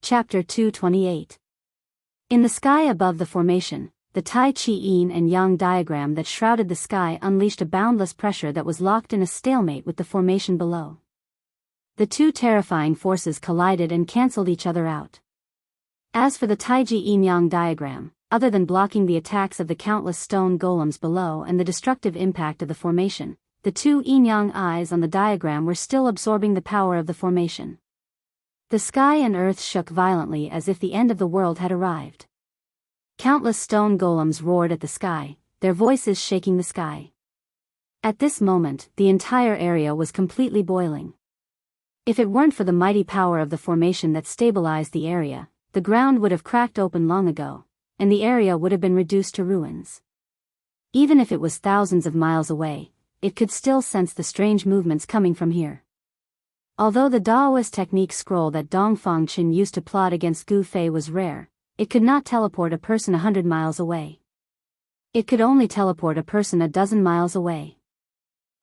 Chapter 228. In the sky above the formation, the Tai Chi Yin and Yang diagram that shrouded the sky unleashed a boundless pressure that was locked in a stalemate with the formation below. The two terrifying forces collided and cancelled each other out. As for the Tai Chi Yin Yang diagram, other than blocking the attacks of the countless stone golems below and the destructive impact of the formation, the two yin-yang eyes on the diagram were still absorbing the power of the formation. The sky and earth shook violently as if the end of the world had arrived. Countless stone golems roared at the sky, their voices shaking the sky. At this moment, the entire area was completely boiling. If it weren't for the mighty power of the formation that stabilized the area, the ground would have cracked open long ago, and the area would have been reduced to ruins. Even if it was thousands of miles away, it could still sense the strange movements coming from here. Although the Daoist technique scroll that Dongfang Qin used to plot against Gu Fei was rare, it could not teleport a person 100 miles away. It could only teleport a person a dozen miles away.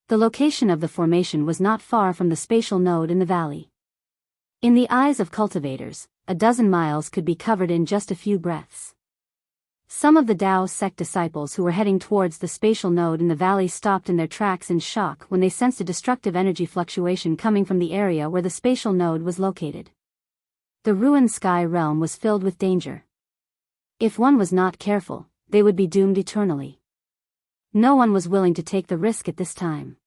The location of the formation was not far from the spatial node in the valley. In the eyes of cultivators, a dozen miles could be covered in just a few breaths. Some of the Dao sect disciples who were heading towards the spatial node in the valley stopped in their tracks in shock when they sensed a destructive energy fluctuation coming from the area where the spatial node was located. The ruined sky realm was filled with danger. If one was not careful, they would be doomed eternally. No one was willing to take the risk at this time.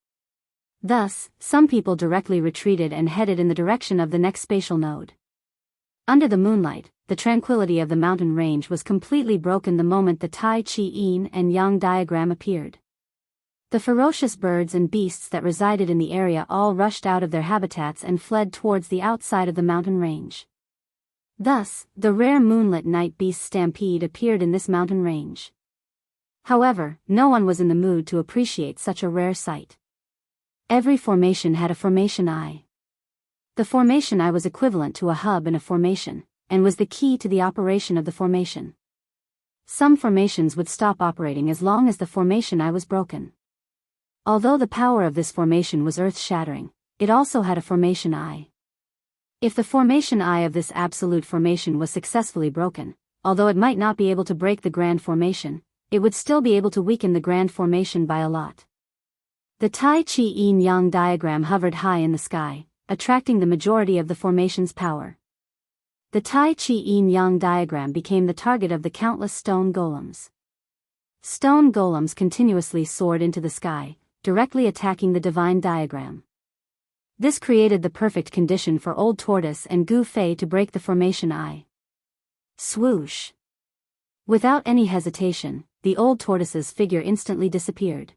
Thus, some people directly retreated and headed in the direction of the next spatial node. Under the moonlight, the tranquility of the mountain range was completely broken the moment the Tai Chi Yin and Yang diagram appeared. The ferocious birds and beasts that resided in the area all rushed out of their habitats and fled towards the outside of the mountain range. Thus, the rare moonlit night beast stampede appeared in this mountain range. However, no one was in the mood to appreciate such a rare sight. Every formation had a formation eye. The formation eye was equivalent to a hub in a formation, and was the key to the operation of the formation. Some formations would stop operating as long as the formation eye was broken. Although the power of this formation was earth-shattering, it also had a formation eye. If the formation eye of this absolute formation was successfully broken, although it might not be able to break the grand formation, it would still be able to weaken the grand formation by a lot. The Tai Chi Yin-Yang diagram hovered high in the sky, attracting the majority of the formation's power. The Tai Chi Yin-Yang diagram became the target of the countless stone golems. Stone golems continuously soared into the sky, directly attacking the divine diagram. This created the perfect condition for Old Tortoise and Gu Fei to break the formation eye. Swoosh! Without any hesitation, the Old Tortoise's figure instantly disappeared.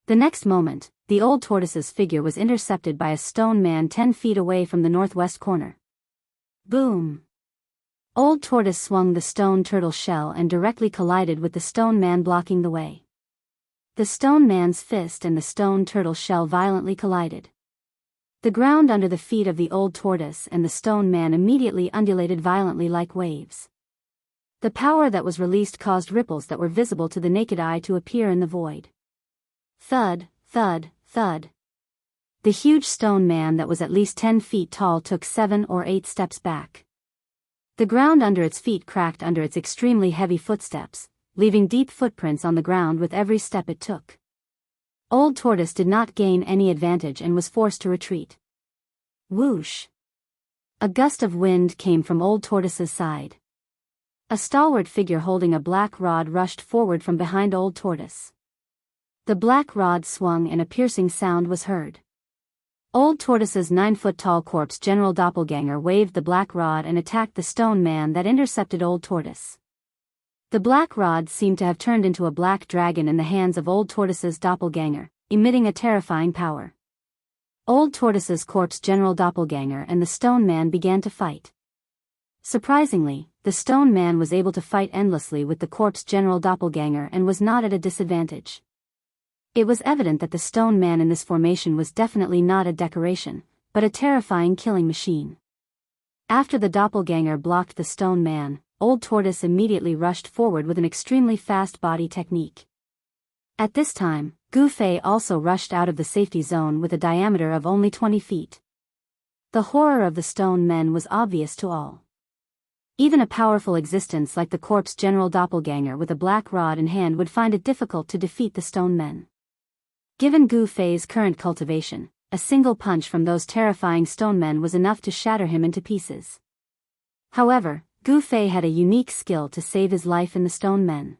The next moment, the Old Tortoise's figure was intercepted by a stone man 10 feet away from the northwest corner. Boom! Old Tortoise swung the stone turtle shell and directly collided with the stone man blocking the way. The stone man's fist and the stone turtle shell violently collided. The ground under the feet of the Old Tortoise and the stone man immediately undulated violently like waves. The power that was released caused ripples that were visible to the naked eye to appear in the void. Thud, thud, thud. The huge stone man that was at least 10 feet tall took 7 or 8 steps back. The ground under its feet cracked under its extremely heavy footsteps, leaving deep footprints on the ground with every step it took. Old Tortoise did not gain any advantage and was forced to retreat. Whoosh! A gust of wind came from Old Tortoise's side. A stalwart figure holding a black rod rushed forward from behind Old Tortoise. The black rod swung and a piercing sound was heard. Old Tortoise's 9-foot-tall corpse general doppelganger waved the black rod and attacked the stone man that intercepted Old Tortoise. The black rod seemed to have turned into a black dragon in the hands of Old Tortoise's doppelganger, emitting a terrifying power. Old Tortoise's corpse general doppelganger and the stone man began to fight. Surprisingly, the stone man was able to fight endlessly with the corpse general doppelganger and was not at a disadvantage. It was evident that the stone man in this formation was definitely not a decoration, but a terrifying killing machine. After the doppelganger blocked the stone man, Old Tortoise immediately rushed forward with an extremely fast body technique. At this time, Gu Fei also rushed out of the safety zone with a diameter of only 20 feet. The horror of the stone men was obvious to all. Even a powerful existence like the corpse general doppelganger with a black rod in hand would find it difficult to defeat the stone men. Given Gu Fei's current cultivation, a single punch from those terrifying stone men was enough to shatter him into pieces. However, Gu Fei had a unique skill to save his life in the stone men.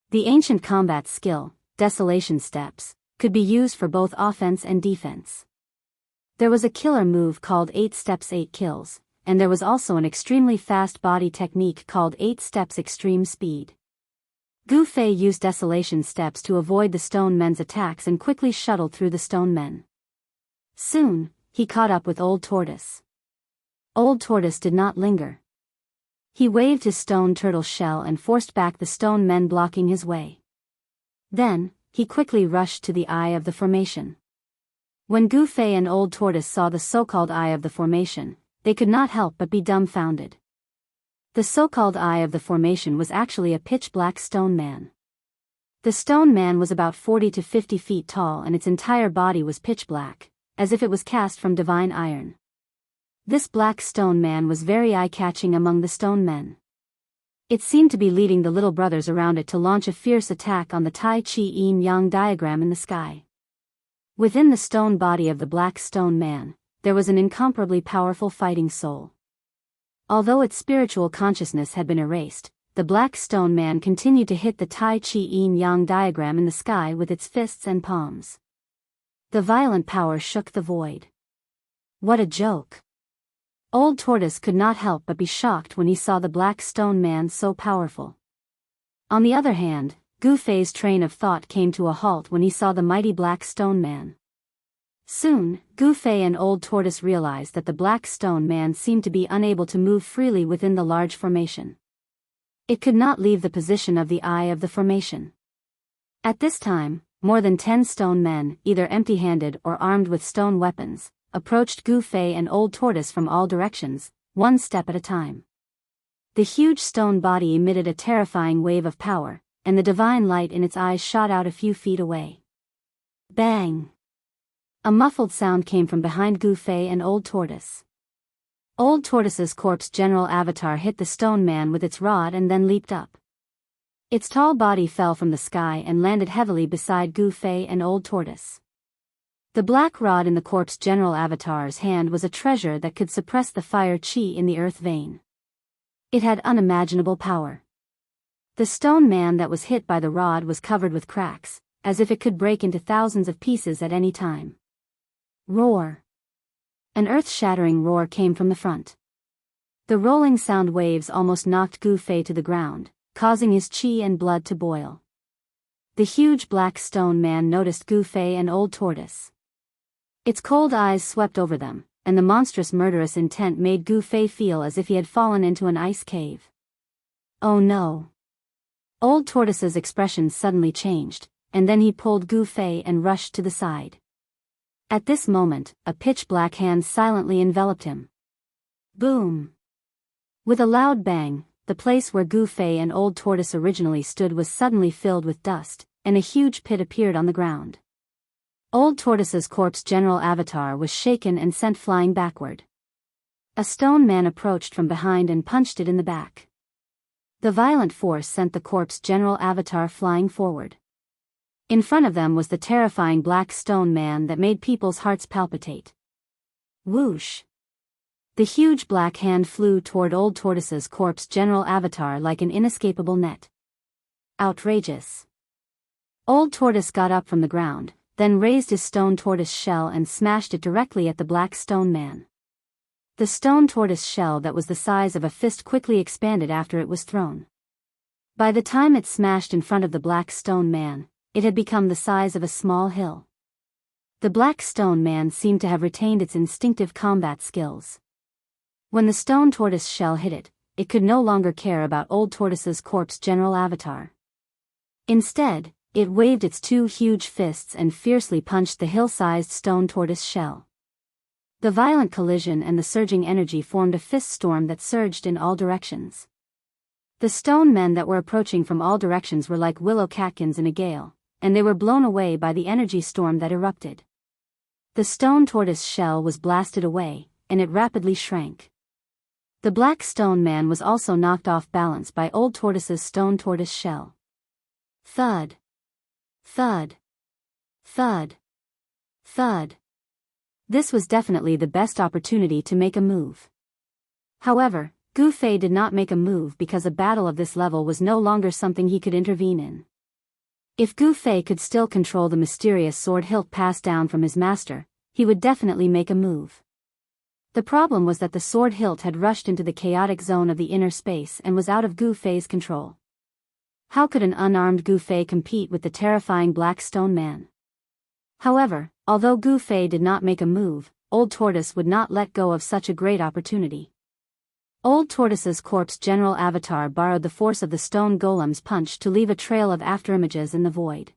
The ancient combat skill, Desolation Steps, could be used for both offense and defense. There was a killer move called 8 Steps 8 Kills, and there was also an extremely fast body technique called 8 Steps Extreme Speed. Gu Fei used Desolation Steps to avoid the stone men's attacks and quickly shuttled through the stone men. Soon, he caught up with Old Tortoise. Old Tortoise did not linger. He waved his stone turtle shell and forced back the stone men blocking his way. Then, he quickly rushed to the eye of the formation. When Gu Fei and Old Tortoise saw the so-called eye of the formation, they could not help but be dumbfounded. The so-called eye of the formation was actually a pitch-black stone man. The stone man was about 40 to 50 feet tall and its entire body was pitch-black, as if it was cast from divine iron. This black stone man was very eye-catching among the stone men. It seemed to be leading the little brothers around it to launch a fierce attack on the Tai Chi Yin-Yang diagram in the sky. Within the stone body of the black stone man, there was an incomparably powerful fighting soul. Although its spiritual consciousness had been erased, the black stone man continued to hit the Tai Chi Yin-Yang diagram in the sky with its fists and palms. The violent power shook the void. What a joke! Old Tortoise could not help but be shocked when he saw the black stone man so powerful. On the other hand, Gu Fei's train of thought came to a halt when he saw the mighty black stone man. Soon, Gu Fei and Old Tortoise realized that the black stone man seemed to be unable to move freely within the large formation. It could not leave the position of the eye of the formation. At this time, more than 10 stone men, either empty-handed or armed with stone weapons, approached Gu Fei and Old Tortoise from all directions, one step at a time. The huge stone body emitted a terrifying wave of power, and the divine light in its eyes shot out a few feet away. Bang! A muffled sound came from behind Gu Fei and Old Tortoise. Old Tortoise's corpse general avatar hit the stone man with its rod and then leaped up. Its tall body fell from the sky and landed heavily beside Gu Fei and Old Tortoise. The black rod in the corpse general avatar's hand was a treasure that could suppress the fire chi in the earth vein. It had unimaginable power. The stone man that was hit by the rod was covered with cracks, as if it could break into thousands of pieces at any time. Roar! An earth-shattering roar came from the front. The rolling sound waves almost knocked Gu Fei to the ground, causing his chi and blood to boil. The huge black stone man noticed Gu Fei and Old Tortoise. Its cold eyes swept over them, and the monstrous murderous intent made Gu Fei feel as if he had fallen into an ice cave. Oh no! Old Tortoise's expression suddenly changed, and then he pulled Gu Fei and rushed to the side. At this moment, a pitch-black hand silently enveloped him. Boom! With a loud bang, the place where Gu Fei and Old Tortoise originally stood was suddenly filled with dust, and a huge pit appeared on the ground. Old Tortoise's corpse general avatar was shaken and sent flying backward. A stone man approached from behind and punched it in the back. The violent force sent the corpse general avatar flying forward. In front of them was the terrifying black stone man that made people's hearts palpitate. Whoosh! The huge black hand flew toward Old Tortoise's corpse general avatar like an inescapable net. Outrageous! Old Tortoise got up from the ground, then raised his stone tortoise shell and smashed it directly at the black stone man. The stone tortoise shell that was the size of a fist quickly expanded after it was thrown. By the time it smashed in front of the black stone man, it had become the size of a small hill. The black stone man seemed to have retained its instinctive combat skills. When the stone tortoise shell hit it, it could no longer care about Old Tortoise's corpse general avatar. Instead, it waved its two huge fists and fiercely punched the hill-sized stone tortoise shell. The violent collision and the surging energy formed a fist storm that surged in all directions. The stone men that were approaching from all directions were like willow catkins in a gale, and they were blown away by the energy storm that erupted. The stone tortoise shell was blasted away, and it rapidly shrank. The black stone man was also knocked off balance by Old Tortoise's stone tortoise shell. Thud. Thud. Thud. Thud. This was definitely the best opportunity to make a move. However, Gu Fei did not make a move because a battle of this level was no longer something he could intervene in. If Gu Fei could still control the mysterious sword hilt passed down from his master, he would definitely make a move. The problem was that the sword hilt had rushed into the chaotic zone of the inner space and was out of Gu Fei's control. How could an unarmed Gu Fei compete with the terrifying black stone man? However, although Gu Fei did not make a move, Old Tortoise would not let go of such a great opportunity. Old Tortoise's corpse general avatar borrowed the force of the stone golem's punch to leave a trail of afterimages in the void.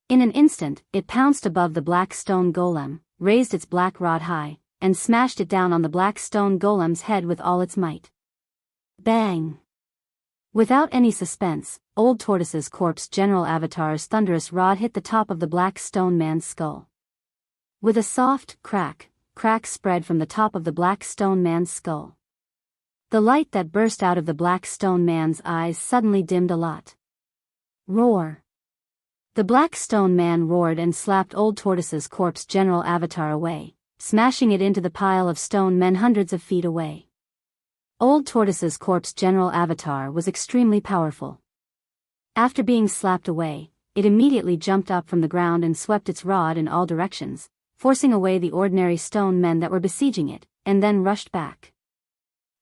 In an instant, it pounced above the black stone golem, raised its black rod high, and smashed it down on the black stone golem's head with all its might. Bang! Without any suspense, Old Tortoise's corpse general avatar's thunderous rod hit the top of the black stone man's skull. With a soft crack, cracks spread from the top of the black stone man's skull. The light that burst out of the black stone man's eyes suddenly dimmed a lot. Roar! The black stone man roared and slapped Old Tortoise's corpse general avatar away, smashing it into the pile of stone men hundreds of feet away. Old Tortoise's corpse general avatar was extremely powerful. After being slapped away, it immediately jumped up from the ground and swept its rod in all directions, forcing away the ordinary stone men that were besieging it, and then rushed back.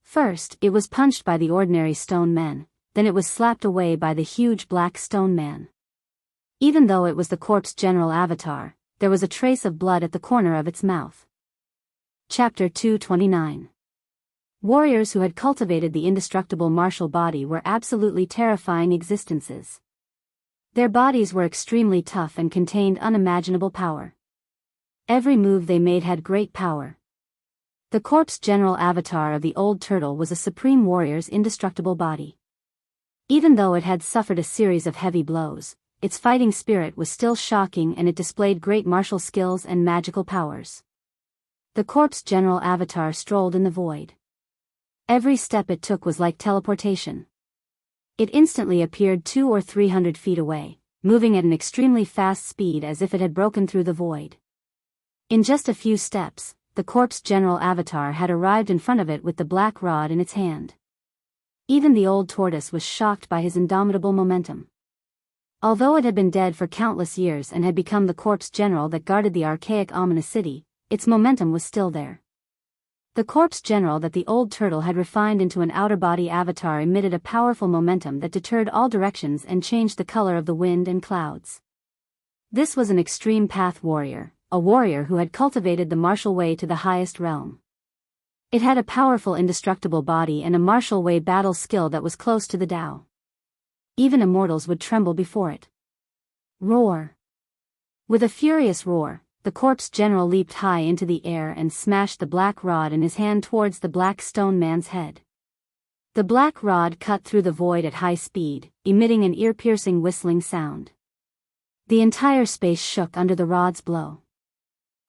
First, it was punched by the ordinary stone men, then it was slapped away by the huge black stone man. Even though it was the corpse general avatar, there was a trace of blood at the corner of its mouth. Chapter 229. Warriors who had cultivated the indestructible martial body were absolutely terrifying existences. Their bodies were extremely tough and contained unimaginable power. Every move they made had great power. The corpse general avatar of the old turtle was a supreme warrior's indestructible body. Even though it had suffered a series of heavy blows, its fighting spirit was still shocking and it displayed great martial skills and magical powers. The corpse general avatar strolled in the void. Every step it took was like teleportation. It instantly appeared 200 or 300 feet away, moving at an extremely fast speed as if it had broken through the void. In just a few steps, the corpse general avatar had arrived in front of it with the black rod in its hand. Even the old tortoise was shocked by his indomitable momentum. Although it had been dead for countless years and had become the corpse general that guarded the archaic ominous city, its momentum was still there. The corpse general that the old turtle had refined into an outer body avatar emitted a powerful momentum that deterred all directions and changed the color of the wind and clouds. This was an extreme path warrior, a warrior who had cultivated the martial way to the highest realm. It had a powerful indestructible body and a martial way battle skill that was close to the Tao. Even immortals would tremble before it. Roar! With a furious roar, the corpse general leaped high into the air and smashed the black rod in his hand towards the black stone man's head. The black rod cut through the void at high speed, emitting an ear-piercing whistling sound. The entire space shook under the rod's blow.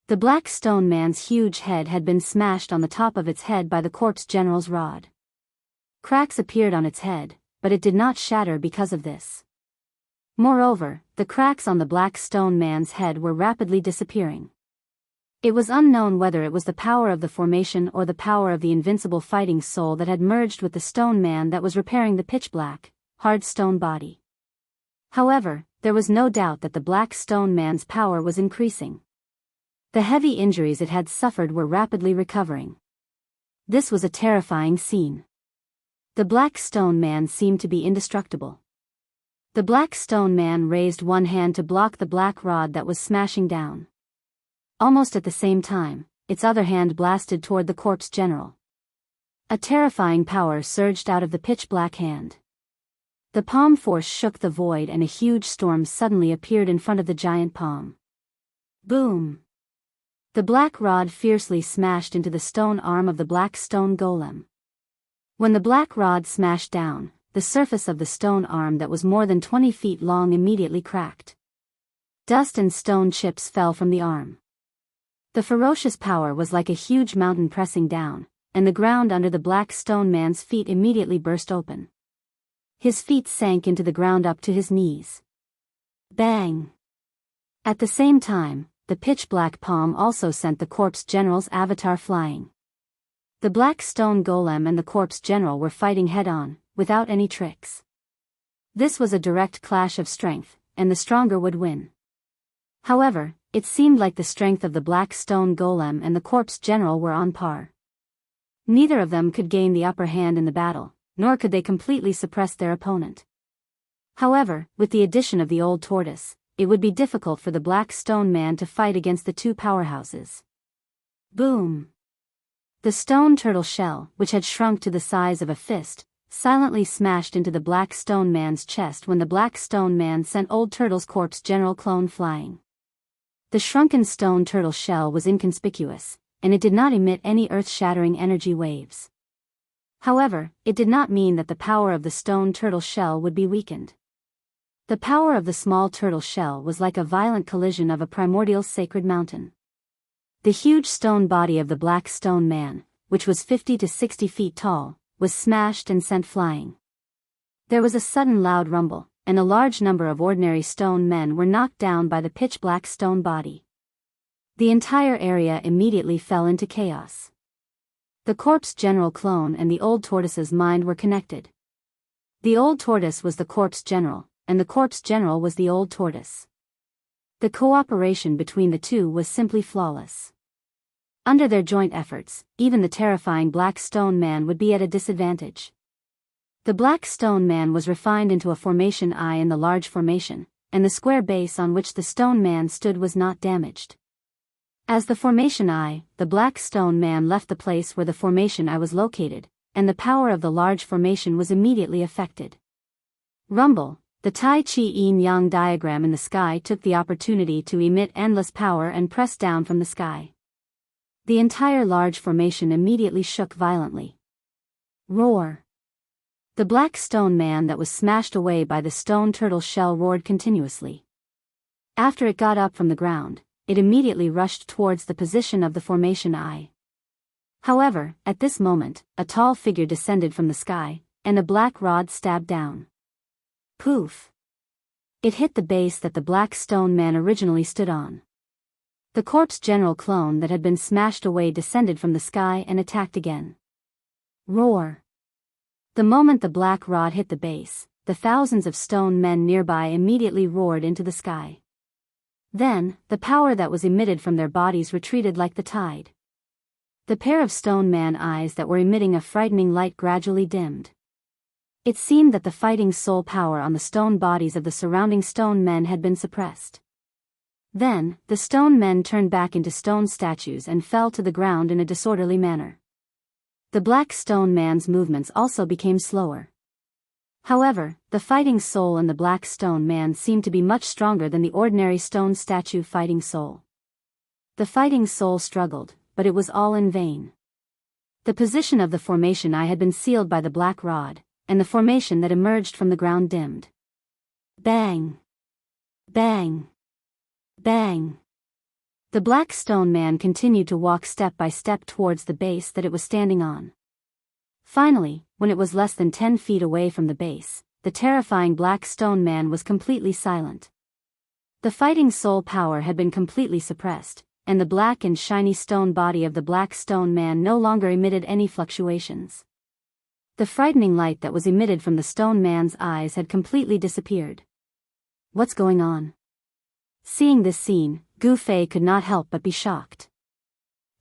The black stone man's huge head had been smashed on the top of its head by the corpse general's rod. Cracks appeared on its head, but it did not shatter because of this. Moreover, the cracks on the black stone man's head were rapidly disappearing. It was unknown whether it was the power of the formation or the power of the invincible fighting soul that had merged with the stone man that was repairing the pitch-black, hard stone body. However, there was no doubt that the black stone man's power was increasing. The heavy injuries it had suffered were rapidly recovering. This was a terrifying scene. The black stone man seemed to be indestructible. The black stone man raised one hand to block the black rod that was smashing down. Almost at the same time, its other hand blasted toward the corpse general. A terrifying power surged out of the pitch-black hand. The palm force shook the void and a huge storm suddenly appeared in front of the giant palm. Boom! The black rod fiercely smashed into the stone arm of the black stone golem. When the black rod smashed down, the surface of the stone arm that was more than 20 feet long immediately cracked. Dust and stone chips fell from the arm. The ferocious power was like a huge mountain pressing down, and the ground under the black stone man's feet immediately burst open. His feet sank into the ground up to his knees. Bang! At the same time, the pitch-black palm also sent the corpse general's avatar flying. The black stone golem and the corpse general were fighting head-on, without any tricks. This was a direct clash of strength, and the stronger would win. However, it seemed like the strength of the black stone golem and the corpse general were on par. Neither of them could gain the upper hand in the battle, nor could they completely suppress their opponent. However, with the addition of the old tortoise, it would be difficult for the black stone man to fight against the two powerhouses. Boom! The stone turtle shell, which had shrunk to the size of a fist, silently smashed into the black stone man's chest when the black stone man sent old turtle's corpse general clone flying. The shrunken stone turtle shell was inconspicuous, and it did not emit any earth-shattering energy waves. However, it did not mean that the power of the stone turtle shell would be weakened. The power of the small turtle shell was like a violent collision of a primordial sacred mountain. The huge stone body of the black stone man, which was 50 to 60 feet tall, was smashed and sent flying. There was a sudden loud rumble, and a large number of ordinary stone men were knocked down by the pitch-black stone body. The entire area immediately fell into chaos. The corpse general clone and the old tortoise's mind were connected. The old tortoise was the corpse general, and the corpse general was the old tortoise. The cooperation between the two was simply flawless. Under their joint efforts, even the terrifying black stone man would be at a disadvantage. The black stone man was refined into a formation eye in the large formation, and the square base on which the stone man stood was not damaged. As the formation eye, the black stone man left the place where the formation eye was located, and the power of the large formation was immediately affected. Rumble, the Tai Chi yin-yang diagram in the sky took the opportunity to emit endless power and press down from the sky. The entire large formation immediately shook violently. Roar! The black stone man that was smashed away by the stone turtle shell roared continuously. After it got up from the ground, it immediately rushed towards the position of the formation eye. However, at this moment, a tall figure descended from the sky, and a black rod stabbed down. Poof! It hit the base that the black stone man originally stood on. The corpse general clone that had been smashed away descended from the sky and attacked again. Roar! The moment the black rod hit the base, the thousands of stone men nearby immediately roared into the sky. Then, the power that was emitted from their bodies retreated like the tide. The pair of stone man eyes that were emitting a frightening light gradually dimmed. It seemed that the fighting soul power on the stone bodies of the surrounding stone men had been suppressed. Then, the stone men turned back into stone statues and fell to the ground in a disorderly manner. The black stone man's movements also became slower. However, the fighting soul in the black stone man seemed to be much stronger than the ordinary stone statue fighting soul. The fighting soul struggled, but it was all in vain. The position of the formation eye had been sealed by the black rod, and the formation that emerged from the ground dimmed. Bang! Bang! Bang! The black stone man continued to walk step by step towards the base that it was standing on. Finally, when it was less than 10 feet away from the base, the terrifying black stone man was completely silent. The fighting soul power had been completely suppressed, and the black and shiny stone body of the black stone man no longer emitted any fluctuations. The frightening light that was emitted from the stone man's eyes had completely disappeared. What's going on? Seeing this scene, Gu Fei could not help but be shocked.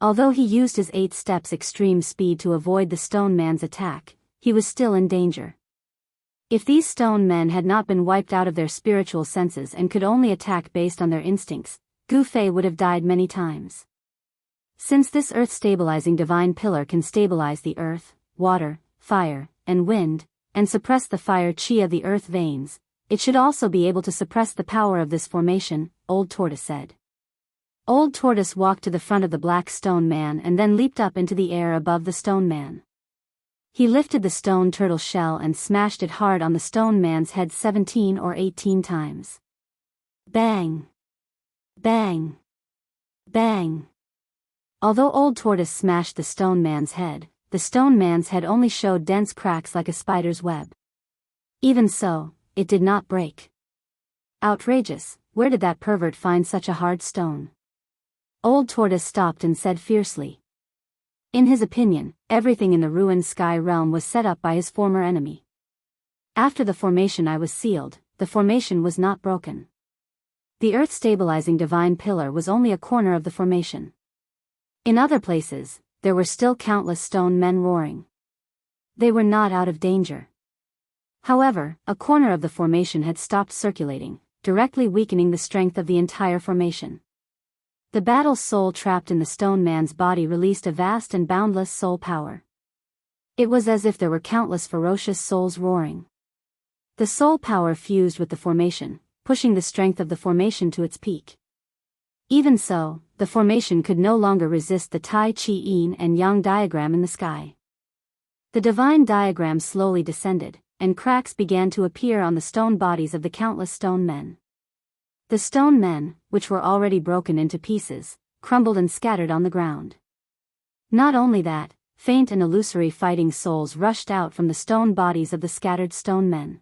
Although he used his 8 steps extreme speed to avoid the stone man's attack, he was still in danger. If these stone men had not been wiped out of their spiritual senses and could only attack based on their instincts, Gu Fei would have died many times. Since this earth-stabilizing divine pillar can stabilize the earth, water, fire, and wind, and suppress the fire chi of the earth veins, it should also be able to suppress the power of this formation, Old Tortoise said. Old Tortoise walked to the front of the black stone man and then leaped up into the air above the stone man. He lifted the stone turtle shell and smashed it hard on the stone man's head 17 or 18 times. Bang! Bang! Bang! Although Old Tortoise smashed the stone man's head, the stone man's head only showed dense cracks like a spider's web. Even so, it did not break. Outrageous, where did that pervert find such a hard stone? Old Tortoise stopped and said fiercely. In his opinion, everything in the ruined sky realm was set up by his former enemy. After the formation I was sealed, the formation was not broken. The earth-stabilizing divine pillar was only a corner of the formation. In other places, there were still countless stone men roaring. They were not out of danger. However, a corner of the formation had stopped circulating, directly weakening the strength of the entire formation. The battle soul trapped in the stone man's body released a vast and boundless soul power. It was as if there were countless ferocious souls roaring. The soul power fused with the formation, pushing the strength of the formation to its peak. Even so, the formation could no longer resist the Tai Chi Yin and Yang diagram in the sky. The divine diagram slowly descended, and cracks began to appear on the stone bodies of the countless stone men. The stone men, which were already broken into pieces, crumbled and scattered on the ground. Not only that, faint and illusory fighting souls rushed out from the stone bodies of the scattered stone men.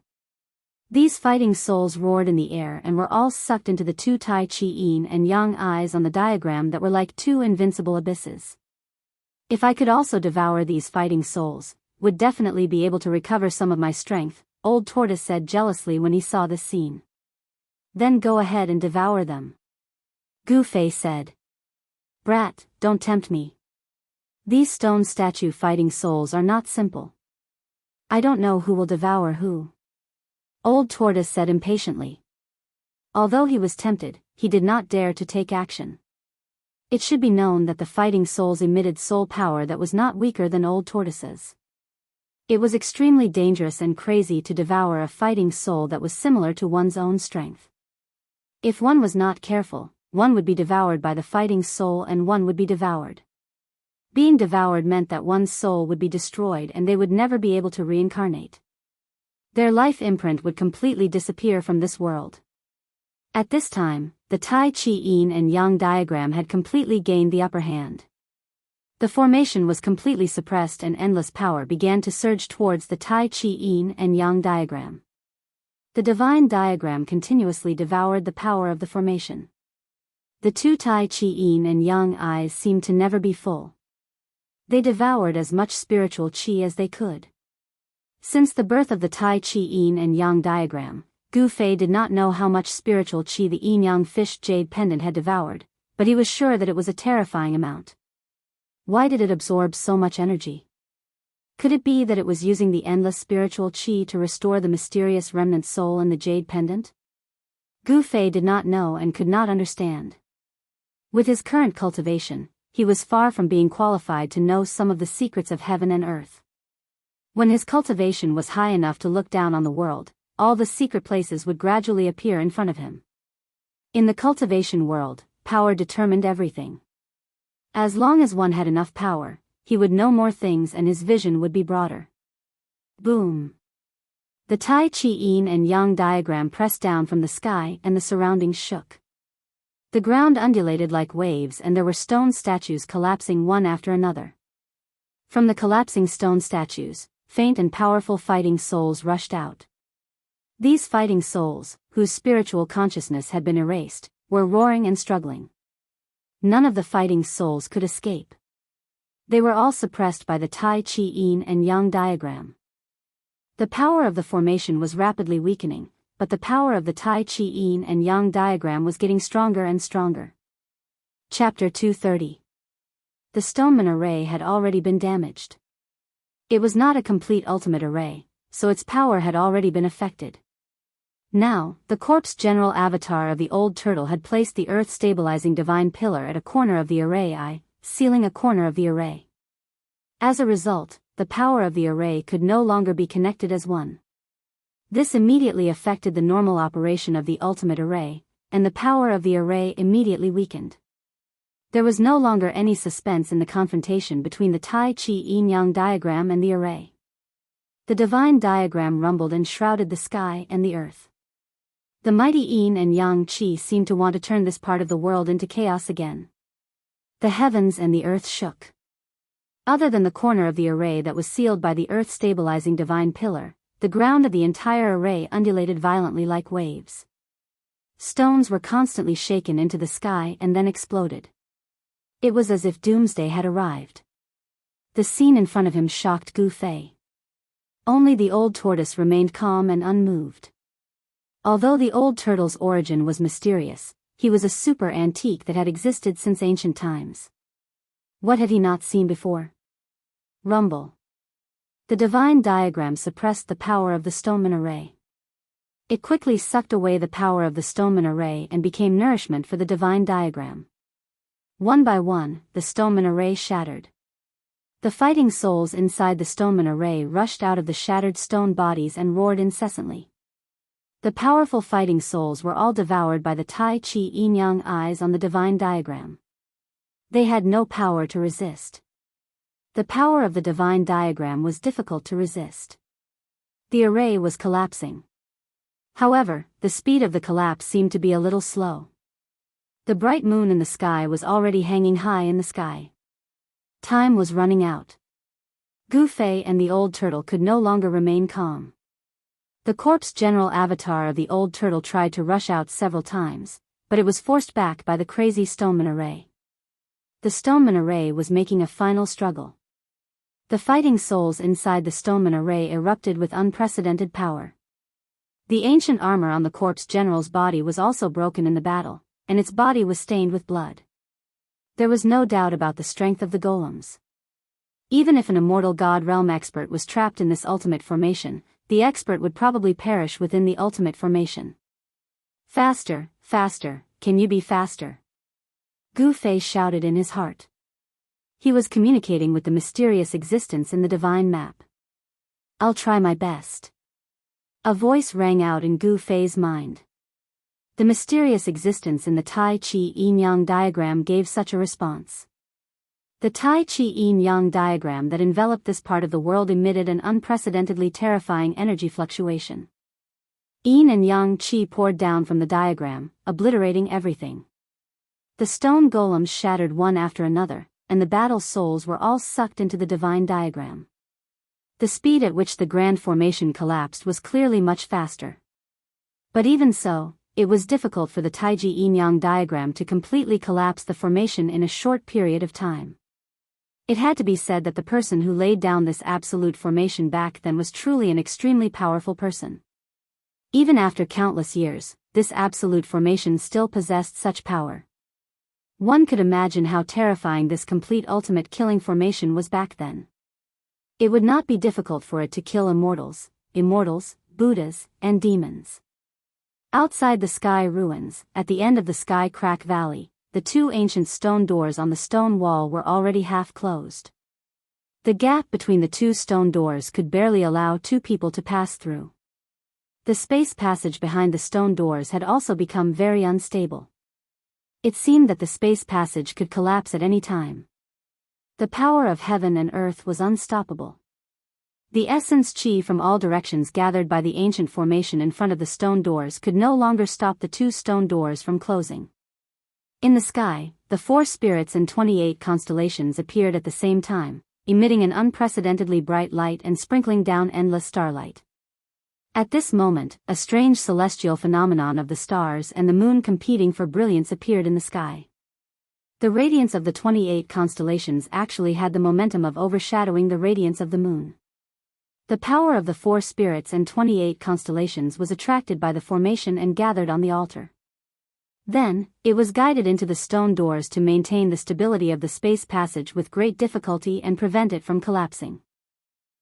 These fighting souls roared in the air and were all sucked into the two Tai Chi Yin and Yang eyes on the diagram that were like two invincible abysses. If I could also devour these fighting souls, would definitely be able to recover some of my strength, Old Tortoise said jealously when he saw this scene. Then go ahead and devour them. Gu Fei said. Brat, don't tempt me. These stone statue fighting souls are not simple. I don't know who will devour who. Old Tortoise said impatiently. Although he was tempted, he did not dare to take action. It should be known that the fighting souls emitted soul power that was not weaker than Old Tortoise's. It was extremely dangerous and crazy to devour a fighting soul that was similar to one's own strength. If one was not careful, one would be devoured by the fighting soul and one would be devoured. Being devoured meant that one's soul would be destroyed and they would never be able to reincarnate. Their life imprint would completely disappear from this world. At this time, the Tai Chi Yin and Yang diagram had completely gained the upper hand. The formation was completely suppressed and endless power began to surge towards the Tai Chi Yin and Yang diagram. The divine diagram continuously devoured the power of the formation. The two Tai Chi Yin and Yang eyes seemed to never be full. They devoured as much spiritual qi as they could. Since the birth of the Tai Chi Yin and Yang diagram, Gu Fei did not know how much spiritual qi the yin-yang fish jade pendant had devoured, but he was sure that it was a terrifying amount. Why did it absorb so much energy? Could it be that it was using the endless spiritual qi to restore the mysterious remnant soul in the jade pendant? Gu Fei did not know and could not understand. With his current cultivation, he was far from being qualified to know some of the secrets of heaven and earth. When his cultivation was high enough to look down on the world, all the secret places would gradually appear in front of him. In the cultivation world, power determined everything. As long as one had enough power, he would know more things and his vision would be broader. Boom! The Tai Chi Yin and Yang diagram pressed down from the sky and the surroundings shook. The ground undulated like waves and there were stone statues collapsing one after another. From the collapsing stone statues, faint and powerful fighting souls rushed out. These fighting souls, whose spiritual consciousness had been erased, were roaring and struggling. None of the fighting souls could escape. They were all suppressed by the Tai Chi Yin and Yang diagram. The power of the formation was rapidly weakening, but the power of the Tai Chi Yin and Yang diagram was getting stronger and stronger. Chapter 230. The stoneman array had already been damaged. It was not a complete ultimate array, so its power had already been affected. Now, the corpse general avatar of the old turtle had placed the earth-stabilizing divine pillar at a corner of the array sealing a corner of the array. As a result, the power of the array could no longer be connected as one. This immediately affected the normal operation of the ultimate array, and the power of the array immediately weakened. There was no longer any suspense in the confrontation between the Tai Chi Yin-Yang diagram and the array. The divine diagram rumbled and shrouded the sky and the earth. The mighty Yin and Yang Qi seemed to want to turn this part of the world into chaos again. The heavens and the earth shook. Other than the corner of the array that was sealed by the earth-stabilizing divine pillar, the ground of the entire array undulated violently like waves. Stones were constantly shaken into the sky and then exploded. It was as if doomsday had arrived. The scene in front of him shocked Gu Fei. Only the old tortoise remained calm and unmoved. Although the old turtle's origin was mysterious, he was a super antique that had existed since ancient times. What had he not seen before? Rumble. The divine diagram suppressed the power of the stoneman array. It quickly sucked away the power of the stoneman array and became nourishment for the divine diagram. One by one, the stoneman array shattered. The fighting souls inside the stoneman array rushed out of the shattered stone bodies and roared incessantly. The powerful fighting souls were all devoured by the Tai Chi yin-yang eyes on the divine diagram. They had no power to resist. The power of the divine diagram was difficult to resist. The array was collapsing. However, the speed of the collapse seemed to be a little slow. The bright moon in the sky was already hanging high in the sky. Time was running out. Gu Fei and the old turtle could no longer remain calm. The corpse general avatar of the old turtle tried to rush out several times, but it was forced back by the crazy stoneman array. The stoneman array was making a final struggle. The fighting souls inside the stoneman array erupted with unprecedented power. The ancient armor on the corpse general's body was also broken in the battle, and its body was stained with blood. There was no doubt about the strength of the golems. Even if an immortal God realm expert was trapped in this ultimate formation, the expert would probably perish within the ultimate formation. Faster, faster, can you be faster? Gu Fei shouted in his heart. He was communicating with the mysterious existence in the divine map. I'll try my best. A voice rang out in Gu Fei's mind. The mysterious existence in the Tai Chi yin-yang diagram gave such a response. The Tai Chi yin-yang diagram that enveloped this part of the world emitted an unprecedentedly terrifying energy fluctuation. Yin and yang chi poured down from the diagram, obliterating everything. The stone golems shattered one after another, and the battle souls were all sucked into the divine diagram. The speed at which the grand formation collapsed was clearly much faster. But even so, it was difficult for the Taiji yin-yang diagram to completely collapse the formation in a short period of time. It had to be said that the person who laid down this absolute formation back then was truly an extremely powerful person. Even after countless years, this absolute formation still possessed such power. One could imagine how terrifying this complete ultimate killing formation was back then. It would not be difficult for it to kill immortals, Buddhas, and demons. Outside the sky ruins, at the end of the Sky Crack Valley, the two ancient stone doors on the stone wall were already half closed. The gap between the two stone doors could barely allow two people to pass through. The space passage behind the stone doors had also become very unstable. It seemed that the space passage could collapse at any time. The power of heaven and earth was unstoppable. The essence chi from all directions gathered by the ancient formation in front of the stone doors could no longer stop the two stone doors from closing. In the sky, the 4 spirits and 28 constellations appeared at the same time, emitting an unprecedentedly bright light and sprinkling down endless starlight. At this moment, a strange celestial phenomenon of the stars and the moon competing for brilliance appeared in the sky. The radiance of the 28 constellations actually had the momentum of overshadowing the radiance of the moon. The power of the 4 spirits and 28 constellations was attracted by the formation and gathered on the altar. Then, it was guided into the stone doors to maintain the stability of the space passage with great difficulty and prevent it from collapsing.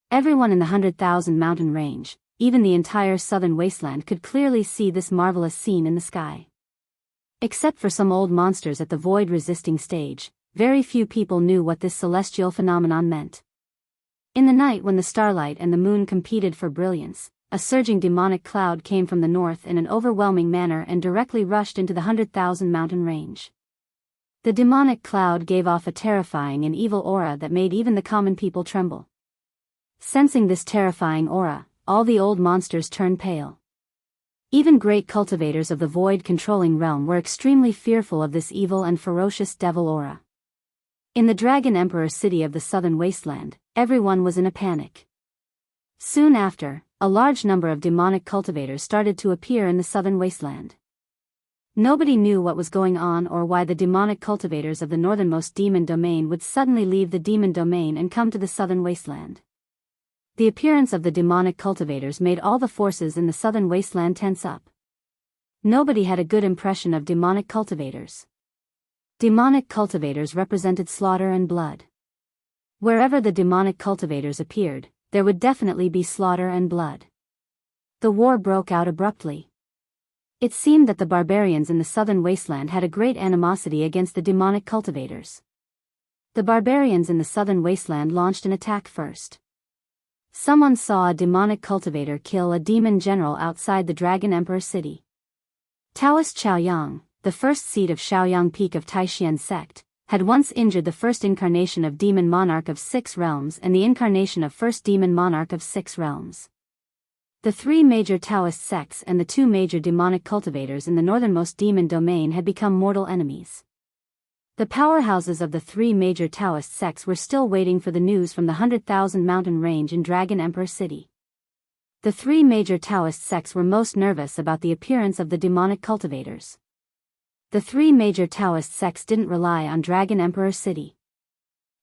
Everyone in the 100,000 mountain range, even the entire southern wasteland, could clearly see this marvelous scene in the sky. Except for some old monsters at the void-resisting stage, very few people knew what this celestial phenomenon meant. In the night when the starlight and the moon competed for brilliance, a surging demonic cloud came from the north in an overwhelming manner and directly rushed into the 100,000 mountain range. The demonic cloud gave off a terrifying and evil aura that made even the common people tremble. Sensing this terrifying aura, all the old monsters turned pale. Even great cultivators of the void-controlling realm were extremely fearful of this evil and ferocious devil aura. In the Dragon Emperor city of the southern wasteland, everyone was in a panic. Soon after, a large number of demonic cultivators started to appear in the southern wasteland. Nobody knew what was going on or why the demonic cultivators of the northernmost demon domain would suddenly leave the demon domain and come to the southern wasteland. The appearance of the demonic cultivators made all the forces in the southern wasteland tense up. Nobody had a good impression of demonic cultivators. Demonic cultivators represented slaughter and blood. Wherever the demonic cultivators appeared, there would definitely be slaughter and blood. The war broke out abruptly. It seemed that the barbarians in the southern wasteland had a great animosity against the demonic cultivators. The barbarians in the southern wasteland launched an attack first. Someone saw a demonic cultivator kill a demon general outside the Dragon Emperor city. Taoist Chaoyang, the first seed of Shaoyang Peak of Taishan sect, had once injured the first incarnation of Demon Monarch of 6 Realms and the incarnation of first Demon Monarch of 6 Realms. The 3 major Taoist sects and the 2 major demonic cultivators in the northernmost demon domain had become mortal enemies. The powerhouses of the 3 major Taoist sects were still waiting for the news from the 100,000 mountain range in Dragon Emperor City. The 3 major Taoist sects were most nervous about the appearance of the demonic cultivators. The 3 major Taoist sects didn't rely on Dragon Emperor City.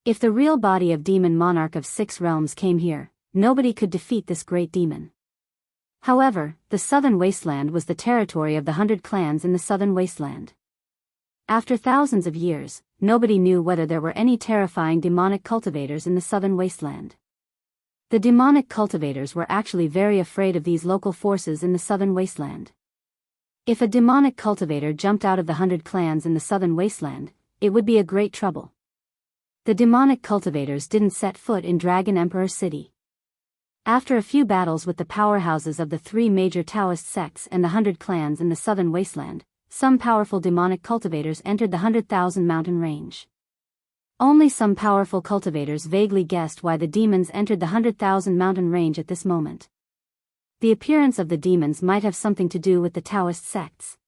If the real body of Demon Monarch of 6 Realms came here, nobody could defeat this great demon. However, the southern wasteland was the territory of the 100 clans in the southern wasteland. After thousands of years, nobody knew whether there were any terrifying demonic cultivators in the southern wasteland. The demonic cultivators were actually very afraid of these local forces in the southern wasteland. If a demonic cultivator jumped out of the 100 clans in the southern wasteland, it would be a great trouble. The demonic cultivators didn't set foot in Dragon Emperor City. After a few battles with the powerhouses of the 3 major Taoist sects and the 100 clans in the southern wasteland, some powerful demonic cultivators entered the 100,000 mountain range. Only some powerful cultivators vaguely guessed why the demons entered the 100,000 mountain range at this moment. The appearance of the demons might have something to do with the Taoist sects.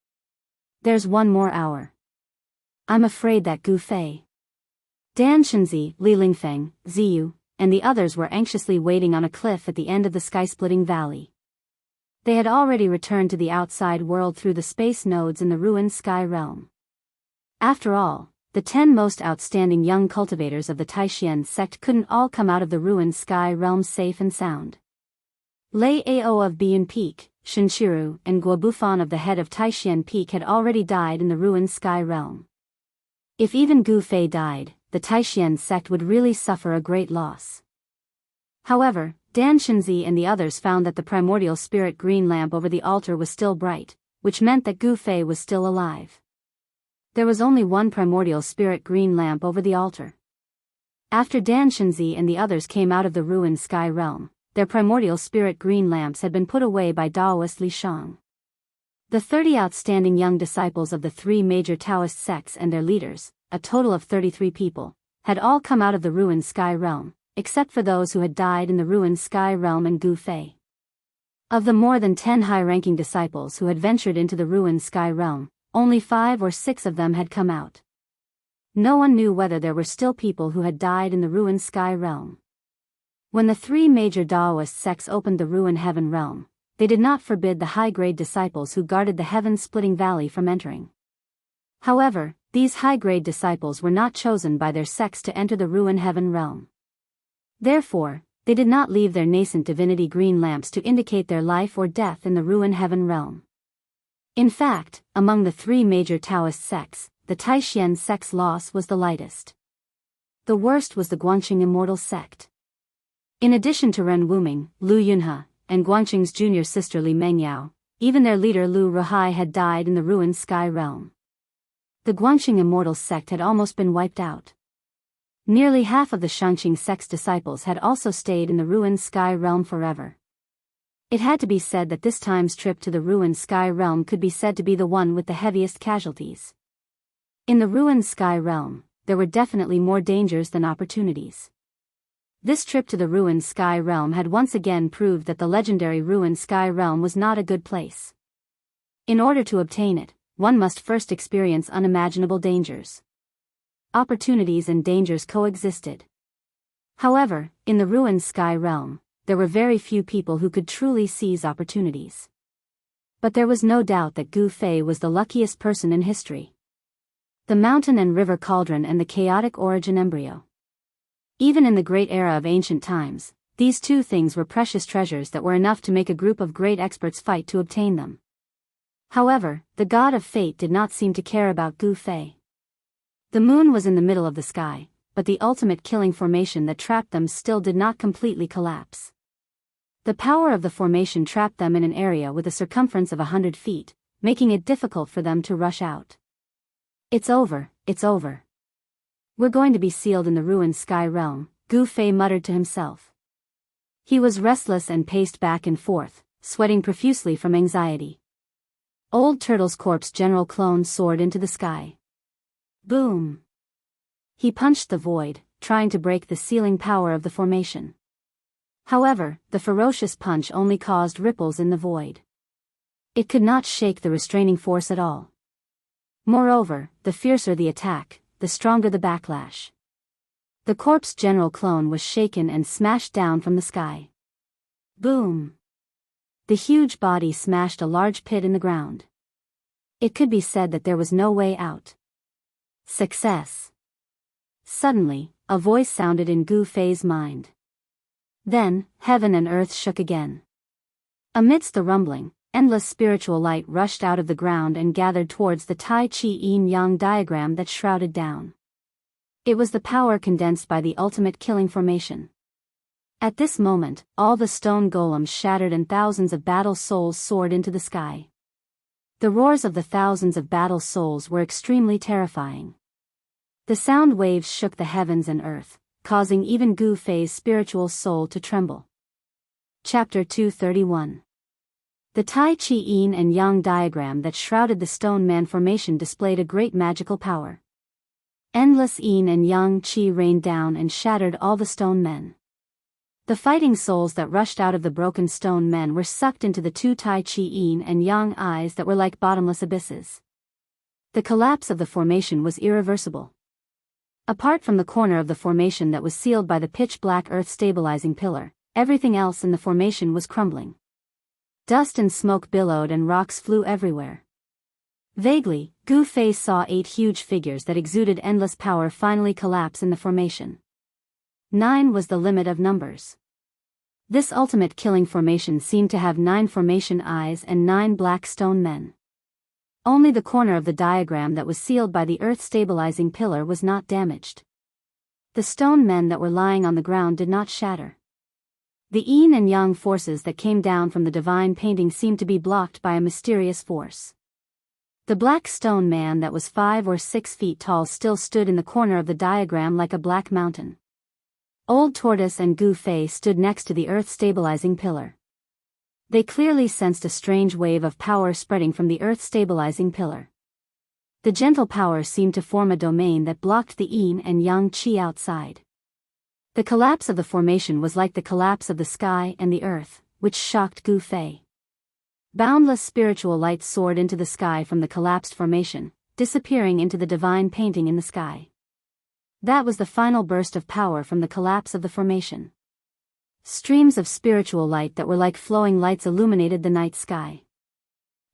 There's 1 more hour. I'm afraid that Gu Fei, Dan Shenzi, Li Lingfeng, Ziyu, and the others were anxiously waiting on a cliff at the end of the sky-splitting valley. They had already returned to the outside world through the space nodes in the ruined sky realm. After all, the 10 most outstanding young cultivators of the Taishan sect couldn't all come out of the ruined sky realm safe and sound. Lei Ao of Biyun Peak, Shinshiru, and Guobufan of the head of Taishan Peak had already died in the ruined sky realm. If even Gu Fei died, the Taishan sect would really suffer a great loss. However, Dan Shenzi and the others found that the primordial spirit green lamp over the altar was still bright, which meant that Gu Fei was still alive. There was only 1 primordial spirit green lamp over the altar. After Dan Shenzi and the others came out of the ruined sky realm, their primordial spirit green lamps had been put away by Daoist Li Shang. The 30 outstanding young disciples of the 3 major Taoist sects and their leaders, a total of 33 people, had all come out of the ruined sky realm, except for those who had died in the ruined sky realm and Gu Fei. Of the more than 10 high-ranking disciples who had ventured into the ruined sky realm, only 5 or 6 of them had come out. No one knew whether there were still people who had died in the ruined sky realm. When the 3 major Daoist sects opened the ruined heaven realm, they did not forbid the high-grade disciples who guarded the heaven-splitting valley from entering. However, these high-grade disciples were not chosen by their sects to enter the ruined heaven realm. Therefore, they did not leave their nascent divinity green lamps to indicate their life or death in the ruined heaven realm. In fact, among the 3 major Taoist sects, the Taishan sect's loss was the lightest. The worst was the Guangqing Immortal sect. In addition to Ren Wuming, Lu Yunhe, and Guangqing's junior sister Li Mengyao, even their leader Lu Ruhai had died in the ruined sky realm. The Guangqing Immortal sect had almost been wiped out. Nearly half of the Shangqing sect's disciples had also stayed in the ruined sky realm forever. It had to be said that this time's trip to the ruined sky realm could be said to be the one with the heaviest casualties. In the ruined sky realm, there were definitely more dangers than opportunities. This trip to the ruined sky realm had once again proved that the legendary ruined sky realm was not a good place. In order to obtain it, one must first experience unimaginable dangers. opportunities and dangers coexisted. However, in the ruined sky realm, there were very few people who could truly seize opportunities. But there was no doubt that Gu Fei was the luckiest person in history. The mountain and river cauldron and the chaotic origin embryo. Even in the great era of ancient times, these two things were precious treasures that were enough to make a group of great experts fight to obtain them. However, the god of fate did not seem to care about Gu Fei. The moon was in the middle of the sky, but the ultimate killing formation that trapped them still did not completely collapse. The power of the formation trapped them in an area with a circumference of 100 feet, making it difficult for them to rush out. It's over, it's over. We're going to be sealed in the ruined sky realm, Gu Fei muttered to himself. He was restless and paced back and forth, sweating profusely from anxiety. Old Turtle's corpse general clone soared into the sky. Boom! He punched the void, trying to break the sealing power of the formation. However, the ferocious punch only caused ripples in the void. It could not shake the restraining force at all. Moreover, the fiercer the attack, the stronger the backlash. The corpse general clone was shaken and smashed down from the sky. Boom! The huge body smashed a large pit in the ground. It could be said that there was no way out. Success! Suddenly, a voice sounded in Gu Fei's mind. Then, heaven and earth shook again. Amidst the rumbling, endless spiritual light rushed out of the ground and gathered towards the Tai Chi Yin-Yang diagram that shrouded down. It was the power condensed by the ultimate killing formation. At this moment, all the stone golems shattered and thousands of battle souls soared into the sky. The roars of the thousands of battle souls were extremely terrifying. The sound waves shook the heavens and earth, causing even Gu Fei's spiritual soul to tremble. Chapter 231. The Tai Chi Yin and Yang diagram that shrouded the stone man formation displayed a great magical power. Endless Yin and Yang Qi rained down and shattered all the stone men. The fighting souls that rushed out of the broken stone men were sucked into the two Tai Chi Yin and Yang eyes that were like bottomless abysses. The collapse of the formation was irreversible. Apart from the corner of the formation that was sealed by the pitch-black earth-stabilizing pillar, everything else in the formation was crumbling. Dust and smoke billowed and rocks flew everywhere. Vaguely, Gu Fei saw 8 huge figures that exuded endless power finally collapse in the formation. 9 was the limit of numbers. This ultimate killing formation seemed to have 9 formation eyes and 9 black stone men. Only the corner of the diagram that was sealed by the earth-stabilizing pillar was not damaged. The stone men that were lying on the ground did not shatter. The yin and yang forces that came down from the divine painting seemed to be blocked by a mysterious force. The black stone man that was 5 or 6 feet tall still stood in the corner of the diagram like a black mountain. Old Tortoise and Gu Fei stood next to the earth-stabilizing pillar. They clearly sensed a strange wave of power spreading from the earth-stabilizing pillar. The gentle power seemed to form a domain that blocked the yin and yang qi outside. The collapse of the formation was like the collapse of the sky and the earth, which shocked Gu Fei. Boundless spiritual light soared into the sky from the collapsed formation, disappearing into the divine painting in the sky. That was the final burst of power from the collapse of the formation. Streams of spiritual light that were like flowing lights illuminated the night sky.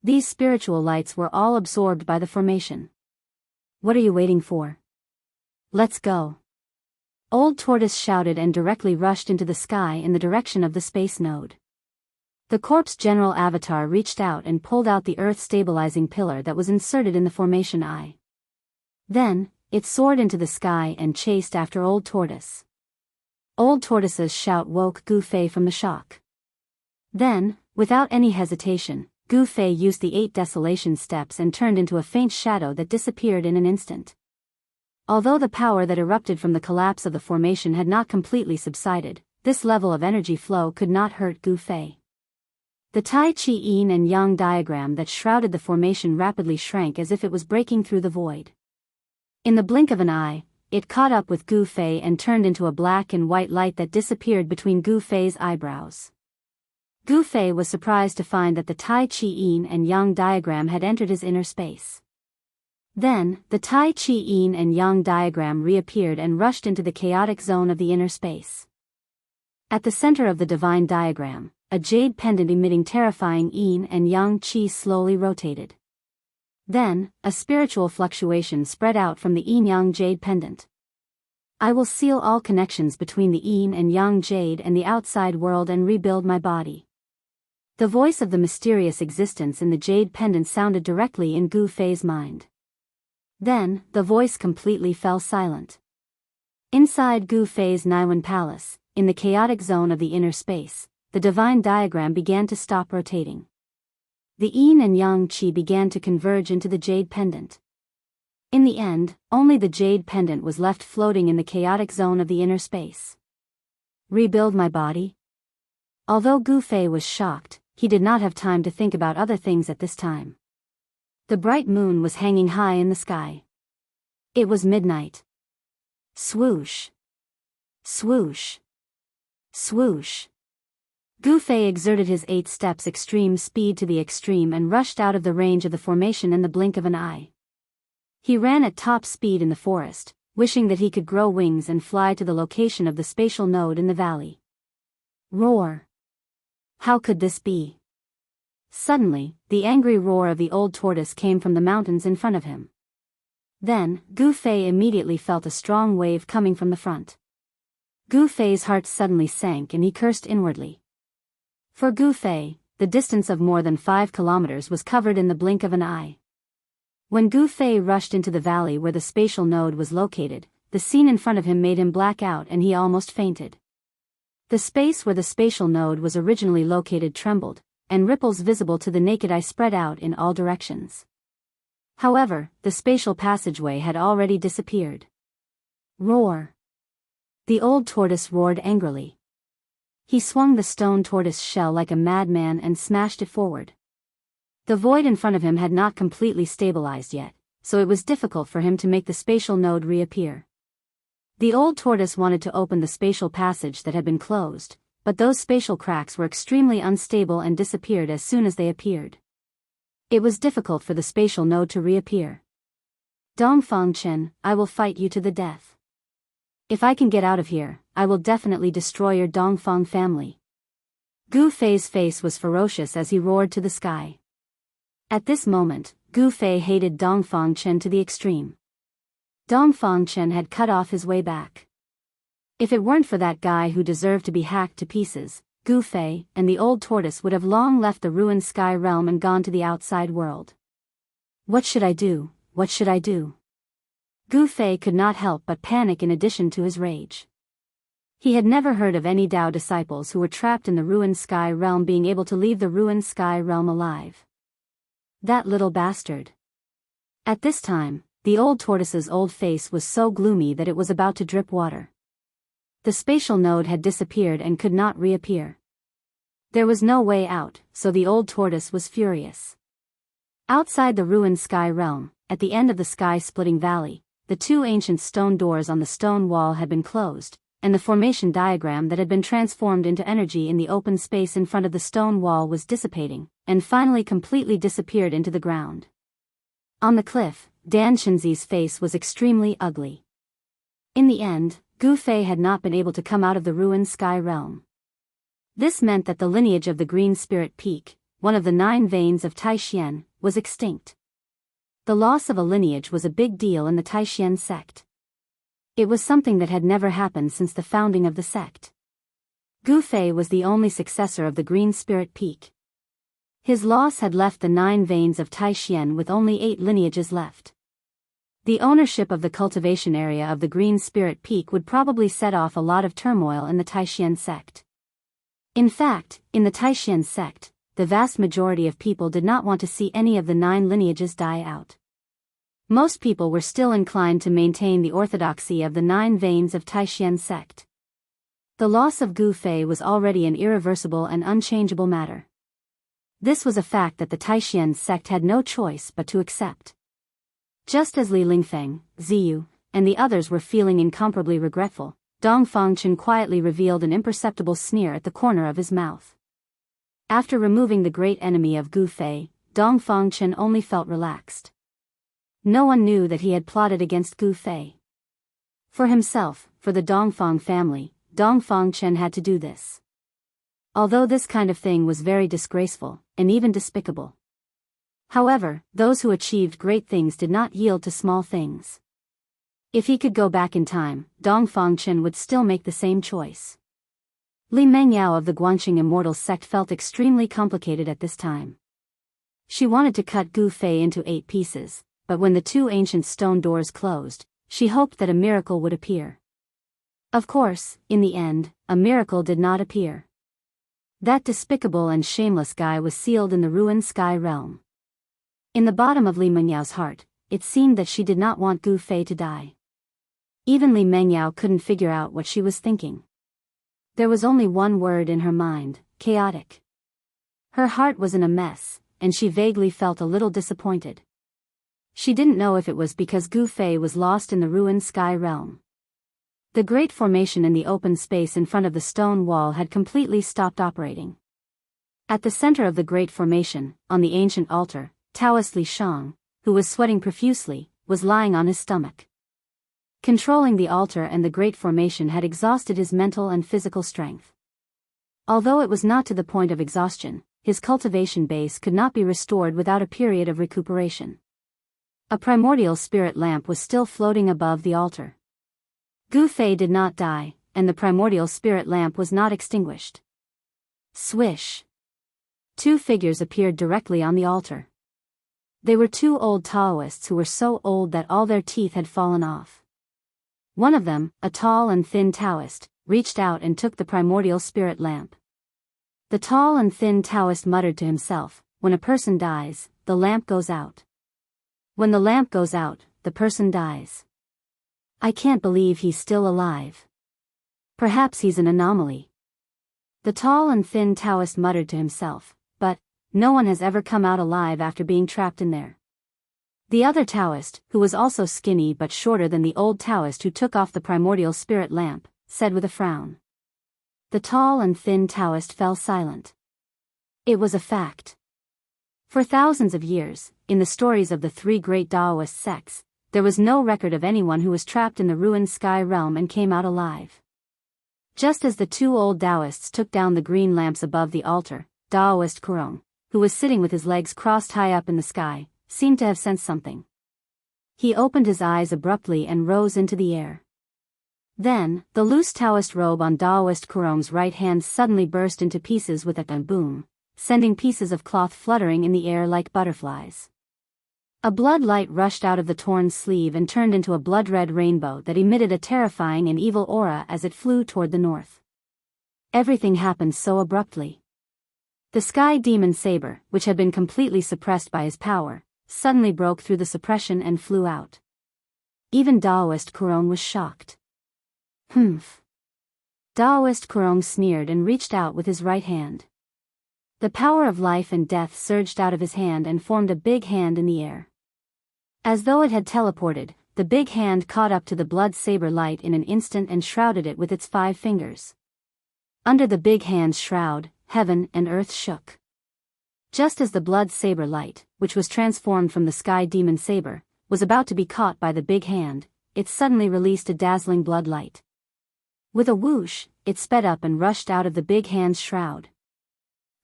These spiritual lights were all absorbed by the formation. What are you waiting for? Let's go. Old Tortoise shouted and directly rushed into the sky in the direction of the space node. The corpse general avatar reached out and pulled out the earth-stabilizing pillar that was inserted in the formation eye. Then, it soared into the sky and chased after Old Tortoise. Old Tortoise's shout woke Gu Fei from the shock. Then, without any hesitation, Gu Fei used the 8 desolation steps and turned into a faint shadow that disappeared in an instant. Although the power that erupted from the collapse of the formation had not completely subsided, this level of energy flow could not hurt Gu Fei. The Tai Chi Yin and Yang diagram that shrouded the formation rapidly shrank as if it was breaking through the void. In the blink of an eye, it caught up with Gu Fei and turned into a black and white light that disappeared between Gu Fei's eyebrows. Gu Fei was surprised to find that the Tai Chi Yin and Yang diagram had entered his inner space. Then, the Tai Chi Yin and Yang diagram reappeared and rushed into the chaotic zone of the inner space. At the center of the divine diagram, a jade pendant emitting terrifying Yin and Yang Qi slowly rotated. Then, a spiritual fluctuation spread out from the Yin-Yang jade pendant. I will seal all connections between the Yin and Yang jade and the outside world and rebuild my body. The voice of the mysterious existence in the jade pendant sounded directly in Gu Fei's mind. Then, the voice completely fell silent. Inside Gu Fei's Naiwan palace, in the chaotic zone of the inner space, the divine diagram began to stop rotating. The Yin and Yang Qi began to converge into the jade pendant. In the end, only the jade pendant was left floating in the chaotic zone of the inner space. Rebuild my body? Although Gu Fei was shocked, he did not have time to think about other things at this time. The bright moon was hanging high in the sky. It was midnight. Swoosh. Swoosh. Swoosh. Gu Fei exerted his 8 steps extreme speed to the extreme and rushed out of the range of the formation in the blink of an eye. He ran at top speed in the forest, wishing that he could grow wings and fly to the location of the spatial node in the valley. Roar. How could this be? Suddenly, the angry roar of the old tortoise came from the mountains in front of him. Then, Gu Fei immediately felt a strong wave coming from the front. Gu Fei's heart suddenly sank and he cursed inwardly. For Gu Fei, the distance of more than 5 kilometers was covered in the blink of an eye. When Gu Fei rushed into the valley where the spatial node was located, the scene in front of him made him black out and he almost fainted. The space where the spatial node was originally located trembled, and ripples visible to the naked eye spread out in all directions. However, the spatial passageway had already disappeared. Roar. The old tortoise roared angrily. He swung the stone tortoise shell like a madman and smashed it forward. The void in front of him had not completely stabilized yet, so it was difficult for him to make the spatial node reappear. The old tortoise wanted to open the spatial passage that had been closed, but those spatial cracks were extremely unstable and disappeared as soon as they appeared. It was difficult for the spatial node to reappear. Dongfang Chen, I will fight you to the death. If I can get out of here, I will definitely destroy your Dongfang family. Gu Fei's face was ferocious as he roared to the sky. At this moment, Gu Fei hated Dongfang Chen to the extreme. Dongfang Chen had cut off his way back. If it weren't for that guy who deserved to be hacked to pieces, Gu Fei and the old tortoise would have long left the ruined sky realm and gone to the outside world. What should I do? What should I do? Gu Fei could not help but panic in addition to his rage. He had never heard of any Tao disciples who were trapped in the ruined sky realm being able to leave the ruined sky realm alive. That little bastard. At this time, the old tortoise's old face was so gloomy that it was about to drip water. The spatial node had disappeared and could not reappear. There was no way out, so the old tortoise was furious. Outside the ruined sky realm, at the end of the sky-splitting valley, the 2 ancient stone doors on the stone wall had been closed, and the formation diagram that had been transformed into energy in the open space in front of the stone wall was dissipating, and finally completely disappeared into the ground. On the cliff, Dan Shenzi's face was extremely ugly. In the end, Gu Fei had not been able to come out of the ruined sky realm. This meant that the lineage of the Green Spirit Peak, one of the 9 veins of Taishan, was extinct. The loss of a lineage was a big deal in the Taishan sect. It was something that had never happened since the founding of the sect. Gu Fei was the only successor of the Green Spirit Peak. His loss had left the 9 veins of Taishan with only 8 lineages left. The ownership of the cultivation area of the Green Spirit Peak would probably set off a lot of turmoil in the Taishan sect. In fact, in the Taishan sect, the vast majority of people did not want to see any of the 9 lineages die out. Most people were still inclined to maintain the orthodoxy of the 9 veins of Taishan sect. The loss of Gu Fei was already an irreversible and unchangeable matter. This was a fact that the Taishan sect had no choice but to accept. Just as Li Lingfeng, Ziyu, and the others were feeling incomparably regretful, Dongfang Chen quietly revealed an imperceptible sneer at the corner of his mouth. After removing the great enemy of Gu Fei, Dongfang Chen only felt relaxed. No one knew that he had plotted against Gu Fei. For himself, for the Dongfang family, Dongfang Chen had to do this. Although this kind of thing was very disgraceful, and even despicable. However, those who achieved great things did not yield to small things. If he could go back in time, Dongfang Chen would still make the same choice. Li Mengyao of the Guanxing Immortal sect felt extremely complicated at this time. She wanted to cut Gu Fei into 8 pieces, but when the 2 ancient stone doors closed, she hoped that a miracle would appear. Of course, in the end, a miracle did not appear. That despicable and shameless guy was sealed in the ruined sky realm. In the bottom of Li Mengyao's heart, it seemed that she did not want Gu Fei to die. Even Li Mengyao couldn't figure out what she was thinking. There was only one word in her mind: chaotic. Her heart was in a mess, and she vaguely felt a little disappointed. She didn't know if it was because Gu Fei was lost in the ruined sky realm. The great formation in the open space in front of the stone wall had completely stopped operating. At the center of the great formation, on the ancient altar, Taoist Li Shang, who was sweating profusely, was lying on his stomach. Controlling the altar and the great formation had exhausted his mental and physical strength. Although it was not to the point of exhaustion, his cultivation base could not be restored without a period of recuperation. A primordial spirit lamp was still floating above the altar. Gu Fei did not die, and the primordial spirit lamp was not extinguished. Swish! 2 figures appeared directly on the altar. They were 2 old Taoists who were so old that all their teeth had fallen off. One of them, a tall and thin Taoist, reached out and took the primordial spirit lamp. The tall and thin Taoist muttered to himself, "When a person dies, the lamp goes out. When the lamp goes out, the person dies. I can't believe he's still alive. Perhaps he's an anomaly." The tall and thin Taoist muttered to himself, "But no one has ever come out alive after being trapped in there." The other Taoist, who was also skinny but shorter than the old Taoist who took off the primordial spirit lamp, said with a frown. The tall and thin Taoist fell silent. It was a fact. For thousands of years, in the stories of the 3 great Taoist sects, there was no record of anyone who was trapped in the ruined sky realm and came out alive. Just as the 2 old Taoists took down the green lamps above the altar, Taoist Kurong, who was sitting with his legs crossed high up in the sky, seemed to have sensed something. He opened his eyes abruptly and rose into the air. Then, the loose Taoist robe on Taoist Kurong's right hand suddenly burst into pieces with a boom, sending pieces of cloth fluttering in the air like butterflies. A blood light rushed out of the torn sleeve and turned into a blood-red rainbow that emitted a terrifying and evil aura as it flew toward the north. Everything happened so abruptly. The sky demon saber, which had been completely suppressed by his power, suddenly broke through the suppression and flew out. Even Taoist Kurong was shocked. Humph. Taoist Kurong sneered and reached out with his right hand. The power of life and death surged out of his hand and formed a big hand in the air. As though it had teleported, the big hand caught up to the blood saber light in an instant and shrouded it with its 5 fingers. Under the big hand's shroud, heaven and earth shook. Just as the blood saber light, which was transformed from the sky demon saber, was about to be caught by the big hand, it suddenly released a dazzling blood light. With a whoosh, it sped up and rushed out of the big hand's shroud.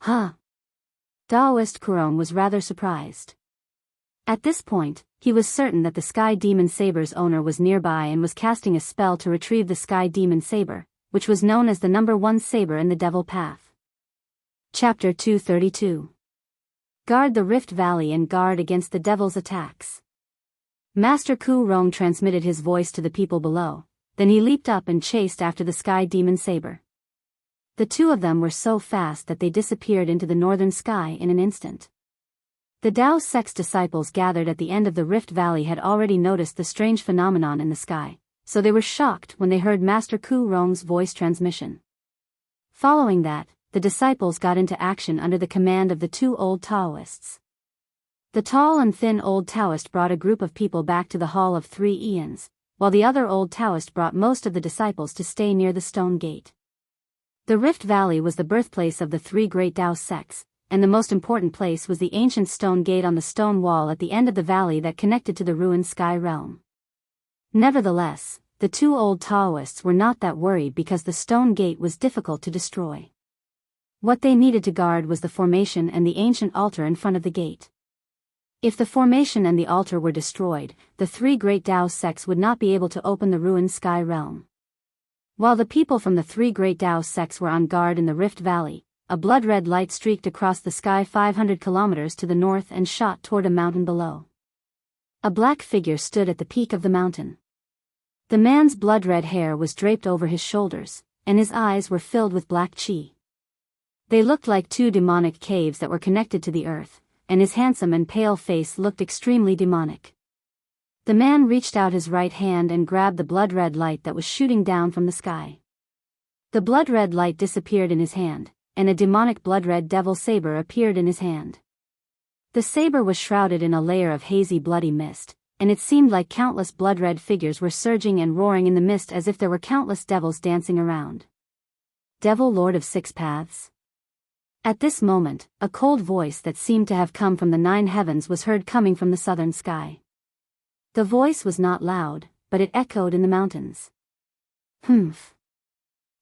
Huh! Taoist Kurong was rather surprised. At this point, he was certain that the sky demon saber's owner was nearby and was casting a spell to retrieve the sky demon saber, which was known as the number 1 saber in the devil path. Chapter 232. Guard the Rift Valley and guard against the devil's attacks. Master Ku Rong transmitted his voice to the people below, then he leaped up and chased after the sky demon saber. The 2 of them were so fast that they disappeared into the northern sky in an instant. The Tao sect's disciples gathered at the end of the Rift Valley had already noticed the strange phenomenon in the sky, so they were shocked when they heard Master Ku Rong's voice transmission. Following that, the disciples got into action under the command of the 2 old Taoists. The tall and thin old Taoist brought a group of people back to the Hall of 3 Eons, while the other old Taoist brought most of the disciples to stay near the stone gate. The Rift Valley was the birthplace of the 3 great Tao sects, and the most important place was the ancient stone gate on the stone wall at the end of the valley that connected to the ruined sky realm. Nevertheless, the two old Taoists were not that worried because the stone gate was difficult to destroy. What they needed to guard was the formation and the ancient altar in front of the gate. If the formation and the altar were destroyed, the three great Tao sects would not be able to open the ruined sky realm. While the people from the three great Tao sects were on guard in the Rift Valley, a blood-red light streaked across the sky 500 kilometers to the north and shot toward a mountain below. A black figure stood at the peak of the mountain. The man's blood-red hair was draped over his shoulders, and his eyes were filled with black chi. They looked like two demonic caves that were connected to the earth, and his handsome and pale face looked extremely demonic. The man reached out his right hand and grabbed the blood-red light that was shooting down from the sky. The blood-red light disappeared in his hand, and a demonic blood-red devil saber appeared in his hand. The saber was shrouded in a layer of hazy bloody mist, and it seemed like countless blood-red figures were surging and roaring in the mist as if there were countless devils dancing around. Devil Lord of Six Paths? At this moment, a cold voice that seemed to have come from the nine heavens was heard coming from the southern sky. The voice was not loud, but it echoed in the mountains. Humph.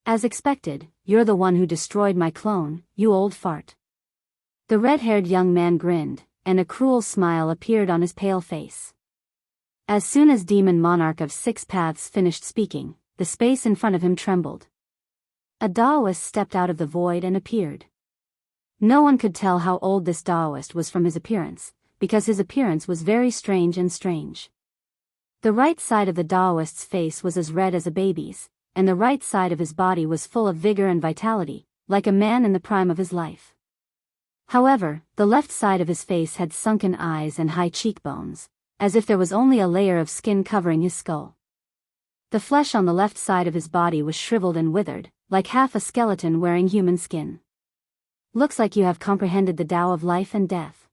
As expected, you're the one who destroyed my clone, you old fart. The red-haired young man grinned, and a cruel smile appeared on his pale face. As soon as Demon Monarch of Six Paths finished speaking, the space in front of him trembled. A Taoist stepped out of the void and appeared. No one could tell how old this Taoist was from his appearance, because his appearance was very strange and strange. The right side of the Taoist's face was as red as a baby's, and the right side of his body was full of vigor and vitality, like a man in the prime of his life. However, the left side of his face had sunken eyes and high cheekbones, as if there was only a layer of skin covering his skull. The flesh on the left side of his body was shriveled and withered, like half a skeleton wearing human skin. Looks like you have comprehended the Tao of life and death.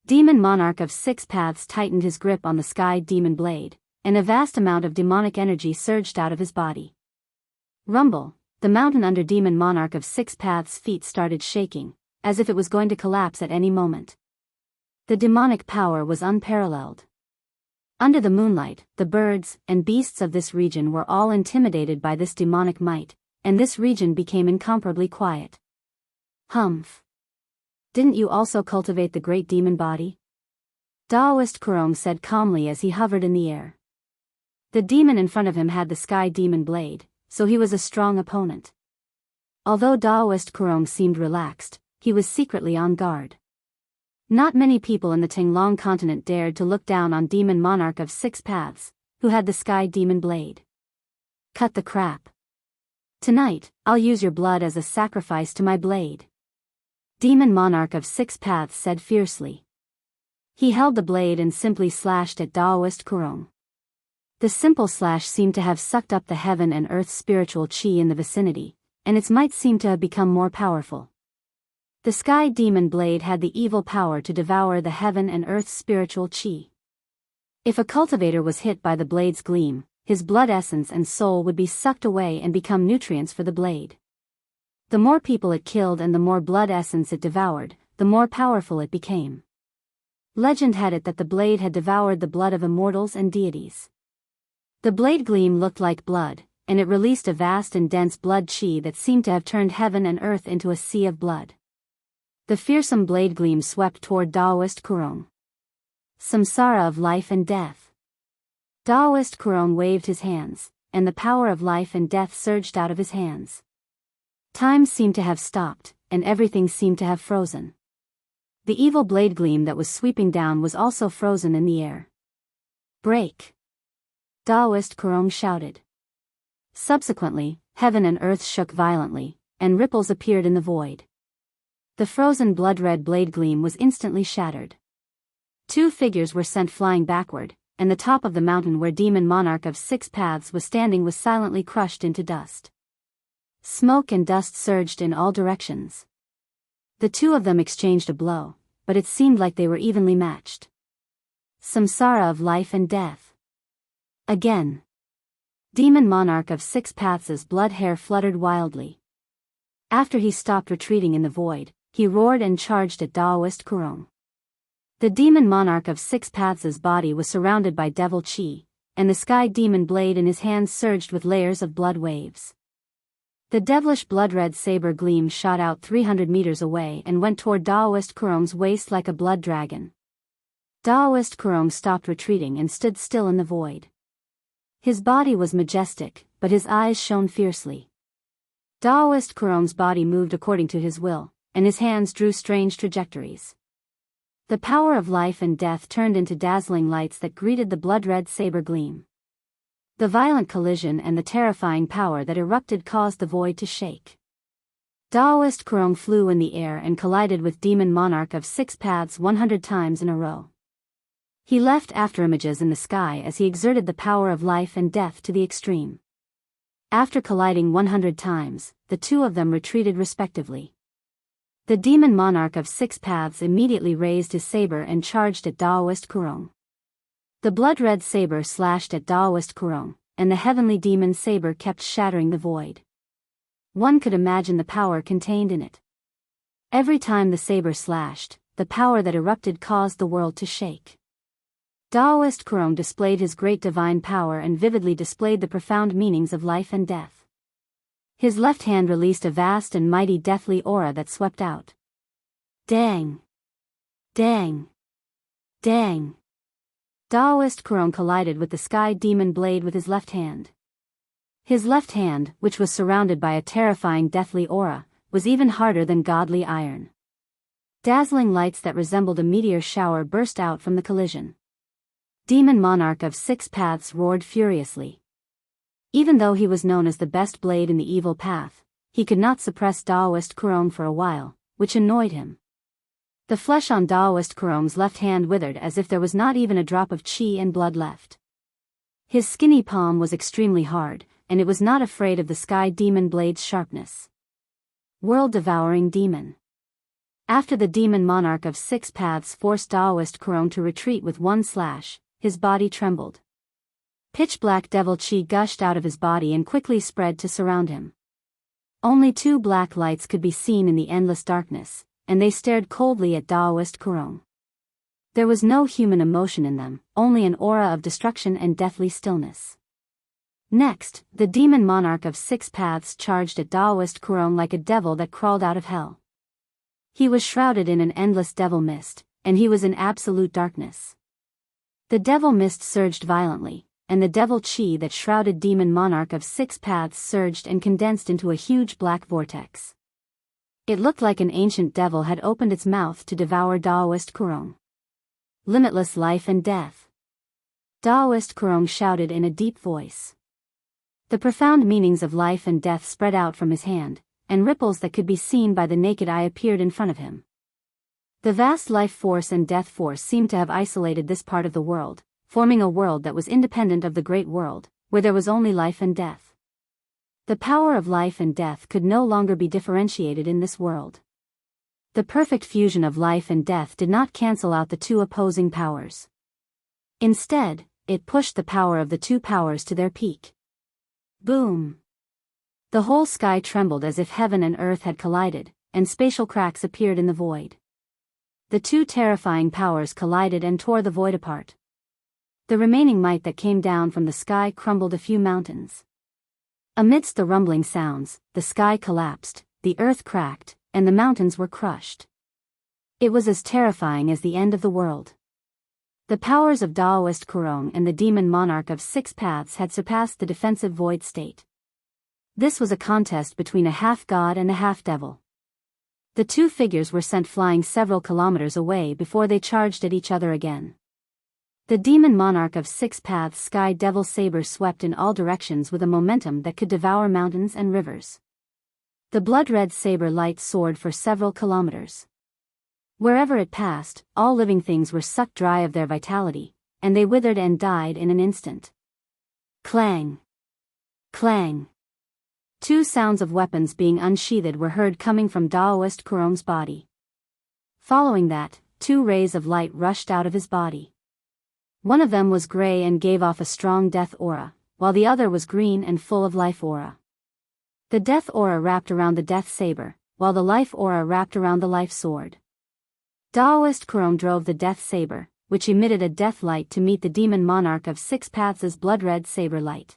Demon Monarch of Six Paths tightened his grip on the sky demon blade, and a vast amount of demonic energy surged out of his body. Rumble, the mountain under Demon Monarch of Six Paths' feet started shaking, as if it was going to collapse at any moment. The demonic power was unparalleled. Under the moonlight, the birds and beasts of this region were all intimidated by this demonic might, and this region became incomparably quiet. Humph. Didn't you also cultivate the great demon body? Taoist Kurong said calmly as he hovered in the air. The demon in front of him had the sky demon blade, so he was a strong opponent. Although Taoist Kurong seemed relaxed, he was secretly on guard. Not many people in the Tinglong continent dared to look down on Demon Monarch of Six Paths, who had the sky demon blade. Cut the crap. Tonight, I'll use your blood as a sacrifice to my blade. Demon Monarch of Six Paths said fiercely. He held the blade and simply slashed at Taoist Kurong. The simple slash seemed to have sucked up the heaven and earth's spiritual chi in the vicinity, and its might seemed to have become more powerful. The sky demon blade had the evil power to devour the heaven and earth's spiritual chi. If a cultivator was hit by the blade's gleam, his blood essence and soul would be sucked away and become nutrients for the blade. The more people it killed and the more blood essence it devoured, the more powerful it became. Legend had it that the blade had devoured the blood of immortals and deities. The blade gleam looked like blood, and it released a vast and dense blood chi that seemed to have turned heaven and earth into a sea of blood. The fearsome blade gleam swept toward Taoist Kurong. Samsara of life and death. Taoist Kurong waved his hands, and the power of life and death surged out of his hands. Time seemed to have stopped, and everything seemed to have frozen. The evil blade gleam that was sweeping down was also frozen in the air. Break! Taoist Kurong shouted. Subsequently, heaven and earth shook violently, and ripples appeared in the void. The frozen blood-red blade gleam was instantly shattered. Two figures were sent flying backward, and the top of the mountain where Demon Monarch of Six Paths was standing was silently crushed into dust. Smoke and dust surged in all directions. The two of them exchanged a blow, but it seemed like they were evenly matched. Samsara of life and death. Again. Demon Monarch of Six Paths' blood hair fluttered wildly. After he stopped retreating in the void, he roared and charged at Daoist Kurong. The demon monarch of Six Paths' body was surrounded by devil chi, and the sky demon blade in his hands surged with layers of blood waves. The devilish blood-red saber gleam shot out 300 meters away and went toward Daoist Kurong's waist like a blood dragon. Daoist Kurong stopped retreating and stood still in the void. His body was majestic, but his eyes shone fiercely. Daoist Kurong's body moved according to his will, and his hands drew strange trajectories. The power of life and death turned into dazzling lights that greeted the blood-red saber gleam. The violent collision and the terrifying power that erupted caused the void to shake. Daoist Kurong flew in the air and collided with Demon Monarch of Six Paths 100 times in a row. He left afterimages in the sky as he exerted the power of life and death to the extreme. After colliding 100 times, the two of them retreated respectively. The demon monarch of Six Paths immediately raised his saber and charged at Daoist Kurong. The blood-red saber slashed at Daoist Kurong, and the heavenly demon saber kept shattering the void. One could imagine the power contained in it. Every time the saber slashed, the power that erupted caused the world to shake. Daoist Kurong displayed his great divine power and vividly displayed the profound meanings of life and death. His left hand released a vast and mighty deathly aura that swept out. Dang! Dang! Dang! Daoist Kurong collided with the sky demon blade with his left hand. His left hand, which was surrounded by a terrifying deathly aura, was even harder than godly iron. Dazzling lights that resembled a meteor shower burst out from the collision. Demon Monarch of Six Paths roared furiously. Even though he was known as the best blade in the evil path, he could not suppress Daoist Kurong for a while, which annoyed him. The flesh on Daoist Kurong's left hand withered as if there was not even a drop of chi and blood left. His skinny palm was extremely hard, and it was not afraid of the sky demon blade's sharpness. World-devouring demon. After the demon monarch of Six Paths forced Daoist Kurong to retreat with one slash, his body trembled. Pitch-black devil chi gushed out of his body and quickly spread to surround him. Only two black lights could be seen in the endless darkness, and they stared coldly at Daoist Kurong. There was no human emotion in them, only an aura of destruction and deathly stillness. Next, the demon monarch of Six Paths charged at Daoist Kurong like a devil that crawled out of hell. He was shrouded in an endless devil mist, and he was in absolute darkness. The devil mist surged violently, and the devil chi that shrouded demon monarch of Six Paths surged and condensed into a huge black vortex. It looked like an ancient devil had opened its mouth to devour Daoist Kurong. Limitless life and death. Daoist Kurong shouted in a deep voice. The profound meanings of life and death spread out from his hand, and ripples that could be seen by the naked eye appeared in front of him. The vast life force and death force seemed to have isolated this part of the world, forming a world that was independent of the great world, where there was only life and death. The power of life and death could no longer be differentiated in this world. The perfect fusion of life and death did not cancel out the two opposing powers. Instead, it pushed the power of the two powers to their peak. Boom! The whole sky trembled as if heaven and earth had collided, and spatial cracks appeared in the void. The two terrifying powers collided and tore the void apart. The remaining might that came down from the sky crumbled a few mountains. Amidst the rumbling sounds, the sky collapsed, the earth cracked, and the mountains were crushed. It was as terrifying as the end of the world. The powers of Daoist Kurong and the demon monarch of Six Paths had surpassed the defensive void state. This was a contest between a half-god and a half-devil. The two figures were sent flying several kilometers away before they charged at each other again. The demon monarch of Six Paths sky devil saber swept in all directions with a momentum that could devour mountains and rivers. The blood-red saber light soared for several kilometers. Wherever it passed, all living things were sucked dry of their vitality, and they withered and died in an instant. Clang! Clang! Two sounds of weapons being unsheathed were heard coming from Daoist Kurong's body. Following that, two rays of light rushed out of his body. One of them was gray and gave off a strong death aura, while the other was green and full of life aura. The death aura wrapped around the death saber, while the life aura wrapped around the life sword. Daoist Kurong drove the death saber, which emitted a death light to meet the demon monarch of six paths' blood-red saber light.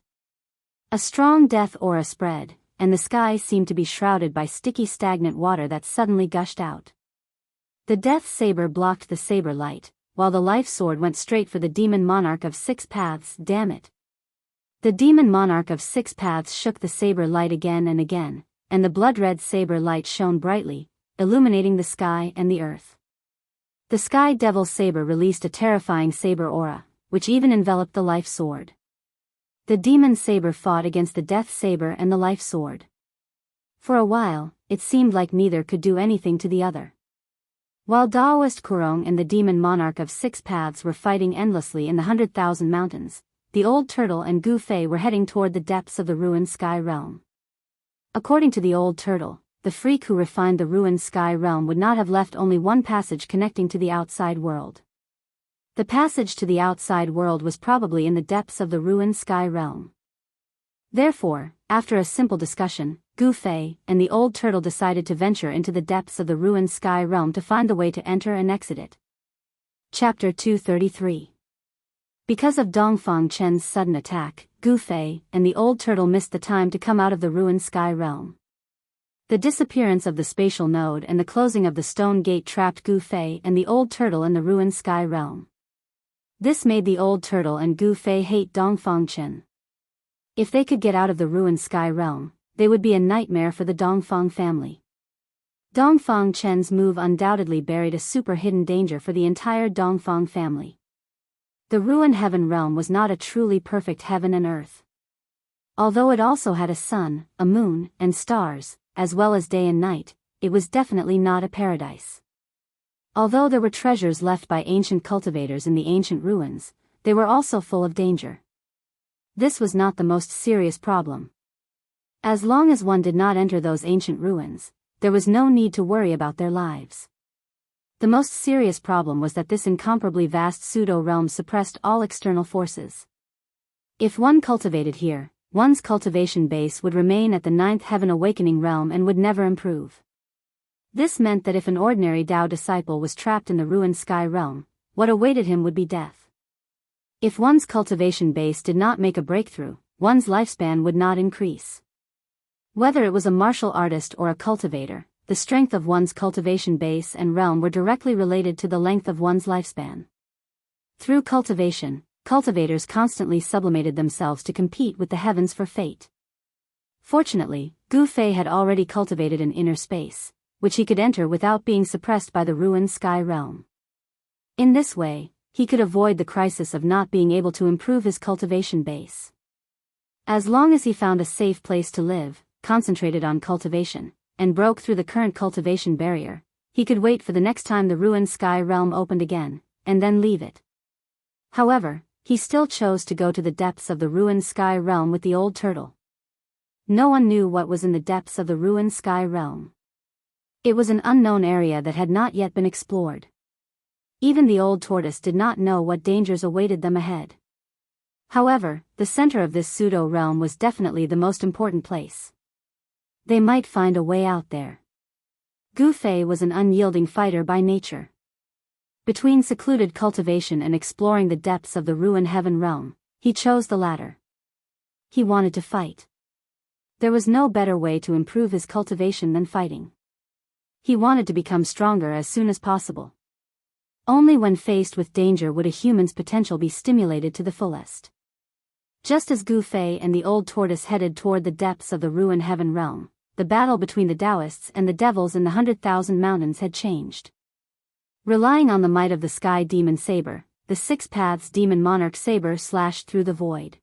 A strong death aura spread, and the sky seemed to be shrouded by sticky stagnant water that suddenly gushed out. The death saber blocked the saber light, while the life sword went straight for the demon monarch of six paths. Damn it. The demon monarch of six paths shook the saber light again and again, and the blood-red saber light shone brightly, illuminating the sky and the earth. The sky devil saber released a terrifying saber aura, which even enveloped the life sword. The demon saber fought against the death saber and the life sword. For a while, it seemed like neither could do anything to the other. While Daoist Kurong and the demon monarch of six paths were fighting endlessly in the 100,000 mountains, the old turtle and Gu Fei were heading toward the depths of the ruined sky realm. According to the old turtle, the freak who refined the ruined sky realm would not have left only one passage connecting to the outside world. The passage to the outside world was probably in the depths of the ruined sky realm. Therefore, after a simple discussion, Gu Fei and the old turtle decided to venture into the depths of the ruined sky realm to find the way to enter and exit it. Chapter 233. Because of Dongfang Chen's sudden attack, Gu Fei and the old turtle missed the time to come out of the ruined sky realm. The disappearance of the spatial node and the closing of the stone gate trapped Gu Fei and the old turtle in the ruined sky realm. This made the old turtle and Gu Fei hate Dongfang Chen. If they could get out of the ruined sky realm, they would be a nightmare for the Dongfang family. Dongfang Chen's move undoubtedly buried a super hidden danger for the entire Dongfang family. The ruined heaven realm was not a truly perfect heaven and earth. Although it also had a sun, a moon, and stars, as well as day and night, it was definitely not a paradise. Although there were treasures left by ancient cultivators in the ancient ruins, they were also full of danger. This was not the most serious problem. As long as one did not enter those ancient ruins, there was no need to worry about their lives. The most serious problem was that this incomparably vast pseudo-realm suppressed all external forces. If one cultivated here, one's cultivation base would remain at the ninth heaven awakening realm and would never improve. This meant that if an ordinary Tao disciple was trapped in the ruined sky realm, what awaited him would be death. If one's cultivation base did not make a breakthrough, one's lifespan would not increase. Whether it was a martial artist or a cultivator, the strength of one's cultivation base and realm were directly related to the length of one's lifespan. Through cultivation, cultivators constantly sublimated themselves to compete with the heavens for fate. Fortunately, Gu Fei had already cultivated an inner space, which he could enter without being suppressed by the ruined sky realm. In this way, he could avoid the crisis of not being able to improve his cultivation base. As long as he found a safe place to live, concentrated on cultivation, and broke through the current cultivation barrier, he could wait for the next time the ruined sky realm opened again, and then leave it. However, he still chose to go to the depths of the ruined sky realm with the old turtle. No one knew what was in the depths of the ruined sky realm. It was an unknown area that had not yet been explored. Even the old tortoise did not know what dangers awaited them ahead. However, the center of this pseudo-realm was definitely the most important place. They might find a way out there. Gu Fei was an unyielding fighter by nature. Between secluded cultivation and exploring the depths of the ruined heaven realm, he chose the latter. He wanted to fight. There was no better way to improve his cultivation than fighting. He wanted to become stronger as soon as possible. Only when faced with danger would a human's potential be stimulated to the fullest. Just as Gu Fei and the old tortoise headed toward the depths of the ruined heaven realm, the battle between the Taoists and the devils in the 100,000 mountains had changed. Relying on the might of the sky demon saber, the six paths demon monarch saber slashed through the void.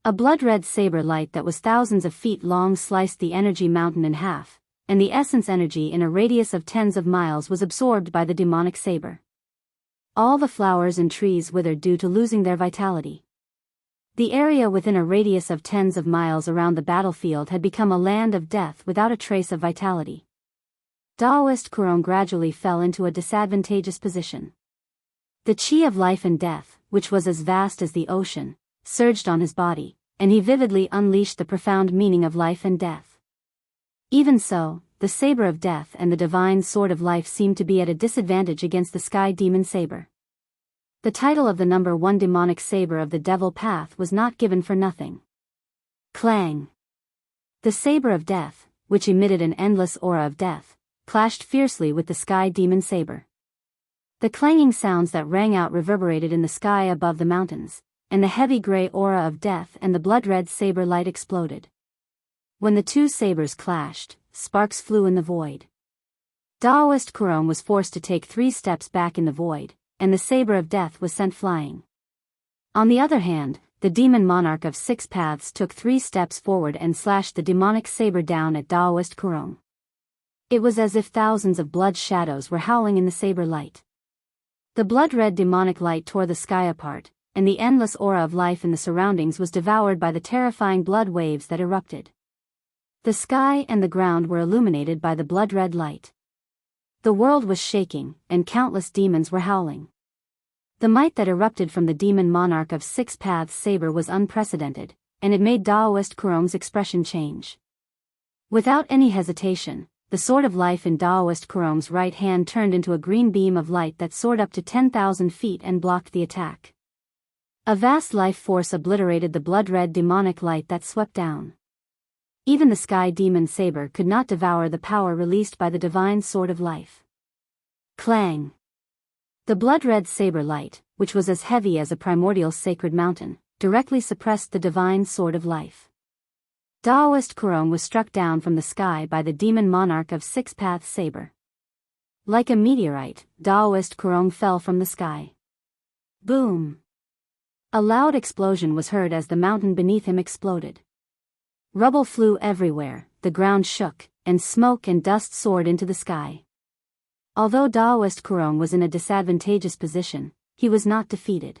A blood-red saber light that was thousands of feet long sliced the energy mountain in half, and the essence energy in a radius of tens of miles was absorbed by the demonic saber. All the flowers and trees withered due to losing their vitality. The area within a radius of tens of miles around the battlefield had become a land of death without a trace of vitality. Daoist Kurong gradually fell into a disadvantageous position. The chi of life and death, which was as vast as the ocean, surged on his body, and he vividly unleashed the profound meaning of life and death. Even so, the the saber of death and the divine sword of life seemed to be at a disadvantage against the sky demon saber. The title of the number 1 demonic saber of the devil path was not given for nothing. Clang! The saber of death, which emitted an endless aura of death, clashed fiercely with the sky demon saber. The clanging sounds that rang out reverberated in the sky above the mountains, and the heavy gray aura of death and the blood-red saber light exploded. When the two sabers clashed, sparks flew in the void. Daoist Kurong was forced to take 3 steps back in the void, and the saber of death was sent flying. On the other hand, the demon monarch of 6 paths took 3 steps forward and slashed the demonic saber down at Daoist Kurong. It was as if thousands of blood shadows were howling in the saber light. The blood-red demonic light tore the sky apart, and the endless aura of life in the surroundings was devoured by the terrifying blood waves that erupted. The sky and the ground were illuminated by the blood-red light. The world was shaking, and countless demons were howling. The might that erupted from the demon monarch of 6 paths saber was unprecedented, and it made Daoist Kurong's expression change. Without any hesitation, the sword of life in Daoist Kurong's right hand turned into a green beam of light that soared up to 10,000 feet and blocked the attack. A vast life force obliterated the blood-red demonic light that swept down. Even the sky demon saber could not devour the power released by the divine sword of life. Clang! The blood-red saber light, which was as heavy as a primordial sacred mountain, directly suppressed the divine sword of life. Daoist Kurong was struck down from the sky by the demon monarch of 6 paths saber. Like a meteorite, Daoist Kurong fell from the sky. Boom! A loud explosion was heard as the mountain beneath him exploded. Rubble flew everywhere, the ground shook, and smoke and dust soared into the sky. Although Daoist Kurong was in a disadvantageous position, he was not defeated.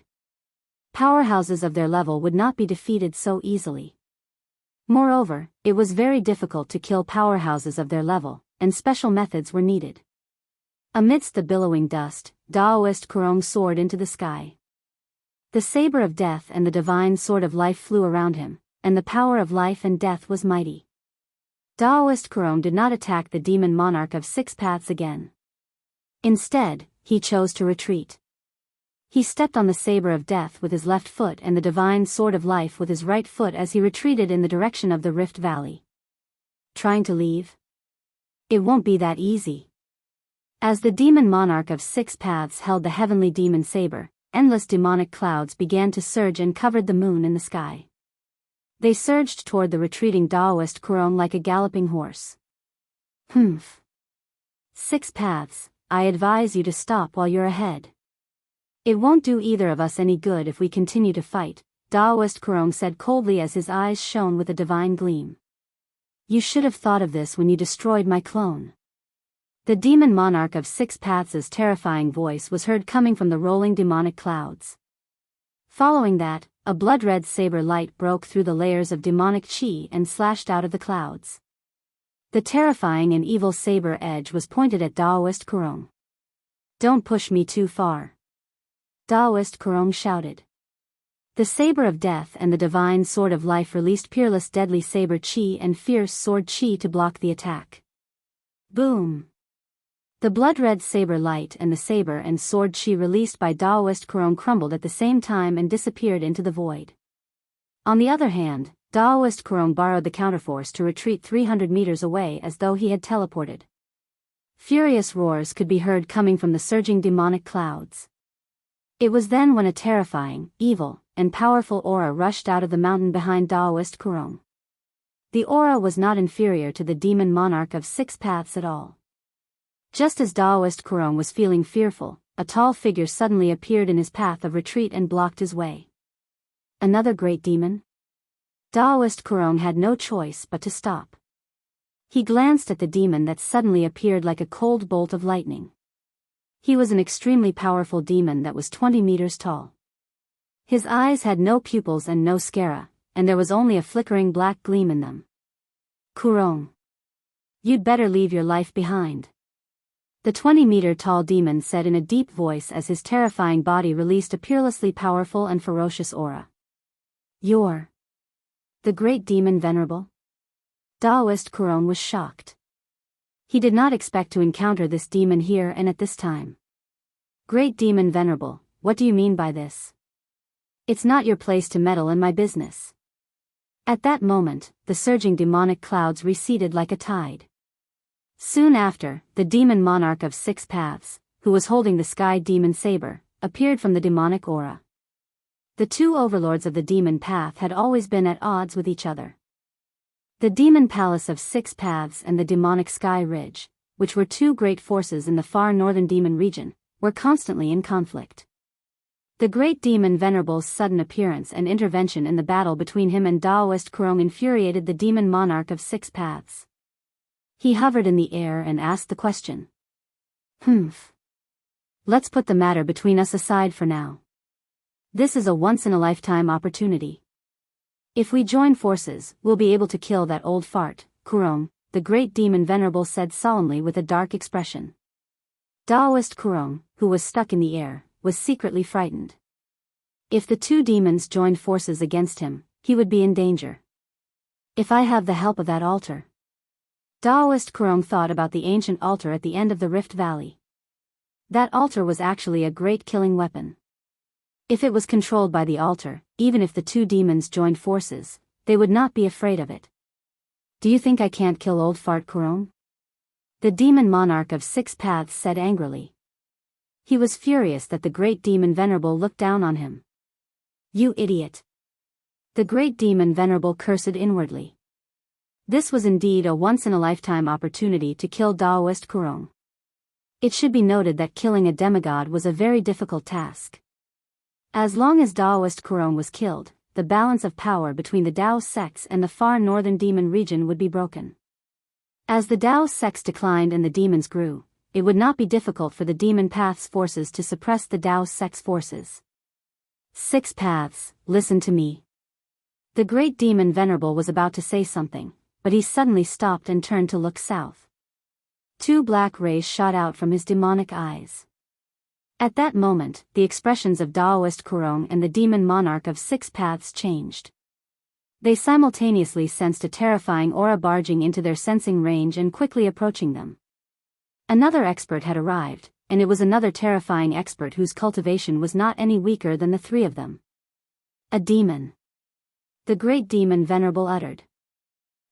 Powerhouses of their level would not be defeated so easily. Moreover, it was very difficult to kill powerhouses of their level, and special methods were needed. Amidst the billowing dust, Daoist Kurong soared into the sky. The saber of death and the divine sword of life flew around him, and the power of life and death was mighty. Daoist Kurong did not attack the demon monarch of 6 paths again. Instead, he chose to retreat. He stepped on the saber of death with his left foot and the divine sword of life with his right foot as he retreated in the direction of the Rift Valley. Trying to leave? It won't be that easy. As the demon monarch of 6 paths held the heavenly demon saber, endless demonic clouds began to surge and covered the moon in the sky. They surged toward the retreating Daoist Kurong like a galloping horse. Humph. 6 paths, I advise you to stop while you're ahead. It won't do either of us any good if we continue to fight, Daoist Kurong said coldly as his eyes shone with a divine gleam. You should have thought of this when you destroyed my clone. The demon monarch of 6 paths' terrifying voice was heard coming from the rolling demonic clouds. Following that, a blood-red saber light broke through the layers of demonic chi and slashed out of the clouds. The terrifying and evil saber edge was pointed at Daoist Kurong. Don't push me too far. Daoist Kurong shouted. The saber of death and the divine sword of life released peerless deadly saber chi and fierce sword chi to block the attack. Boom! The blood-red saber light and the saber and sword chi released by Daoist Kurong crumbled at the same time and disappeared into the void. On the other hand, Daoist Kurong borrowed the counterforce to retreat 300 meters away as though he had teleported. Furious roars could be heard coming from the surging demonic clouds. It was then when a terrifying, evil, and powerful aura rushed out of the mountain behind Daoist Kurong. The aura was not inferior to the demon monarch of 6 paths at all. Just as Daoist Kurong was feeling fearful, a tall figure suddenly appeared in his path of retreat and blocked his way. Another great demon? Daoist Kurong had no choice but to stop. He glanced at the demon that suddenly appeared like a cold bolt of lightning. He was an extremely powerful demon that was 20 meters tall. His eyes had no pupils and no sclera, and there was only a flickering black gleam in them. Kurong. You'd better leave your life behind. The 20-meter-tall demon said in a deep voice as his terrifying body released a peerlessly powerful and ferocious aura. You're the great demon venerable? Daoist Kurong was shocked. He did not expect to encounter this demon here and at this time. Great Demon Venerable, what do you mean by this? It's not your place to meddle in my business. At that moment, the surging demonic clouds receded like a tide. Soon after, the demon monarch of 6 paths, who was holding the sky demon saber, appeared from the demonic aura. The two overlords of the demon path had always been at odds with each other. The demon palace of 6 paths and the demonic sky ridge, which were two great forces in the far northern demon region, were constantly in conflict. The great demon Venerable's sudden appearance and intervention in the battle between him and Taoist Kurong infuriated the demon monarch of 6 paths. He hovered in the air and asked the question. Let's put the matter between us aside for now. This is a once-in-a-lifetime opportunity. If we join forces, we'll be able to kill that old fart, Kurong, the great demon Venerable said solemnly with a dark expression. Taoist Kurong, who was stuck in the air, was secretly frightened. If the two demons joined forces against him, he would be in danger. If I have the help of that altar. Taoist Kurong thought about the ancient altar at the end of the Rift Valley. That altar was actually a great killing weapon. If it was controlled by the altar, even if the two demons joined forces, they would not be afraid of it. Do you think I can't kill old fart Kurong? The demon monarch of 6 paths said angrily. He was furious that the great demon Venerable looked down on him. You idiot! The great demon Venerable cursed inwardly. This was indeed a once-in-a-lifetime opportunity to kill Taoist Kurong. It should be noted that killing a demigod was a very difficult task. As long as Taoist Kurong was killed, the balance of power between the Tao sects and the far northern demon region would be broken. As the Tao sects declined and the demons grew, it would not be difficult for the demon path's forces to suppress the Tao sect's forces. 6 paths, listen to me. The great demon Venerable was about to say something, but he suddenly stopped and turned to look south. 2 black rays shot out from his demonic eyes. At that moment, the expressions of Taoist Kurong and the demon monarch of 6 paths changed. They simultaneously sensed a terrifying aura barging into their sensing range and quickly approaching them. Another expert had arrived, and it was another terrifying expert whose cultivation was not any weaker than the 3 of them. A demon. The great demon Venerable uttered.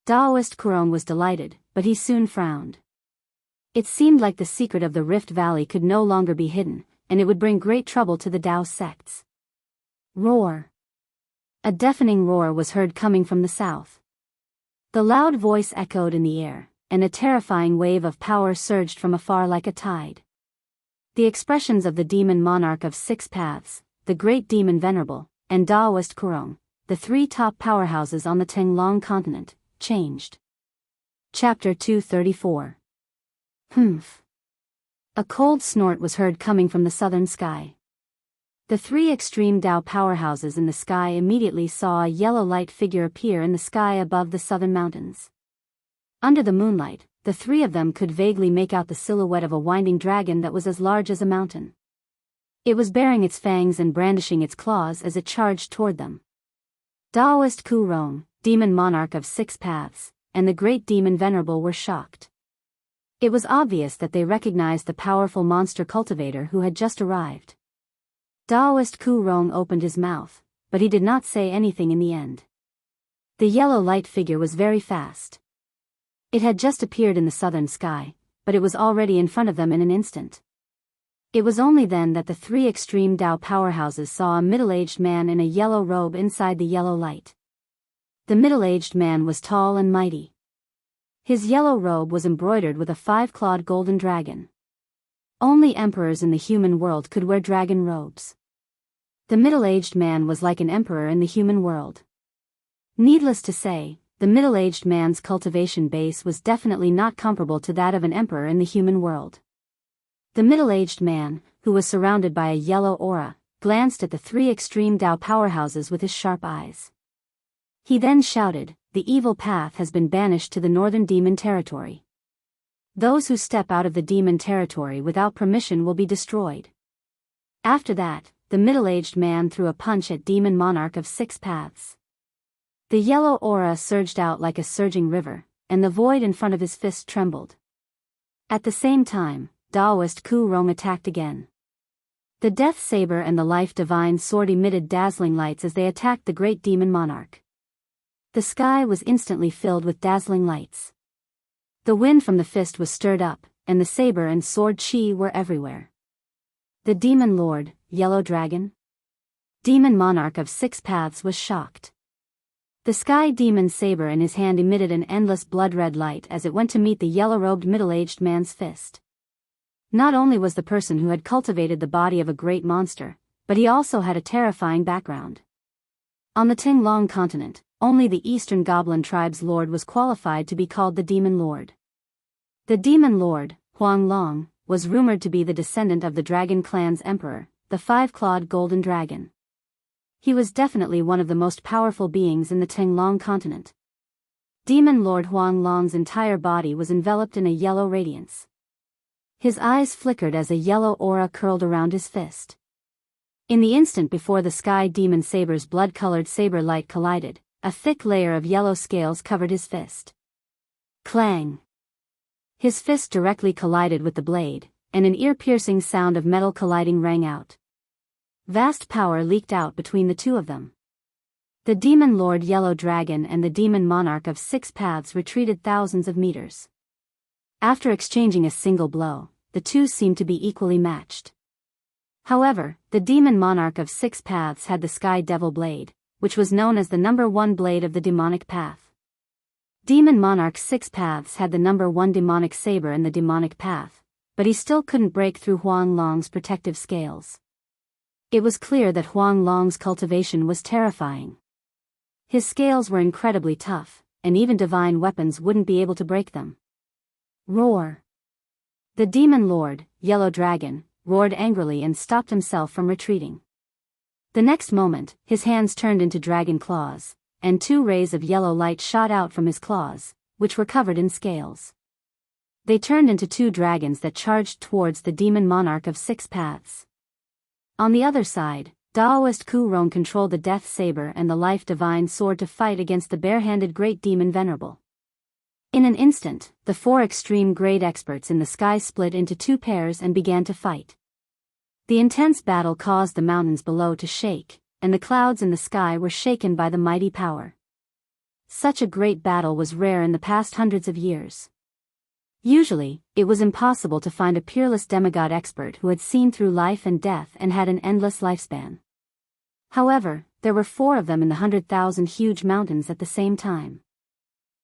Taoist Kurong was delighted, but he soon frowned. It seemed like the secret of the Rift Valley could no longer be hidden, and it would bring great trouble to the Tao sects. Roar. A deafening roar was heard coming from the south. The loud voice echoed in the air, and a terrifying wave of power surged from afar like a tide. The expressions of the demon monarch of 6 paths, the great demon Venerable, and Taoist Kurong, the 3 top powerhouses on the Tenglong continent, changed. Chapter 234. A cold snort was heard coming from the southern sky. The 3 extreme Tao powerhouses in the sky immediately saw a yellow light figure appear in the sky above the southern mountains. Under the moonlight, the 3 of them could vaguely make out the silhouette of a winding dragon that was as large as a mountain. It was baring its fangs and brandishing its claws as it charged toward them. Taoist Kurong, demon monarch of 6 paths, and the great demon Venerable were shocked. It was obvious that they recognized the powerful monster cultivator who had just arrived. Taoist Kurong opened his mouth, but he did not say anything in the end. The yellow light figure was very fast. It had just appeared in the southern sky, but it was already in front of them in an instant. It was only then that the 3 extreme Tao powerhouses saw a middle-aged man in a yellow robe inside the yellow light. The middle-aged man was tall and mighty. His yellow robe was embroidered with a 5-clawed golden dragon. Only emperors in the human world could wear dragon robes. The middle-aged man was like an emperor in the human world. Needless to say, the middle-aged man's cultivation base was definitely not comparable to that of an emperor in the human world. The middle-aged man, who was surrounded by a yellow aura, glanced at the 3 extreme Tao powerhouses with his sharp eyes. He then shouted, "The evil path has been banished to the northern demon territory. Those who step out of the demon territory without permission will be destroyed." After that, the middle-aged man threw a punch at demon monarch of 6 paths. The yellow aura surged out like a surging river, and the void in front of his fist trembled. At the same time, Taoist Ku Rong attacked again. The death saber and the life divine sword emitted dazzling lights as they attacked the great demon monarch. The sky was instantly filled with dazzling lights. The wind from the fist was stirred up, and the saber and sword chi were everywhere. The demon lord, Yellow Dragon, demon monarch of 6 paths, was shocked. The sky demon saber in his hand emitted an endless blood-red light as it went to meet the yellow-robed middle-aged man's fist. Not only was the person who had cultivated the body of a great monster, but he also had a terrifying background. On the Tinglong continent, only the Eastern Goblin tribe's lord was qualified to be called the Demon Lord. The Demon Lord, Huang Long, was rumored to be the descendant of the Dragon Clan's emperor, the 5-clawed Golden Dragon. He was definitely one of the most powerful beings in the Tinglong continent. Demon Lord Huang Long's entire body was enveloped in a yellow radiance. His eyes flickered as a yellow aura curled around his fist. In the instant before the sky demon saber's blood-colored saber light collided, a thick layer of yellow scales covered his fist. Clang! His fist directly collided with the blade, and an ear-piercing sound of metal colliding rang out. Vast power leaked out between the two of them. The Demon Lord Yellow Dragon and the Demon Monarch of 6 paths retreated thousands of meters. After exchanging a single blow, the two seemed to be equally matched. However, the Demon Monarch of 6 paths had the Sky Devil Blade, which was known as the number 1 blade of the demonic path. Demon Monarch 6 paths had the number 1 demonic saber in the demonic path, but he still couldn't break through Huang Long's protective scales. It was clear that Huang Long's cultivation was terrifying. His scales were incredibly tough, and even divine weapons wouldn't be able to break them. Roar! The Demon Lord, Yellow Dragon, roared angrily and stopped himself from retreating. The next moment, his hands turned into dragon claws, and 2 rays of yellow light shot out from his claws, which were covered in scales. They turned into 2 dragons that charged towards the Demon Monarch of 6 paths. On the other side, Taoist Ku Rong controlled the Death Saber and the Life Divine Sword to fight against the bare-handed Great Demon Venerable. In an instant, the 4 extreme grade experts in the sky split into 2 pairs and began to fight. The intense battle caused the mountains below to shake, and the clouds in the sky were shaken by the mighty power. Such a great battle was rare in the past hundreds of years. Usually, it was impossible to find a peerless demigod expert who had seen through life and death and had an endless lifespan. However, there were 4 of them in the 100,000 huge mountains at the same time.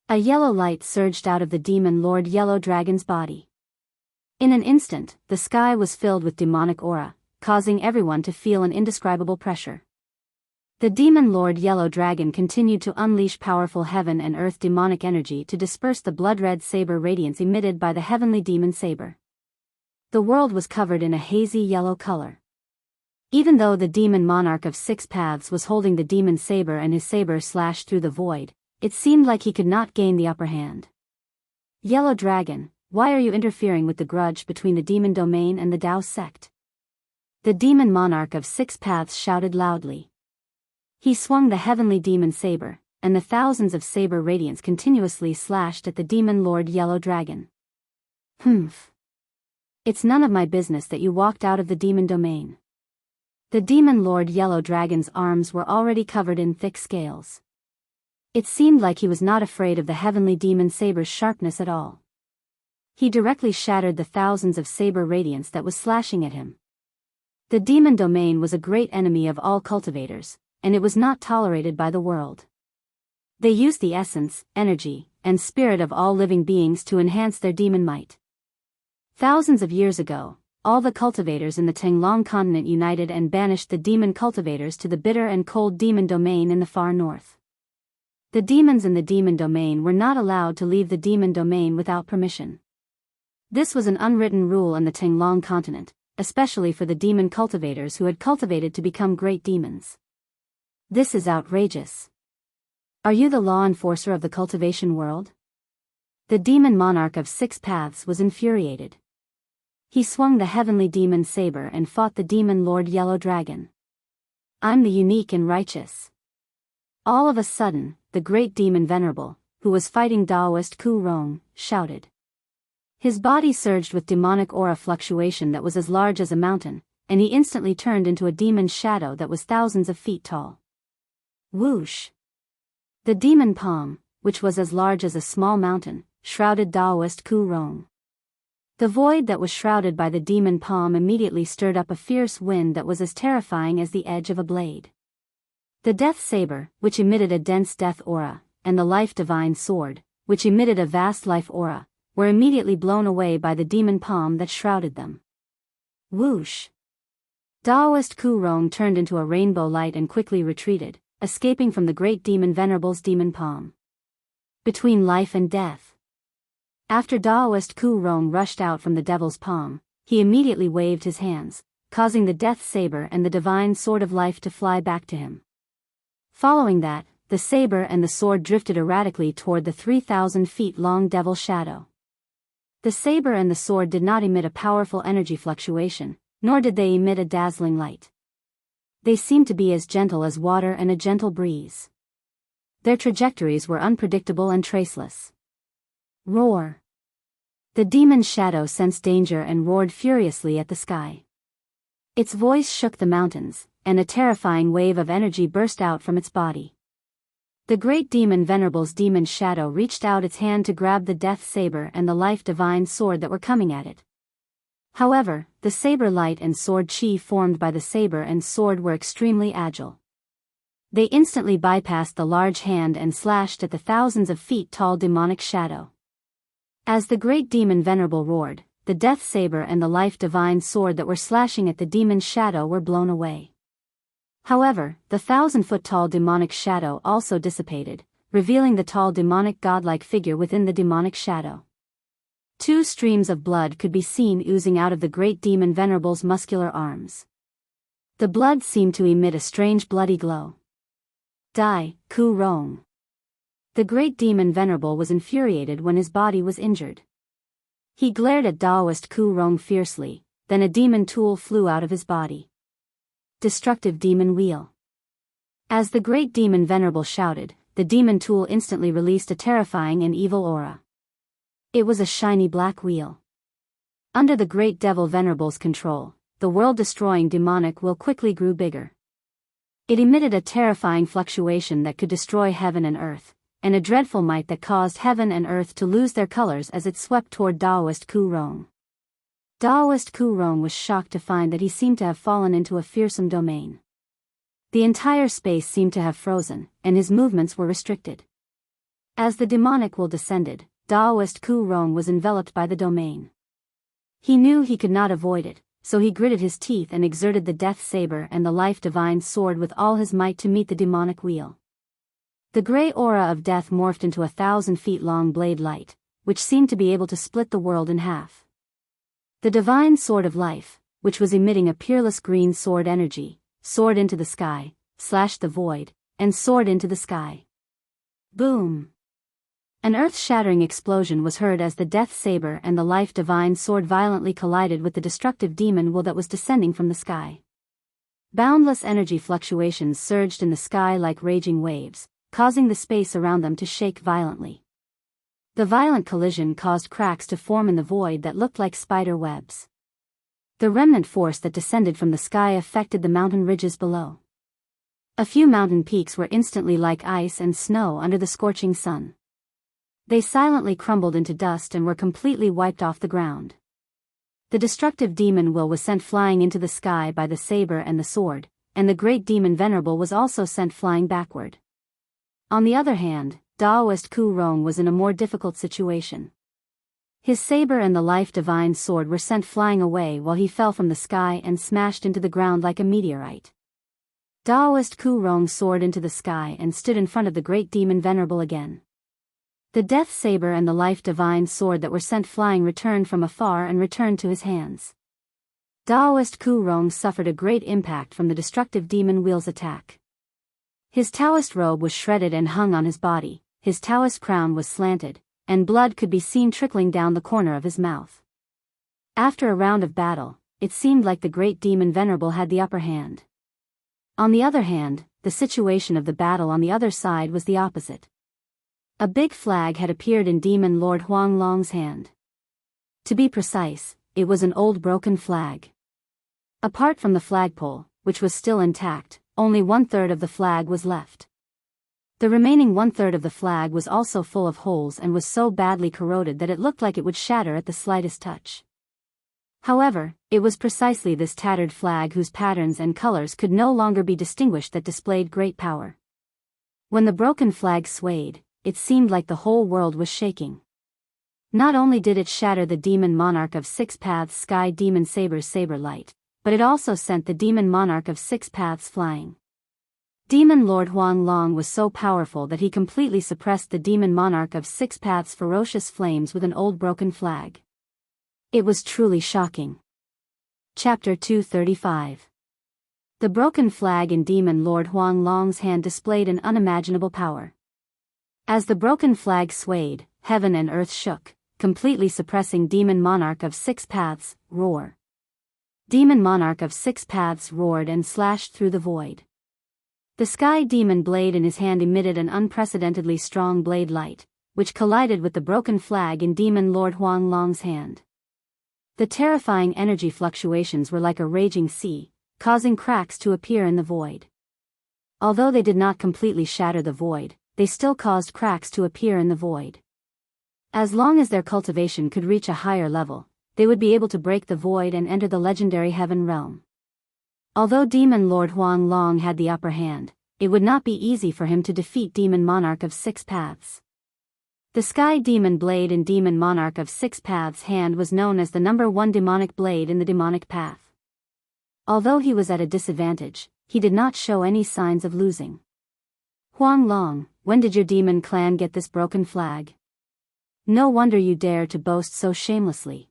A yellow light surged out of the Demon Lord Yellow Dragon's body. In an instant, the sky was filled with demonic aura, causing everyone to feel an indescribable pressure. The Demon Lord Yellow Dragon continued to unleash powerful heaven and earth demonic energy to disperse the blood-red saber radiance emitted by the heavenly demon saber. The world was covered in a hazy yellow color. Even though the Demon Monarch of 6 paths was holding the demon saber and his saber slashed through the void, it seemed like he could not gain the upper hand. Yellow Dragon, why are you interfering with the grudge between the demon domain and the Tao sect? The Demon Monarch of 6 paths shouted loudly. He swung the heavenly demon saber, and the thousands of saber radiance continuously slashed at the Demon Lord Yellow Dragon. Humph. It's none of my business that you walked out of the demon domain. The Demon Lord Yellow Dragon's arms were already covered in thick scales. It seemed like he was not afraid of the heavenly demon saber's sharpness at all. He directly shattered the thousands of saber radiance that was slashing at him. The demon domain was a great enemy of all cultivators, and it was not tolerated by the world. They used the essence, energy, and spirit of all living beings to enhance their demon might. Thousands of years ago, all the cultivators in the Tinglong continent united and banished the demon cultivators to the bitter and cold demon domain in the far north. The demons in the demon domain were not allowed to leave the demon domain without permission. This was an unwritten rule on the Tinglong continent, especially for the demon cultivators who had cultivated to become great demons. This is outrageous. Are you the law enforcer of the cultivation world? The Demon Monarch of 6 paths was infuriated. He swung the heavenly demon saber and fought the Demon Lord Yellow Dragon. I'm the unique and righteous. All of a sudden, the great demon Venerable, who was fighting Taoist Ku Rong, shouted. His body surged with demonic aura fluctuation that was as large as a mountain, and he instantly turned into a demon's shadow that was thousands of feet tall. Whoosh! The demon palm, which was as large as a small mountain, shrouded Daoist Ku Rong. The void that was shrouded by the demon palm immediately stirred up a fierce wind that was as terrifying as the edge of a blade. The death saber, which emitted a dense death aura, and the life divine sword, which emitted a vast life aura, were immediately blown away by the demon palm that shrouded them. Whoosh! Daoist Ku Rong turned into a rainbow light and quickly retreated, escaping from the great demon Venerable's demon palm. Between life and death. After Daoist Ku Rong rushed out from the devil's palm, he immediately waved his hands, causing the death saber and the divine sword of life to fly back to him. Following that, the saber and the sword drifted erratically toward the 3,000 feet long devil shadow. The saber and the sword did not emit a powerful energy fluctuation, nor did they emit a dazzling light. They seemed to be as gentle as water and a gentle breeze. Their trajectories were unpredictable and traceless. Roar! The demon's shadow sensed danger and roared furiously at the sky. Its voice shook the mountains, and a terrifying wave of energy burst out from its body. The great demon Venerable's demon shadow reached out its hand to grab the death saber and the life divine sword that were coming at it. However, the saber light and sword chi formed by the saber and sword were extremely agile. They instantly bypassed the large hand and slashed at the thousands of feet tall demonic shadow. As the great demon Venerable roared, the death saber and the life divine sword that were slashing at the demon's shadow were blown away. However, the 1,000-foot-tall demonic shadow also dissipated, revealing the tall demonic godlike figure within the demonic shadow. 2 streams of blood could be seen oozing out of the great demon Venerable's muscular arms. The blood seemed to emit a strange bloody glow. Die, Ku Rong. The great demon Venerable was infuriated when his body was injured. He glared at Daoist Ku Rong fiercely, then a demon tool flew out of his body. Destructive demon wheel. As the great demon Venerable shouted, the demon tool instantly released a terrifying and evil aura. It was a shiny black wheel. Under the great devil Venerable's control, the world-destroying demonic wheel quickly grew bigger. It emitted a terrifying fluctuation that could destroy heaven and earth, and a dreadful might that caused heaven and earth to lose their colors as it swept toward Daoist Ku Rong. Daoist Ku Rong was shocked to find that he seemed to have fallen into a fearsome domain. The entire space seemed to have frozen, and his movements were restricted. As the demonic will descended, Daoist Ku Rong was enveloped by the domain. He knew he could not avoid it, so he gritted his teeth and exerted the death saber and the life divine sword with all his might to meet the demonic wheel. The gray aura of death morphed into 1,000 feet long blade light, which seemed to be able to split the world in half. The divine sword of life, which was emitting a peerless green sword energy, soared into the sky, slashed the void, and soared into the sky. Boom! An earth-shattering explosion was heard as the death saber and the life divine sword violently collided with the destructive demon will that was descending from the sky. Boundless energy fluctuations surged in the sky like raging waves, causing the space around them to shake violently. The violent collision caused cracks to form in the void that looked like spider webs. The remnant force that descended from the sky affected the mountain ridges below. A few mountain peaks were instantly like ice and snow under the scorching sun. They silently crumbled into dust and were completely wiped off the ground. The destructive demon will was sent flying into the sky by the saber and the sword, and the great demon Venerable was also sent flying backward. On the other hand, Daoist Ku Rong was in a more difficult situation. His saber and the life divine sword were sent flying away while he fell from the sky and smashed into the ground like a meteorite. Daoist Ku Rong soared into the sky and stood in front of the great demon Venerable again. The death saber and the life divine sword that were sent flying returned from afar and returned to his hands. Daoist Ku Rong suffered a great impact from the destructive demon wheel's attack. His Taoist robe was shredded and hung on his body, his Taoist crown was slanted, and blood could be seen trickling down the corner of his mouth. After a round of battle, it seemed like the great demon Venerable had the upper hand. On the other hand, the situation of the battle on the other side was the opposite. A big flag had appeared in Demon Lord Huanglong's hand. To be precise, it was an old broken flag. Apart from the flagpole, which was still intact, only 1/3 of the flag was left. The remaining 1/3 of the flag was also full of holes and was so badly corroded that it looked like it would shatter at the slightest touch. However, it was precisely this tattered flag whose patterns and colors could no longer be distinguished that displayed great power. When the broken flag swayed, it seemed like the whole world was shaking. Not only did it shatter the demon monarch of Six Paths Sky Demon Saber's saber light, but it also sent the demon monarch of Six Paths flying. Demon Lord Huang Long was so powerful that he completely suppressed the demon monarch of Six Paths' ferocious flames with an old broken flag. It was truly shocking. Chapter 235. The broken flag in Demon Lord Huang Long's hand displayed an unimaginable power. As the broken flag swayed, heaven and earth shook, completely suppressing Demon Monarch of Six Paths' roar. Demon Monarch of Six Paths roared and slashed through the void. The sky demon blade in his hand emitted an unprecedentedly strong blade light, which collided with the broken flag in Demon Lord Huang Long's hand. The terrifying energy fluctuations were like a raging sea, causing cracks to appear in the void. Although they did not completely shatter the void, they still caused cracks to appear in the void. As long as their cultivation could reach a higher level, they would be able to break the void and enter the legendary heaven realm. Although Demon Lord Huang Long had the upper hand, it would not be easy for him to defeat Demon Monarch of Six Paths. The Sky Demon Blade in Demon Monarch of Six Paths' hand was known as the #1 demonic blade in the demonic path. Although he was at a disadvantage, he did not show any signs of losing. Huang Long, when did your demon clan get this broken flag? No wonder you dare to boast so shamelessly.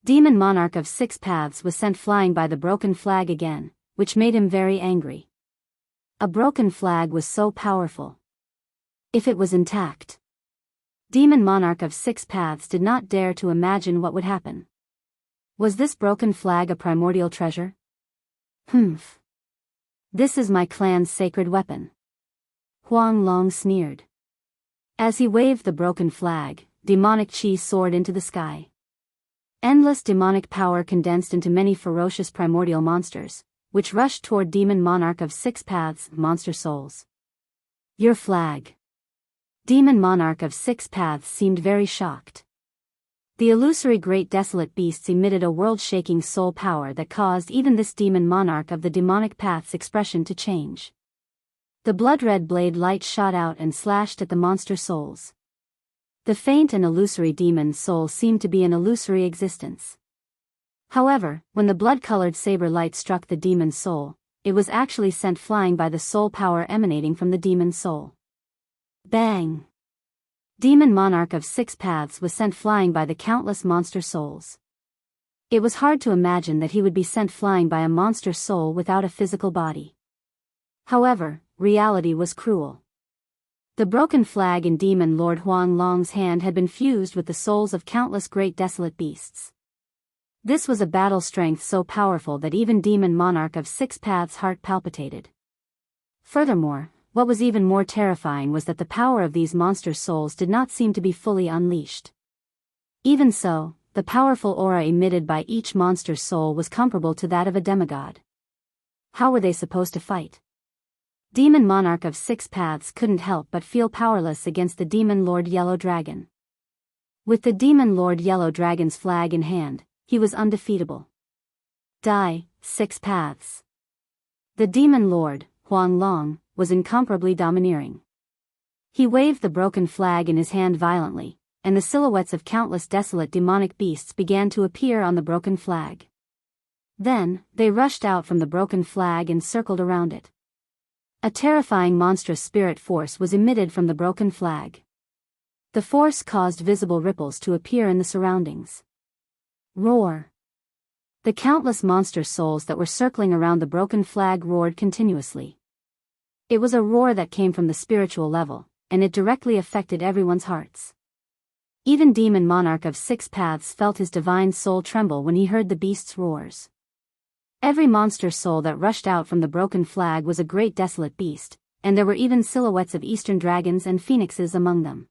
Demon Monarch of Six Paths was sent flying by the broken flag again, which made him very angry. A broken flag was so powerful. If it was intact, Demon Monarch of Six Paths did not dare to imagine what would happen. Was this broken flag a primordial treasure? Humph. This is my clan's sacred weapon. Huang Long sneered. As he waved the broken flag, demonic chi soared into the sky. Endless demonic power condensed into many ferocious primordial monsters, which rushed toward Demon Monarch of Six Paths' monster souls. Your flag. Demon Monarch of Six Paths seemed very shocked. The illusory great desolate beasts emitted a world-shaking soul power that caused even this Demon Monarch of the demonic path's expression to change. The blood-red blade light shot out and slashed at the monster souls. The faint and illusory demon soul seemed to be an illusory existence. However, when the blood-colored saber light struck the demon soul, it was actually sent flying by the soul power emanating from the demon soul. Bang! Demon Monarch of Six Paths was sent flying by the countless monster souls. It was hard to imagine that he would be sent flying by a monster soul without a physical body. However, reality was cruel. The broken flag in Demon Lord Huang Long's hand had been fused with the souls of countless great desolate beasts. This was a battle strength so powerful that even Demon Monarch of Six Paths' heart palpitated. Furthermore, what was even more terrifying was that the power of these monster souls did not seem to be fully unleashed. Even so, the powerful aura emitted by each monster soul was comparable to that of a demigod. How were they supposed to fight? Demon Monarch of Six Paths couldn't help but feel powerless against the Demon Lord Yellow Dragon. With the Demon Lord Yellow Dragon's flag in hand, he was undefeatable. Die, Six Paths. The Demon Lord, Huang Long, was incomparably domineering. He waved the broken flag in his hand violently, and the silhouettes of countless desolate demonic beasts began to appear on the broken flag. Then, they rushed out from the broken flag and circled around it. A terrifying monstrous spirit force was emitted from the broken flag. The force caused visible ripples to appear in the surroundings. Roar! The countless monster souls that were circling around the broken flag roared continuously. It was a roar that came from the spiritual level, and it directly affected everyone's hearts. Even Demon Monarch of Six Paths felt his divine soul tremble when he heard the beast's roars. Every monster soul that rushed out from the broken flag was a great desolate beast, and there were even silhouettes of eastern dragons and phoenixes among them.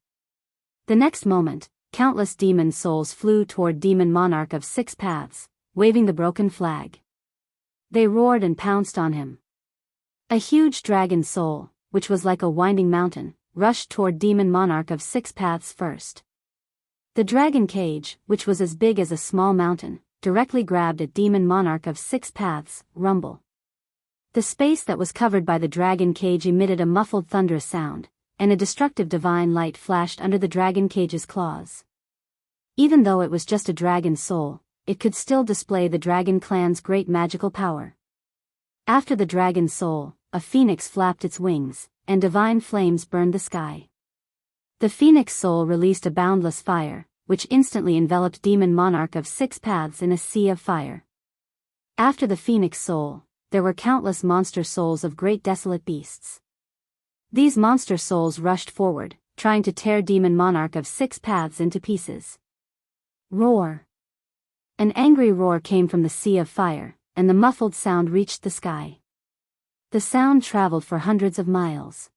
The next moment, countless demon souls flew toward Demon Monarch of Six Paths, waving the broken flag. They roared and pounced on him. A huge dragon soul, which was like a winding mountain, rushed toward Demon Monarch of Six Paths first. The dragon cage, which was as big as a small mountain, directly grabbed at Demon Monarch of Six Paths, rumble. The space that was covered by the dragon cage emitted a muffled thunderous sound, and a destructive divine light flashed under the dragon cage's claws. Even though it was just a dragon soul, it could still display the dragon clan's great magical power. After the dragon soul, a phoenix flapped its wings, and divine flames burned the sky. The phoenix soul released a boundless fire, which instantly enveloped Demon Monarch of Six Paths in a sea of fire. After the phoenix soul, there were countless monster souls of great desolate beasts. These monster souls rushed forward, trying to tear Demon Monarch of Six Paths into pieces. Roar! An angry roar came from the sea of fire, and the muffled sound reached the sky. The sound traveled for hundreds of miles.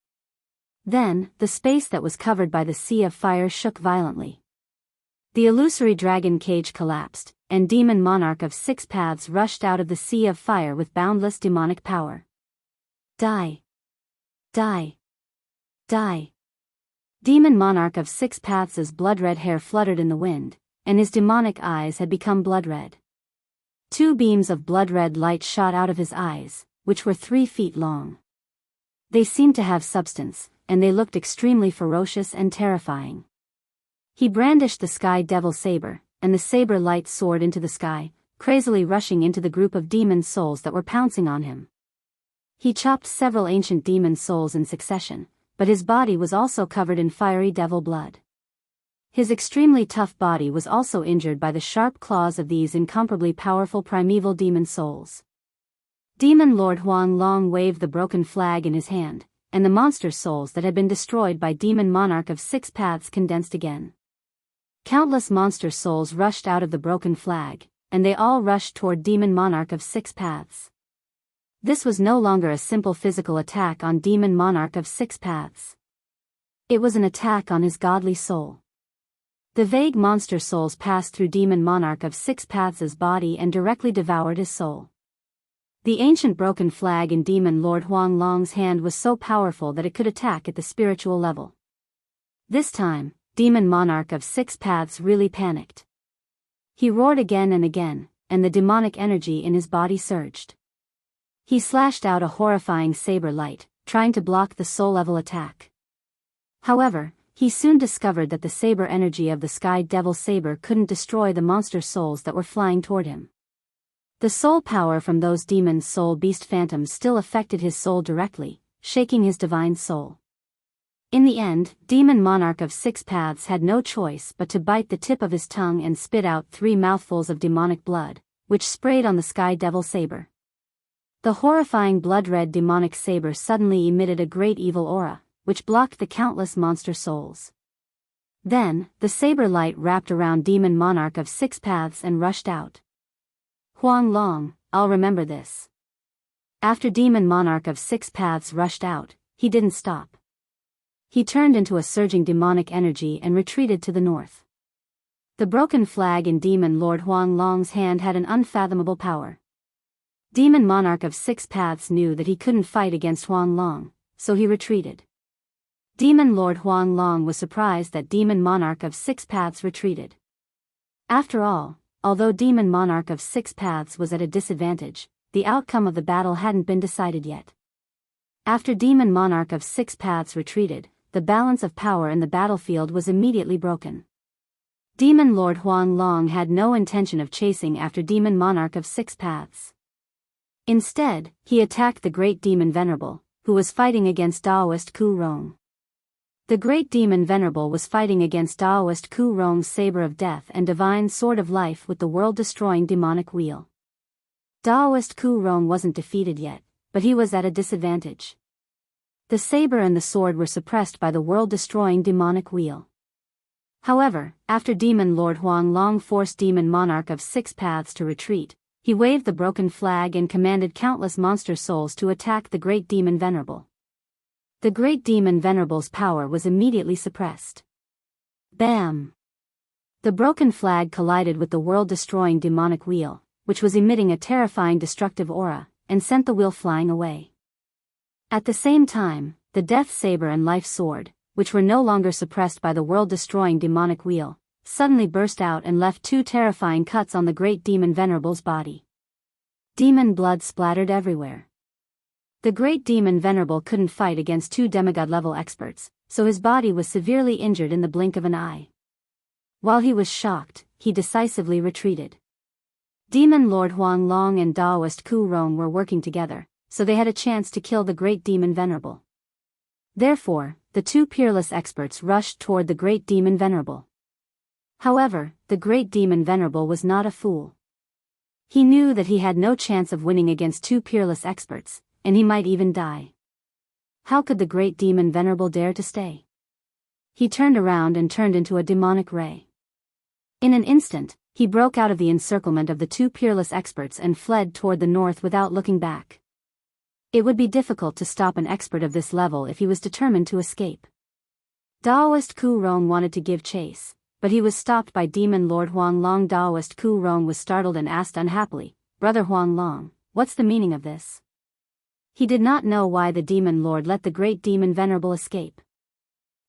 Then, the space that was covered by the sea of fire shook violently. The illusory dragon cage collapsed, and Demon Monarch of Six Paths rushed out of the sea of fire with boundless demonic power. Die! Die! Die! Demon Monarch of Six Paths' blood-red hair fluttered in the wind, and his demonic eyes had become blood-red. Two beams of blood-red light shot out of his eyes, which were 3 feet long. They seemed to have substance, and they looked extremely ferocious and terrifying. He brandished the sky devil saber, and the saber light soared into the sky, crazily rushing into the group of demon souls that were pouncing on him. He chopped several ancient demon souls in succession, but his body was also covered in fiery devil blood. His extremely tough body was also injured by the sharp claws of these incomparably powerful primeval demon souls. Demon Lord Huang Long waved the broken flag in his hand, and the monster souls that had been destroyed by Demon Monarch of Six Paths condensed again. Countless monster souls rushed out of the broken flag, and they all rushed toward Demon Monarch of Six Paths. This was no longer a simple physical attack on Demon Monarch of Six Paths. It was an attack on his godly soul. The vague monster souls passed through Demon Monarch of Six Paths' body and directly devoured his soul. The ancient broken flag in Demon Lord Huang Long's hand was so powerful that it could attack at the spiritual level. This time, Demon Monarch of Six Paths really panicked. He roared again and again, and the demonic energy in his body surged. He slashed out a horrifying saber light, trying to block the soul-level attack. However, he soon discovered that the saber energy of the Sky Devil Saber couldn't destroy the monster souls that were flying toward him. The soul power from those demons' soul beast phantoms still affected his soul directly, shaking his divine soul. In the end, Demon Monarch of Six Paths had no choice but to bite the tip of his tongue and spit out 3 mouthfuls of demonic blood, which sprayed on the Sky Devil Saber. The horrifying blood-red demonic saber suddenly emitted a great evil aura, which blocked the countless monster souls. Then, the saber light wrapped around Demon Monarch of Six Paths and rushed out. Huang Long, I'll remember this. After Demon Monarch of Six Paths rushed out, he didn't stop. He turned into a surging demonic energy and retreated to the north. The broken flag in Demon Lord Huang Long's hand had an unfathomable power. Demon Monarch of Six Paths knew that he couldn't fight against Huang Long, so he retreated. Demon Lord Huang Long was surprised that Demon Monarch of Six Paths retreated. After all, although Demon Monarch of Six Paths was at a disadvantage, the outcome of the battle hadn't been decided yet. After Demon Monarch of Six Paths retreated, the balance of power in the battlefield was immediately broken. Demon Lord Huang Long had no intention of chasing after Demon Monarch of Six Paths. Instead, he attacked the Great Demon Venerable, who was fighting against Taoist Ku Rong. The Great Demon Venerable was fighting against Taoist Ku Rong's Saber of Death and Divine Sword of Life with the world-destroying demonic wheel. Taoist Ku Rong wasn't defeated yet, but he was at a disadvantage. The saber and the sword were suppressed by the world-destroying demonic wheel. However, after Demon Lord Huang Long forced Demon Monarch of Six Paths to retreat, he waved the broken flag and commanded countless monster souls to attack the Great Demon Venerable. The Great Demon Venerable's power was immediately suppressed. Bam! The broken flag collided with the world-destroying demonic wheel, which was emitting a terrifying destructive aura, and sent the wheel flying away. At the same time, the death saber and life sword, which were no longer suppressed by the world-destroying demonic wheel, suddenly burst out and left two terrifying cuts on the great demon Venerable's body. Demon blood splattered everywhere. The great demon Venerable couldn't fight against two demigod-level experts, so his body was severely injured in the blink of an eye. While he was shocked, he decisively retreated. Demon Lord Huang Long and Daoist Ku Rong were working together, so they had a chance to kill the great demon Venerable. Therefore, the two peerless experts rushed toward the great demon Venerable. However, the great demon Venerable was not a fool. He knew that he had no chance of winning against two peerless experts, and he might even die. How could the great demon Venerable dare to stay? He turned around and turned into a demonic ray. In an instant, he broke out of the encirclement of the two peerless experts and fled toward the north without looking back. It would be difficult to stop an expert of this level if he was determined to escape. Daoist Ku Rong wanted to give chase, but he was stopped by Demon Lord Huang Long. Daoist Ku Rong was startled and asked unhappily, "Brother Huang Long, what's the meaning of this?" He did not know why the Demon Lord let the great demon Venerable escape.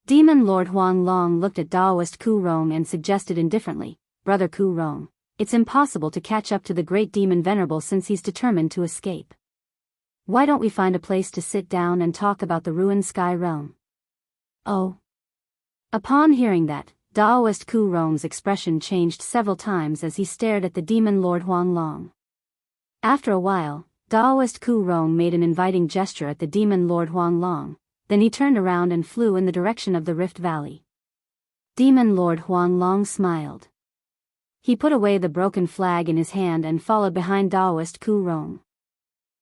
Demon Lord Huang Long looked at Daoist Ku Rong and suggested indifferently, "Brother Ku Rong, it's impossible to catch up to the great demon Venerable since he's determined to escape. Why don't we find a place to sit down and talk about the ruined sky realm?" "Oh." Upon hearing that, Daoist Ku Rong's expression changed several times as he stared at the Demon Lord Huang Long. After a while, Daoist Ku Rong made an inviting gesture at the Demon Lord Huang Long, then he turned around and flew in the direction of the Rift Valley. Demon Lord Huang Long smiled. He put away the broken flag in his hand and followed behind Daoist Ku Rong.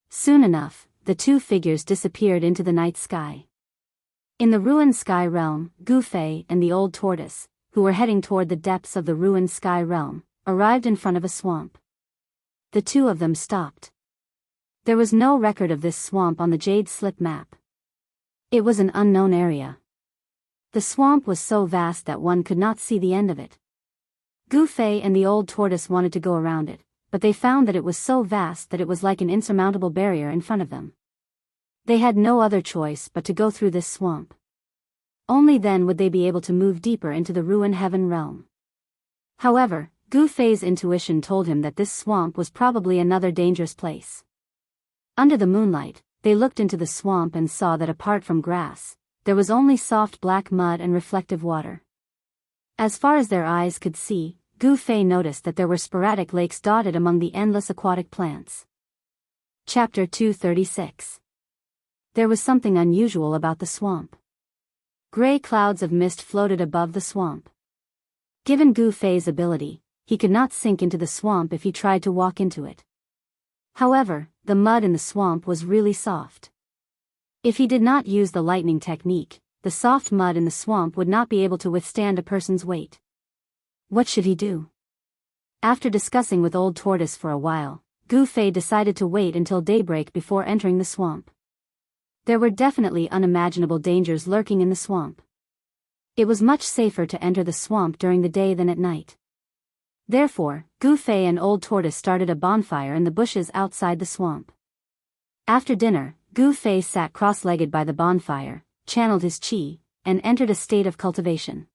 Soon enough, the two figures disappeared into the night sky. In the ruined sky realm, Gu Fei and the old tortoise, who were heading toward the depths of the ruined sky realm, arrived in front of a swamp. The two of them stopped. There was no record of this swamp on the Jade Slip map. It was an unknown area. The swamp was so vast that one could not see the end of it. Gu Fei and the old tortoise wanted to go around it, but they found that it was so vast that it was like an insurmountable barrier in front of them. They had no other choice but to go through this swamp. Only then would they be able to move deeper into the ruined heaven realm. However, Gu Fei's intuition told him that this swamp was probably another dangerous place. Under the moonlight, they looked into the swamp and saw that apart from grass, there was only soft black mud and reflective water. As far as their eyes could see, Gu Fei noticed that there were sporadic lakes dotted among the endless aquatic plants. Chapter 236. There was something unusual about the swamp. Gray clouds of mist floated above the swamp. Given Gu Fei's ability, he could not sink into the swamp if he tried to walk into it. However, the mud in the swamp was really soft. If he did not use the lightning technique, the soft mud in the swamp would not be able to withstand a person's weight. What should he do? After discussing with Old Tortoise for a while, Gu Fei decided to wait until daybreak before entering the swamp. There were definitely unimaginable dangers lurking in the swamp. It was much safer to enter the swamp during the day than at night. Therefore, Gu Fei and Old Tortoise started a bonfire in the bushes outside the swamp. After dinner, Gu Fei sat cross-legged by the bonfire, channeled his qi, and entered a state of cultivation.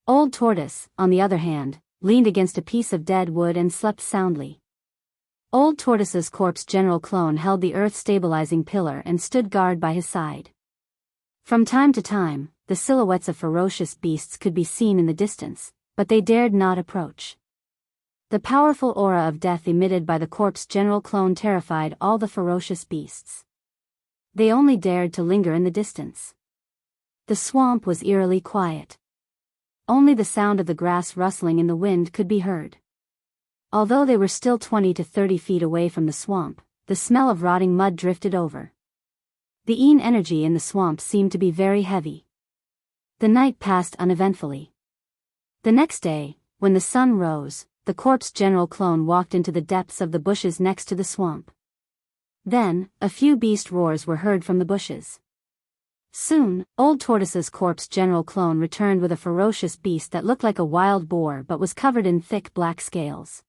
Old Tortoise, on the other hand, leaned against a piece of dead wood and slept soundly. Old Tortoise's corpse general clone held the earth-stabilizing pillar and stood guard by his side. From time to time, the silhouettes of ferocious beasts could be seen in the distance, but they dared not approach. The powerful aura of death emitted by the corpse general clone terrified all the ferocious beasts. They only dared to linger in the distance. The swamp was eerily quiet. Only the sound of the grass rustling in the wind could be heard. Although they were still 20 to 30 feet away from the swamp, the smell of rotting mud drifted over. The Yin energy in the swamp seemed to be very heavy. The night passed uneventfully. The next day, when the sun rose, the corpse general clone walked into the depths of the bushes next to the swamp. Then, a few beast roars were heard from the bushes. Soon, Old Tortoise's corpse general clone returned with a ferocious beast that looked like a wild boar but was covered in thick black scales.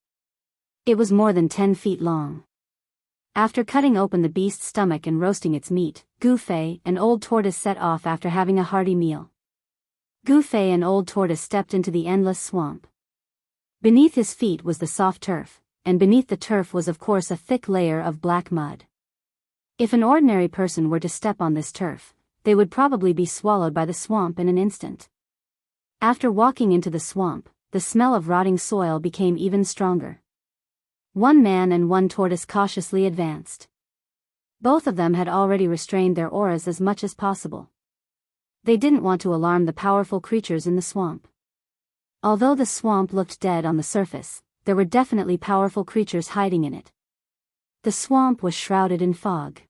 It was more than 10 feet long. After cutting open the beast's stomach and roasting its meat, Goofy and Old Tortoise set off after having a hearty meal. Goofy and Old Tortoise stepped into the endless swamp. Beneath his feet was the soft turf, and beneath the turf was of course a thick layer of black mud. If an ordinary person were to step on this turf, they would probably be swallowed by the swamp in an instant. After walking into the swamp, the smell of rotting soil became even stronger. One man and one tortoise cautiously advanced. Both of them had already restrained their auras as much as possible. They didn't want to alarm the powerful creatures in the swamp. Although the swamp looked dead on the surface, there were definitely powerful creatures hiding in it. The swamp was shrouded in fog.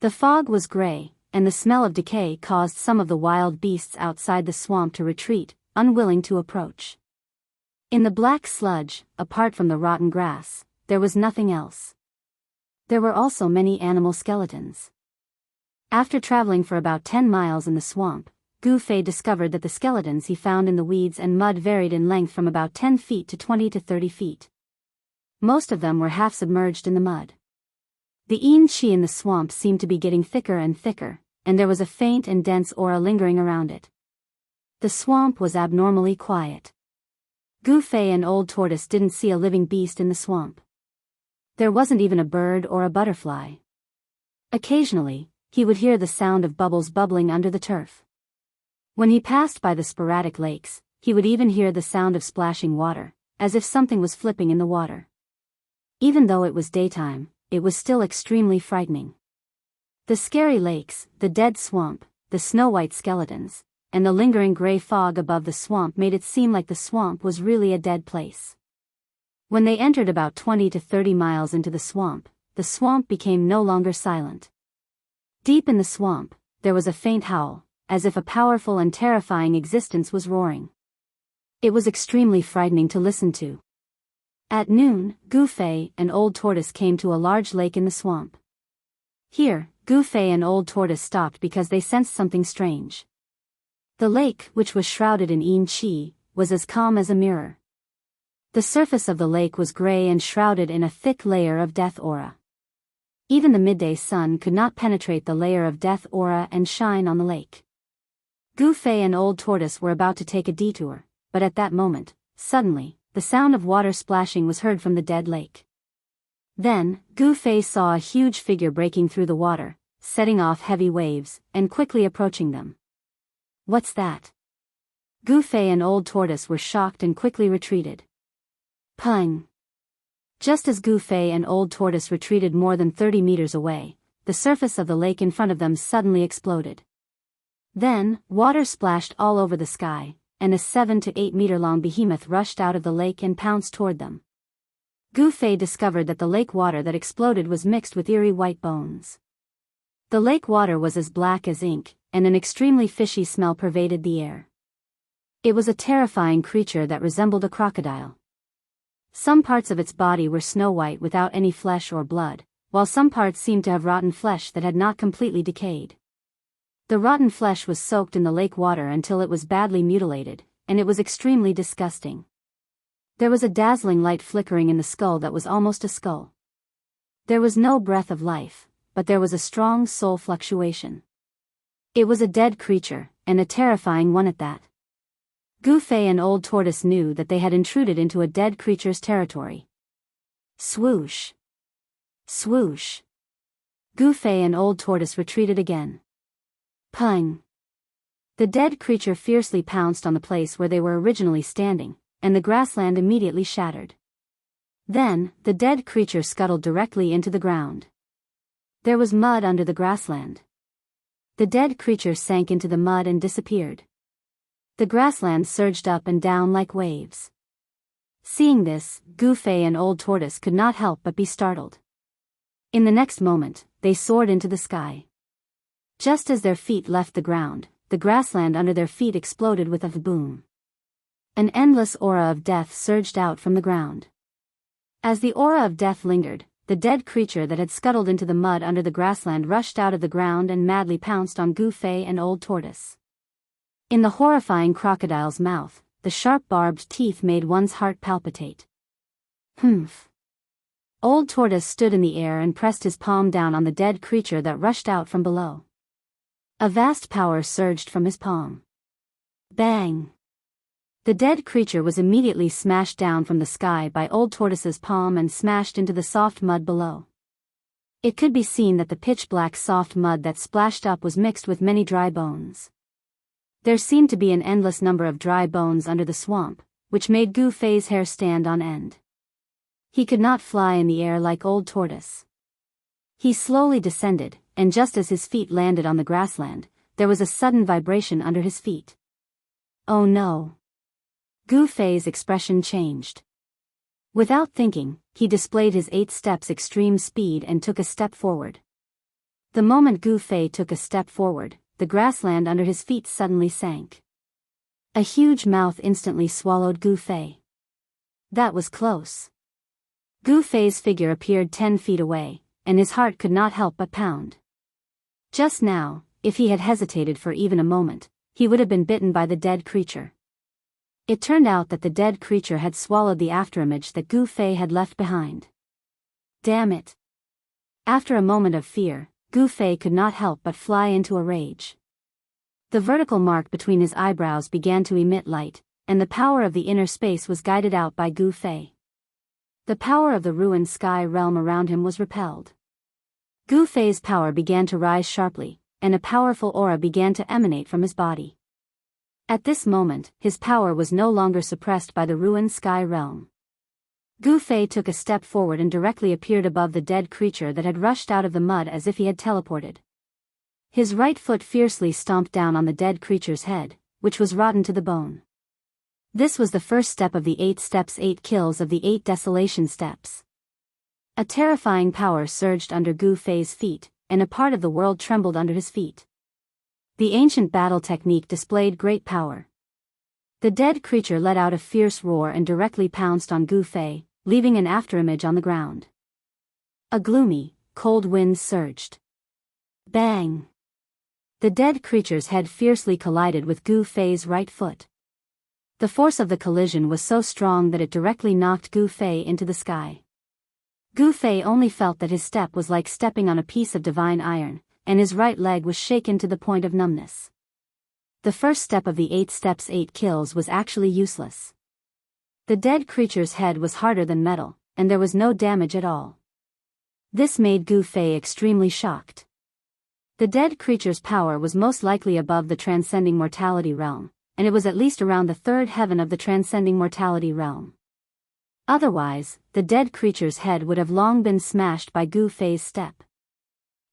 The fog was gray, and the smell of decay caused some of the wild beasts outside the swamp to retreat, unwilling to approach. In the black sludge, apart from the rotten grass, there was nothing else. There were also many animal skeletons. After traveling for about 10 miles in the swamp, Goofy discovered that the skeletons he found in the weeds and mud varied in length from about 10 feet to 20 to 30 feet. Most of them were half submerged in the mud. The enrich in the swamp seemed to be getting thicker and thicker, and there was a faint and dense aura lingering around it. The swamp was abnormally quiet. Goofy and Old Tortoise didn't see a living beast in the swamp. There wasn't even a bird or a butterfly. Occasionally, he would hear the sound of bubbles bubbling under the turf. When he passed by the sporadic lakes, he would even hear the sound of splashing water, as if something was flipping in the water. Even though it was daytime, it was still extremely frightening. The scary lakes, the dead swamp, the snow-white skeletons, and the lingering gray fog above the swamp made it seem like the swamp was really a dead place. When they entered about 20 to 30 miles into the swamp became no longer silent. Deep in the swamp, there was a faint howl, as if a powerful and terrifying existence was roaring. It was extremely frightening to listen to. At noon, Goofy and Old Tortoise came to a large lake in the swamp. Here, Goofy and Old Tortoise stopped because they sensed something strange. The lake, which was shrouded in enrich, was as calm as a mirror. The surface of the lake was gray and shrouded in a thick layer of death aura. Even the midday sun could not penetrate the layer of death aura and shine on the lake. Goofy and Old Tortoise were about to take a detour, but at that moment, suddenly, the sound of water splashing was heard from the dead lake. Then, Goofy saw a huge figure breaking through the water, setting off heavy waves, and quickly approaching them. "What's that?" Goofy and Old Tortoise were shocked and quickly retreated. Pung! Just as Goofy and Old Tortoise retreated more than 30 meters away, the surface of the lake in front of them suddenly exploded. Then, water splashed all over the sky, and a 7 to 8 meter long behemoth rushed out of the lake and pounced toward them. Goofy discovered that the lake water that exploded was mixed with eerie white bones. The lake water was as black as ink, and an extremely fishy smell pervaded the air. It was a terrifying creature that resembled a crocodile. Some parts of its body were snow-white without any flesh or blood, while some parts seemed to have rotten flesh that had not completely decayed. The rotten flesh was soaked in the lake water until it was badly mutilated, and it was extremely disgusting. There was a dazzling light flickering in the skull that was almost a skull. There was no breath of life, but there was a strong soul fluctuation. It was a dead creature, and a terrifying one at that. Goofy and Old Tortoise knew that they had intruded into a dead creature's territory. Swoosh! Swoosh! Goofy and Old Tortoise retreated again. Pung! The dead creature fiercely pounced on the place where they were originally standing, and the grassland immediately shattered. Then, the dead creature scuttled directly into the ground. There was mud under the grassland. The dead creature sank into the mud and disappeared. The grassland surged up and down like waves. Seeing this, Goofy and Old Tortoise could not help but be startled. In the next moment, they soared into the sky. Just as their feet left the ground, the grassland under their feet exploded with a boom. An endless aura of death surged out from the ground. As the aura of death lingered, the dead creature that had scuttled into the mud under the grassland rushed out of the ground and madly pounced on Gu-Fei and Old Tortoise. In the horrifying crocodile's mouth, the sharp barbed teeth made one's heart palpitate. Humph. Old Tortoise stood in the air and pressed his palm down on the dead creature that rushed out from below. A vast power surged from his palm. Bang! The dead creature was immediately smashed down from the sky by Old Tortoise's palm and smashed into the soft mud below. It could be seen that the pitch-black soft mud that splashed up was mixed with many dry bones. There seemed to be an endless number of dry bones under the swamp, which made Gu-Fei's hair stand on end. He could not fly in the air like Old Tortoise. He slowly descended, and just as his feet landed on the grassland, there was a sudden vibration under his feet. Oh no! Gu-Fei's expression changed. Without thinking, he displayed his 8 steps extreme speed and took a step forward. The moment Gu-Fei took a step forward, the grassland under his feet suddenly sank. A huge mouth instantly swallowed Gu-Fei. That was close. Gu-Fei's figure appeared 10 feet away, and his heart could not help but pound. Just now, if he had hesitated for even a moment, he would have been bitten by the dead creature. It turned out that the dead creature had swallowed the afterimage that Gu-Fei had left behind. Damn it! After a moment of fear, Gu-Fei could not help but fly into a rage. The vertical mark between his eyebrows began to emit light, and the power of the inner space was guided out by Gu-Fei. The power of the ruined sky realm around him was repelled. Gu-Fei's power began to rise sharply, and a powerful aura began to emanate from his body. At this moment, his power was no longer suppressed by the ruined sky realm. Gu-Fei took a step forward and directly appeared above the dead creature that had rushed out of the mud as if he had teleported. His right foot fiercely stomped down on the dead creature's head, which was rotten to the bone. This was the first step of the 8 steps, 8 kills of the 8 desolation steps. A terrifying power surged under Gu-Fei's feet, and a part of the world trembled under his feet. The ancient battle technique displayed great power. The dead creature let out a fierce roar and directly pounced on Gu-Fei, leaving an afterimage on the ground. A gloomy, cold wind surged. Bang! The dead creature's head fiercely collided with Gu-Fei's right foot. The force of the collision was so strong that it directly knocked Gu-Fei into the sky. Gu-Fei only felt that his step was like stepping on a piece of divine iron, and his right leg was shaken to the point of numbness. The first step of the 8 steps 8 kills was actually useless. The dead creature's head was harder than metal, and there was no damage at all. This made Gu-Fei extremely shocked. The dead creature's power was most likely above the transcending mortality realm, and it was at least around the 3rd heaven of the transcending mortality realm. Otherwise, the dead creature's head would have long been smashed by Gu-Fei's step.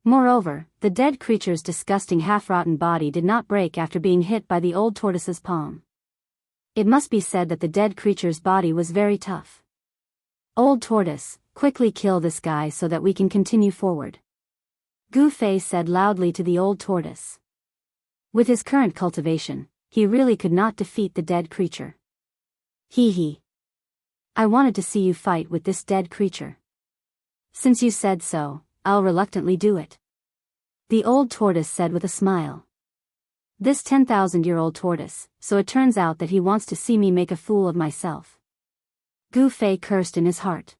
Moreover, the dead creature's disgusting half-rotten body did not break after being hit by the Old Tortoise's palm. It must be said that the dead creature's body was very tough. Old Tortoise, quickly kill this guy so that we can continue forward. Gu-Fei said loudly to the Old Tortoise. With his current cultivation, he really could not defeat the dead creature. Hee hee. I wanted to see you fight with this dead creature. Since you said so, I'll reluctantly do it. The Old Tortoise said with a smile. This 10,000-year-old tortoise, so it turns out that he wants to see me make a fool of myself. Gu-Fei cursed in his heart.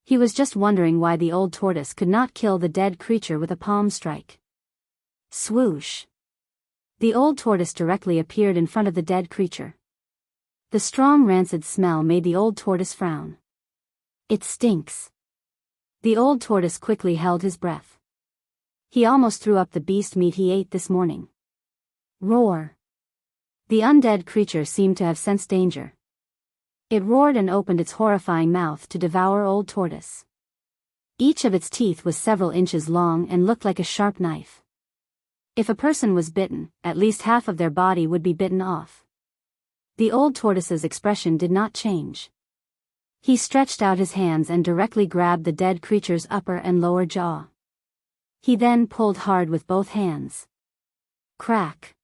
He was just wondering why the Old Tortoise could not kill the dead creature with a palm strike. Swoosh! The Old Tortoise directly appeared in front of the dead creature. The strong rancid smell made the Old Tortoise frown. It stinks. The Old Tortoise quickly held his breath. He almost threw up the beast meat he ate this morning. Roar! The undead creature seemed to have sensed danger. It roared and opened its horrifying mouth to devour Old Tortoise. Each of its teeth was several inches long and looked like a sharp knife. If a person was bitten, at least half of their body would be bitten off. The Old Tortoise's expression did not change. He stretched out his hands and directly grabbed the dead creature's upper and lower jaw. He then pulled hard with both hands. Crack!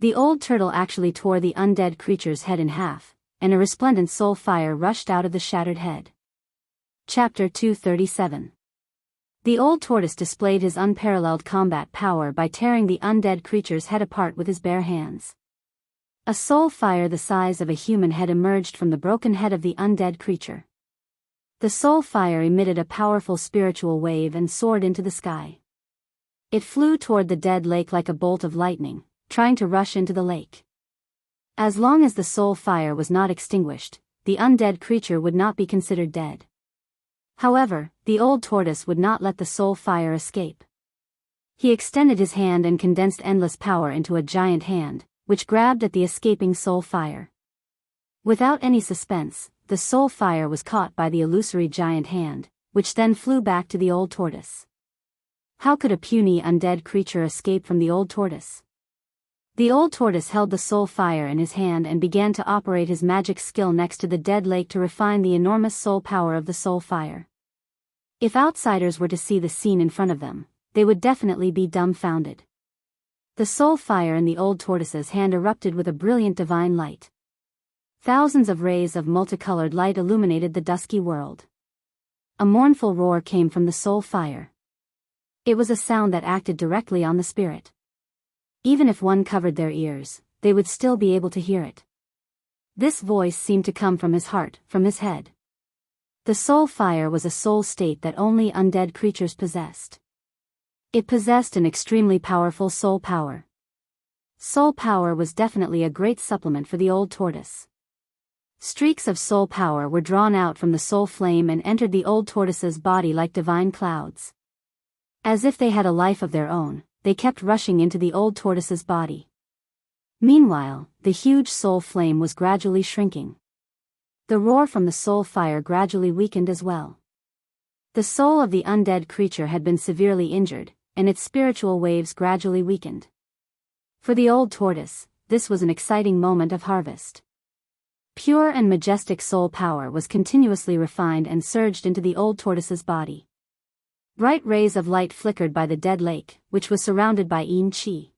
The old turtle actually tore the undead creature's head in half, and a resplendent soul fire rushed out of the shattered head. Chapter 237. The old tortoise displayed his unparalleled combat power by tearing the undead creature's head apart with his bare hands. A soul fire the size of a human head emerged from the broken head of the undead creature. The soul fire emitted a powerful spiritual wave and soared into the sky. It flew toward the dead lake like a bolt of lightning, trying to rush into the lake. As long as the soul fire was not extinguished, the undead creature would not be considered dead. However, the old tortoise would not let the soul fire escape. He extended his hand and condensed endless power into a giant hand, which grabbed at the escaping soul fire. Without any suspense, the soul fire was caught by the illusory giant hand, which then flew back to the old tortoise. How could a puny undead creature escape from the old tortoise? The old tortoise held the soul fire in his hand and began to operate his magic skill next to the dead lake to refine the enormous soul power of the soul fire. If outsiders were to see the scene in front of them, they would definitely be dumbfounded. The soul fire in the old tortoise's hand erupted with a brilliant divine light. Thousands of rays of multicolored light illuminated the dusky world. A mournful roar came from the soul fire. It was a sound that acted directly on the spirit. Even if one covered their ears, they would still be able to hear it. This voice seemed to come from his heart, from his head. The soul fire was a soul state that only undead creatures possessed. It possessed an extremely powerful soul power. Soul power was definitely a great supplement for the old tortoise. Streaks of soul power were drawn out from the soul flame and entered the old tortoise's body like divine clouds. As if they had a life of their own, they kept rushing into the old tortoise's body. Meanwhile, the huge soul flame was gradually shrinking. The roar from the soul fire gradually weakened as well. The soul of the undead creature had been severely injured, and its spiritual waves gradually weakened. For the old tortoise, this was an exciting moment of harvest. Pure and majestic soul power was continuously refined and surged into the old tortoise's body. Bright rays of light flickered by the dead lake, which was surrounded by yin qi.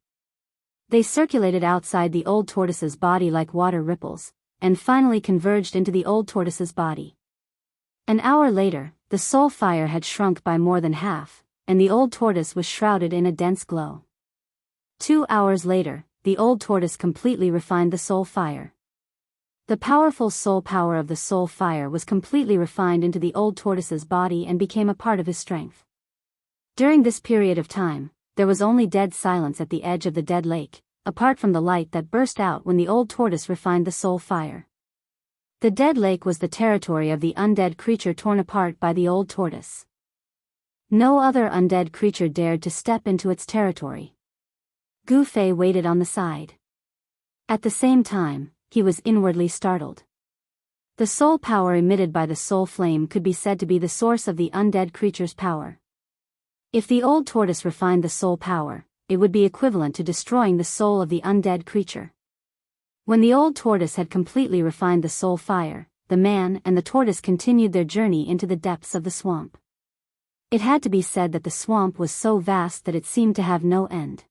They circulated outside the old tortoise's body like water ripples, and finally converged into the old tortoise's body. An hour later, the soul fire had shrunk by more than half, and the old tortoise was shrouded in a dense glow. 2 hours later, the old tortoise completely refined the soul fire. The powerful soul power of the soul fire was completely refined into the old tortoise's body and became a part of his strength. During this period of time, there was only dead silence at the edge of the dead lake, apart from the light that burst out when the old tortoise refined the soul fire. The dead lake was the territory of the undead creature torn apart by the old tortoise. No other undead creature dared to step into its territory. Gu Fei waited on the side. At the same time, he was inwardly startled. The soul power emitted by the soul flame could be said to be the source of the undead creature's power. If the old tortoise refined the soul power, it would be equivalent to destroying the soul of the undead creature. When the old tortoise had completely refined the soul fire, the man and the tortoise continued their journey into the depths of the swamp. It had to be said that the swamp was so vast that it seemed to have no end.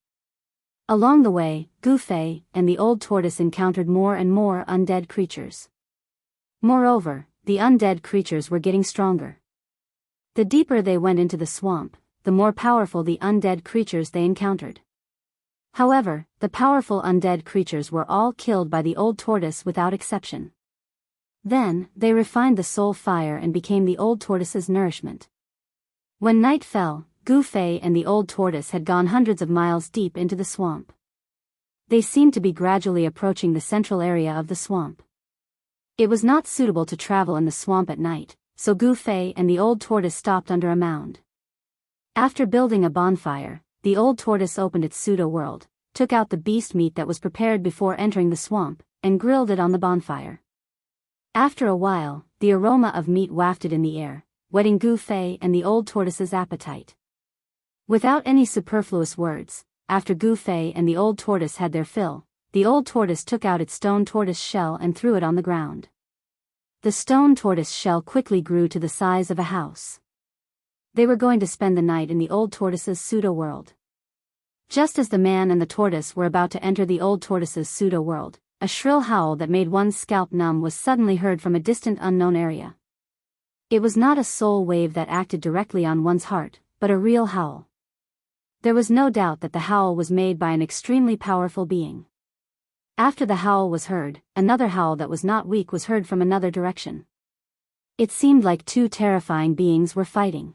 Along the way, Gu Fei and the old tortoise encountered more and more undead creatures. Moreover, the undead creatures were getting stronger. The deeper they went into the swamp, the more powerful the undead creatures they encountered. However, the powerful undead creatures were all killed by the old tortoise without exception. Then, they refined the soul fire and became the old tortoise's nourishment. When night fell, Gu Fei and the old tortoise had gone hundreds of miles deep into the swamp. They seemed to be gradually approaching the central area of the swamp. It was not suitable to travel in the swamp at night, so Gu Fei and the old tortoise stopped under a mound. After building a bonfire, the old tortoise opened its pseudo-world, took out the beast meat that was prepared before entering the swamp, and grilled it on the bonfire. After a while, the aroma of meat wafted in the air, whetting Gu Fei and the old tortoise's appetite. Without any superfluous words, after Gu Fei and the old tortoise had their fill, the old tortoise took out its stone tortoise shell and threw it on the ground. The stone tortoise shell quickly grew to the size of a house. They were going to spend the night in the old tortoise's pseudo-world. Just as the man and the tortoise were about to enter the old tortoise's pseudo-world, a shrill howl that made one's scalp numb was suddenly heard from a distant unknown area. It was not a soul wave that acted directly on one's heart, but a real howl. There was no doubt that the howl was made by an extremely powerful being. After the howl was heard, another howl that was not weak was heard from another direction. It seemed like two terrifying beings were fighting.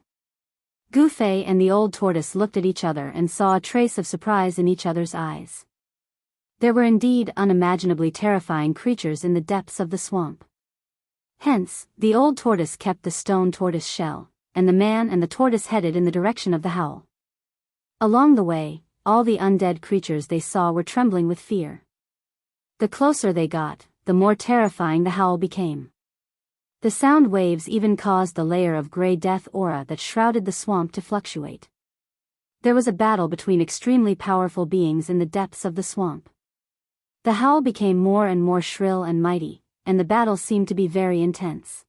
Gufei and the old tortoise looked at each other and saw a trace of surprise in each other's eyes. There were indeed unimaginably terrifying creatures in the depths of the swamp. Hence, the old tortoise kept the stone tortoise shell, and the man and the tortoise headed in the direction of the howl. Along the way, all the undead creatures they saw were trembling with fear. The closer they got, the more terrifying the howl became. The sound waves even caused the layer of gray death aura that shrouded the swamp to fluctuate. There was a battle between extremely powerful beings in the depths of the swamp. The howl became more and more shrill and mighty, and the battle seemed to be very intense.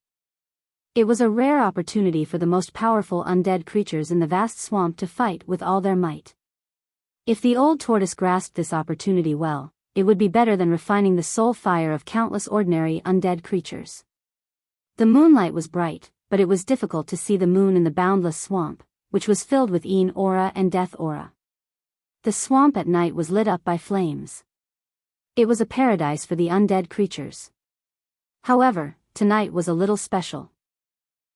It was a rare opportunity for the most powerful undead creatures in the vast swamp to fight with all their might. If the old tortoise grasped this opportunity well, it would be better than refining the soul fire of countless ordinary undead creatures. The moonlight was bright, but it was difficult to see the moon in the boundless swamp, which was filled with Een aura and death aura. The swamp at night was lit up by flames. It was a paradise for the undead creatures. However, tonight was a little special.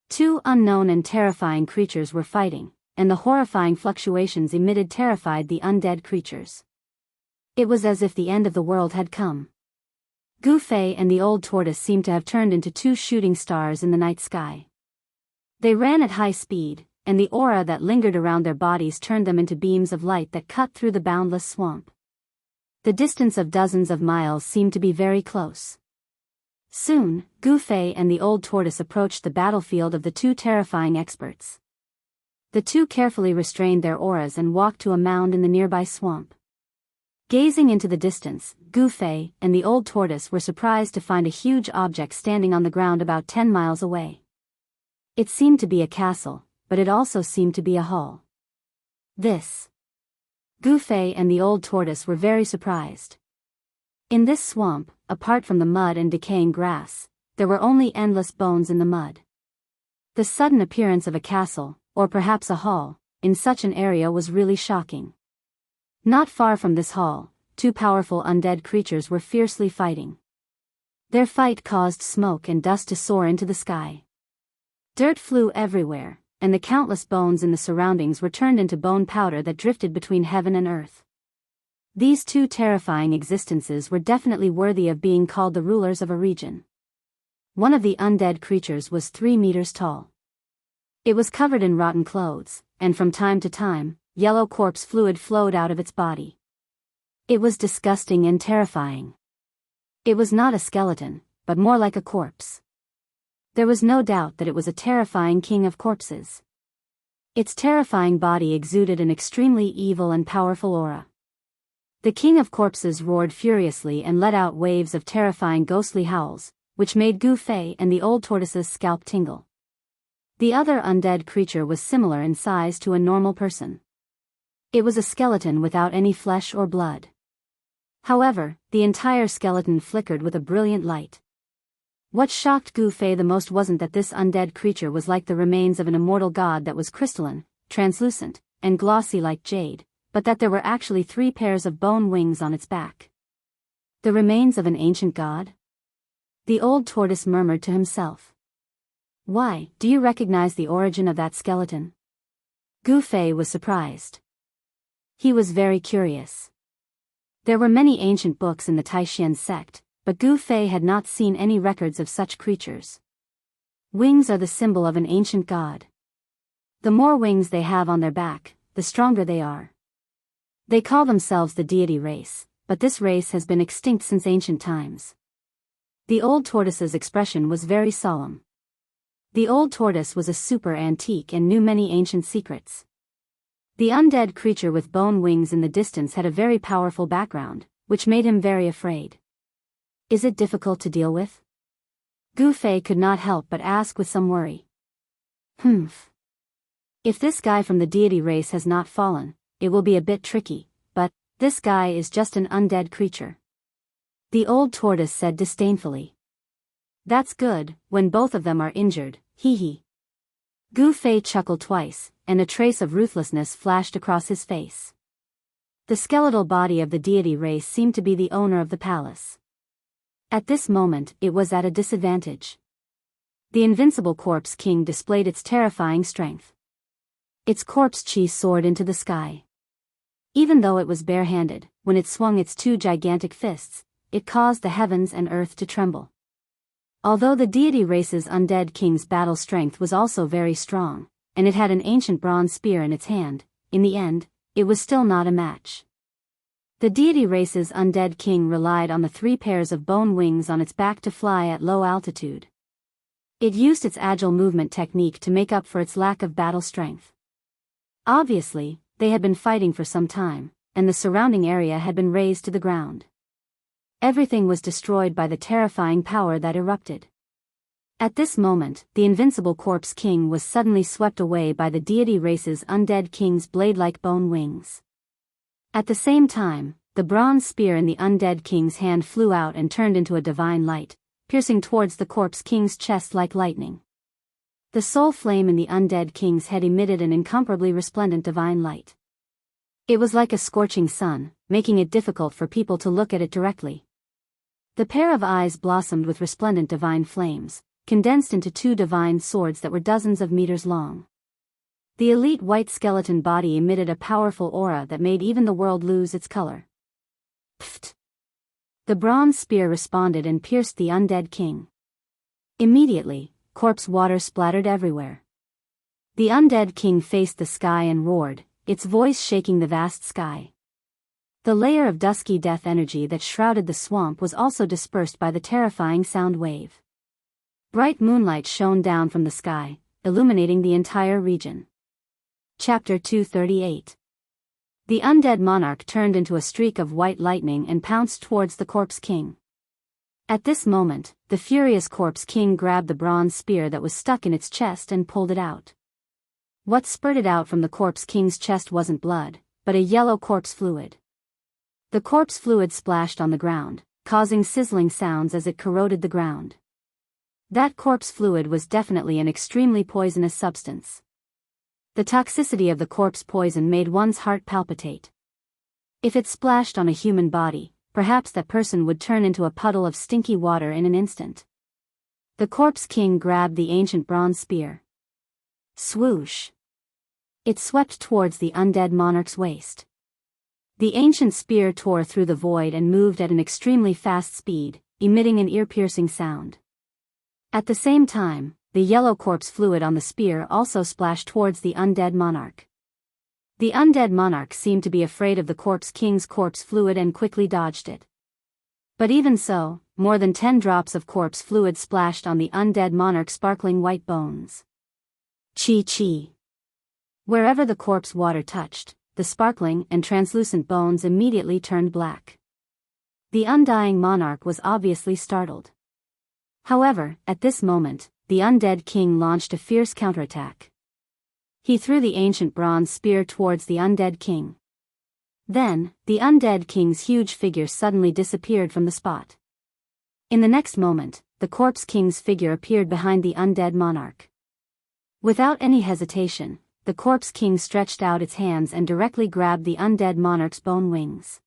Two unknown and terrifying creatures were fighting, and the horrifying fluctuations emitted terrified the undead creatures. It was as if the end of the world had come. Gufei and the old tortoise seemed to have turned into two shooting stars in the night sky. They ran at high speed, and the aura that lingered around their bodies turned them into beams of light that cut through the boundless swamp. The distance of dozens of miles seemed to be very close. Soon, Gufei and the old tortoise approached the battlefield of the two terrifying experts. The two carefully restrained their auras and walked to a mound in the nearby swamp. Gazing into the distance, Gufei and the old tortoise were surprised to find a huge object standing on the ground about 10 miles away. It seemed to be a castle, but it also seemed to be a hall. Gufei and the old tortoise were very surprised. In this swamp, apart from the mud and decaying grass, there were only endless bones in the mud. The sudden appearance of a castle, or perhaps a hall, in such an area was really shocking. Not far from this hall, two powerful undead creatures were fiercely fighting. Their fight caused smoke and dust to soar into the sky. Dirt flew everywhere, and the countless bones in the surroundings were turned into bone powder that drifted between heaven and earth. These two terrifying existences were definitely worthy of being called the rulers of a region. One of the undead creatures was 3 meters tall. It was covered in rotten clothes, and from time to time, yellow corpse fluid flowed out of its body. It was disgusting and terrifying. It was not a skeleton, but more like a corpse. There was no doubt that it was a terrifying king of corpses. Its terrifying body exuded an extremely evil and powerful aura. The king of corpses roared furiously and let out waves of terrifying ghostly howls, which made Gufei and the old tortoise's scalp tingle. The other undead creature was similar in size to a normal person. It was a skeleton without any flesh or blood. However, the entire skeleton flickered with a brilliant light. What shocked Gufei the most wasn't that this undead creature was like the remains of an immortal god that was crystalline, translucent, and glossy like jade, but that there were actually 3 pairs of bone wings on its back. The remains of an ancient god? The old tortoise murmured to himself. Why, do you recognize the origin of that skeleton? Gufei was surprised. He was very curious. There were many ancient books in the Taishan sect, but Gufei had not seen any records of such creatures. Wings are the symbol of an ancient god. The more wings they have on their back, the stronger they are. They call themselves the deity race, but this race has been extinct since ancient times. The old tortoise's expression was very solemn. The old tortoise was a super antique and knew many ancient secrets. The undead creature with bone wings in the distance had a very powerful background, which made him very afraid. Is it difficult to deal with? Gufei could not help but ask with some worry. If this guy from the deity race has not fallen, it will be a bit tricky, but this guy is just an undead creature. The old tortoise said disdainfully. That's good, when both of them are injured, hee hee. Gu Fei chuckled twice, and a trace of ruthlessness flashed across his face. The skeletal body of the deity race seemed to be the owner of the palace. At this moment, it was at a disadvantage. The invincible Corpse King displayed its terrifying strength. Its corpse chi soared into the sky. Even though it was barehanded, when it swung its two gigantic fists, it caused the heavens and earth to tremble. Although the deity race's undead king's battle strength was also very strong, and it had an ancient bronze spear in its hand, in the end, it was still not a match. The deity race's undead king relied on the 3 pairs of bone wings on its back to fly at low altitude. It used its agile movement technique to make up for its lack of battle strength. Obviously, they had been fighting for some time, and the surrounding area had been razed to the ground. Everything was destroyed by the terrifying power that erupted. At this moment, the invincible Corpse King was suddenly swept away by the deity race's undead king's blade-like bone wings. At the same time, the bronze spear in the undead king's hand flew out and turned into a divine light, piercing towards the Corpse King's chest like lightning. The soul flame in the undead king's head emitted an incomparably resplendent divine light. It was like a scorching sun, making it difficult for people to look at it directly. The pair of eyes blossomed with resplendent divine flames, condensed into 2 divine swords that were dozens of meters long. The elite white skeleton body emitted a powerful aura that made even the world lose its color. Pfft! The bronze spear responded and pierced the undead king. Immediately, corpse water splattered everywhere. The undead king faced the sky and roared, its voice shaking the vast sky. The layer of dusky death energy that shrouded the swamp was also dispersed by the terrifying sound wave. Bright moonlight shone down from the sky, illuminating the entire region. Chapter 238. The undead monarch turned into a streak of white lightning and pounced towards the Corpse King. At this moment, the furious Corpse King grabbed the bronze spear that was stuck in its chest and pulled it out. What spurted out from the Corpse King's chest wasn't blood, but a yellow corpse fluid. The corpse fluid splashed on the ground, causing sizzling sounds as it corroded the ground. That corpse fluid was definitely an extremely poisonous substance. The toxicity of the corpse poison made one's heart palpitate. If it splashed on a human body, perhaps that person would turn into a puddle of stinky water in an instant. The Corpse King grabbed the ancient bronze spear. Swoosh! It swept towards the undead monarch's waist. The ancient spear tore through the void and moved at an extremely fast speed, emitting an ear-piercing sound. At the same time, the yellow corpse fluid on the spear also splashed towards the undead monarch. The undead monarch seemed to be afraid of the Corpse King's corpse fluid and quickly dodged it. But even so, more than 10 drops of corpse fluid splashed on the undead monarch's sparkling white bones. Chi. Wherever the corpse water touched, the sparkling and translucent bones immediately turned black. The undying monarch was obviously startled. However, at this moment, the undead king launched a fierce counterattack. He threw the ancient bronze spear towards the undead king. Then, the undead king's huge figure suddenly disappeared from the spot. In the next moment, the Corpse King's figure appeared behind the undead monarch. Without any hesitation, the Corpse King stretched out its hands and directly grabbed the undead monarch's bone wings.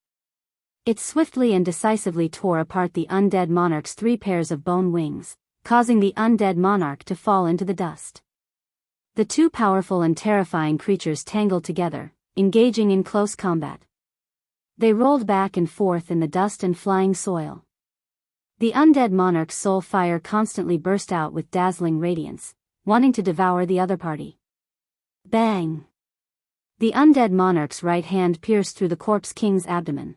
It swiftly and decisively tore apart the undead monarch's 3 pairs of bone wings, causing the undead monarch to fall into the dust. The 2 powerful and terrifying creatures tangled together, engaging in close combat. They rolled back and forth in the dust and flying soil. The undead monarch's soul fire constantly burst out with dazzling radiance, wanting to devour the other party. Bang! The undead monarch's right hand pierced through the Corpse King's abdomen.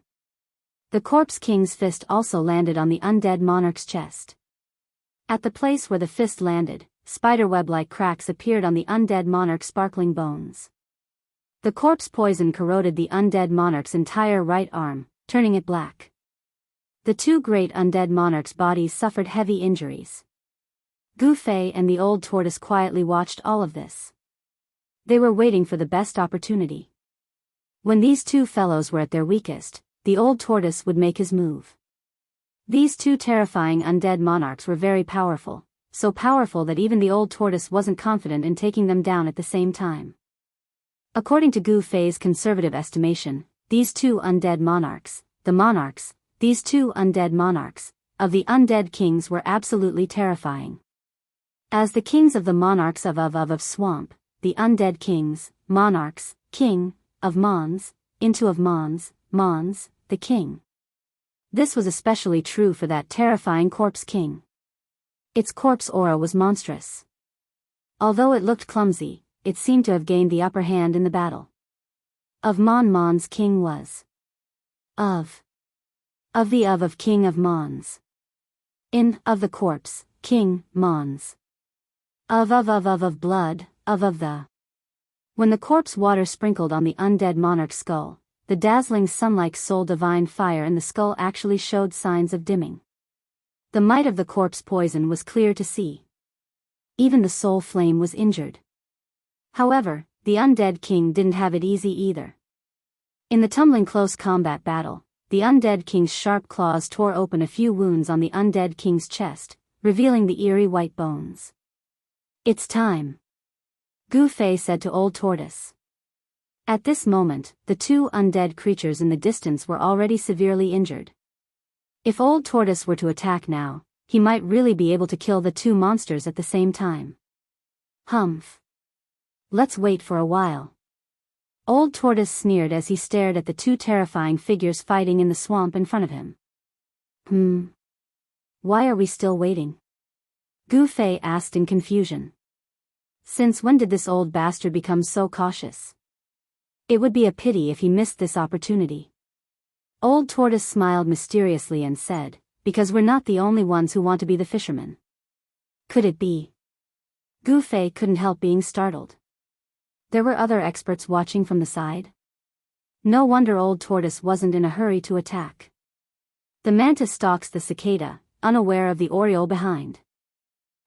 The Corpse King's fist also landed on the undead monarch's chest. At the place where the fist landed, spiderweb-like cracks appeared on the undead monarch's sparkling bones. The corpse poison corroded the undead monarch's entire right arm, turning it black. The 2 great undead monarchs' bodies suffered heavy injuries. Gu Fei and the old tortoise quietly watched all of this. They were waiting for the best opportunity. When these 2 fellows were at their weakest, the old tortoise would make his move. These two terrifying undead monarchs were very powerful, so powerful that even the old tortoise wasn't confident in taking them down at the same time. According to Gu Fei's conservative estimation, these two undead monarchs, these two undead monarchs, of the undead kings were absolutely terrifying. As the kings of the monarchs of Swamp, the undead kings, monarchs, king, of Mons, into of Mons, the king. This was especially true for that terrifying corpse king. Its corpse aura was monstrous. Although it looked clumsy, it seemed to have gained the upper hand in the battle. Of Mon's king was of king of Mons. Of the corpse, king, Mons. Of blood, of the. When the corpse water sprinkled on the undead monarch's skull, the dazzling sun-like soul divine fire in the skull actually showed signs of dimming. The might of the corpse poison was clear to see. Even the soul flame was injured. However, the undead king didn't have it easy either. In the tumbling close combat battle, the undead king's sharp claws tore open a few wounds on the undead king's chest, revealing the eerie white bones. "It's time," Gu Fei said to Old Tortoise. At this moment, the two undead creatures in the distance were already severely injured. If Old Tortoise were to attack now, he might really be able to kill the two monsters at the same time. Humph. Let's wait for a while. Old Tortoise sneered as he stared at the two terrifying figures fighting in the swamp in front of him. Why are we still waiting? Gu Fei asked in confusion. Since when did this old bastard become so cautious? It would be a pity if he missed this opportunity. Old Tortoise smiled mysteriously and said, "Because we're not the only ones who want to be the fishermen." Could it be? Gu Fei couldn't help being startled. There were other experts watching from the side? No wonder Old Tortoise wasn't in a hurry to attack. The mantis stalks the cicada, unaware of the oriole behind.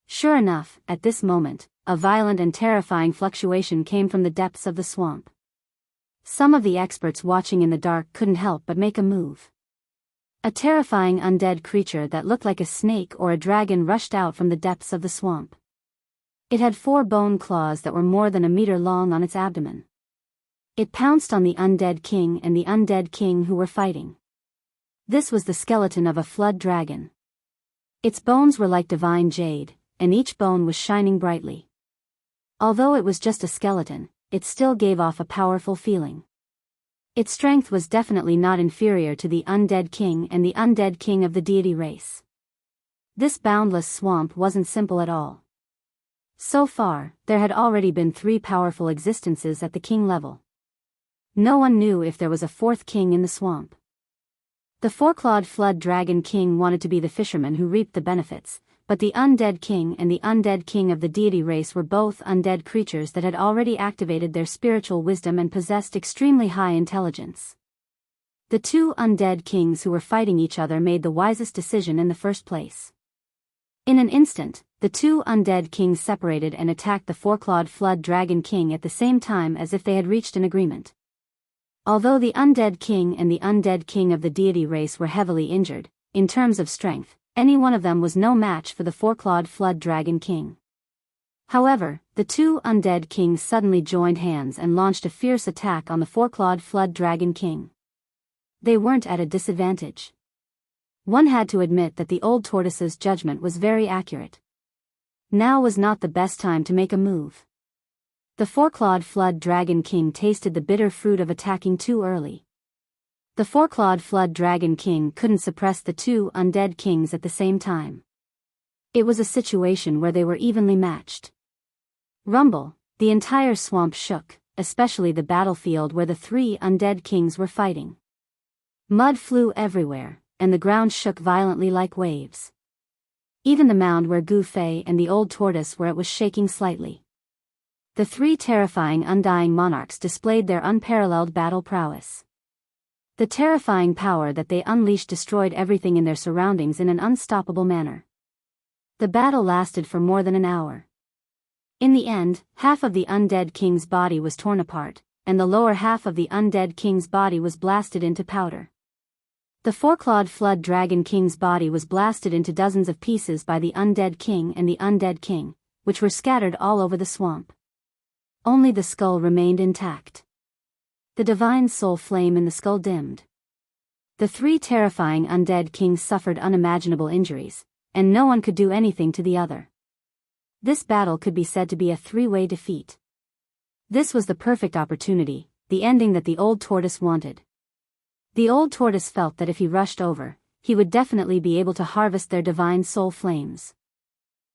Sure enough, at this moment, a violent and terrifying fluctuation came from the depths of the swamp. Some of the experts watching in the dark couldn't help but make a move. A terrifying undead creature that looked like a snake or a dragon rushed out from the depths of the swamp. It had 4 bone claws that were more than a meter long on its abdomen. It pounced on the undead king and the undead king who were fighting. This was the skeleton of a flood dragon. Its bones were like divine jade, and each bone was shining brightly. Although it was just a skeleton, it still gave off a powerful feeling. Its strength was definitely not inferior to the undead king and the undead king of the deity race. This boundless swamp wasn't simple at all. So far, there had already been 3 powerful existences at the king level. No one knew if there was a 4th king in the swamp. The 4-clawed flood dragon king wanted to be the fisherman who reaped the benefits, but the undead king and the undead king of the deity race were both undead creatures that had already activated their spiritual wisdom and possessed extremely high intelligence. The 2 undead kings who were fighting each other made the wisest decision in the first place. In an instant, the 2 undead kings separated and attacked the 4-clawed flood dragon king at the same time as if they had reached an agreement. Although the undead king and the undead king of the deity race were heavily injured, in terms of strength, any one of them was no match for the 4-clawed flood dragon king. However, the 2 undead kings suddenly joined hands and launched a fierce attack on the 4-clawed flood dragon king. They weren't at a disadvantage. One had to admit that the old tortoise's judgment was very accurate. Now was not the best time to make a move. The 4-clawed flood dragon king tasted the bitter fruit of attacking too early. The 4-clawed flood dragon king couldn't suppress the 2 undead kings at the same time. It was a situation where they were evenly matched. Rumble, the entire swamp shook, especially the battlefield where the 3 undead kings were fighting. Mud flew everywhere, and the ground shook violently like waves. Even the mound where Gu Fei and the old tortoise were at was shaking slightly. The 3 terrifying undying monarchs displayed their unparalleled battle prowess. The terrifying power that they unleashed destroyed everything in their surroundings in an unstoppable manner. The battle lasted for more than an hour. In the end, half of the undead king's body was torn apart, and the lower half of the undead king's body was blasted into powder. The four-clawed flood dragon king's body was blasted into dozens of pieces by the undead king and the undead king, which were scattered all over the swamp. Only the skull remained intact. The divine soul flame in the skull dimmed. The three terrifying undead kings suffered unimaginable injuries, and no one could do anything to the other. This battle could be said to be a three-way defeat. This was the perfect opportunity, the ending that the old tortoise wanted. The old tortoise felt that if he rushed over, he would definitely be able to harvest their divine soul flames.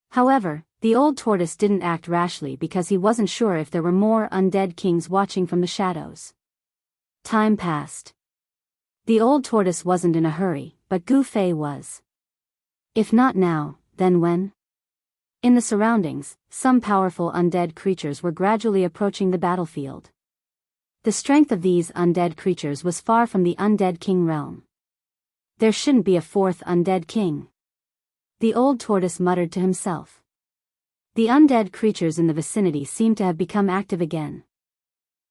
However, the old tortoise didn't act rashly because he wasn't sure if there were more undead kings watching from the shadows. Time passed. The old tortoise wasn't in a hurry, but Gu Fei was. If not now, then when? In the surroundings, some powerful undead creatures were gradually approaching the battlefield. The strength of these undead creatures was far from the undead king realm. There shouldn't be a fourth undead king. The old tortoise muttered to himself. The undead creatures in the vicinity seemed to have become active again.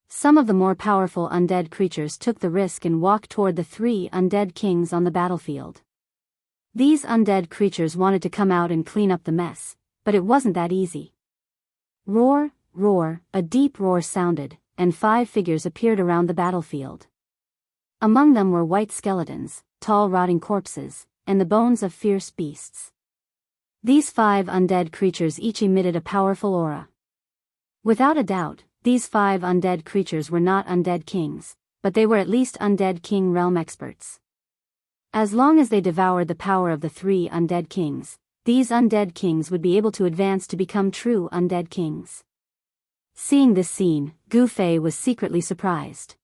Some of the more powerful undead creatures took the risk and walked toward the three undead kings on the battlefield. These undead creatures wanted to come out and clean up the mess, but it wasn't that easy. Roar, roar, a deep roar sounded, and 5 figures appeared around the battlefield. Among them were white skeletons, tall rotting corpses, and the bones of fierce beasts. These 5 undead creatures each emitted a powerful aura. Without a doubt, these 5 undead creatures were not undead kings, but they were at least undead king realm experts. As long as they devoured the power of the 3 undead kings, these undead kings would be able to advance to become true undead kings. Seeing this scene, Gu Fei was secretly surprised.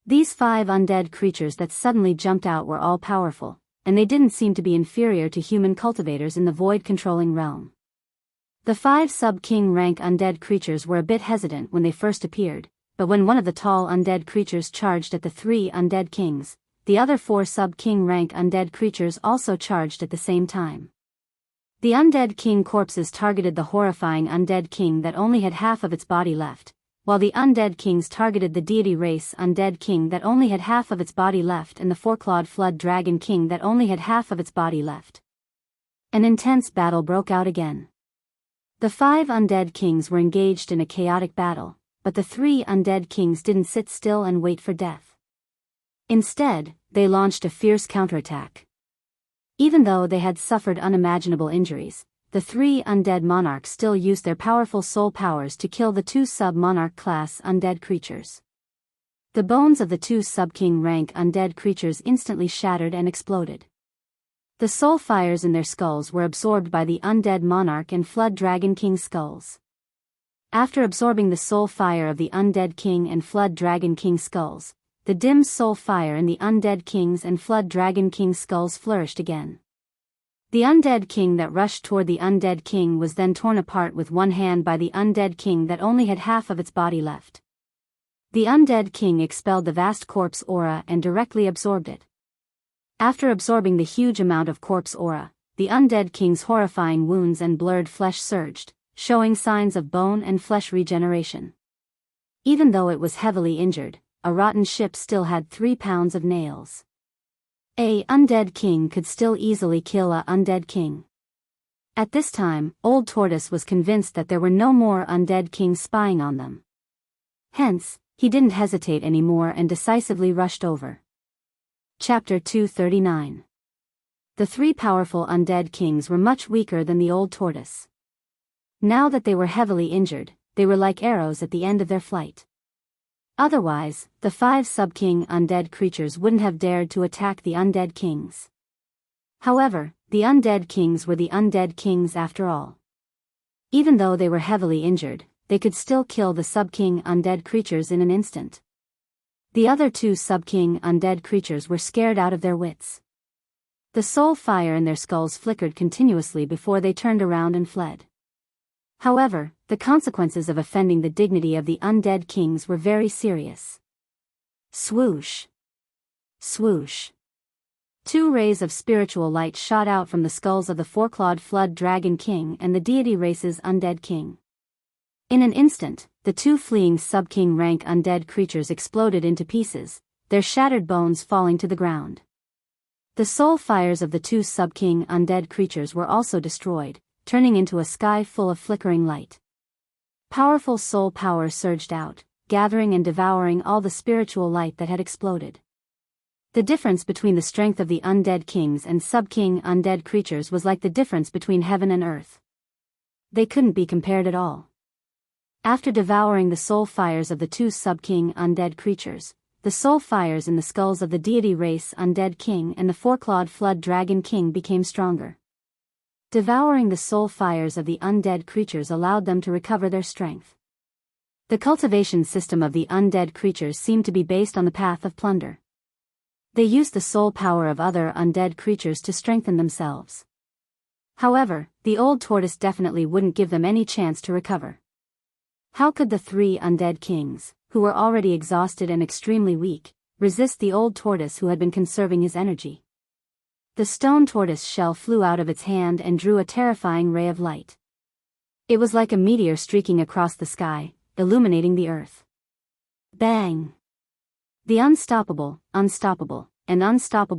These 5 undead creatures that suddenly jumped out were all powerful, and they didn't seem to be inferior to human cultivators in the void-controlling realm. The 5 sub-king rank undead creatures were a bit hesitant when they first appeared, but when one of the tall undead creatures charged at the 3 undead kings, the other 4 sub-king rank undead creatures also charged at the same time. The undead king corpses targeted the horrifying undead king that only had half of its body left, while the undead kings targeted the deity race undead king that only had half of its body left and the four-clawed flood dragon king that only had half of its body left. An intense battle broke out again. The 5 undead kings were engaged in a chaotic battle, but the 3 undead kings didn't sit still and wait for death. Instead, they launched a fierce counterattack. Even though they had suffered unimaginable injuries, the 3 undead monarchs still used their powerful soul powers to kill the 2 sub-monarch class undead creatures. The bones of the 2 sub-king rank undead creatures instantly shattered and exploded. The soul fires in their skulls were absorbed by the undead monarch and flood dragon king skulls. After absorbing the soul fire of the undead king and flood dragon king skulls, the dim soul fire in the undead kings and flood dragon king skulls flourished again. The undead king that rushed toward the undead king was then torn apart with one hand by the undead king that only had half of its body left. The undead king expelled the vast corpse aura and directly absorbed it. After absorbing the huge amount of corpse aura, the undead king's horrifying wounds and blurred flesh surged, showing signs of bone and flesh regeneration. Even though it was heavily injured, a rotten ship still had 3 pounds of nails. A undead king could still easily kill a undead king. At this time, Old Tortoise was convinced that there were no more undead kings spying on them. Hence, he didn't hesitate anymore and decisively rushed over. Chapter 239. The 3 powerful undead kings were much weaker than the Old Tortoise. Now that they were heavily injured, they were like arrows at the end of their flight. Otherwise, the 5 sub-king undead creatures wouldn't have dared to attack the undead kings. However, the undead kings were the undead kings after all. Even though they were heavily injured, they could still kill the sub-king undead creatures in an instant. The other 2 sub-king undead creatures were scared out of their wits. The soul fire in their skulls flickered continuously before they turned around and fled. However, the consequences of offending the dignity of the undead kings were very serious. Swoosh! Swoosh! 2 rays of spiritual light shot out from the skulls of the four-clawed flood dragon king and the deity race's undead king. In an instant, the 2 fleeing sub-king rank undead creatures exploded into pieces, their shattered bones falling to the ground. The soul fires of the two sub-king undead creatures were also destroyed, turning into a sky full of flickering light. Powerful soul power surged out, gathering and devouring all the spiritual light that had exploded. The difference between the strength of the undead kings and sub-king undead creatures was like the difference between heaven and earth. They couldn't be compared at all. After devouring the soul fires of the two sub-king undead creatures, the soul fires in the skulls of the deity race undead king and the four-clawed flood dragon king became stronger. Devouring the soul fires of the undead creatures allowed them to recover their strength. The cultivation system of the undead creatures seemed to be based on the path of plunder. They used the soul power of other undead creatures to strengthen themselves. However, the old tortoise definitely wouldn't give them any chance to recover. How could the three undead kings, who were already exhausted and extremely weak, resist the old tortoise who had been conserving his energy? The stone tortoise shell flew out of its hand and drew a terrifying ray of light. It was like a meteor streaking across the sky, illuminating the earth. Bang! The unstoppable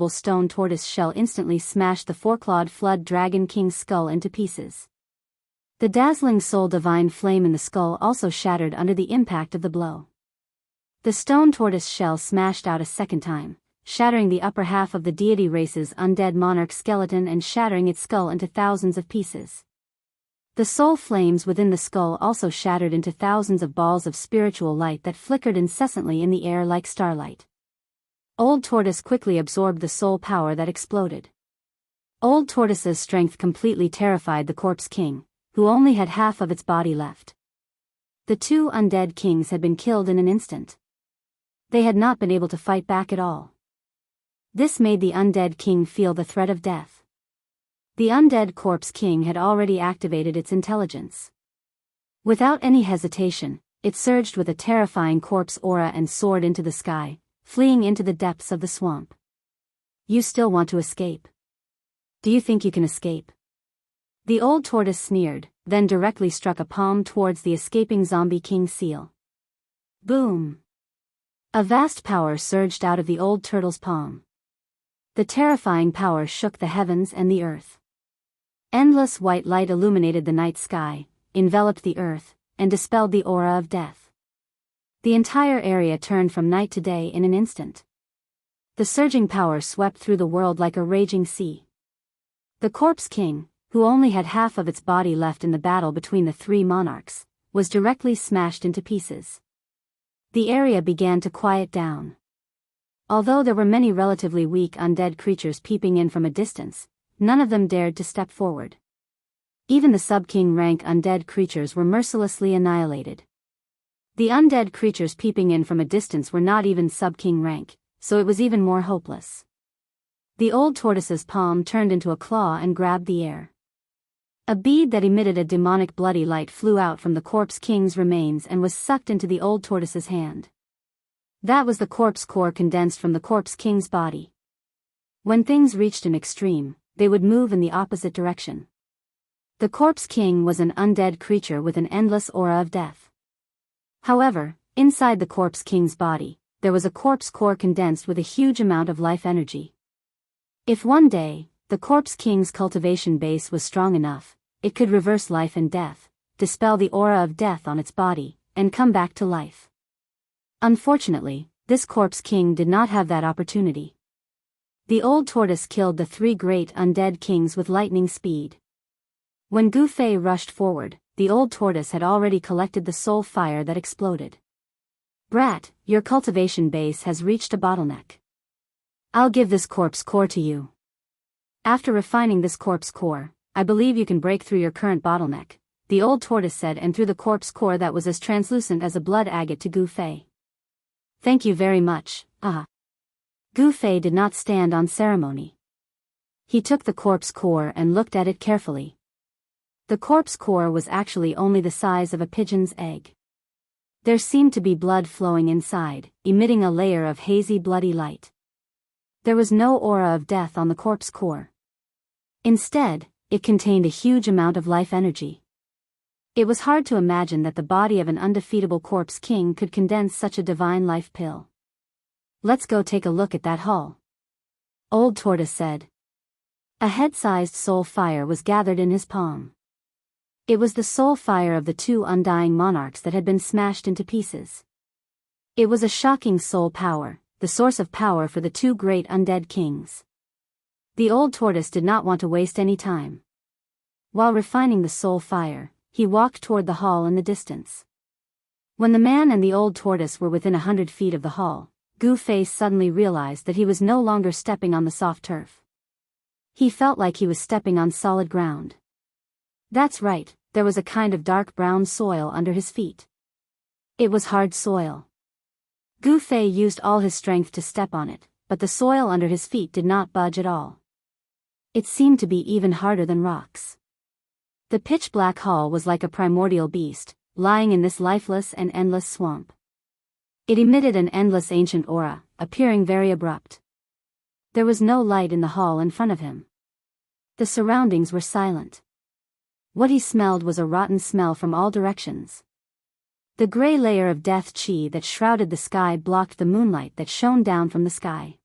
stone tortoise shell instantly smashed the four-clawed flood dragon king's skull into pieces. The dazzling soul divine flame in the skull also shattered under the impact of the blow. The stone tortoise shell smashed out a second time, shattering the upper half of the deity race's undead monarch skeleton and shattering its skull into thousands of pieces. The soul flames within the skull also shattered into thousands of balls of spiritual light that flickered incessantly in the air like starlight. Old Tortoise quickly absorbed the soul power that exploded. Old Tortoise's strength completely terrified the Corpse King, who only had half of its body left. The two undead kings had been killed in an instant. They had not been able to fight back at all. This made the undead king feel the threat of death. The undead Corpse King had already activated its intelligence. Without any hesitation, it surged with a terrifying corpse aura and soared into the sky, fleeing into the depths of the swamp. You still want to escape? Do you think you can escape? The old tortoise sneered, then directly struck a palm towards the escaping zombie king seal. Boom! A vast power surged out of the old turtle's palm. The terrifying power shook the heavens and the earth. Endless white light illuminated the night sky, enveloped the earth, and dispelled the aura of death. The entire area turned from night to day in an instant. The surging power swept through the world like a raging sea. The Corpse King, who only had half of its body left in the battle between the three monarchs, was directly smashed into pieces. The area began to quiet down. Although there were many relatively weak undead creatures peeping in from a distance, none of them dared to step forward. Even the sub-king rank undead creatures were mercilessly annihilated. The undead creatures peeping in from a distance were not even sub-king rank, so it was even more hopeless. The old tortoise's palm turned into a claw and grabbed the air. A bead that emitted a demonic bloody light flew out from the Corpse King's remains and was sucked into the old tortoise's hand. That was the corpse core condensed from the Corpse King's body. When things reached an extreme, they would move in the opposite direction. The Corpse King was an undead creature with an endless aura of death. However, inside the Corpse King's body, there was a corpse core condensed with a huge amount of life energy. If one day, the Corpse King's cultivation base was strong enough, it could reverse life and death, dispel the aura of death on its body, and come back to life. Unfortunately, this Corpse King did not have that opportunity. The old tortoise killed the three great undead kings with lightning speed. When Gu Fei rushed forward, the old tortoise had already collected the soul fire that exploded. Brat, your cultivation base has reached a bottleneck. I'll give this corpse core to you. After refining this corpse core, I believe you can break through your current bottleneck, the old tortoise said, and threw the corpse core that was as translucent as a blood agate to Gu Fei. Thank you very much, Gu Fei did not stand on ceremony. He took the corpse core and looked at it carefully. The corpse core was actually only the size of a pigeon's egg. There seemed to be blood flowing inside, emitting a layer of hazy bloody light. There was no aura of death on the corpse core. Instead, it contained a huge amount of life energy. It was hard to imagine that the body of an undefeatable Corpse King could condense such a divine life pill. Let's go take a look at that hull. Old Tortoise said. A head-sized soul fire was gathered in his palm. It was the soul fire of the two undying monarchs that had been smashed into pieces. It was a shocking soul power, the source of power for the two great undead kings. The old tortoise did not want to waste any time. While refining the soul fire, he walked toward the hall in the distance. When the man and the old tortoise were within 100 feet of the hall, Goo-Face suddenly realized that he was no longer stepping on the soft turf. He felt like he was stepping on solid ground. That's right, there was a kind of dark brown soil under his feet. It was hard soil. Goo-Face used all his strength to step on it, but the soil under his feet did not budge at all. It seemed to be even harder than rocks. The pitch-black hall was like a primordial beast, lying in this lifeless and endless swamp. It emitted an endless ancient aura, appearing very abrupt. There was no light in the hall in front of him. The surroundings were silent. What he smelled was a rotten smell from all directions. The gray layer of death chi that shrouded the sky blocked the moonlight that shone down from the sky.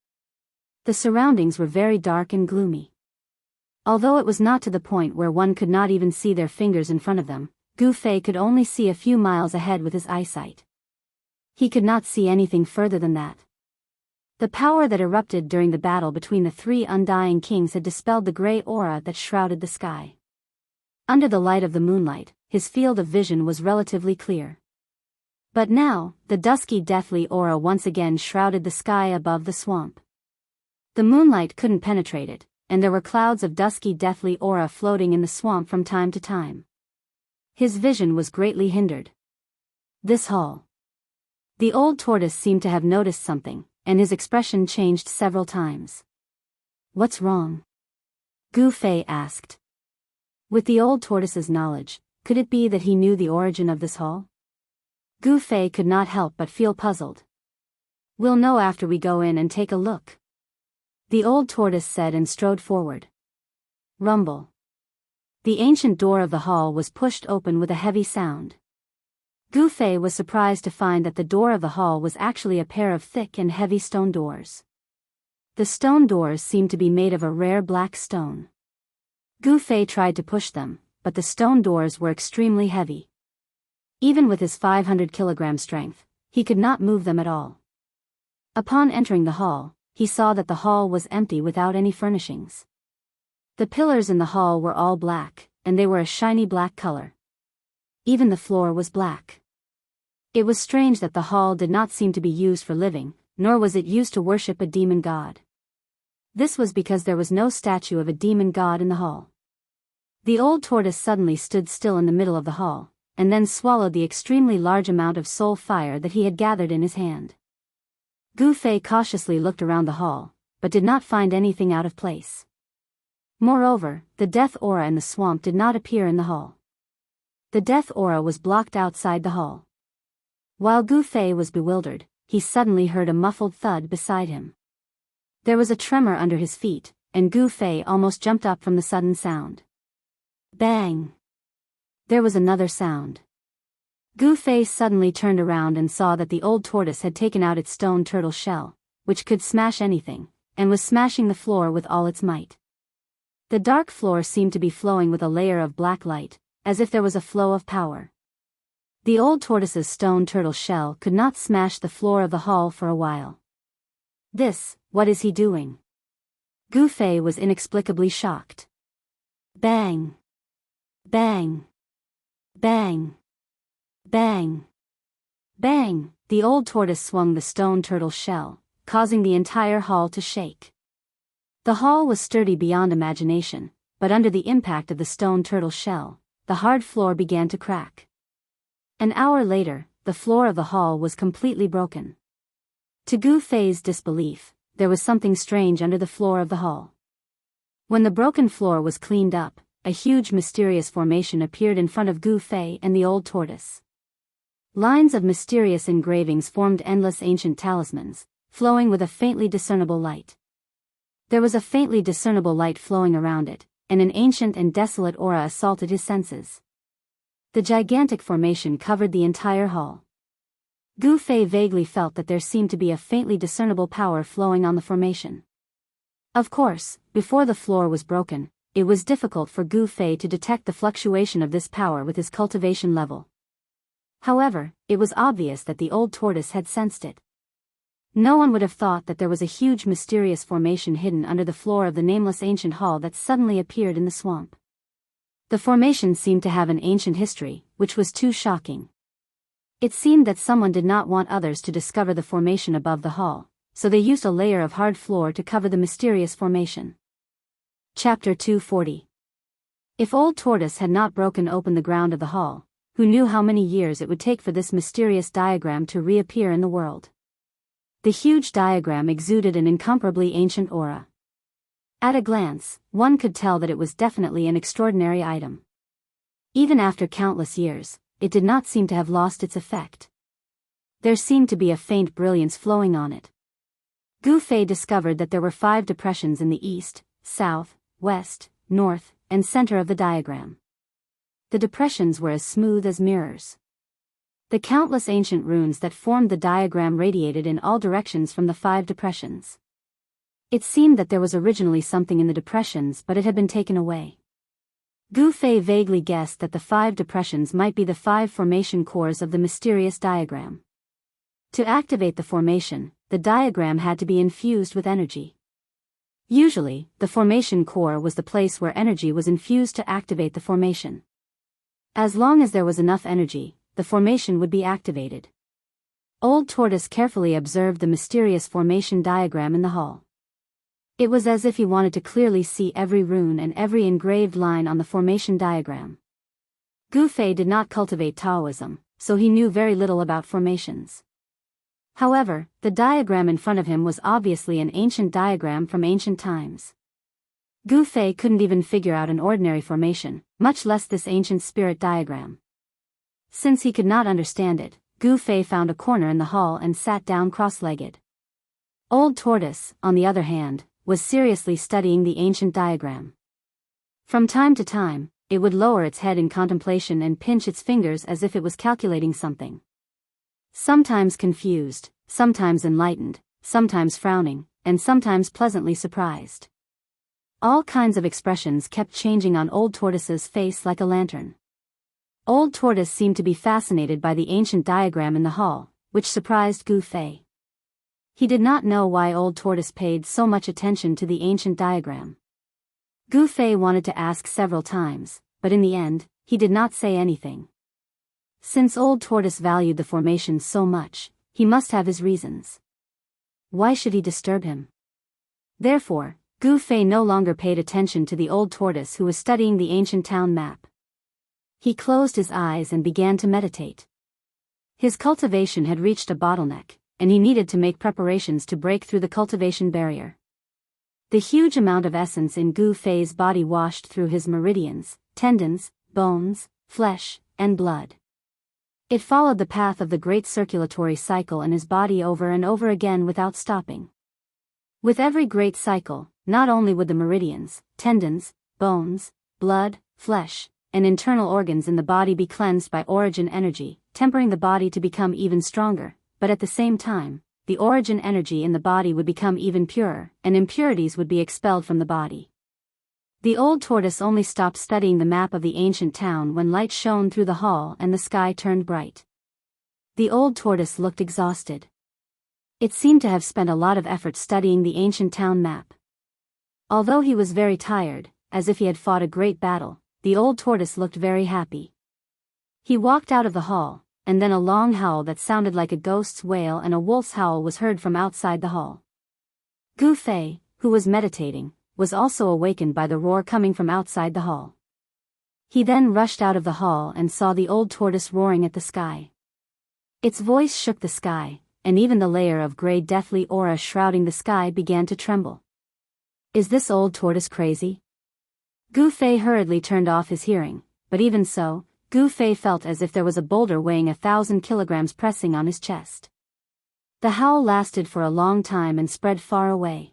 The surroundings were very dark and gloomy. Although it was not to the point where one could not even see their fingers in front of them, Goo-Face could only see a few miles ahead with his eyesight. He could not see anything further than that. The power that erupted during the battle between the three undying kings had dispelled the gray aura that shrouded the sky. Under the light of the moonlight, his field of vision was relatively clear. But now, the dusky deathly aura once again shrouded the sky above the swamp. The moonlight couldn't penetrate it, and there were clouds of dusky deathly aura floating in the swamp from time to time. His vision was greatly hindered. This hall. The old tortoise seemed to have noticed something, and his expression changed several times. What's wrong? Goo-Face asked. With the old tortoise's knowledge, could it be that he knew the origin of this hall? Goo-Face could not help but feel puzzled. We'll know after we go in and take a look, the old tortoise said and strode forward. Rumble. The ancient door of the hall was pushed open with a heavy sound. Goo-Face was surprised to find that the door of the hall was actually a pair of thick and heavy stone doors. The stone doors seemed to be made of a rare black stone. Goo-Face tried to push them, but the stone doors were extremely heavy. Even with his 500-kilogram strength, he could not move them at all. Upon entering the hall, he saw that the hall was empty without any furnishings. The pillars in the hall were all black, and they were a shiny black color. Even the floor was black. It was strange that the hall did not seem to be used for living, nor was it used to worship a demon god. This was because there was no statue of a demon god in the hall. The old tortoise suddenly stood still in the middle of the hall, and then swallowed the extremely large amount of soul fire that he had gathered in his hand. Goo-Face cautiously looked around the hall, but did not find anything out of place. Moreover, the death aura in the swamp did not appear in the hall. The death aura was blocked outside the hall. While Goo-Face was bewildered, he suddenly heard a muffled thud beside him. There was a tremor under his feet, and Goo-Face almost jumped up from the sudden sound. Bang! There was another sound. Goo-Face suddenly turned around and saw that the old tortoise had taken out its stone turtle shell, which could smash anything, and was smashing the floor with all its might. The dark floor seemed to be flowing with a layer of black light, as if there was a flow of power. The old tortoise's stone turtle shell could not smash the floor of the hall for a while. What is he doing? Goo-Face was inexplicably shocked. Bang! Bang! Bang! Bang! Bang! The old tortoise swung the stone turtle shell, causing the entire hall to shake. The hall was sturdy beyond imagination, but under the impact of the stone turtle shell, the hard floor began to crack. An hour later, the floor of the hall was completely broken. To Goo-Face's disbelief, there was something strange under the floor of the hall. When the broken floor was cleaned up, a huge mysterious formation appeared in front of Goo-Face and the old tortoise. Lines of mysterious engravings formed endless ancient talismans, flowing with a faintly discernible light. There was a faintly discernible light flowing around it, and an ancient and desolate aura assaulted his senses. The gigantic formation covered the entire hall. Goo-Face vaguely felt that there seemed to be a faintly discernible power flowing on the formation. Of course, before the floor was broken, it was difficult for Gu Fei to detect the fluctuation of this power with his cultivation level. However, it was obvious that the old tortoise had sensed it. No one would have thought that there was a huge mysterious formation hidden under the floor of the nameless ancient hall that suddenly appeared in the swamp. The formation seemed to have an ancient history, which was too shocking. It seemed that someone did not want others to discover the formation above the hall, so they used a layer of hard floor to cover the mysterious formation. Chapter 240. If Old Tortoise had not broken open the ground of the hall, who knew how many years it would take for this mysterious diagram to reappear in the world? The huge diagram exuded an incomparably ancient aura. At a glance, one could tell that it was definitely an extraordinary item. Even after countless years, it did not seem to have lost its effect. There seemed to be a faint brilliance flowing on it. Gu Fei discovered that there were 5 depressions in the east, south, west, north, and center of the diagram. The depressions were as smooth as mirrors. The countless ancient runes that formed the diagram radiated in all directions from the 5 depressions. It seemed that there was originally something in the depressions, but it had been taken away. Gu Fei vaguely guessed that the 5 depressions might be the 5 formation cores of the mysterious diagram. To activate the formation, the diagram had to be infused with energy. Usually, the formation core was the place where energy was infused to activate the formation. As long as there was enough energy, the formation would be activated. Old Tortoise carefully observed the mysterious formation diagram in the hall. It was as if he wanted to clearly see every rune and every engraved line on the formation diagram. Gu Fei did not cultivate Taoism, so he knew very little about formations. However, the diagram in front of him was obviously an ancient diagram from ancient times. Gu Fei couldn't even figure out an ordinary formation, much less this ancient spirit diagram. Since he could not understand it, Gu Fei found a corner in the hall and sat down cross-legged. Old Tortoise, on the other hand, was seriously studying the ancient diagram. From time to time, it would lower its head in contemplation and pinch its fingers as if it was calculating something. Sometimes confused, sometimes enlightened, sometimes frowning, and sometimes pleasantly surprised. All kinds of expressions kept changing on Old Tortoise's face like a lantern. Old Tortoise seemed to be fascinated by the ancient diagram in the hall, which surprised Gu Fei. He did not know why Old Tortoise paid so much attention to the ancient diagram. Gu Fei wanted to ask several times, but in the end, he did not say anything. Since Old Tortoise valued the formation so much, he must have his reasons. Why should he disturb him? Therefore, Gu Fei no longer paid attention to the Old Tortoise who was studying the ancient town map. He closed his eyes and began to meditate. His cultivation had reached a bottleneck, and he needed to make preparations to break through the cultivation barrier. The huge amount of essence in Gu Fei's body washed through his meridians, tendons, bones, flesh, and blood. It followed the path of the great circulatory cycle in his body over and over again without stopping. With every great cycle, not only would the meridians, tendons, bones, blood, flesh, and internal organs in the body be cleansed by origin energy, tempering the body to become even stronger, but at the same time, the origin energy in the body would become even purer, and impurities would be expelled from the body. The Old Tortoise only stopped studying the map of the ancient town when light shone through the hall and the sky turned bright. The Old Tortoise looked exhausted. It seemed to have spent a lot of effort studying the ancient town map. Although he was very tired, as if he had fought a great battle, the Old Tortoise looked very happy. He walked out of the hall, and then a long howl that sounded like a ghost's wail and a wolf's howl was heard from outside the hall. Gu Fei, who was meditating, was also awakened by the roar coming from outside the hall. He then rushed out of the hall and saw the Old Tortoise roaring at the sky. Its voice shook the sky, and even the layer of gray deathly aura shrouding the sky began to tremble. Is this Old Tortoise crazy? Gu Fei hurriedly turned off his hearing, but even so, Gu Fei felt as if there was a boulder weighing 1,000 kilograms pressing on his chest. The howl lasted for a long time and spread far away.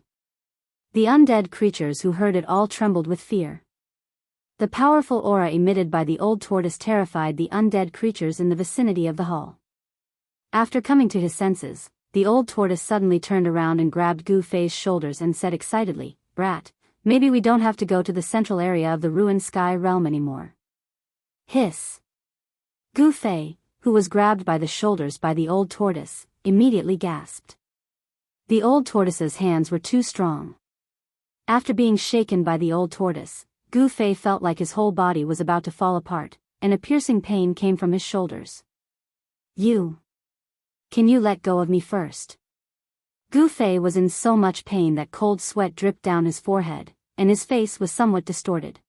The undead creatures who heard it all trembled with fear. The powerful aura emitted by the Old Tortoise terrified the undead creatures in the vicinity of the hall. After coming to his senses, the Old Tortoise suddenly turned around and grabbed Gu Fei's shoulders and said excitedly, brat, maybe we don't have to go to the central area of the ruined sky realm anymore. Hiss. Gu Fei, who was grabbed by the shoulders by the old tortoise, immediately gasped. The old tortoise's hands were too strong. After being shaken by the old tortoise, Gu Fei felt like his whole body was about to fall apart, and a piercing pain came from his shoulders. Can you let go of me first? Gu Fei was in so much pain that cold sweat dripped down his forehead, and his face was somewhat distorted.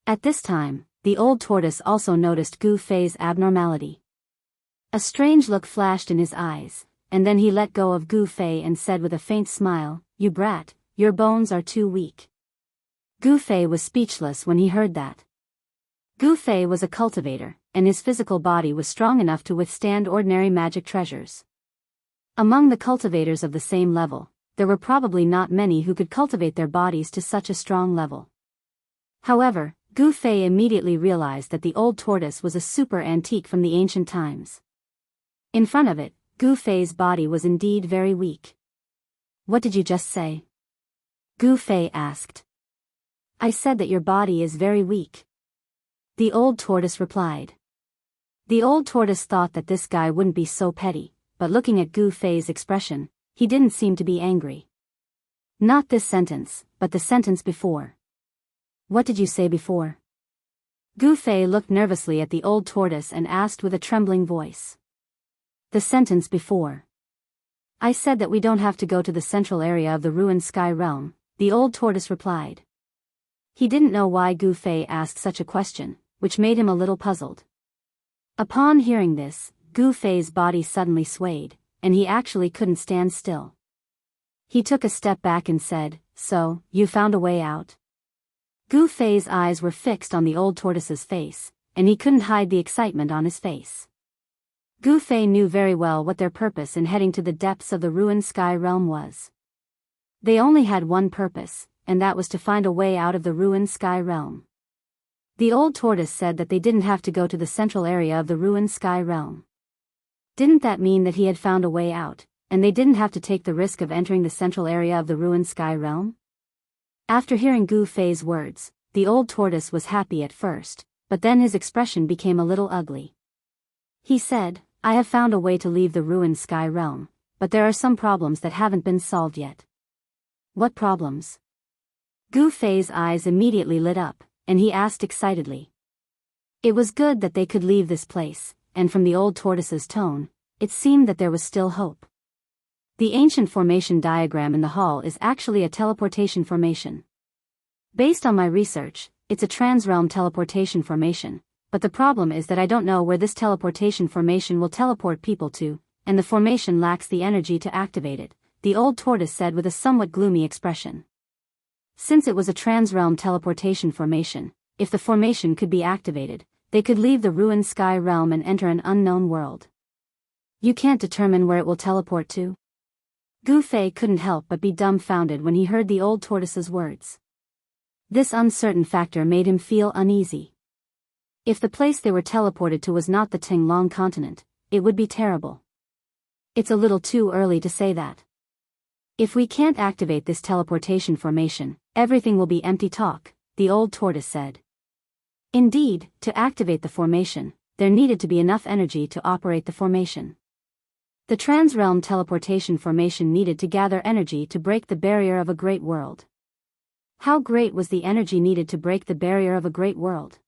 At this time, the old tortoise also noticed Gu Fei's abnormality. A strange look flashed in his eyes, and then he let go of Gu Fei and said with a faint smile, "You brat, your bones are too weak." Gu Fei was speechless when he heard that. Gu Fei was a cultivator, and his physical body was strong enough to withstand ordinary magic treasures. Among the cultivators of the same level, there were probably not many who could cultivate their bodies to such a strong level. However, Gu Fei immediately realized that the old tortoise was a super antique from the ancient times. In front of it, Gu Fei's body was indeed very weak. "What did you just say?" Gu Fei asked. "I said that your body is very weak," the old tortoise replied. The old tortoise thought that this guy wouldn't be so petty, but looking at Gu Fei's expression, he didn't seem to be angry. Not this sentence, but the sentence before. "What did you say before?" Gu Fei looked nervously at the old tortoise and asked with a trembling voice. "The sentence before. I said that we don't have to go to the central area of the ruined sky realm," the old tortoise replied. He didn't know why Gu Fei asked such a question, which made him a little puzzled. Upon hearing this, Gu Fei's body suddenly swayed, and he actually couldn't stand still. He took a step back and said, "So, you found a way out?" Gu Fei's eyes were fixed on the old tortoise's face, and he couldn't hide the excitement on his face. Gu Fei knew very well what their purpose in heading to the depths of the ruined sky realm was. They only had one purpose, and that was to find a way out of the ruined sky realm. The old tortoise said that they didn't have to go to the central area of the ruined sky realm. Didn't that mean that he had found a way out, and they didn't have to take the risk of entering the central area of the ruined sky realm? After hearing Gu Fei's words, the old tortoise was happy at first, but then his expression became a little ugly. He said, "I have found a way to leave the ruined sky realm, but there are some problems that haven't been solved yet." "What problems?" Gu Fei's eyes immediately lit up, and he asked excitedly. It was good that they could leave this place, and from the old tortoise's tone, it seemed that there was still hope. The ancient formation diagram in the hall is actually a teleportation formation. Based on my research, it's a transrealm teleportation formation, but the problem is that I don't know where this teleportation formation will teleport people to, and the formation lacks the energy to activate it, the old tortoise said with a somewhat gloomy expression. Since it was a transrealm teleportation formation, if the formation could be activated, they could leave the ruined sky realm and enter an unknown world. You can't determine where it will teleport to? Gu Fei couldn't help but be dumbfounded when he heard the old tortoise's words. This uncertain factor made him feel uneasy. If the place they were teleported to was not the Tinglong continent, it would be terrible. It's a little too early to say that. If we can't activate this teleportation formation, everything will be empty talk, the old tortoise said. Indeed, to activate the formation, there needed to be enough energy to operate the formation. The transrealm teleportation formation needed to gather energy to break the barrier of a great world. How great was the energy needed to break the barrier of a great world?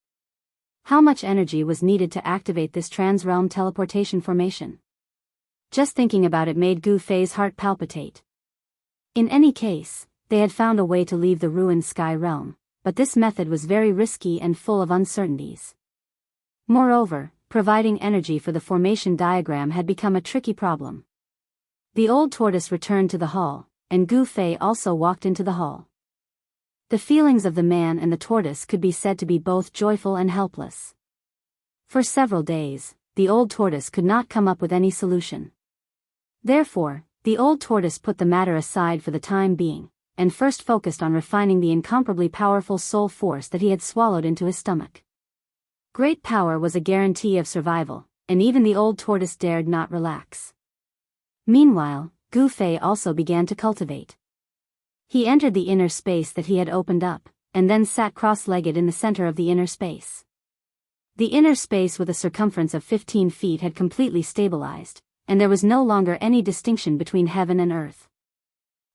How much energy was needed to activate this transrealm teleportation formation? Just thinking about it made Gu Fei's heart palpitate. In any case, they had found a way to leave the ruined sky realm, but this method was very risky and full of uncertainties. Moreover, providing energy for the formation diagram had become a tricky problem. The old tortoise returned to the hall, and Gu Fei also walked into the hall. The feelings of the man and the tortoise could be said to be both joyful and helpless. For several days, the old tortoise could not come up with any solution. Therefore, the old tortoise put the matter aside for the time being, and first focused on refining the incomparably powerful soul force that he had swallowed into his stomach. Great power was a guarantee of survival, and even the old tortoise dared not relax. Meanwhile, Gu Fei also began to cultivate. He entered the inner space that he had opened up, and then sat cross-legged in the center of the inner space. The inner space with a circumference of 15 feet had completely stabilized, and there was no longer any distinction between heaven and earth.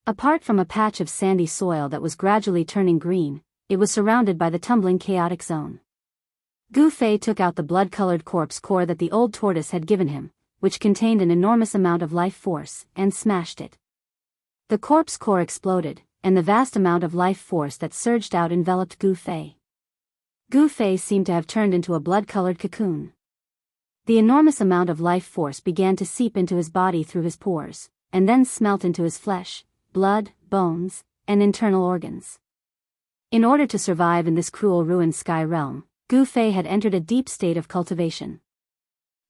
Apart from a patch of sandy soil that was gradually turning green, it was surrounded by the tumbling chaotic zone. Gu Fei took out the blood-colored corpse core that the old tortoise had given him, which contained an enormous amount of life force, and smashed it. The corpse core exploded, and the vast amount of life force that surged out enveloped Gu Fei. Gu Fei seemed to have turned into a blood-colored cocoon. The enormous amount of life force began to seep into his body through his pores, and then smelt into his flesh, blood, bones, and internal organs. In order to survive in this cruel ruined sky realm, Gu Fei had entered a deep state of cultivation.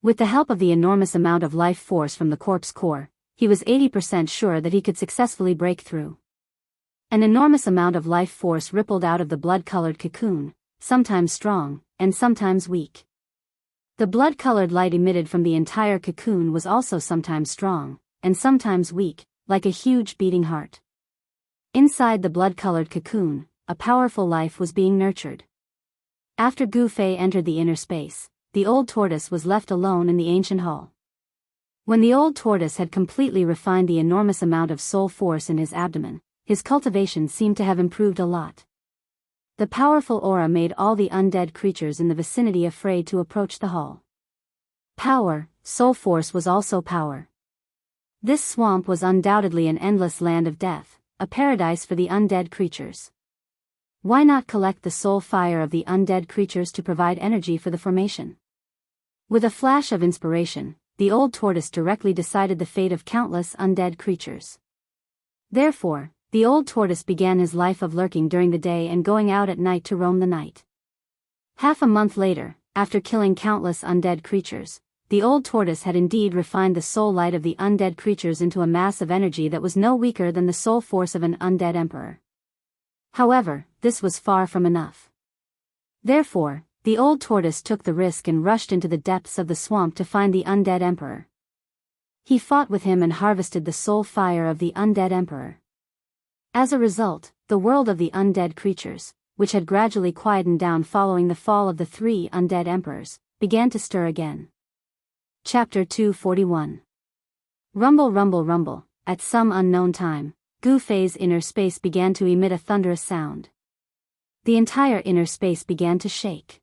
With the help of the enormous amount of life force from the corpse core, he was 80% sure that he could successfully break through. An enormous amount of life force rippled out of the blood-colored cocoon, sometimes strong, and sometimes weak. The blood-colored light emitted from the entire cocoon was also sometimes strong, and sometimes weak, like a huge beating heart. Inside the blood-colored cocoon, a powerful life was being nurtured. After Gu Fei entered the inner space, the old tortoise was left alone in the ancient hall. When the old tortoise had completely refined the enormous amount of soul force in his abdomen, his cultivation seemed to have improved a lot. The powerful aura made all the undead creatures in the vicinity afraid to approach the hall. Power, soul force was also power. This swamp was undoubtedly an endless land of death, a paradise for the undead creatures. Why not collect the soul fire of the undead creatures to provide energy for the formation? With a flash of inspiration, the old tortoise directly decided the fate of countless undead creatures. Therefore, the old tortoise began his life of lurking during the day and going out at night to roam the night. Half a month later, after killing countless undead creatures, the old tortoise had indeed refined the soul light of the undead creatures into a mass of energy that was no weaker than the soul force of an undead emperor. However, this was far from enough. Therefore, the old tortoise took the risk and rushed into the depths of the swamp to find the undead emperor. He fought with him and harvested the soul fire of the undead emperor. As a result, the world of the undead creatures, which had gradually quietened down following the fall of the 3 undead emperors, began to stir again. Chapter 241. Rumble, rumble, rumble. At some unknown time, Gu Fei's inner space began to emit a thunderous sound. The entire inner space began to shake.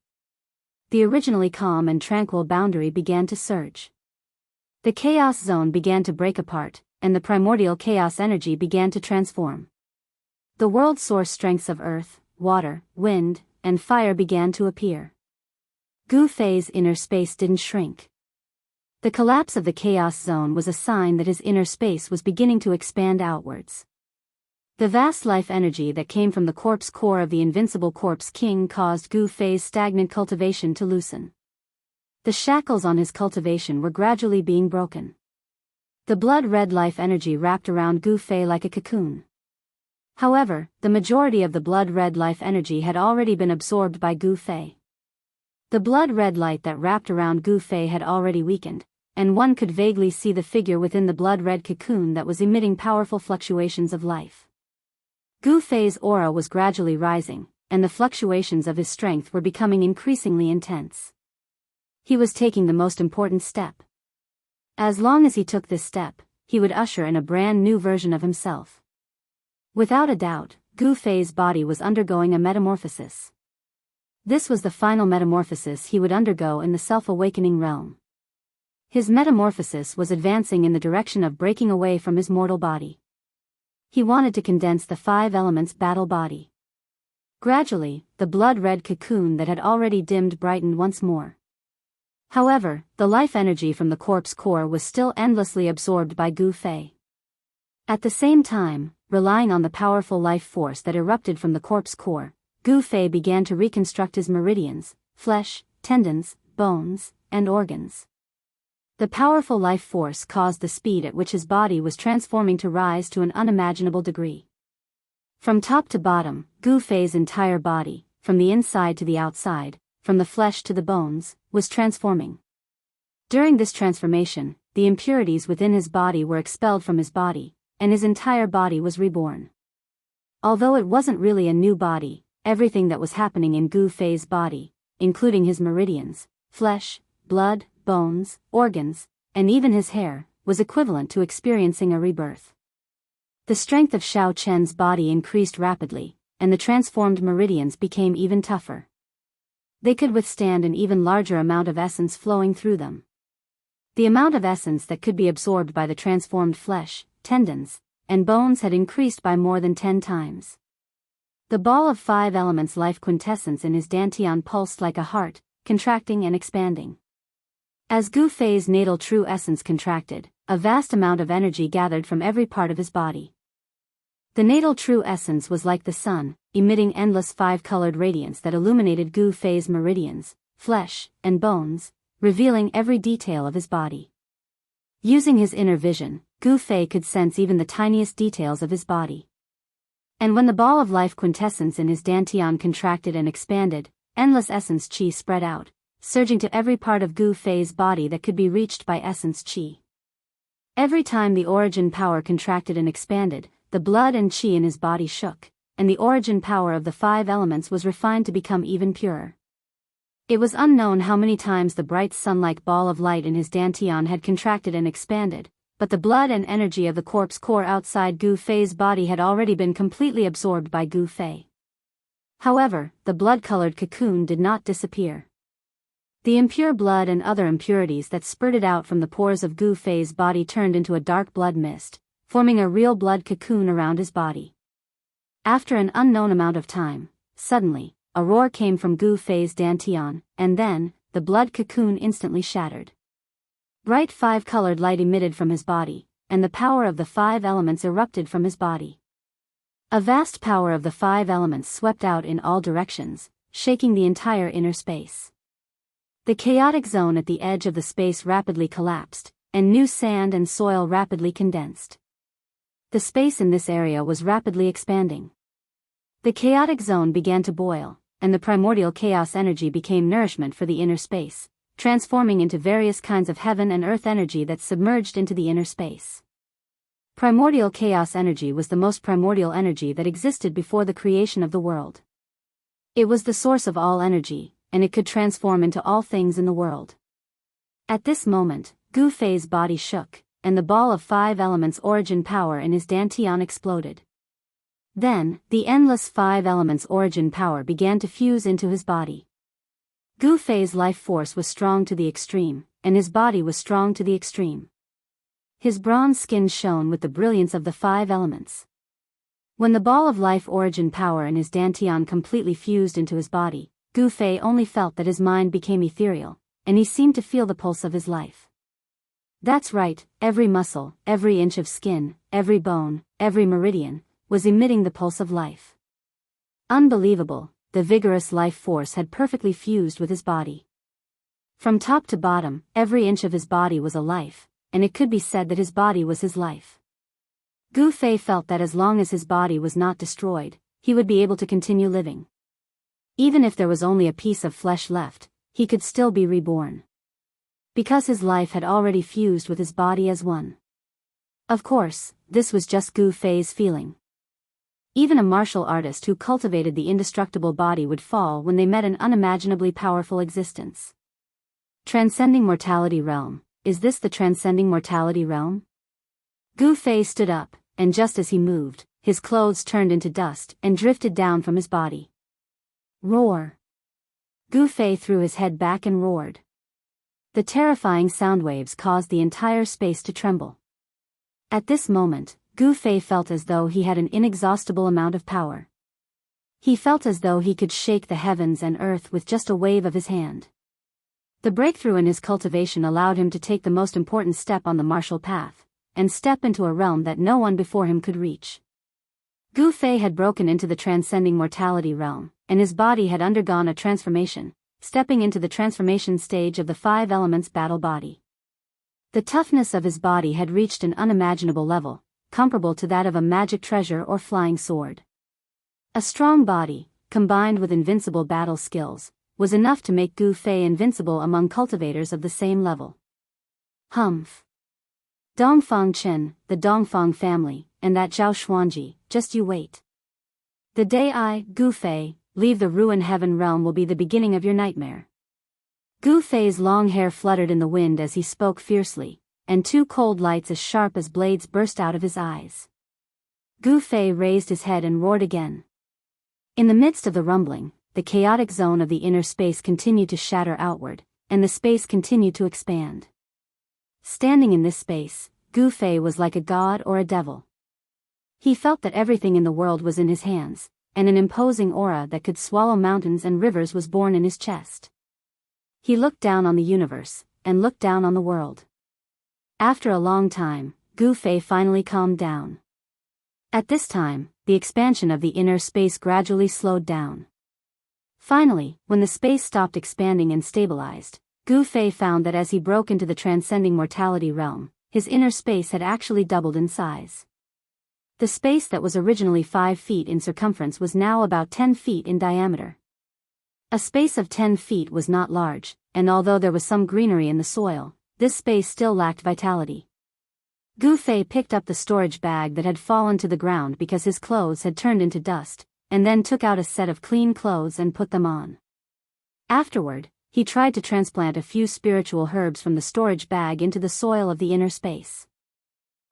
The originally calm and tranquil boundary began to surge. The chaos zone began to break apart, and the primordial chaos energy began to transform. The world source strengths of earth, water, wind, and fire began to appear. Gu Fei's inner space didn't shrink. The collapse of the chaos zone was a sign that his inner space was beginning to expand outwards. The vast life energy that came from the corpse core of the invincible corpse king caused Gu Fei's stagnant cultivation to loosen. The shackles on his cultivation were gradually being broken. The blood-red life energy wrapped around Gu Fei like a cocoon. However, the majority of the blood-red life energy had already been absorbed by Gu Fei. The blood-red light that wrapped around Gu Fei had already weakened, and one could vaguely see the figure within the blood-red cocoon that was emitting powerful fluctuations of life. Gu Fei's aura was gradually rising, and the fluctuations of his strength were becoming increasingly intense. He was taking the most important step. As long as he took this step, he would usher in a brand new version of himself. Without a doubt, Gu Fei's body was undergoing a metamorphosis. This was the final metamorphosis he would undergo in the self-awakening realm. His metamorphosis was advancing in the direction of breaking away from his mortal body. He wanted to condense the 5 elements battle body. Gradually, the blood-red cocoon that had already dimmed brightened once more. However, the life energy from the corpse core was still endlessly absorbed by Gu Fei. At the same time, relying on the powerful life force that erupted from the corpse core, Gu Fei began to reconstruct his meridians, flesh, tendons, bones, and organs. The powerful life force caused the speed at which his body was transforming to rise to an unimaginable degree. From top to bottom, Gu Fei's entire body, from the inside to the outside, from the flesh to the bones, was transforming. During this transformation, the impurities within his body were expelled from his body, and his entire body was reborn. Although it wasn't really a new body, everything that was happening in Gu Fei's body, including his meridians, flesh, blood, bones, organs, and even his hair, was equivalent to experiencing a rebirth. The strength of Xiao Chen's body increased rapidly, and the transformed meridians became even tougher. They could withstand an even larger amount of essence flowing through them. The amount of essence that could be absorbed by the transformed flesh, tendons, and bones had increased by more than 10 times. The ball of 5 elements life quintessence in his dantian pulsed like a heart, contracting and expanding. As Gu Fei's natal true essence contracted, a vast amount of energy gathered from every part of his body. The natal true essence was like the sun, emitting endless 5-colored radiance that illuminated Gu Fei's meridians, flesh, and bones, revealing every detail of his body. Using his inner vision, Gu Fei could sense even the tiniest details of his body. And when the ball of life quintessence in his dantian contracted and expanded, endless essence qi spread out, surging to every part of Gu Fei's body that could be reached by essence qi. Every time the origin power contracted and expanded, the blood and qi in his body shook, and the origin power of the 5 elements was refined to become even purer. It was unknown how many times the bright sun-like ball of light in his dantian had contracted and expanded, but the blood and energy of the corpse core outside Gu Fei's body had already been completely absorbed by Gu Fei. However, the blood-colored cocoon did not disappear. The impure blood and other impurities that spurted out from the pores of Gu Fei's body turned into a dark blood mist, forming a real blood cocoon around his body. After an unknown amount of time, suddenly, a roar came from Gu Fei's dantian, and then, the blood cocoon instantly shattered. Bright 5-colored light emitted from his body, and the power of the 5 elements erupted from his body. A vast power of the 5 elements swept out in all directions, shaking the entire inner space. The chaotic zone at the edge of the space rapidly collapsed, and new sand and soil rapidly condensed. The space in this area was rapidly expanding. The chaotic zone began to boil, and the primordial chaos energy became nourishment for the inner space, transforming into various kinds of heaven and earth energy that submerged into the inner space. Primordial chaos energy was the most primordial energy that existed before the creation of the world. It was the source of all energy, and it could transform into all things in the world. At this moment, Gu Fei's body shook, and the ball of 5 elements origin power in his dantian exploded. Then, the endless 5 elements origin power began to fuse into his body. Gu Fei's life force was strong to the extreme, and his body was strong to the extreme. His bronze skin shone with the brilliance of the 5 elements. When the ball of life origin power in his dantian completely fused into his body, Gu Fei only felt that his mind became ethereal, and he seemed to feel the pulse of his life. That's right, every muscle, every inch of skin, every bone, every meridian, was emitting the pulse of life. Unbelievable, the vigorous life force had perfectly fused with his body. From top to bottom, every inch of his body was a life, and it could be said that his body was his life. Gu Fei felt that as long as his body was not destroyed, he would be able to continue living. Even if there was only a piece of flesh left, he could still be reborn. Because his life had already fused with his body as one. Of course, this was just Gu Fei's feeling. Even a martial artist who cultivated the indestructible body would fall when they met an unimaginably powerful existence. Transcending mortality realm, is this the transcending mortality realm? Gu Fei stood up, and just as he moved, his clothes turned into dust and drifted down from his body. Roar! Gu Fei threw his head back and roared. The terrifying sound waves caused the entire space to tremble. At this moment, Gu Fei felt as though he had an inexhaustible amount of power. He felt as though he could shake the heavens and earth with just a wave of his hand. The breakthrough in his cultivation allowed him to take the most important step on the martial path, and step into a realm that no one before him could reach. Gu Fei had broken into the transcending mortality realm, and his body had undergone a transformation, stepping into the transformation stage of the 5 elements battle body. The toughness of his body had reached an unimaginable level, comparable to that of a magic treasure or flying sword. A strong body, combined with invincible battle skills, was enough to make Gu Fei invincible among cultivators of the same level. Humph. Dongfang Chen, the Dongfang family, and that Zhao Xuanji, just you wait. The day I, Gu Fei, leave the ruined heaven realm will be the beginning of your nightmare. Gu Fei's long hair fluttered in the wind as he spoke fiercely, and two cold lights as sharp as blades burst out of his eyes. Gu Fei raised his head and roared again. In the midst of the rumbling, the chaotic zone of the inner space continued to shatter outward, and the space continued to expand. Standing in this space, Gu Fei was like a god or a devil. He felt that everything in the world was in his hands, and an imposing aura that could swallow mountains and rivers was born in his chest. He looked down on the universe, and looked down on the world. After a long time, Gu Fei finally calmed down. At this time, the expansion of the inner space gradually slowed down. Finally, when the space stopped expanding and stabilized, Gu Fei found that as he broke into the transcending mortality realm, his inner space had actually doubled in size. The space that was originally 5 feet in circumference was now about 10 feet in diameter. A space of 10 feet was not large, and although there was some greenery in the soil, this space still lacked vitality. Gu Fei picked up the storage bag that had fallen to the ground because his clothes had turned into dust, and then took out a set of clean clothes and put them on. Afterward, he tried to transplant a few spiritual herbs from the storage bag into the soil of the inner space.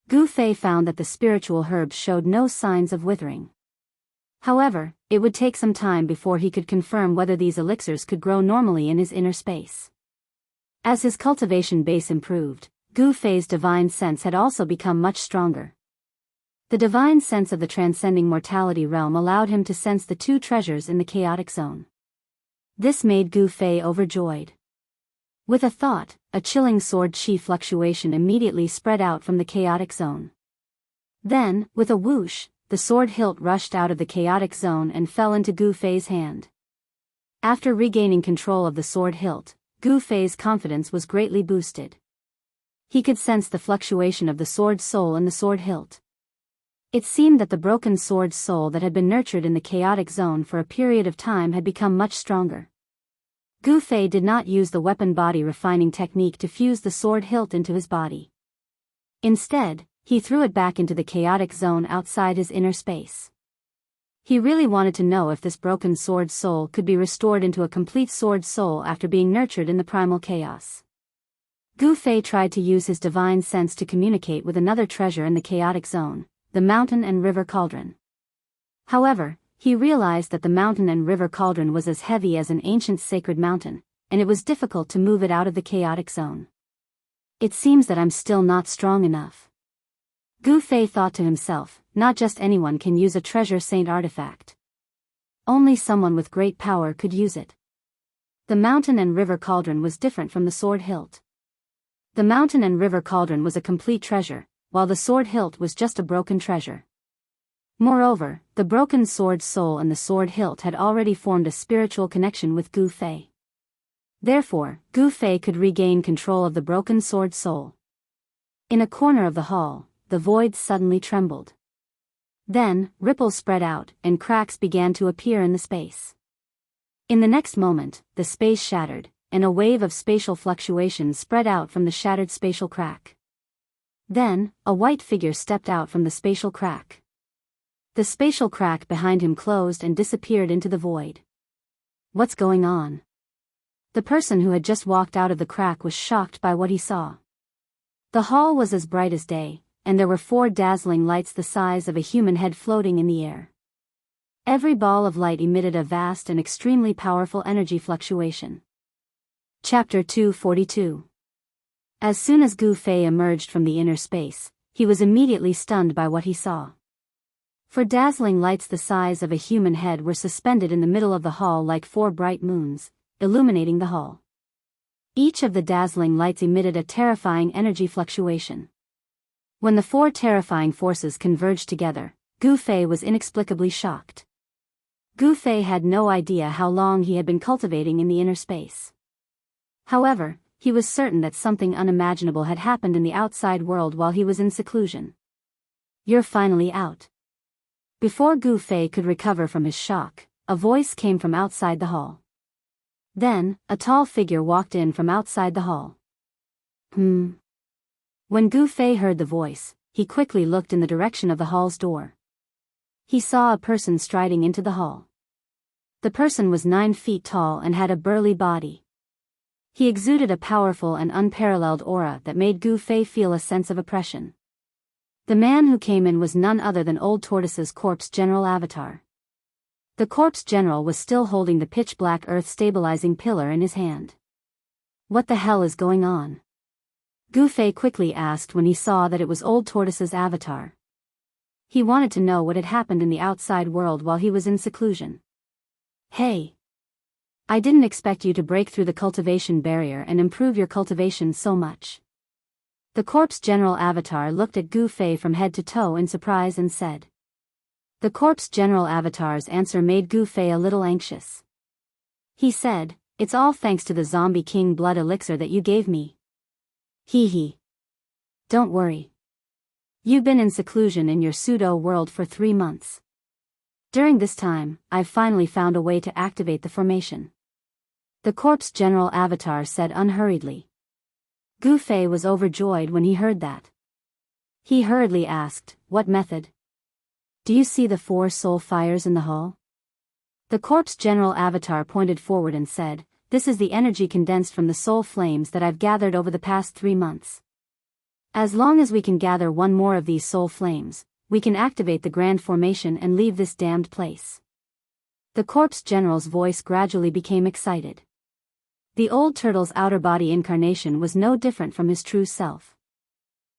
Gu Fei found that the spiritual herbs showed no signs of withering. However, it would take some time before he could confirm whether these elixirs could grow normally in his inner space. As his cultivation base improved, Gu Fei's divine sense had also become much stronger. The divine sense of the transcending mortality realm allowed him to sense the 2 treasures in the chaotic zone. This made Gu Fei overjoyed. With a thought, a chilling sword chi fluctuation immediately spread out from the chaotic zone. Then, with a whoosh, the sword hilt rushed out of the chaotic zone and fell into Gu Fei's hand. After regaining control of the sword hilt, Gu Fei's confidence was greatly boosted. He could sense the fluctuation of the sword soul in the sword hilt. It seemed that the broken sword soul that had been nurtured in the chaotic zone for a period of time had become much stronger. Gu Fei did not use the weapon body refining technique to fuse the sword hilt into his body. Instead, he threw it back into the chaotic zone outside his inner space. He really wanted to know if this broken sword soul could be restored into a complete sword soul after being nurtured in the primal chaos. Gu Fei tried to use his divine sense to communicate with another treasure in the chaotic zone, the mountain and river cauldron. However, he realized that the mountain and river cauldron was as heavy as an ancient sacred mountain, and it was difficult to move it out of the chaotic zone. It seems that I'm still not strong enough. Gu Fei thought to himself, not just anyone can use a treasure saint artifact. Only someone with great power could use it. The mountain and river cauldron was different from the sword hilt. The mountain and river cauldron was a complete treasure, while the sword hilt was just a broken treasure. Moreover, the broken sword soul and the sword hilt had already formed a spiritual connection with Gu Fei. Therefore, Gu Fei could regain control of the broken sword soul. In a corner of the hall, the void suddenly trembled. Then, ripples spread out, and cracks began to appear in the space. In the next moment, the space shattered, and a wave of spatial fluctuation spread out from the shattered spatial crack. Then, a white figure stepped out from the spatial crack. The spatial crack behind him closed and disappeared into the void. What's going on? The person who had just walked out of the crack was shocked by what he saw. The hall was as bright as day, and there were 4 dazzling lights the size of a human head floating in the air. Every ball of light emitted a vast and extremely powerful energy fluctuation. Chapter 242. As soon as Gu Fei emerged from the inner space, he was immediately stunned by what he saw. 4 dazzling lights the size of a human head were suspended in the middle of the hall like 4 bright moons, illuminating the hall. Each of the dazzling lights emitted a terrifying energy fluctuation. When the 4 terrifying forces converged together, Gu Fei was inexplicably shocked. Gu Fei had no idea how long he had been cultivating in the inner space. However, he was certain that something unimaginable had happened in the outside world while he was in seclusion. You're finally out. Before Gu Fei could recover from his shock, a voice came from outside the hall. Then, a tall figure walked in from outside the hall. When Gu Fei heard the voice, he quickly looked in the direction of the hall's door. He saw a person striding into the hall. The person was 9 feet tall and had a burly body. He exuded a powerful and unparalleled aura that made Gu Fei feel a sense of oppression. The man who came in was none other than Old Tortoise's corpse general avatar. The corpse general was still holding the pitch-black earth-stabilizing pillar in his hand. What the hell is going on? Gu Fei quickly asked when he saw that it was Old Tortoise's avatar. He wanted to know what had happened in the outside world while he was in seclusion. Hey! I didn't expect you to break through the cultivation barrier and improve your cultivation so much. The corpse general avatar looked at Gu Fei from head to toe in surprise and said. The corpse general avatar's answer made Gu Fei a little anxious. He said, "It's all thanks to the zombie king blood elixir that you gave me." Hee hee. Don't worry. You've been in seclusion in your pseudo-world for 3 months. During this time, I've finally found a way to activate the formation. The corpse general avatar said unhurriedly. Gu Fei was overjoyed when he heard that. He hurriedly asked, "What method? Do you see the 4 soul fires in the hall?" The corpse general avatar pointed forward and said, "This is the energy condensed from the soul flames that I've gathered over the past 3 months. As long as we can gather one more of these soul flames, we can activate the grand formation and leave this damned place." The corpse general's voice gradually became excited. The old turtle's outer body incarnation was no different from his true self.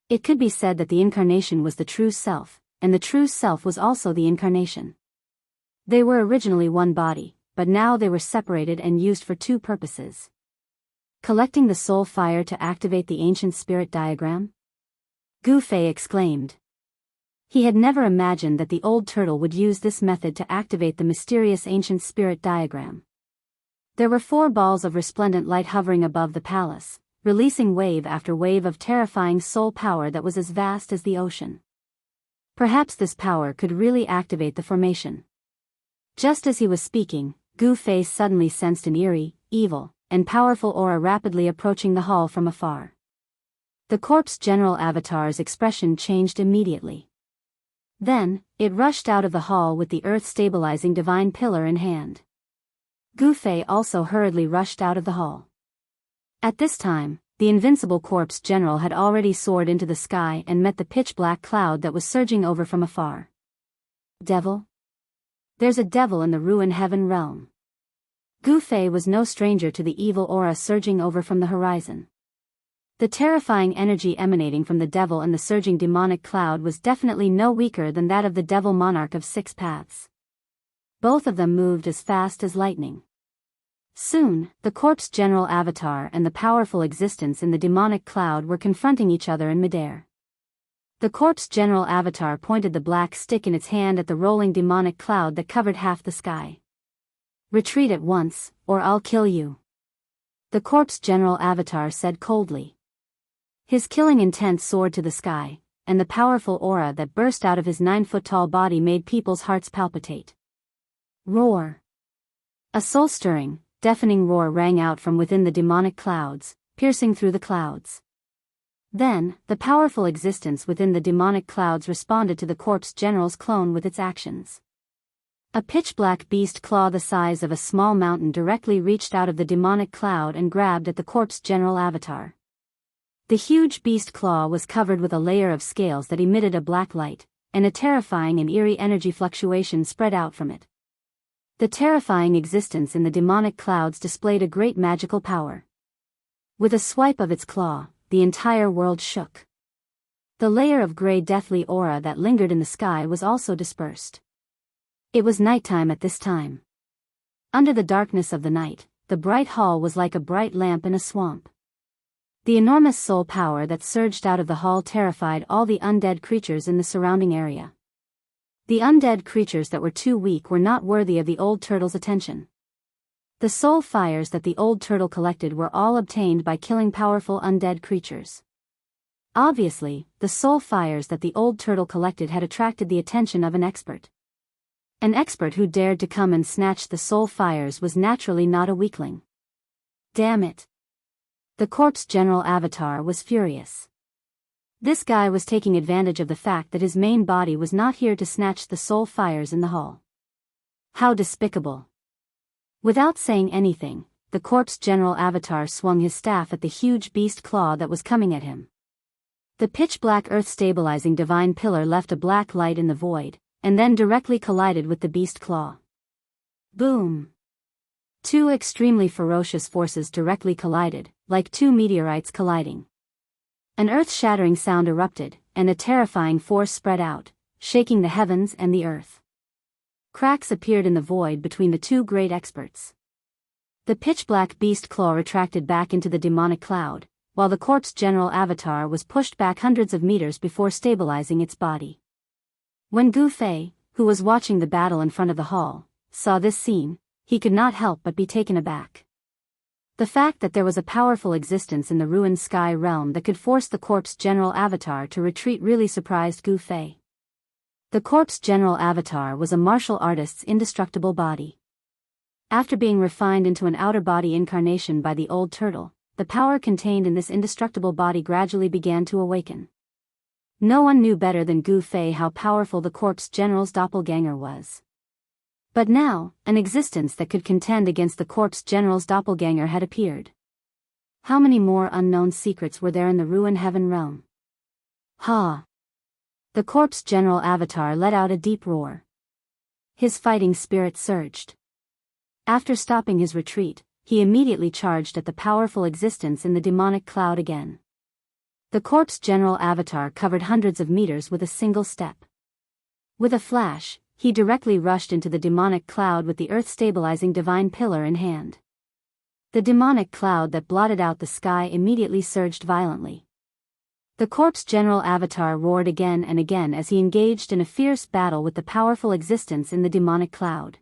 It could be said that the incarnation was the true self, and the true self was also the incarnation. They were originally one body, but now they were separated and used for 2 purposes. Collecting the soul fire to activate the ancient spirit diagram? Gu Fei exclaimed. He had never imagined that the old turtle would use this method to activate the mysterious ancient spirit diagram. There were 4 balls of resplendent light hovering above the palace, releasing wave after wave of terrifying soul power that was as vast as the ocean. Perhaps this power could really activate the formation. Just as he was speaking, Gu Fei suddenly sensed an eerie, evil, and powerful aura rapidly approaching the hall from afar. The corpse general avatar's expression changed immediately. Then, it rushed out of the hall with the earth-stabilizing divine pillar in hand. Gu Fei also hurriedly rushed out of the hall. At this time, the invincible corpse general had already soared into the sky and met the pitch-black cloud that was surging over from afar. Devil? There's a devil in the ruin heaven realm. Gu Fei was no stranger to the evil aura surging over from the horizon. The terrifying energy emanating from the devil and the surging demonic cloud was definitely no weaker than that of the devil monarch of 6 paths. Both of them moved as fast as lightning. Soon, the corpse general avatar and the powerful existence in the demonic cloud were confronting each other in midair. The corpse general avatar pointed the black stick in its hand at the rolling demonic cloud that covered half the sky. "Retreat at once, or I'll kill you," the corpse general avatar said coldly. His killing intent soared to the sky, and the powerful aura that burst out of his 9-foot-tall body made people's hearts palpitate. Roar! A soul-stirring, deafening roar rang out from within the demonic clouds, piercing through the clouds. Then, the powerful existence within the demonic clouds responded to the corpse general's clone with its actions. A pitch-black beast claw the size of a small mountain directly reached out of the demonic cloud and grabbed at the corpse general avatar. The huge beast claw was covered with a layer of scales that emitted a black light, and a terrifying and eerie energy fluctuation spread out from it. The terrifying existence in the demonic clouds displayed a great magical power. With a swipe of its claw, the entire world shook. The layer of gray deathly aura that lingered in the sky was also dispersed. It was nighttime at this time. Under the darkness of the night, the bright hall was like a bright lamp in a swamp. The enormous soul power that surged out of the hall terrified all the undead creatures in the surrounding area. The undead creatures that were too weak were not worthy of the old turtle's attention. The soul fires that the old turtle collected were all obtained by killing powerful undead creatures. Obviously, the soul fires that the old turtle collected had attracted the attention of an expert. An expert who dared to come and snatch the soul fires was naturally not a weakling. Damn it! The corpse general avatar was furious. This guy was taking advantage of the fact that his main body was not here to snatch the soul fires in the hull. How despicable. Without saying anything, the corpse general avatar swung his staff at the huge beast claw that was coming at him. The pitch-black earth-stabilizing divine pillar left a black light in the void, and then directly collided with the beast claw. Boom! Two extremely ferocious forces directly collided, like two meteorites colliding. An earth-shattering sound erupted, and a terrifying force spread out, shaking the heavens and the earth. Cracks appeared in the void between the two great experts. The pitch-black beast claw retracted back into the demonic cloud, while the corpse general avatar was pushed back hundreds of meters before stabilizing its body. When Gu Fei, who was watching the battle in front of the hall, saw this scene, he could not help but be taken aback. The fact that there was a powerful existence in the ruined sky realm that could force the corpse general avatar to retreat really surprised Gu Fei. The corpse general avatar was a martial artist's indestructible body. After being refined into an outer body incarnation by the old turtle, the power contained in this indestructible body gradually began to awaken. No one knew better than Gu Fei how powerful the corpse general's doppelganger was. But now, an existence that could contend against the corpse general's doppelganger had appeared. How many more unknown secrets were there in the ruined heaven realm? Ha! The corpse general avatar let out a deep roar. His fighting spirit surged. After stopping his retreat, he immediately charged at the powerful existence in the demonic cloud again. The corpse general avatar covered hundreds of meters with a single step. With a flash, he directly rushed into the demonic cloud with the earth-stabilizing divine pillar in hand. The demonic cloud that blotted out the sky immediately surged violently. The corpse general avatar roared again and again as he engaged in a fierce battle with the powerful existence in the demonic cloud.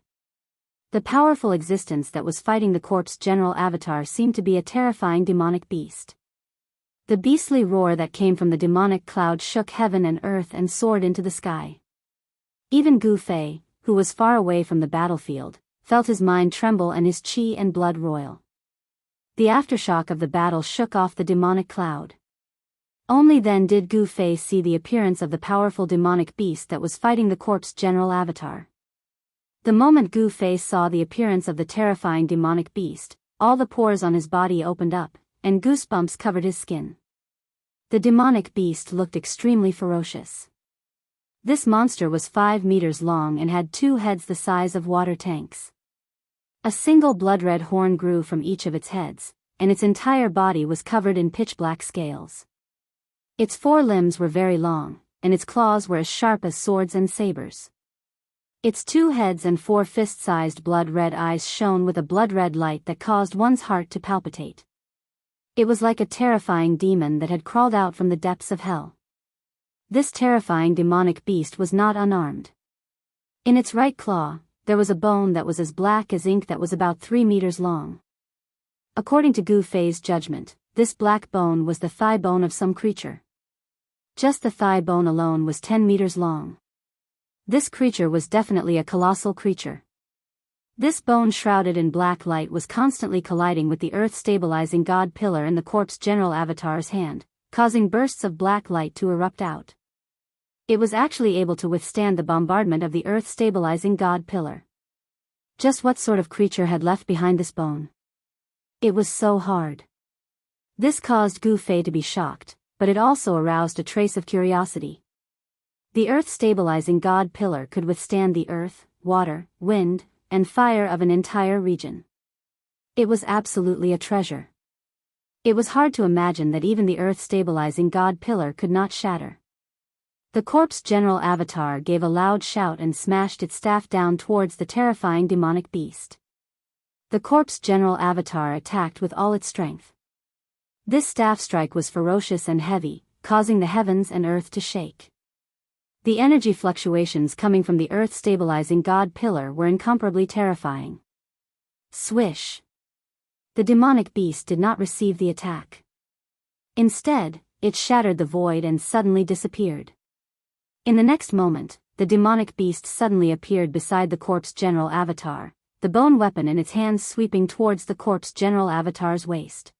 The powerful existence that was fighting the corpse general avatar seemed to be a terrifying demonic beast. The beastly roar that came from the demonic cloud shook heaven and earth and soared into the sky. Even Gu Fei, who was far away from the battlefield, felt his mind tremble and his chi and blood roil. The aftershock of the battle shook off the demonic cloud. Only then did Gu Fei see the appearance of the powerful demonic beast that was fighting the corpse general avatar. The moment Gu Fei saw the appearance of the terrifying demonic beast, all the pores on his body opened up, and goosebumps covered his skin. The demonic beast looked extremely ferocious. This monster was 5 meters long and had 2 heads the size of water tanks. A single blood-red horn grew from each of its heads, and its entire body was covered in pitch-black scales. Its 4 limbs were very long, and its claws were as sharp as swords and sabers. Its 2 heads and 4 fist-sized blood-red eyes shone with a blood-red light that caused one's heart to palpitate. It was like a terrifying demon that had crawled out from the depths of hell. This terrifying demonic beast was not unarmed. In its right claw, there was a bone that was as black as ink that was about 3 meters long. According to Gu Fei's judgment, this black bone was the thigh bone of some creature. Just the thigh bone alone was 10 meters long. This creature was definitely a colossal creature. This bone shrouded in black light was constantly colliding with the earth-stabilizing god pillar in the corpse general avatar's hand, causing bursts of black light to erupt out. It was actually able to withstand the bombardment of the earth-stabilizing god pillar. Just what sort of creature had left behind this bone? It was so hard. This caused Gu Fei to be shocked, but it also aroused a trace of curiosity. The earth-stabilizing god pillar could withstand the earth, water, wind, and fire of an entire region. It was absolutely a treasure. It was hard to imagine that even the earth-stabilizing god pillar could not shatter. The corpse general avatar gave a loud shout and smashed its staff down towards the terrifying demonic beast. The corpse general avatar attacked with all its strength. This staff strike was ferocious and heavy, causing the heavens and earth to shake. The energy fluctuations coming from the earth-stabilizing god pillar were incomparably terrifying. Swish! The demonic beast did not receive the attack. Instead, it shattered the void and suddenly disappeared. In the next moment, the demonic beast suddenly appeared beside the corpse general avatar, the bone weapon in its hands sweeping towards the corpse general avatar's waist.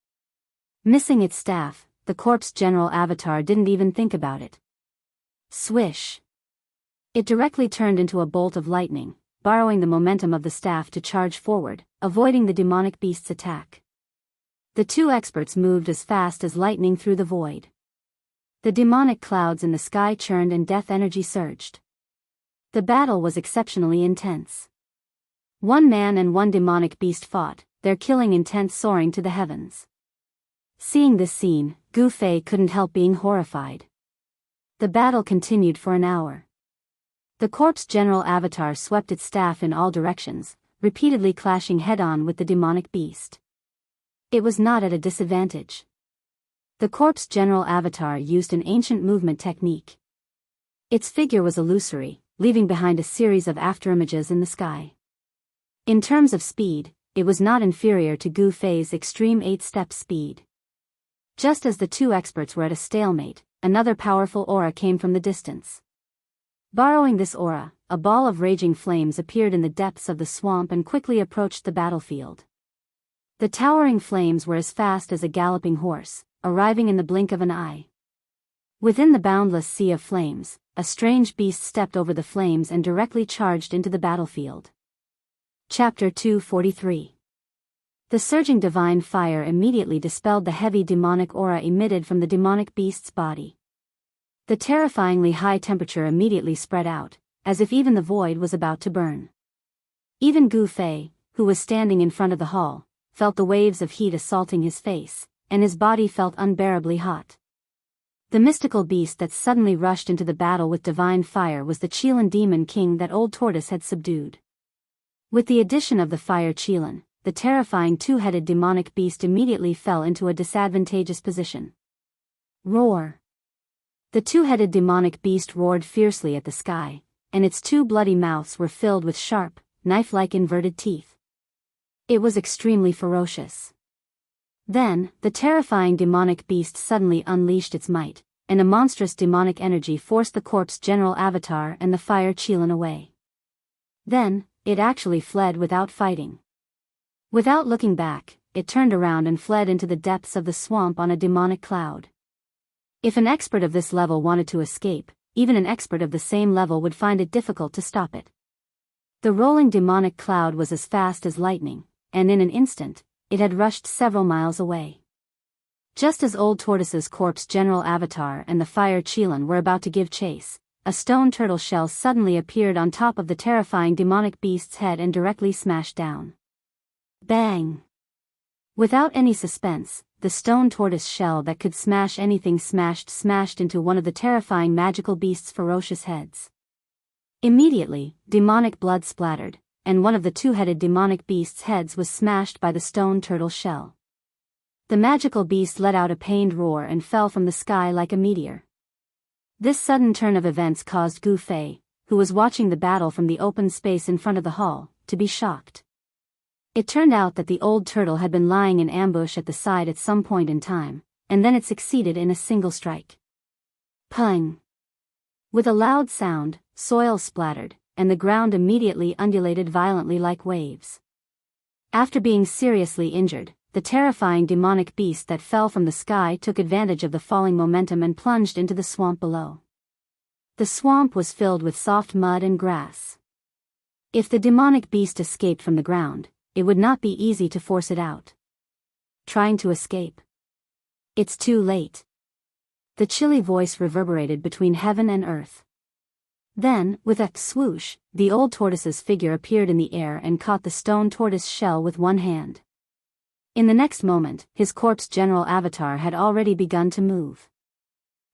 Missing its staff, the corpse general avatar didn't even think about it. Swish! It directly turned into a bolt of lightning, borrowing the momentum of the staff to charge forward, avoiding the demonic beast's attack. The two experts moved as fast as lightning through the void. The demonic clouds in the sky churned and death energy surged. The battle was exceptionally intense. One man and one demonic beast fought, their killing intent soaring to the heavens. Seeing this scene, Gu Fei couldn't help being horrified. The battle continued for an hour. The corpse general avatar swept its staff in all directions, repeatedly clashing head-on with the demonic beast. It was not at a disadvantage. The corpse general avatar used an ancient movement technique. Its figure was illusory, leaving behind a series of afterimages in the sky. In terms of speed, it was not inferior to Gu Fei's extreme 8-step speed. Just as the two experts were at a stalemate, another powerful aura came from the distance. Borrowing this aura, a ball of raging flames appeared in the depths of the swamp and quickly approached the battlefield. The towering flames were as fast as a galloping horse, arriving in the blink of an eye. Within the boundless sea of flames, a strange beast stepped over the flames and directly charged into the battlefield. Chapter 243. The surging divine fire immediately dispelled the heavy demonic aura emitted from the demonic beast's body. The terrifyingly high temperature immediately spread out, as if even the void was about to burn. Even Gu Fei, who was standing in front of the hall, felt the waves of heat assaulting his face, and his body felt unbearably hot. The mystical beast that suddenly rushed into the battle with divine fire was the Qilin demon king that old tortoise had subdued. With the addition of the fire Qilin, the terrifying two-headed demonic beast immediately fell into a disadvantageous position. Roar! The two-headed demonic beast roared fiercely at the sky, and its two bloody mouths were filled with sharp, knife-like inverted teeth. It was extremely ferocious. Then, the terrifying demonic beast suddenly unleashed its might, and a monstrous demonic energy forced the corpse general avatar and the fire Qilin away. Then, it actually fled without fighting. Without looking back, it turned around and fled into the depths of the swamp on a demonic cloud. If an expert of this level wanted to escape, even an expert of the same level would find it difficult to stop it. The rolling demonic cloud was as fast as lightning, and in an instant, it had rushed several miles away. Just as old tortoise's corpse general avatar and the fire Qilin were about to give chase, a stone turtle shell suddenly appeared on top of the terrifying demonic beast's head and directly smashed down. Bang! Without any suspense, the stone tortoise shell that could smash anything smashed into one of the terrifying magical beast's ferocious heads. Immediately, demonic blood splattered, and one of the two-headed demonic beast's heads was smashed by the stone turtle shell. The magical beast let out a pained roar and fell from the sky like a meteor. This sudden turn of events caused Gu Fei, who was watching the battle from the open space in front of the hall, to be shocked. It turned out that the old turtle had been lying in ambush at the side at some point in time, and then it succeeded in a single strike. Pung! With a loud sound, soil splattered, and the ground immediately undulated violently like waves. After being seriously injured, the terrifying demonic beast that fell from the sky took advantage of the falling momentum and plunged into the swamp below. The swamp was filled with soft mud and grass. If the demonic beast escaped from the ground, it would not be easy to force it out. Trying to escape? It's too late. The chilly voice reverberated between heaven and earth. Then, with a swoosh, the old tortoise's figure appeared in the air and caught the stone tortoise shell with one hand. In the next moment, his corpse general avatar had already begun to move.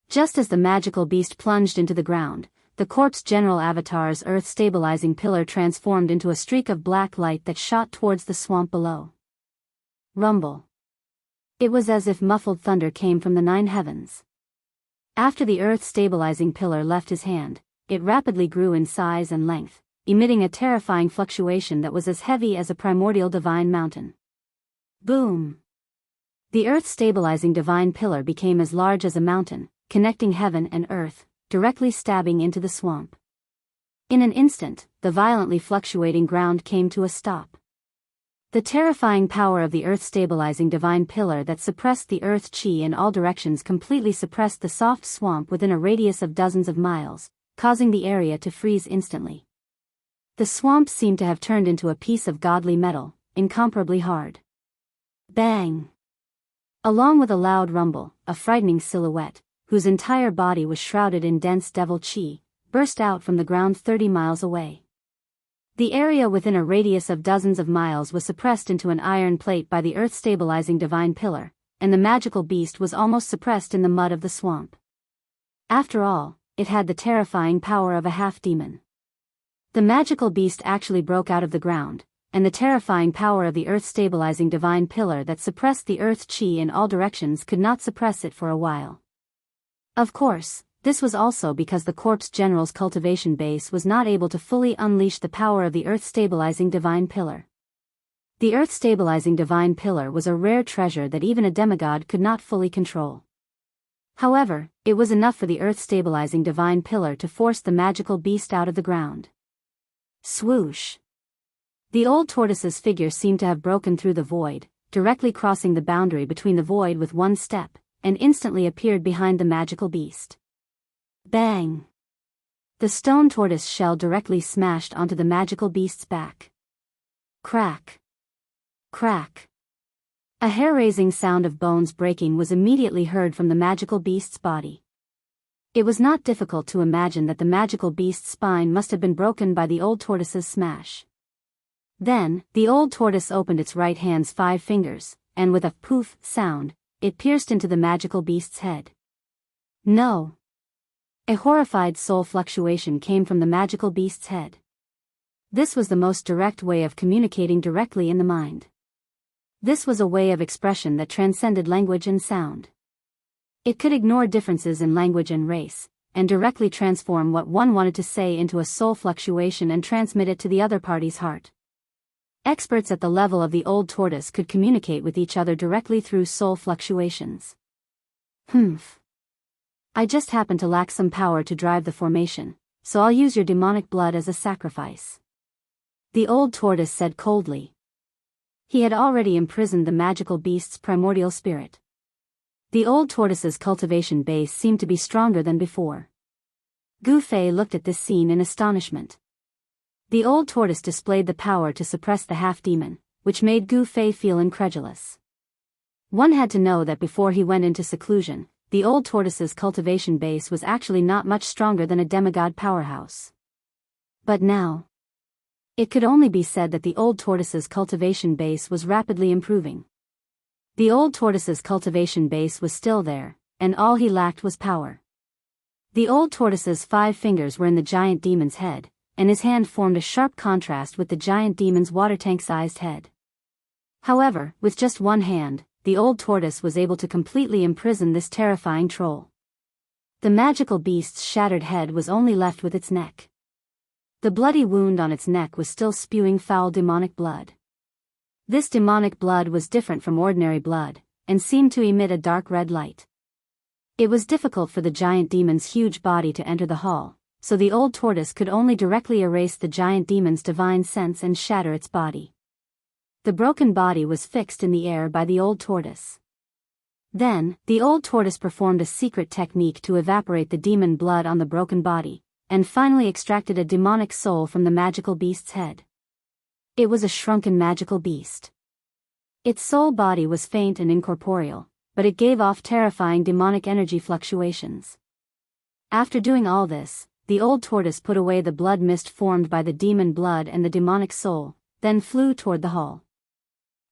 Just as the magical beast plunged into the ground, the corpse general avatar's earth-stabilizing pillar transformed into a streak of black light that shot towards the swamp below. Rumble. It was as if muffled thunder came from the 9 heavens. After the earth-stabilizing pillar left his hand, it rapidly grew in size and length, emitting a terrifying fluctuation that was as heavy as a primordial divine mountain. Boom! The earth-stabilizing divine pillar became as large as a mountain, connecting heaven and earth, directly stabbing into the swamp. In an instant, the violently fluctuating ground came to a stop. The terrifying power of the earth-stabilizing divine pillar that suppressed the earth chi in all directions completely suppressed the soft swamp within a radius of dozens of miles, causing the area to freeze instantly. The swamp seemed to have turned into a piece of godly metal, incomparably hard. Bang! Along with a loud rumble, a frightening silhouette, whose entire body was shrouded in dense devil chi, burst out from the ground 30 miles away. The area within a radius of dozens of miles was suppressed into an iron plate by the earth-stabilizing divine pillar, and the magical beast was almost suppressed in the mud of the swamp. After all, it had the terrifying power of a half-demon. The magical beast actually broke out of the ground, and the terrifying power of the earth-stabilizing divine pillar that suppressed the earth chi in all directions could not suppress it for a while. Of course, this was also because the Corpse General's cultivation base was not able to fully unleash the power of the earth-stabilizing divine pillar. The earth-stabilizing divine pillar was a rare treasure that even a demigod could not fully control. However, it was enough for the earth-stabilizing divine pillar to force the magical beast out of the ground. Swoosh! The old tortoise's figure seemed to have broken through the void, directly crossing the boundary between the void with one step, and instantly appeared behind the magical beast. Bang! The stone tortoise shell directly smashed onto the magical beast's back. Crack! Crack! A hair-raising sound of bones breaking was immediately heard from the magical beast's body. It was not difficult to imagine that the magical beast's spine must have been broken by the old tortoise's smash. Then, the old tortoise opened its right hand's 5 fingers, and with a poof sound, it pierced into the magical beast's head. No! A horrified soul fluctuation came from the magical beast's head. This was the most direct way of communicating directly in the mind. This was a way of expression that transcended language and sound. It could ignore differences in language and race, and directly transform what one wanted to say into a soul fluctuation and transmit it to the other party's heart. Experts at the level of the old tortoise could communicate with each other directly through soul fluctuations. Humph. I just happen to lack some power to drive the formation, so I'll use your demonic blood as a sacrifice. The old tortoise said coldly. He had already imprisoned the magical beast's primordial spirit. The old tortoise's cultivation base seemed to be stronger than before. Gu Fei looked at this scene in astonishment. The old tortoise displayed the power to suppress the half-demon, which made Gu Fei feel incredulous. One had to know that before he went into seclusion, the old tortoise's cultivation base was actually not much stronger than a demigod powerhouse. But now, it could only be said that the old tortoise's cultivation base was rapidly improving. The old tortoise's cultivation base was still there, and all he lacked was power. The old tortoise's 5 fingers were in the giant demon's head, and his hand formed a sharp contrast with the giant demon's water tank-sized head. However, with just one hand, the old tortoise was able to completely imprison this terrifying troll. The magical beast's shattered head was only left with its neck. The bloody wound on its neck was still spewing foul demonic blood. This demonic blood was different from ordinary blood, and seemed to emit a dark red light. It was difficult for the giant demon's huge body to enter the hall, so the old tortoise could only directly erase the giant demon's divine sense and shatter its body. The broken body was fixed in the air by the old tortoise. Then, the old tortoise performed a secret technique to evaporate the demon blood on the broken body, and finally extracted a demonic soul from the magical beast's head. It was a shrunken magical beast. Its soul body was faint and incorporeal, but it gave off terrifying demonic energy fluctuations. After doing all this, the old tortoise put away the blood mist formed by the demon blood and the demonic soul, then flew toward the hall.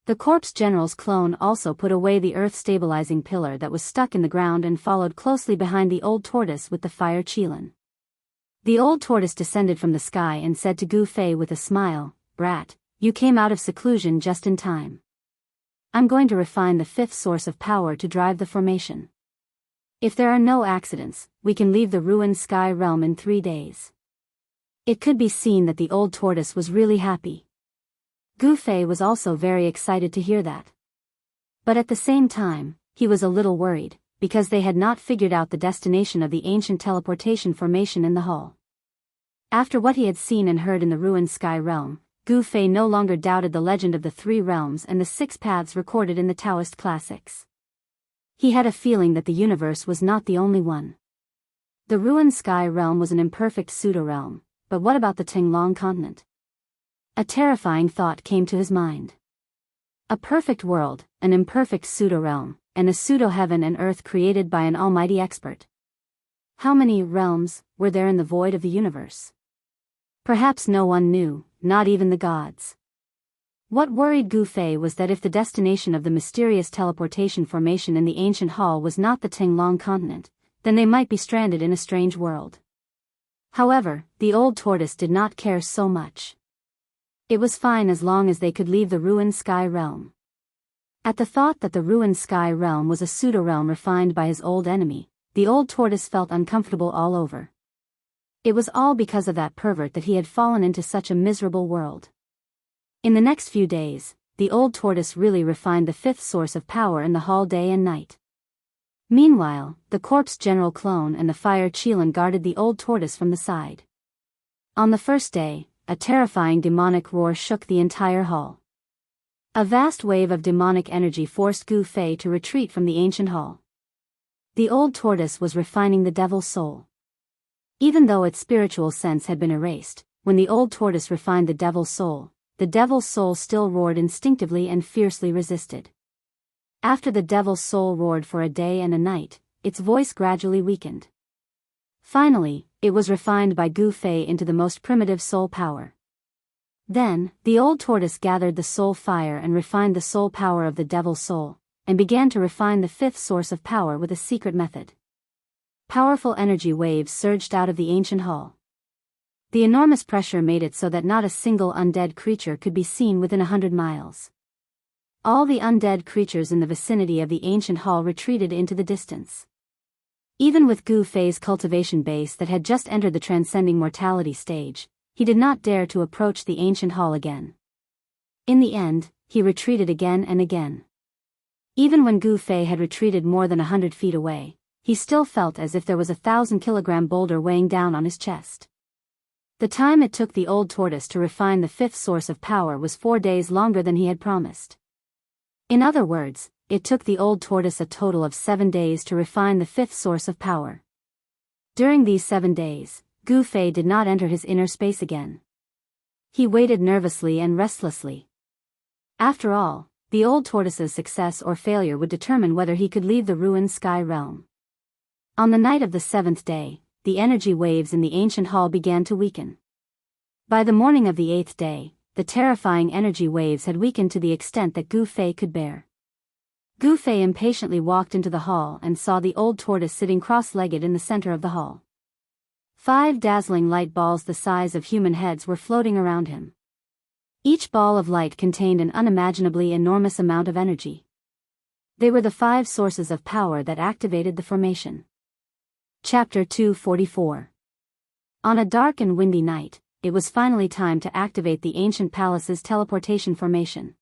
The Corpse General's clone also put away the earth-stabilizing pillar that was stuck in the ground and followed closely behind the old tortoise with the fire qilin. The old tortoise descended from the sky and said to Gu Fei with a smile, "Brat, you came out of seclusion just in time. I'm going to refine the 5th source of power to drive the formation. If there are no accidents, we can leave the ruined sky realm in 3 days." It could be seen that the old tortoise was really happy. Gu Fei was also very excited to hear that. But at the same time, he was a little worried, because they had not figured out the destination of the ancient teleportation formation in the hall. After what he had seen and heard in the ruined sky realm, Gu Fei no longer doubted the legend of the three realms and the six paths recorded in the Taoist classics. He had a feeling that the universe was not the only one. The ruined sky realm was an imperfect pseudo-realm, but what about the Tinglong continent? A terrifying thought came to his mind. A perfect world, an imperfect pseudo-realm, and a pseudo-heaven and earth created by an almighty expert. How many realms were there in the void of the universe? Perhaps no one knew, not even the gods. What worried Gu Fei was that if the destination of the mysterious teleportation formation in the ancient hall was not the Tinglong continent, then they might be stranded in a strange world. However, the old tortoise did not care so much. It was fine as long as they could leave the ruined sky realm. At the thought that the ruined sky realm was a pseudo-realm refined by his old enemy, the old tortoise felt uncomfortable all over. It was all because of that pervert that he had fallen into such a miserable world. In the next few days, the old tortoise really refined the fifth source of power in the hall day and night. Meanwhile, the corpse General Clone and the fire Qilin guarded the old tortoise from the side. On the first day, a terrifying demonic roar shook the entire hall. A vast wave of demonic energy forced Gu Fei to retreat from the ancient hall. The old tortoise was refining the devil's soul. Even though its spiritual sense had been erased, when the old tortoise refined the devil's soul still roared instinctively and fiercely resisted. After the devil's soul roared for a day and a night, its voice gradually weakened. Finally, it was refined by Gu Fei into the most primitive soul power. Then, the old tortoise gathered the soul fire and refined the soul power of the devil's soul, and began to refine the fifth source of power with a secret method. Powerful energy waves surged out of the ancient hall. The enormous pressure made it so that not a single undead creature could be seen within 100 miles. All the undead creatures in the vicinity of the ancient hall retreated into the distance. Even with Gu Fei's cultivation base that had just entered the transcending mortality stage, he did not dare to approach the ancient hall again. In the end, he retreated again and again. Even when Gu Fei had retreated more than 100 feet away, he still felt as if there was a 1,000-kilogram boulder weighing down on his chest. The time it took the old tortoise to refine the fifth source of power was 4 days longer than he had promised. In other words, it took the old tortoise a total of 7 days to refine the fifth source of power. During these 7 days, Gu Fei did not enter his inner space again. He waited nervously and restlessly. After all, the old tortoise's success or failure would determine whether he could leave the ruined sky realm. On the night of the 7th day, the energy waves in the ancient hall began to weaken. By the morning of the 8th day, the terrifying energy waves had weakened to the extent that Gu Fei could bear. Gu Fei impatiently walked into the hall and saw the old tortoise sitting cross-legged in the center of the hall. 5 dazzling light balls the size of human heads were floating around him. Each ball of light contained an unimaginably enormous amount of energy. They were the 5 sources of power that activated the formation. Chapter 244. On a dark and windy night, it was finally time to activate the ancient palace's teleportation formation.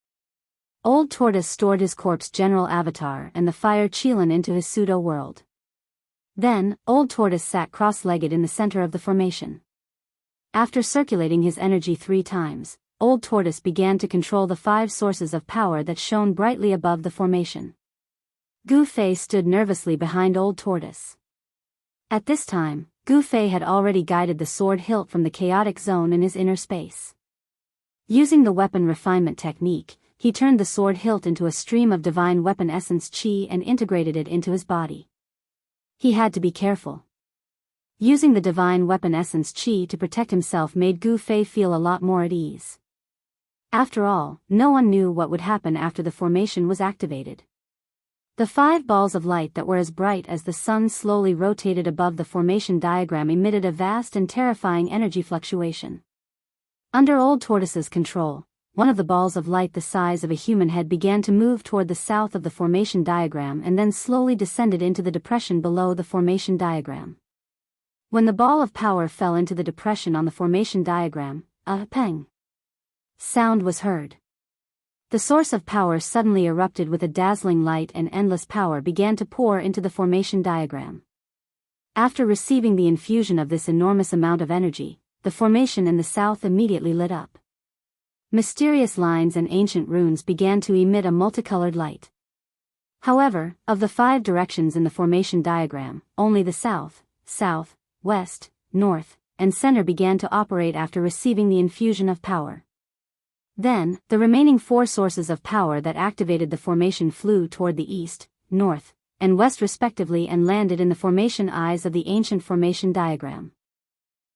Old Tortoise stored his corpse General Avatar and the fire Qilin into his pseudo-world. Then, Old Tortoise sat cross-legged in the center of the formation. After circulating his energy 3 times, Old Tortoise began to control the 5 sources of power that shone brightly above the formation. Gu Fei stood nervously behind Old Tortoise. At this time, Gu Fei had already guided the sword hilt from the chaotic zone in his inner space. Using the weapon refinement technique, he turned the sword hilt into a stream of divine weapon essence qi and integrated it into his body. He had to be careful. Using the divine weapon essence qi to protect himself made Gu Fei feel a lot more at ease. After all, no one knew what would happen after the formation was activated. The 5 balls of light that were as bright as the sun slowly rotated above the formation diagram emitted a vast and terrifying energy fluctuation. Under Old Tortoise's control, one of the balls of light the size of a human head began to move toward the south of the formation diagram and then slowly descended into the depression below the formation diagram. When the ball of power fell into the depression on the formation diagram, a peng sound was heard. The source of power suddenly erupted with a dazzling light and endless power began to pour into the formation diagram. After receiving the infusion of this enormous amount of energy, the formation in the south immediately lit up. Mysterious lines and ancient runes began to emit a multicolored light. However, of the 5 directions in the formation diagram, only the south, west, north, and center began to operate after receiving the infusion of power. Then, the remaining 4 sources of power that activated the formation flew toward the east, north, and west respectively and landed in the formation eyes of the ancient formation diagram.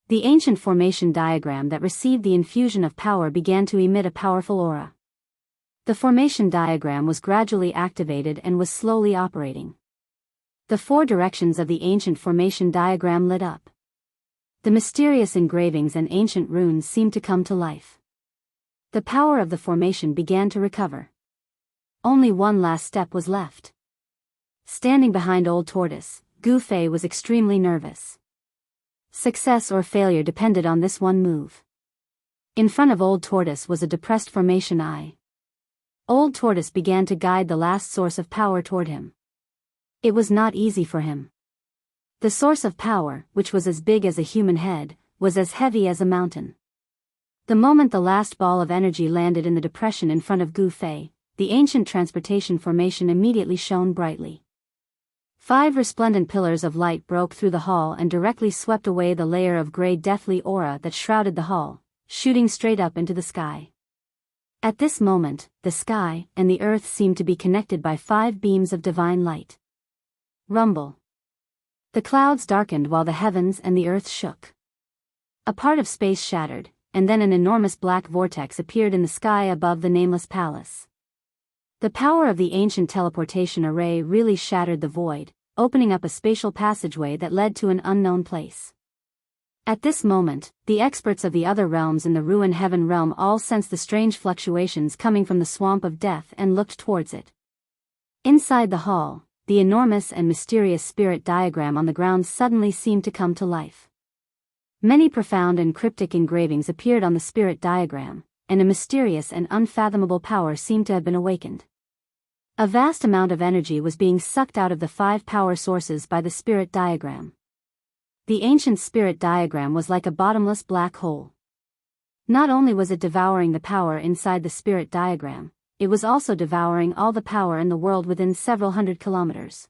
The ancient formation diagram that received the infusion of power began to emit a powerful aura. The formation diagram was gradually activated and was slowly operating. The 4 directions of the ancient formation diagram lit up. The mysterious engravings and ancient runes seemed to come to life. The power of the formation began to recover. Only one last step was left. Standing behind Old Tortoise, Gu Fei was extremely nervous. Success or failure depended on this one move. In front of Old Tortoise was a depressed formation eye. Old Tortoise began to guide the last source of power toward him. It was not easy for him. The source of power, which was as big as a human head, was as heavy as a mountain. The moment the last ball of energy landed in the depression in front of Gu Fei, the ancient transportation formation immediately shone brightly. 5 resplendent pillars of light broke through the hall and directly swept away the layer of gray deathly aura that shrouded the hall, shooting straight up into the sky. At this moment, the sky and the earth seemed to be connected by 5 beams of divine light. Rumble. The clouds darkened while the heavens and the earth shook. A part of space shattered, and then an enormous black vortex appeared in the sky above the nameless palace. The power of the ancient teleportation array really shattered the void, opening up a spatial passageway that led to an unknown place. At this moment, the experts of the other realms in the ruin heaven realm all sensed the strange fluctuations coming from the swamp of death and looked towards it. Inside the hall, the enormous and mysterious spirit diagram on the ground suddenly seemed to come to life. Many profound and cryptic engravings appeared on the spirit diagram, and a mysterious and unfathomable power seemed to have been awakened. A vast amount of energy was being sucked out of the 5 power sources by the spirit diagram. The ancient spirit diagram was like a bottomless black hole. Not only was it devouring the power inside the spirit diagram, it was also devouring all the power in the world within several hundred kilometers.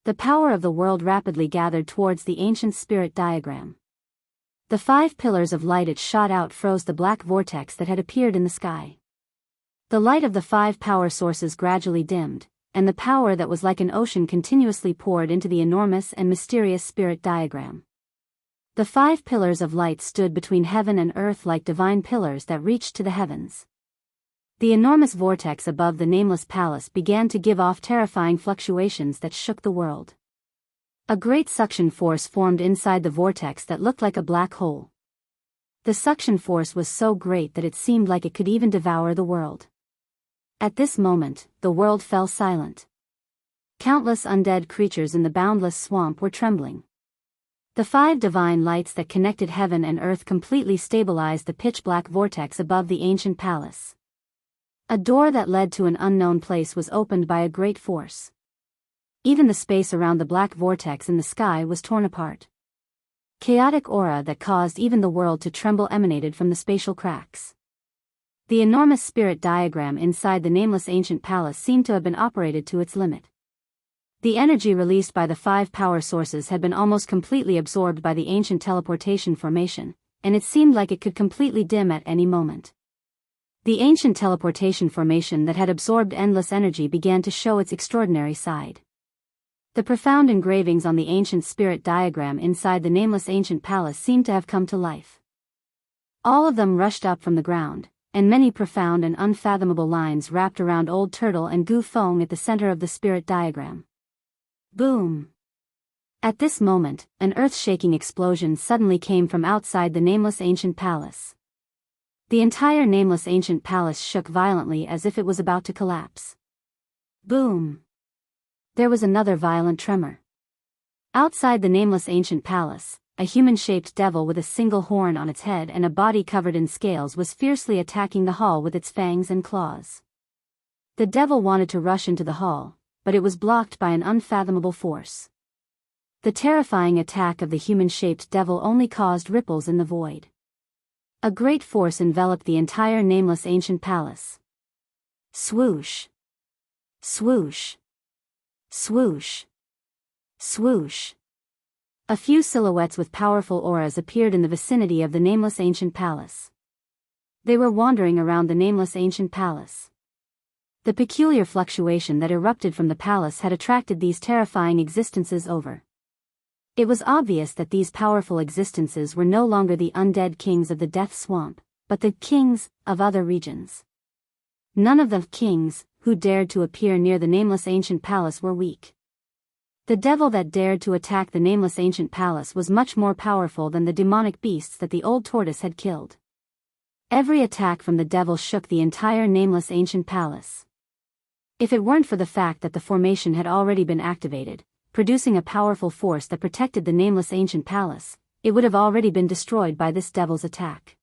The power of the world rapidly gathered towards the ancient spirit diagram. The 5 pillars of light it shot out froze the black vortex that had appeared in the sky. The light of the 5 power sources gradually dimmed, and the power that was like an ocean continuously poured into the enormous and mysterious spirit diagram. The 5 pillars of light stood between heaven and earth like divine pillars that reached to the heavens. The enormous vortex above the nameless palace began to give off terrifying fluctuations that shook the world. A great suction force formed inside the vortex that looked like a black hole. The suction force was so great that it seemed like it could even devour the world. At this moment, the world fell silent. Countless undead creatures in the boundless swamp were trembling. The 5 divine lights that connected heaven and earth completely stabilized the pitch-black vortex above the ancient palace. A door that led to an unknown place was opened by a great force. Even the space around the black vortex in the sky was torn apart. Chaotic aura that caused even the world to tremble emanated from the spatial cracks. The enormous spirit diagram inside the nameless ancient palace seemed to have been operated to its limit. The energy released by the 5 power sources had been almost completely absorbed by the ancient teleportation formation, and it seemed like it could completely dim at any moment. The ancient teleportation formation that had absorbed endless energy began to show its extraordinary side. The profound engravings on the ancient spirit diagram inside the nameless ancient palace seemed to have come to life. All of them rushed up from the ground, and many profound and unfathomable lines wrapped around Old Turtle and Gu Feng at the center of the spirit diagram. Boom! At this moment, an earth-shaking explosion suddenly came from outside the nameless ancient palace. The entire nameless ancient palace shook violently as if it was about to collapse. Boom! There was another violent tremor. Outside the nameless ancient palace, a human-shaped devil with a single horn on its head and a body covered in scales was fiercely attacking the hall with its fangs and claws. The devil wanted to rush into the hall, but it was blocked by an unfathomable force. The terrifying attack of the human-shaped devil only caused ripples in the void. A great force enveloped the entire nameless ancient palace. Swoosh! Swoosh! Swoosh! Swoosh! A few silhouettes with powerful auras appeared in the vicinity of the nameless ancient palace. They were wandering around the nameless ancient palace. The peculiar fluctuation that erupted from the palace had attracted these terrifying existences over. It was obvious that these powerful existences were no longer the undead kings of the Death Swamp, but the kings of other regions. None of the kings who dared to appear near the nameless ancient palace were weak. The devil that dared to attack the nameless ancient palace was much more powerful than the demonic beasts that the old tortoise had killed. Every attack from the devil shook the entire nameless ancient palace. If it weren't for the fact that the formation had already been activated, producing a powerful force that protected the nameless ancient palace, it would have already been destroyed by this devil's attack.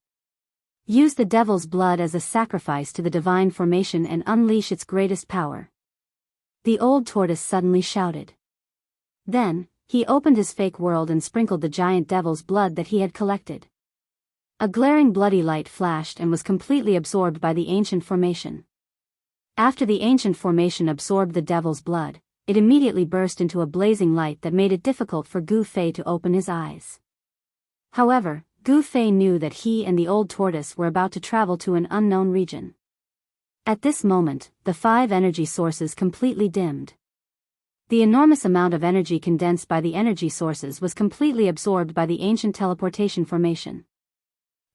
Use the devil's blood as a sacrifice to the divine formation and unleash its greatest power. The old tortoise suddenly shouted. Then, he opened his fake world and sprinkled the giant devil's blood that he had collected. A glaring bloody light flashed and was completely absorbed by the ancient formation. After the ancient formation absorbed the devil's blood, it immediately burst into a blazing light that made it difficult for Gu Fei to open his eyes. However, Gu Fei knew that he and the old tortoise were about to travel to an unknown region. At this moment, the 5 energy sources completely dimmed. The enormous amount of energy condensed by the energy sources was completely absorbed by the ancient teleportation formation.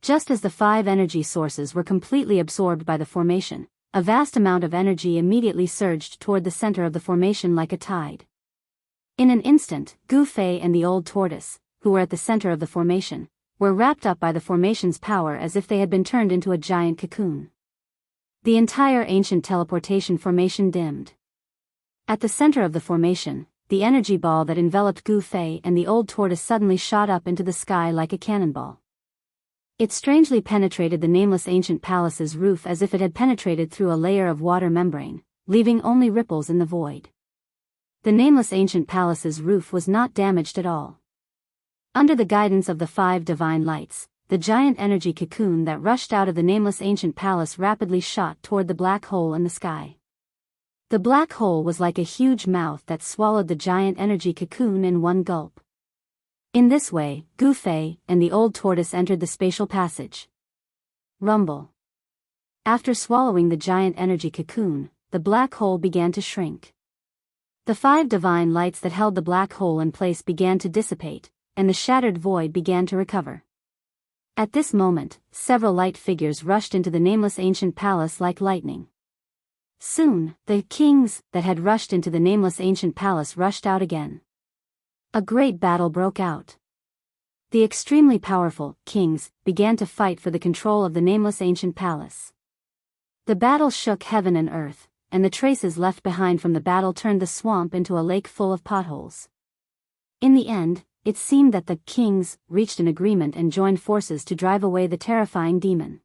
Just as the 5 energy sources were completely absorbed by the formation, a vast amount of energy immediately surged toward the center of the formation like a tide. In an instant, Gu Fei and the old tortoise, who were at the center of the formation, were wrapped up by the formation's power as if they had been turned into a giant cocoon. The entire ancient teleportation formation dimmed. At the center of the formation, the energy ball that enveloped Gu Fei and the old tortoise suddenly shot up into the sky like a cannonball. It strangely penetrated the nameless ancient palace's roof as if it had penetrated through a layer of water membrane, leaving only ripples in the void. The nameless ancient palace's roof was not damaged at all. Under the guidance of the 5 divine lights, the giant energy cocoon that rushed out of the nameless ancient palace rapidly shot toward the black hole in the sky. The black hole was like a huge mouth that swallowed the giant energy cocoon in one gulp. In this way, Gu Fei and the old tortoise entered the spatial passage. Rumble. After swallowing the giant energy cocoon, the black hole began to shrink. The 5 divine lights that held the black hole in place began to dissipate, and the shattered void began to recover. At this moment, several light figures rushed into the nameless ancient palace like lightning. Soon, the kings that had rushed into the nameless ancient palace rushed out again. A great battle broke out. The extremely powerful kings began to fight for the control of the nameless ancient palace. The battle shook heaven and earth, and the traces left behind from the battle turned the swamp into a lake full of potholes. In the end, it seemed that the kings reached an agreement and joined forces to drive away the terrifying demon.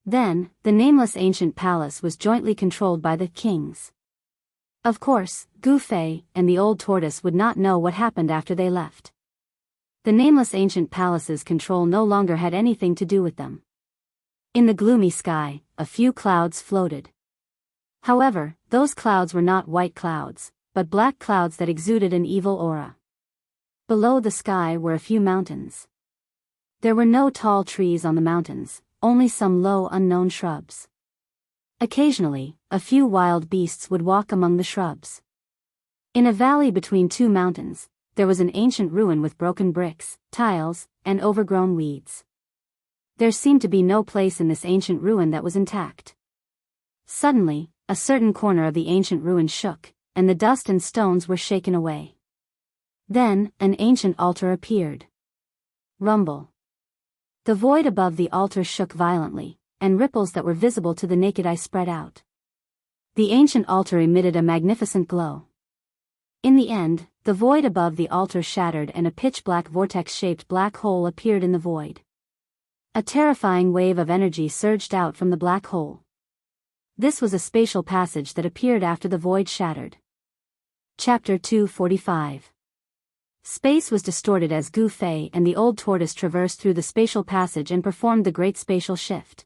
Then, the nameless ancient palace was jointly controlled by the kings. Of course, Gu Fei and the old tortoise would not know what happened after they left. The nameless ancient palace's control no longer had anything to do with them. In the gloomy sky, a few clouds floated. However, those clouds were not white clouds, but black clouds that exuded an evil aura. Below the sky were a few mountains. There were no tall trees on the mountains, only some low unknown shrubs. Occasionally, a few wild beasts would walk among the shrubs. In a valley between 2 mountains, there was an ancient ruin with broken bricks, tiles, and overgrown weeds. There seemed to be no place in this ancient ruin that was intact. Suddenly, a certain corner of the ancient ruin shook, and the dust and stones were shaken away. Then, an ancient altar appeared. Rumble. The void above the altar shook violently, and ripples that were visible to the naked eye spread out. The ancient altar emitted a magnificent glow. In the end, the void above the altar shattered and a pitch-black vortex-shaped black hole appeared in the void. A terrifying wave of energy surged out from the black hole. This was a spatial passage that appeared after the void shattered. Chapter 245. Space was distorted as Gu Fei and the old tortoise traversed through the spatial passage and performed the great spatial shift.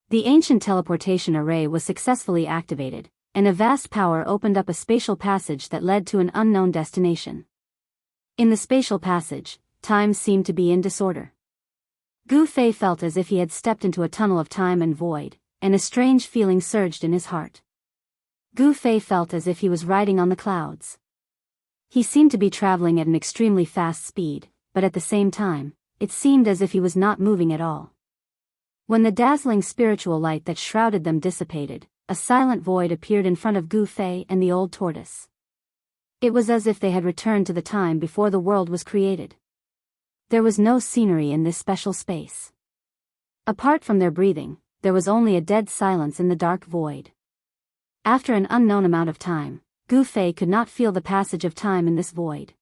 The ancient teleportation array was successfully activated, and a vast power opened up a spatial passage that led to an unknown destination. In the spatial passage, time seemed to be in disorder. Gu Fei felt as if he had stepped into a tunnel of time and void, and a strange feeling surged in his heart. Gu Fei felt as if he was riding on the clouds. He seemed to be traveling at an extremely fast speed, but at the same time, it seemed as if he was not moving at all. When the dazzling spiritual light that shrouded them dissipated, a silent void appeared in front of Gu Fei and the old tortoise. It was as if they had returned to the time before the world was created. There was no scenery in this special space. Apart from their breathing, there was only a dead silence in the dark void. After an unknown amount of time, Gu Fei could not feel the passage of time in this void.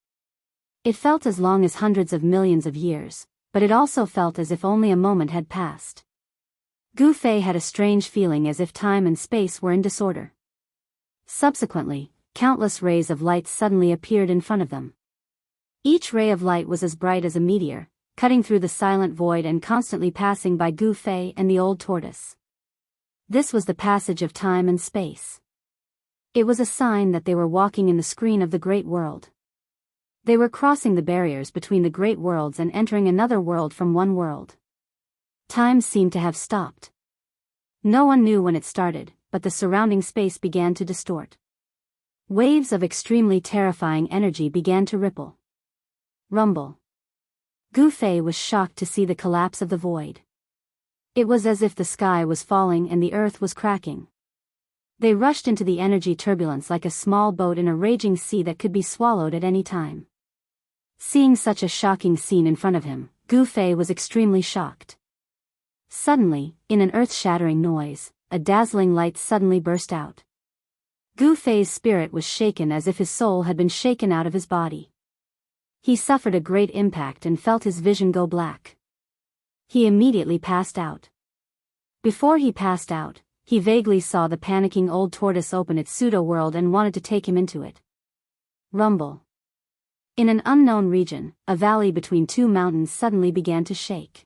It felt as long as hundreds of millions of years, but it also felt as if only a moment had passed. Gu Fei had a strange feeling as if time and space were in disorder. Subsequently, countless rays of light suddenly appeared in front of them. Each ray of light was as bright as a meteor, cutting through the silent void and constantly passing by Gu Fei and the old tortoise. This was the passage of time and space. It was a sign that they were walking in the screen of the great world. They were crossing the barriers between the great worlds and entering another world from one world. Time seemed to have stopped. No one knew when it started, but the surrounding space began to distort. Waves of extremely terrifying energy began to ripple. Rumble. Gu Fei was shocked to see the collapse of the void. It was as if the sky was falling and the earth was cracking. They rushed into the energy turbulence like a small boat in a raging sea that could be swallowed at any time. Seeing such a shocking scene in front of him, Gu Fei was extremely shocked. Suddenly, in an earth-shattering noise, a dazzling light suddenly burst out. Gu Fei's spirit was shaken as if his soul had been shaken out of his body. He suffered a great impact and felt his vision go black. He immediately passed out. Before he passed out, he vaguely saw the panicking old tortoise open its pseudo-world and wanted to take him into it. Rumble. In an unknown region, a valley between two mountains suddenly began to shake.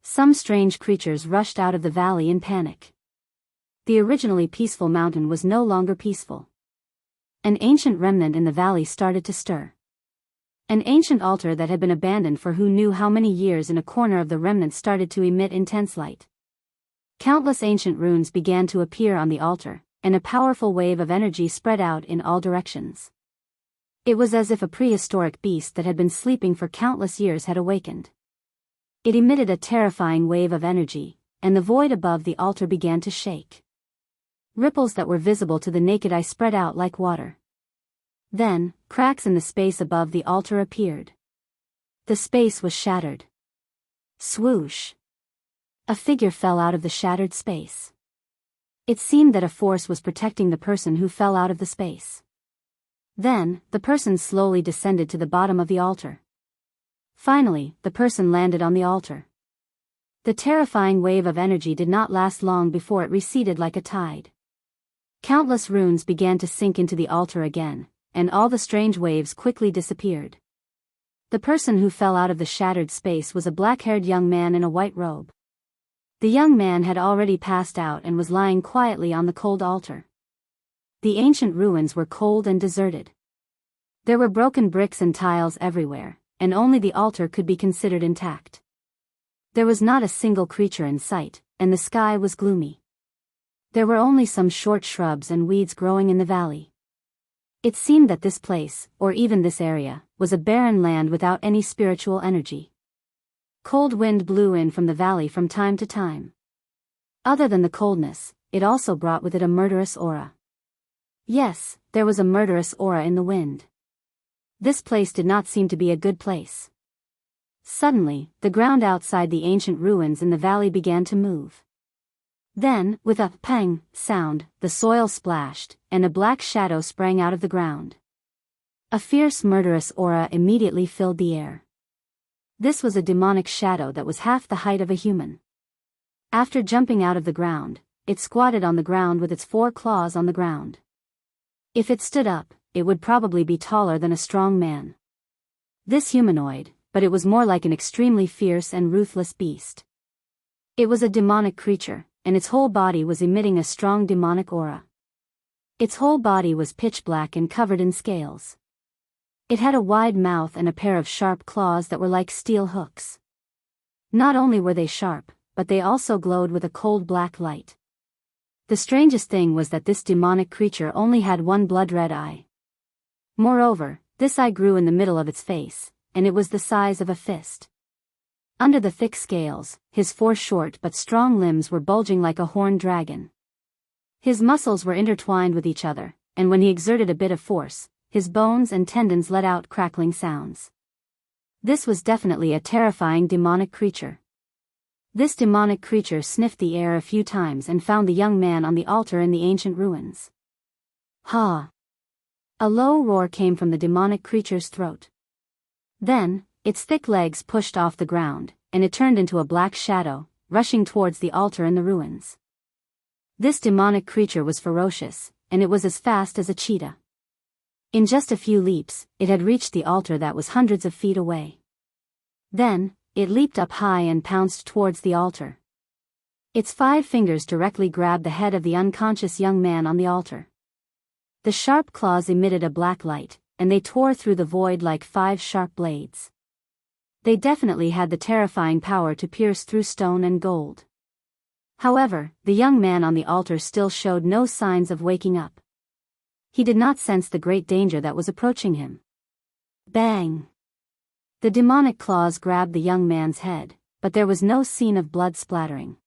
Some strange creatures rushed out of the valley in panic. The originally peaceful mountain was no longer peaceful. An ancient remnant in the valley started to stir. An ancient altar that had been abandoned for who knew how many years in a corner of the remnant started to emit intense light. Countless ancient runes began to appear on the altar, and a powerful wave of energy spread out in all directions. It was as if a prehistoric beast that had been sleeping for countless years had awakened. It emitted a terrifying wave of energy, and the void above the altar began to shake. Ripples that were visible to the naked eye spread out like water. Then, cracks in the space above the altar appeared. The space was shattered. Swoosh! A figure fell out of the shattered space. It seemed that a force was protecting the person who fell out of the space. Then, the person slowly descended to the bottom of the altar. Finally, the person landed on the altar. The terrifying wave of energy did not last long before it receded like a tide. Countless runes began to sink into the altar again, and all the strange waves quickly disappeared. The person who fell out of the shattered space was a black-haired young man in a white robe. The young man had already passed out and was lying quietly on the cold altar. The ancient ruins were cold and deserted. There were broken bricks and tiles everywhere, and only the altar could be considered intact. There was not a single creature in sight, and the sky was gloomy. There were only some short shrubs and weeds growing in the valley. It seemed that this place, or even this area, was a barren land without any spiritual energy. Cold wind blew in from the valley from time to time. Other than the coldness, it also brought with it a murderous aura. Yes, there was a murderous aura in the wind. This place did not seem to be a good place. Suddenly, the ground outside the ancient ruins in the valley began to move. Then, with a pang sound, the soil splashed, and a black shadow sprang out of the ground. A fierce murderous aura immediately filled the air. This was a demonic shadow that was half the height of a human. After jumping out of the ground, it squatted on the ground with its 4 claws on the ground. If it stood up, it would probably be taller than a strong man. this humanoid, but it was more like an extremely fierce and ruthless beast. It was a demonic creature, and its whole body was emitting a strong demonic aura. Its whole body was pitch black and covered in scales. It had a wide mouth and a pair of sharp claws that were like steel hooks. Not only were they sharp, but they also glowed with a cold black light. The strangest thing was that this demonic creature only had one blood-red eye. Moreover, this eye grew in the middle of its face, and it was the size of a fist. Under the thick scales, his 4 short but strong limbs were bulging like a horned dragon. His muscles were intertwined with each other, and when he exerted a bit of force, his bones and tendons let out crackling sounds. This was definitely a terrifying demonic creature. This demonic creature sniffed the air a few times and found the young man on the altar in the ancient ruins. Ha! A low roar came from the demonic creature's throat. Then, its thick legs pushed off the ground, and it turned into a black shadow, rushing towards the altar in the ruins. This demonic creature was ferocious, and it was as fast as a cheetah. In just a few leaps, it had reached the altar that was hundreds of feet away. Then, it leaped up high and pounced towards the altar. Its 5 fingers directly grabbed the head of the unconscious young man on the altar. The sharp claws emitted a black light, and they tore through the void like 5 sharp blades. They definitely had the terrifying power to pierce through stone and gold. However, the young man on the altar still showed no signs of waking up. He did not sense the great danger that was approaching him. Bang! The demonic claws grabbed the young man's head, but there was no scene of blood splattering.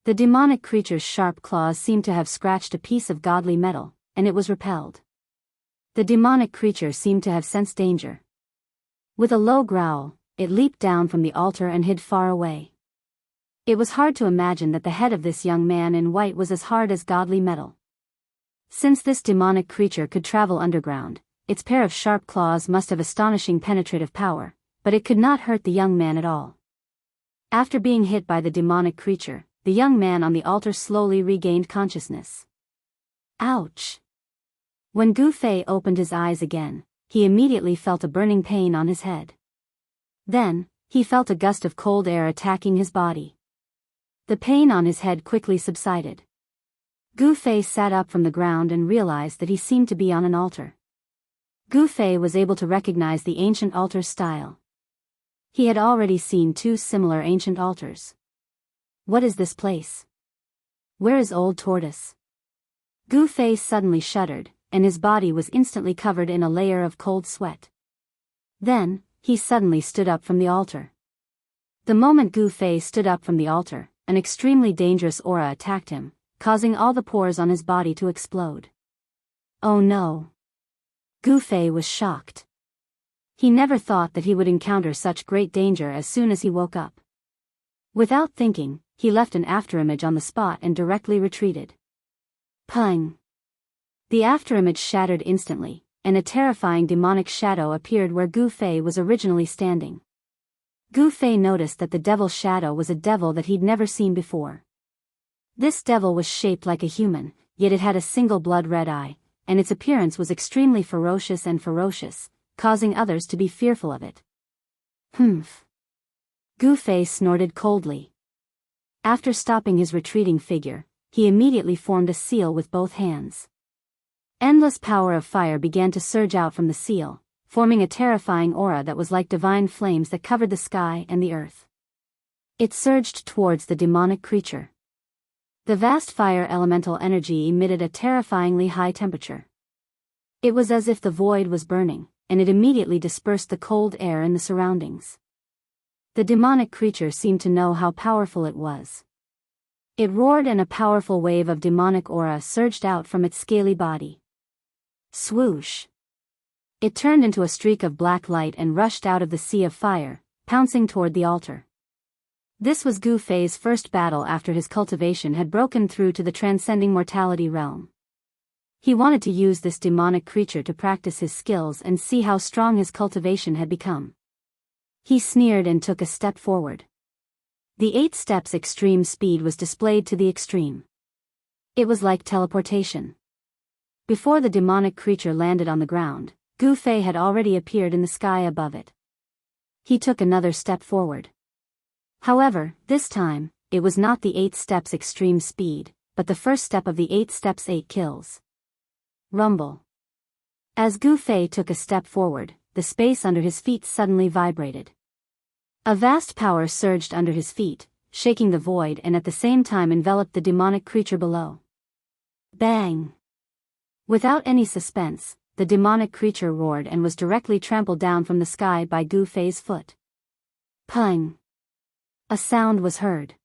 The demonic creature's sharp claws seemed to have scratched a piece of godly metal, and it was repelled. The demonic creature seemed to have sensed danger. With a low growl, it leaped down from the altar and hid far away. It was hard to imagine that the head of this young man in white was as hard as godly metal. Since this demonic creature could travel underground, its pair of sharp claws must have astonishing penetrative power, but it could not hurt the young man at all. After being hit by the demonic creature, the young man on the altar slowly regained consciousness. Ouch! When Gu Fei opened his eyes again, he immediately felt a burning pain on his head. Then, he felt a gust of cold air attacking his body. The pain on his head quickly subsided. Gu Fei sat up from the ground and realized that he seemed to be on an altar. Gu Fei was able to recognize the ancient altar style. He had already seen 2 similar ancient altars. What is this place? Where is Old Tortoise? Gu Fei suddenly shuddered, and his body was instantly covered in a layer of cold sweat. Then, he suddenly stood up from the altar. The moment Gu Fei stood up from the altar, an extremely dangerous aura attacked him, causing all the pores on his body to explode. Oh no! Gu Fei was shocked. He never thought that he would encounter such great danger as soon as he woke up. Without thinking, he left an afterimage on the spot and directly retreated. Pung! The afterimage shattered instantly, and a terrifying demonic shadow appeared where Gu Fei was originally standing. Gu Fei noticed that the devil's shadow was a devil that he'd never seen before. This devil was shaped like a human, yet it had a single blood-red eye, and its appearance was extremely ferocious, causing others to be fearful of it. Humph! Gu Fei snorted coldly. After stopping his retreating figure, he immediately formed a seal with both hands. Endless power of fire began to surge out from the seal, forming a terrifying aura that was like divine flames that covered the sky and the earth. It surged towards the demonic creature. The vast fire elemental energy emitted a terrifyingly high temperature. It was as if the void was burning, and it immediately dispersed the cold air in the surroundings. The demonic creature seemed to know how powerful it was. It roared and a powerful wave of demonic aura surged out from its scaly body. Swoosh! It turned into a streak of black light and rushed out of the sea of fire, pouncing toward the altar. This was Gu Fei's first battle after his cultivation had broken through to the transcending mortality realm. He wanted to use this demonic creature to practice his skills and see how strong his cultivation had become. He sneered and took a step forward. The 8 steps extreme speed was displayed to the extreme. It was like teleportation. Before the demonic creature landed on the ground, Gu Fei had already appeared in the sky above it. He took another step forward. However, this time, it was not the 8 steps extreme speed, but the first step of the 8 steps 8 kills. Rumble. As Gu Fei took a step forward, the space under his feet suddenly vibrated. A vast power surged under his feet, shaking the void and at the same time enveloped the demonic creature below. Bang! Without any suspense, the demonic creature roared and was directly trampled down from the sky by Gu Fei's foot. Pung! A sound was heard.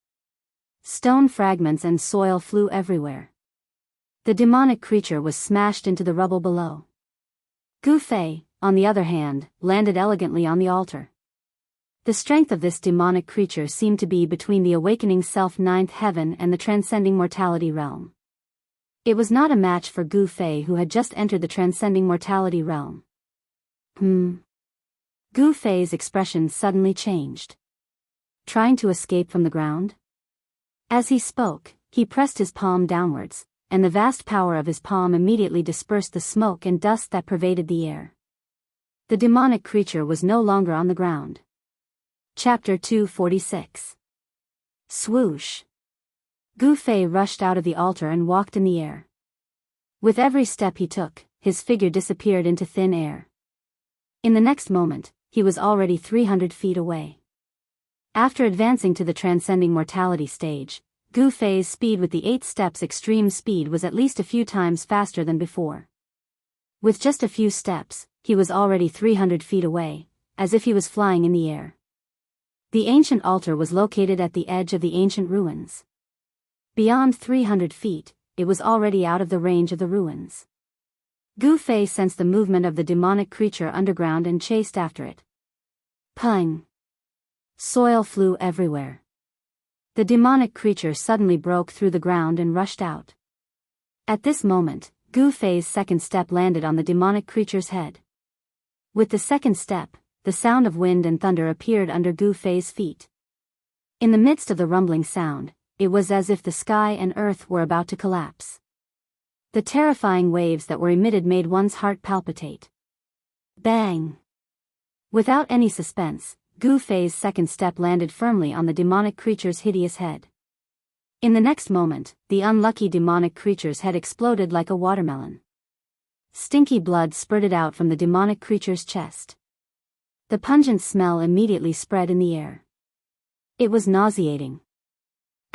Stone fragments and soil flew everywhere. The demonic creature was smashed into the rubble below. Gu Fei, on the other hand, landed elegantly on the altar. The strength of this demonic creature seemed to be between the awakening self ninth heaven and the transcending mortality realm. It was not a match for Gu Fei, who had just entered the transcending mortality realm. Gu Fei's expression suddenly changed. Trying to escape from the ground? As he spoke, he pressed his palm downwards, and the vast power of his palm immediately dispersed the smoke and dust that pervaded the air. The demonic creature was no longer on the ground. Chapter 246. Swoosh! Gu Fei rushed out of the altar and walked in the air. With every step he took, his figure disappeared into thin air. In the next moment, he was already 300 feet away. After advancing to the transcending mortality stage, Gu Fei's speed with the 8 steps extreme speed was at least a few times faster than before. With just a few steps, he was already 300 feet away, as if he was flying in the air. The ancient altar was located at the edge of the ancient ruins. Beyond 300 feet, it was already out of the range of the ruins. Gu Fei sensed the movement of the demonic creature underground and chased after it. Pung! Soil flew everywhere. The demonic creature suddenly broke through the ground and rushed out. At this moment, Gu Fei's second step landed on the demonic creature's head. With the second step, the sound of wind and thunder appeared under Gu Fei's feet. In the midst of the rumbling sound, it was as if the sky and earth were about to collapse. The terrifying waves that were emitted made one's heart palpitate. Bang! Without any suspense, Gu Fei's second step landed firmly on the demonic creature's hideous head. In the next moment, the unlucky demonic creature's head exploded like a watermelon. Stinky blood spurted out from the demonic creature's chest. The pungent smell immediately spread in the air. It was nauseating.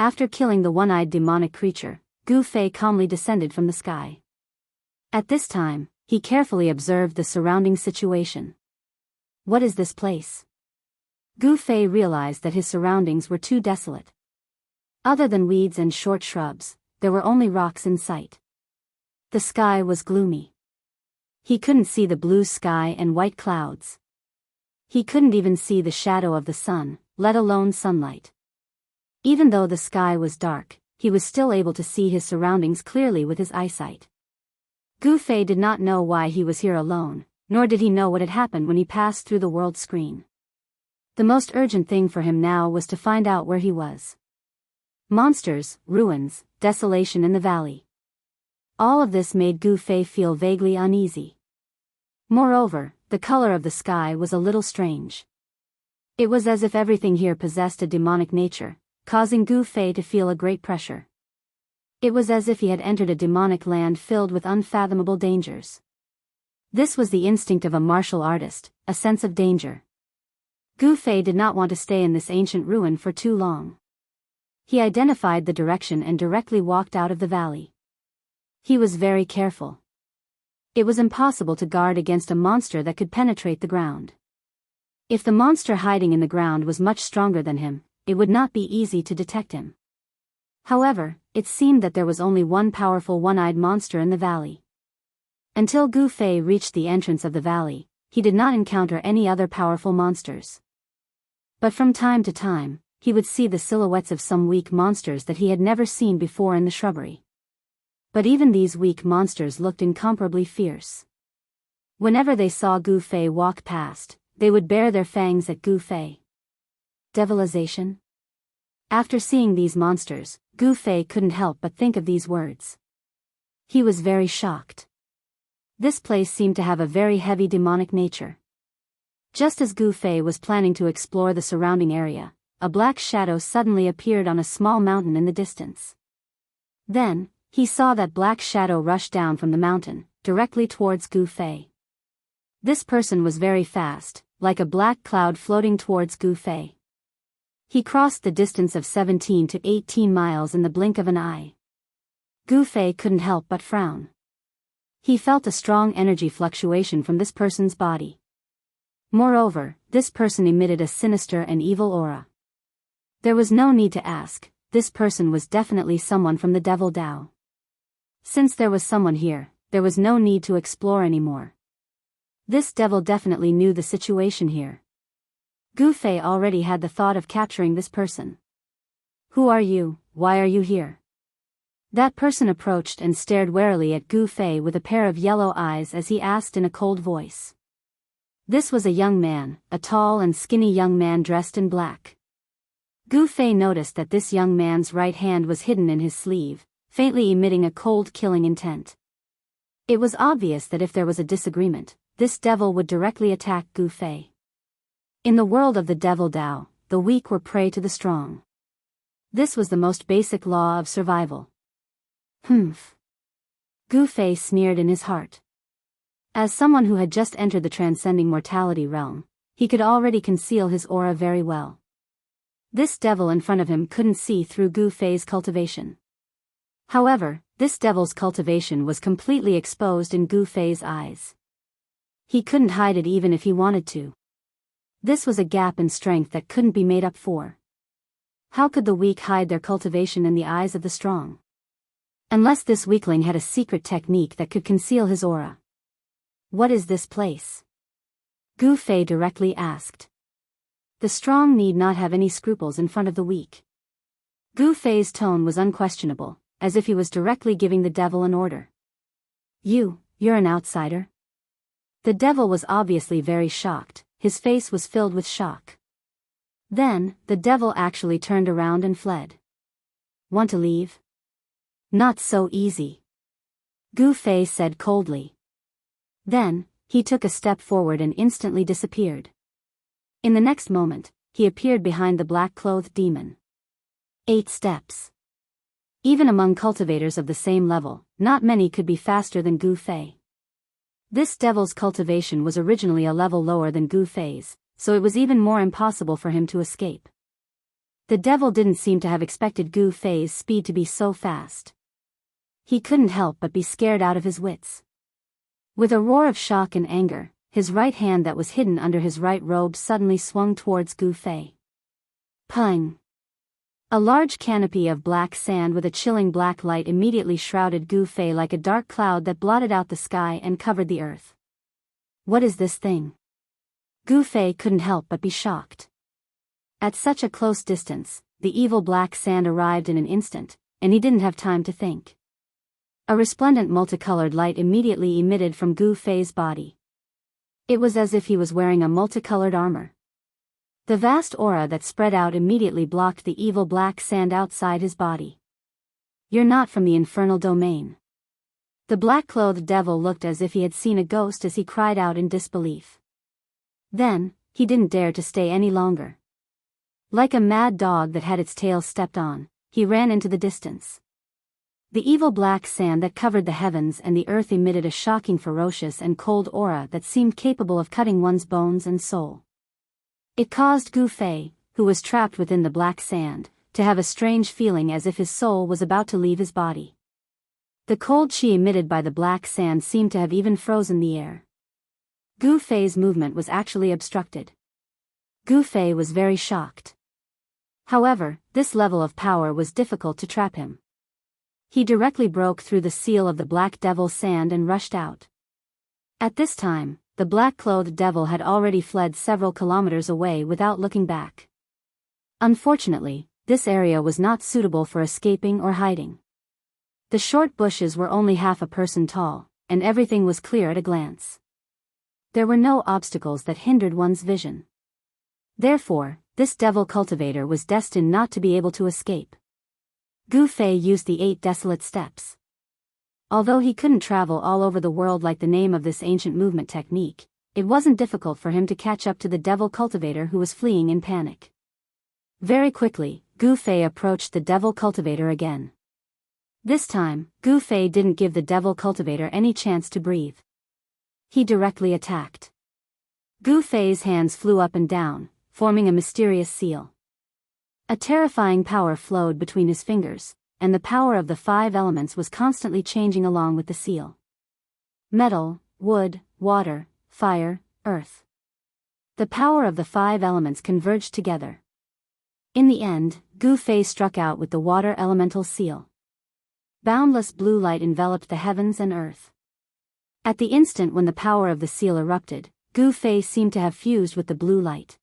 After killing the one-eyed demonic creature, Gu Fei calmly descended from the sky. At this time, he carefully observed the surrounding situation. What is this place? Gu Fei realized that his surroundings were too desolate. Other than weeds and short shrubs, there were only rocks in sight. The sky was gloomy. He couldn't see the blue sky and white clouds. He couldn't even see the shadow of the sun, let alone sunlight. Even though the sky was dark, he was still able to see his surroundings clearly with his eyesight. Gu Fei did not know why he was here alone, nor did he know what had happened when he passed through the world screen. The most urgent thing for him now was to find out where he was. Monsters, ruins, desolation in the valley. All of this made Gu Fei feel vaguely uneasy. Moreover, the color of the sky was a little strange. It was as if everything here possessed a demonic nature, causing Gu Fei to feel a great pressure. It was as if he had entered a demonic land filled with unfathomable dangers. This was the instinct of a martial artist, a sense of danger. Gu Fei did not want to stay in this ancient ruin for too long. He identified the direction and directly walked out of the valley. He was very careful. It was impossible to guard against a monster that could penetrate the ground. If the monster hiding in the ground was much stronger than him, it would not be easy to detect him. However, it seemed that there was only one powerful one-eyed monster in the valley. Until Gu Fei reached the entrance of the valley, he did not encounter any other powerful monsters. But from time to time, he would see the silhouettes of some weak monsters that he had never seen before in the shrubbery. But even these weak monsters looked incomparably fierce. Whenever they saw Gu Fei walk past, they would bare their fangs at Gu Fei. Devilization? After seeing these monsters, Gu Fei couldn't help but think of these words. He was very shocked. This place seemed to have a very heavy demonic nature. Just as Gu Fei was planning to explore the surrounding area, a black shadow suddenly appeared on a small mountain in the distance. Then, he saw that black shadow rush down from the mountain, directly towards Gu Fei. This person was very fast, like a black cloud floating towards Gu Fei. He crossed the distance of 17 to 18 miles in the blink of an eye. Gu Fei couldn't help but frown. He felt a strong energy fluctuation from this person's body. Moreover, this person emitted a sinister and evil aura. There was no need to ask, this person was definitely someone from the Devil Dao. Since there was someone here, there was no need to explore anymore. This devil definitely knew the situation here. Gu Fei already had the thought of capturing this person. Who are you? Why are you here? That person approached and stared warily at Gu Fei with a pair of yellow eyes as he asked in a cold voice. This was a young man, a tall and skinny young man dressed in black. Gu Fei noticed that this young man's right hand was hidden in his sleeve, faintly emitting a cold killing intent. It was obvious that if there was a disagreement, this devil would directly attack Gu Fei. In the world of the Devil Dao, the weak were prey to the strong. This was the most basic law of survival. Humph. Gu Fei sneered in his heart. As someone who had just entered the transcending mortality realm, he could already conceal his aura very well. This devil in front of him couldn't see through Gu Fei's cultivation. However, this devil's cultivation was completely exposed in Gu Fei's eyes. He couldn't hide it even if he wanted to. This was a gap in strength that couldn't be made up for. How could the weak hide their cultivation in the eyes of the strong? Unless this weakling had a secret technique that could conceal his aura. What is this place? Gu Fei directly asked. The strong need not have any scruples in front of the weak. Gu Fei's tone was unquestionable, as if he was directly giving the devil an order. You're an outsider? The devil was obviously very shocked, his face was filled with shock. Then, the devil actually turned around and fled. Want to leave? Not so easy. Gu Fei said coldly. Then, he took a step forward and instantly disappeared. In the next moment, he appeared behind the black-clothed demon. 8 steps. Even among cultivators of the same level, not many could be faster than Gu Fei. This devil's cultivation was originally a level lower than Gu Fei's, so it was even more impossible for him to escape. The devil didn't seem to have expected Gu Fei's speed to be so fast. He couldn't help but be scared out of his wits. With a roar of shock and anger, his right hand that was hidden under his right robe suddenly swung towards Gu Fei. Pung! A large canopy of black sand with a chilling black light immediately shrouded Gu Fei like a dark cloud that blotted out the sky and covered the earth. What is this thing? Gu Fei couldn't help but be shocked. At such a close distance, the evil black sand arrived in an instant, and he didn't have time to think. A resplendent multicolored light immediately emitted from Gu Fei's body. It was as if he was wearing a multicolored armor. The vast aura that spread out immediately blocked the evil black sand outside his body. You're not from the infernal domain. The black-clothed devil looked as if he had seen a ghost as he cried out in disbelief. Then, he didn't dare to stay any longer. Like a mad dog that had its tail stepped on, he ran into the distance. The evil black sand that covered the heavens and the earth emitted a shocking, ferocious and cold aura that seemed capable of cutting one's bones and soul. It caused Gu Fei, who was trapped within the black sand, to have a strange feeling as if his soul was about to leave his body. The cold chi emitted by the black sand seemed to have even frozen the air. Gu Fei's movement was actually obstructed. Gu Fei was very shocked. However, this level of power was difficult to trap him. He directly broke through the seal of the black devil sand and rushed out. At this time, the black-clothed devil had already fled several kilometers away without looking back. Unfortunately, this area was not suitable for escaping or hiding. The short bushes were only half a person tall, and everything was clear at a glance. There were no obstacles that hindered one's vision. Therefore, this devil cultivator was destined not to be able to escape. Gu Fei used the 8 desolate steps. Although he couldn't travel all over the world like the name of this ancient movement technique, it wasn't difficult for him to catch up to the devil cultivator who was fleeing in panic. Very quickly, Gu Fei approached the devil cultivator again. This time, Gu Fei didn't give the devil cultivator any chance to breathe. He directly attacked. Gu Fei's hands flew up and down, forming a mysterious seal. A terrifying power flowed between his fingers, and the power of the 5 elements was constantly changing along with the seal. Metal, wood, water, fire, earth. The power of the 5 elements converged together. In the end, Gu Fei struck out with the water elemental seal. Boundless blue light enveloped the heavens and earth. At the instant when the power of the seal erupted, Gu Fei seemed to have fused with the blue light.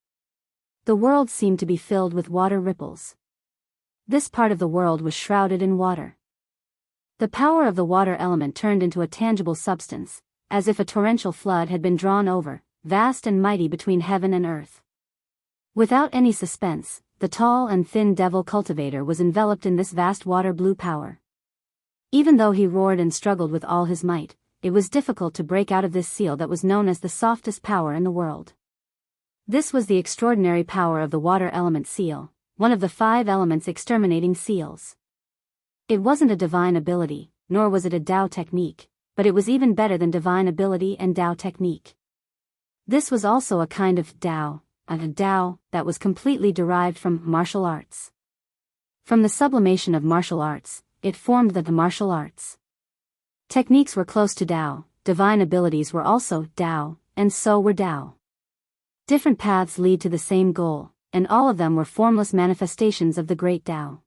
The world seemed to be filled with water ripples. This part of the world was shrouded in water. The power of the water element turned into a tangible substance, as if a torrential flood had been drawn over, vast and mighty between heaven and earth. Without any suspense, the tall and thin devil cultivator was enveloped in this vast water blue power. Even though he roared and struggled with all his might, it was difficult to break out of this seal that was known as the softest power in the world. This was the extraordinary power of the water element seal, one of the 5 elements exterminating seals. It wasn't a divine ability, nor was it a Tao technique, but it was even better than divine ability and Tao technique. This was also a kind of Tao, a Tao that was completely derived from martial arts. From the sublimation of martial arts, it formed the martial arts. Techniques were close to Tao, divine abilities were also Tao, and so were Tao. Different paths lead to the same goal, and all of them were formless manifestations of the great Tao.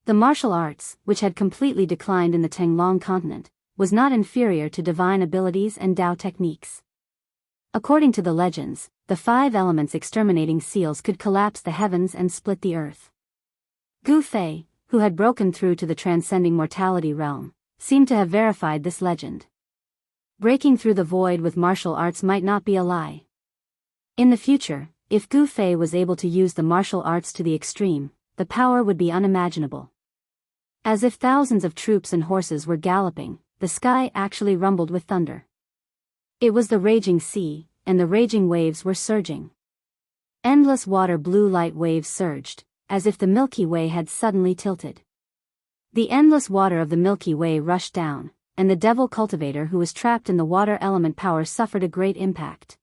The martial arts, which had completely declined in the Tenglong continent, was not inferior to divine abilities and Tao techniques. According to the legends, the 5 elements exterminating seals could collapse the heavens and split the earth. Gu Fei, who had broken through to the transcending mortality realm, seemed to have verified this legend. Breaking through the void with martial arts might not be a lie. In the future, if Gu Fei was able to use the martial arts to the extreme, the power would be unimaginable. As if thousands of troops and horses were galloping, the sky actually rumbled with thunder. It was the raging sea, and the raging waves were surging. Endless water blue light waves surged, as if the Milky Way had suddenly tilted. The endless water of the Milky Way rushed down, and the devil cultivator who was trapped in the water element power suffered a great impact.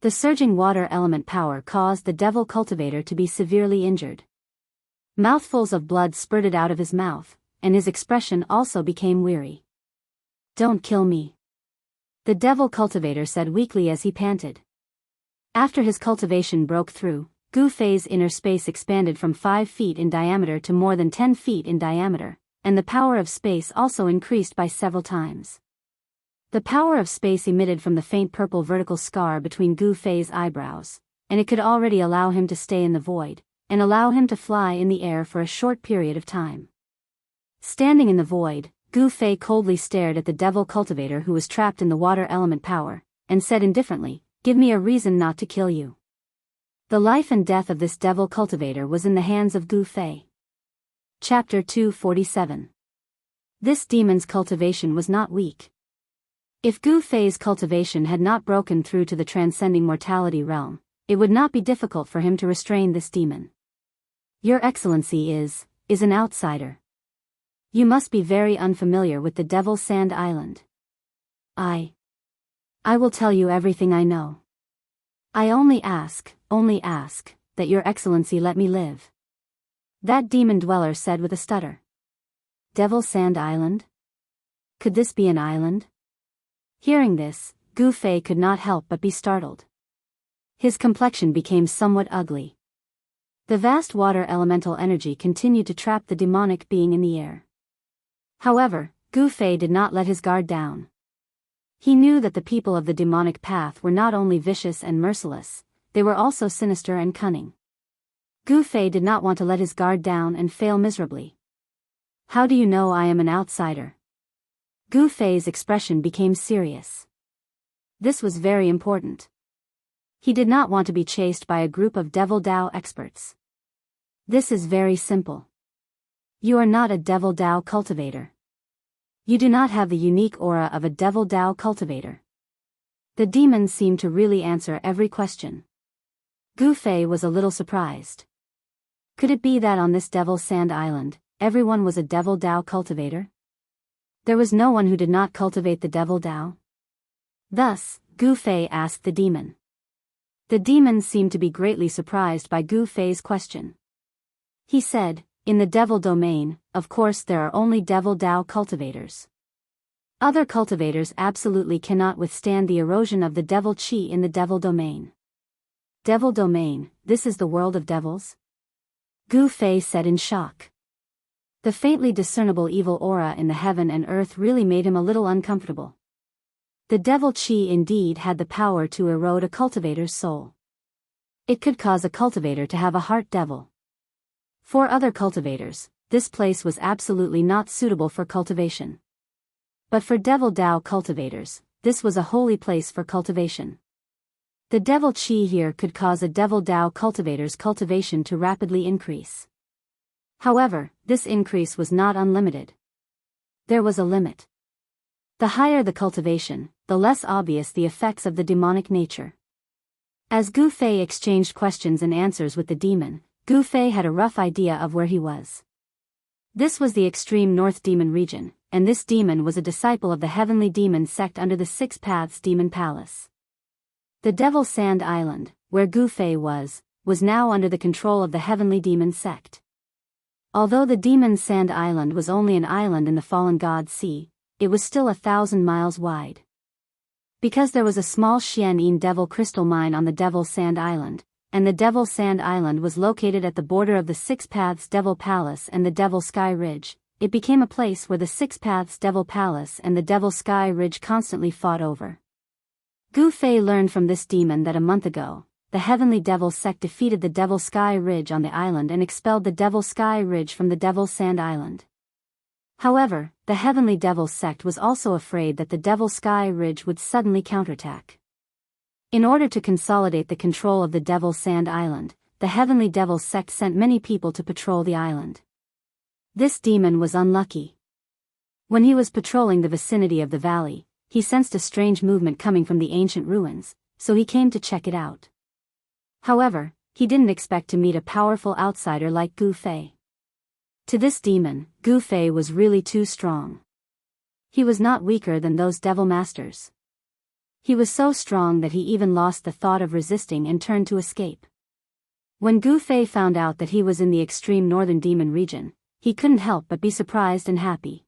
The surging water element power caused the devil cultivator to be severely injured. Mouthfuls of blood spurted out of his mouth, and his expression also became weary. "Don't kill me," the devil cultivator said weakly as he panted. After his cultivation broke through, Gu Fei's inner space expanded from 5 feet in diameter to more than 10 feet in diameter, and the power of space also increased by several times. The power of space emitted from the faint purple vertical scar between Gu Fei's eyebrows, and it could already allow him to stay in the void, and allow him to fly in the air for a short period of time. Standing in the void, Gu Fei coldly stared at the devil cultivator who was trapped in the water element power, and said indifferently, "Give me a reason not to kill you." The life and death of this devil cultivator was in the hands of Gu Fei. Chapter 247. This demon's cultivation was not weak. If Gu Fei's cultivation had not broken through to the transcending mortality realm, it would not be difficult for him to restrain this demon. "Your Excellency is an outsider. You must be very unfamiliar with the Devil Sand Island. I will tell you everything I know. I only ask, that Your Excellency let me live," that demon dweller said with a stutter. Devil Sand Island? Could this be an island? Hearing this, Gu Fei could not help but be startled. His complexion became somewhat ugly. The vast water elemental energy continued to trap the demonic being in the air. However, Gu Fei did not let his guard down. He knew that the people of the demonic path were not only vicious and merciless, they were also sinister and cunning. Gu Fei did not want to let his guard down and fail miserably. "How do you know I am an outsider?" Gu Fei's expression became serious. This was very important. He did not want to be chased by a group of Devil Dao experts. "This is very simple. You are not a Devil Dao cultivator. You do not have the unique aura of a devil Dao cultivator. The demon seemed to really answer every question. Gu Fei was a little surprised. Could it be that on this Devil Sand Island, everyone was a devil Dao cultivator? There was no one who did not cultivate the devil Dao? Thus, Gu Fei asked the demon. The demon seemed to be greatly surprised by Gu Fei's question. He said, in the devil domain, of course there are only devil Dao cultivators. Other cultivators absolutely cannot withstand the erosion of the devil Qi in the devil domain. Devil domain, this is the world of devils? Gu Fei said in shock. The faintly discernible evil aura in the heaven and earth really made him a little uncomfortable. The devil Qi indeed had the power to erode a cultivator's soul. It could cause a cultivator to have a heart devil. For other cultivators, this place was absolutely not suitable for cultivation. But for devil Dao cultivators, this was a holy place for cultivation. The devil Qi here could cause a devil Dao cultivator's cultivation to rapidly increase. However, this increase was not unlimited. There was a limit. The higher the cultivation, the less obvious the effects of the demonic nature. As Gu Fei exchanged questions and answers with the demon, Gu Fei had a rough idea of where he was. This was the extreme north demon region, and this demon was a disciple of the heavenly demon sect under the Six Paths Demon Palace. The Devil Sand Island, where Gu Fei was now under the control of the heavenly demon sect. Although the Demon Sand Island was only an island in the Fallen God Sea, it was still 1,000 miles wide. Because there was a small Xian Devil crystal mine on the Devil Sand Island, and the Devil Sand Island was located at the border of the Six Paths Devil Palace and the Devil Sky Ridge, it became a place where the Six Paths Devil Palace and the Devil Sky Ridge constantly fought over. Gu Fei learned from this demon that a month ago, the Heavenly Devil sect defeated the Devil Sky Ridge on the island and expelled the Devil Sky Ridge from the Devil Sand Island. However, the Heavenly Devil sect was also afraid that the Devil Sky Ridge would suddenly counterattack. In order to consolidate the control of the Devil Sand Island, the Heavenly Devil sect sent many people to patrol the island. This demon was unlucky. When he was patrolling the vicinity of the valley, he sensed a strange movement coming from the ancient ruins, so he came to check it out. However, he didn't expect to meet a powerful outsider like Gu Fei. To this demon, Gu Fei was really too strong. He was not weaker than those devil masters. He was so strong that he even lost the thought of resisting and turned to escape. When Gu Fei found out that he was in the extreme northern demon region, he couldn't help but be surprised and happy.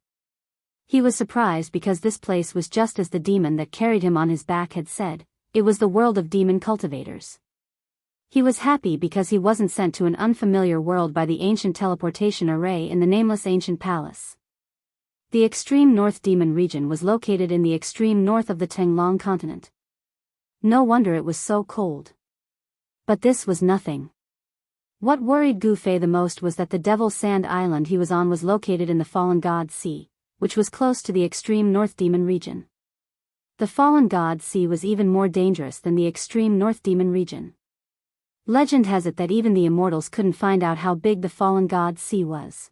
He was surprised because this place was just as the demon that carried him on his back had said, it was the world of demon cultivators. He was happy because he wasn't sent to an unfamiliar world by the ancient teleportation array in the nameless ancient palace. The extreme north demon region was located in the extreme north of the Tenglong continent. No wonder it was so cold. But this was nothing. What worried Gu Fei the most was that the Devil Sand Island he was on was located in the Fallen God Sea, which was close to the extreme north demon region. The Fallen God Sea was even more dangerous than the extreme north demon region. Legend has it that even the immortals couldn't find out how big the Fallen God Sea was.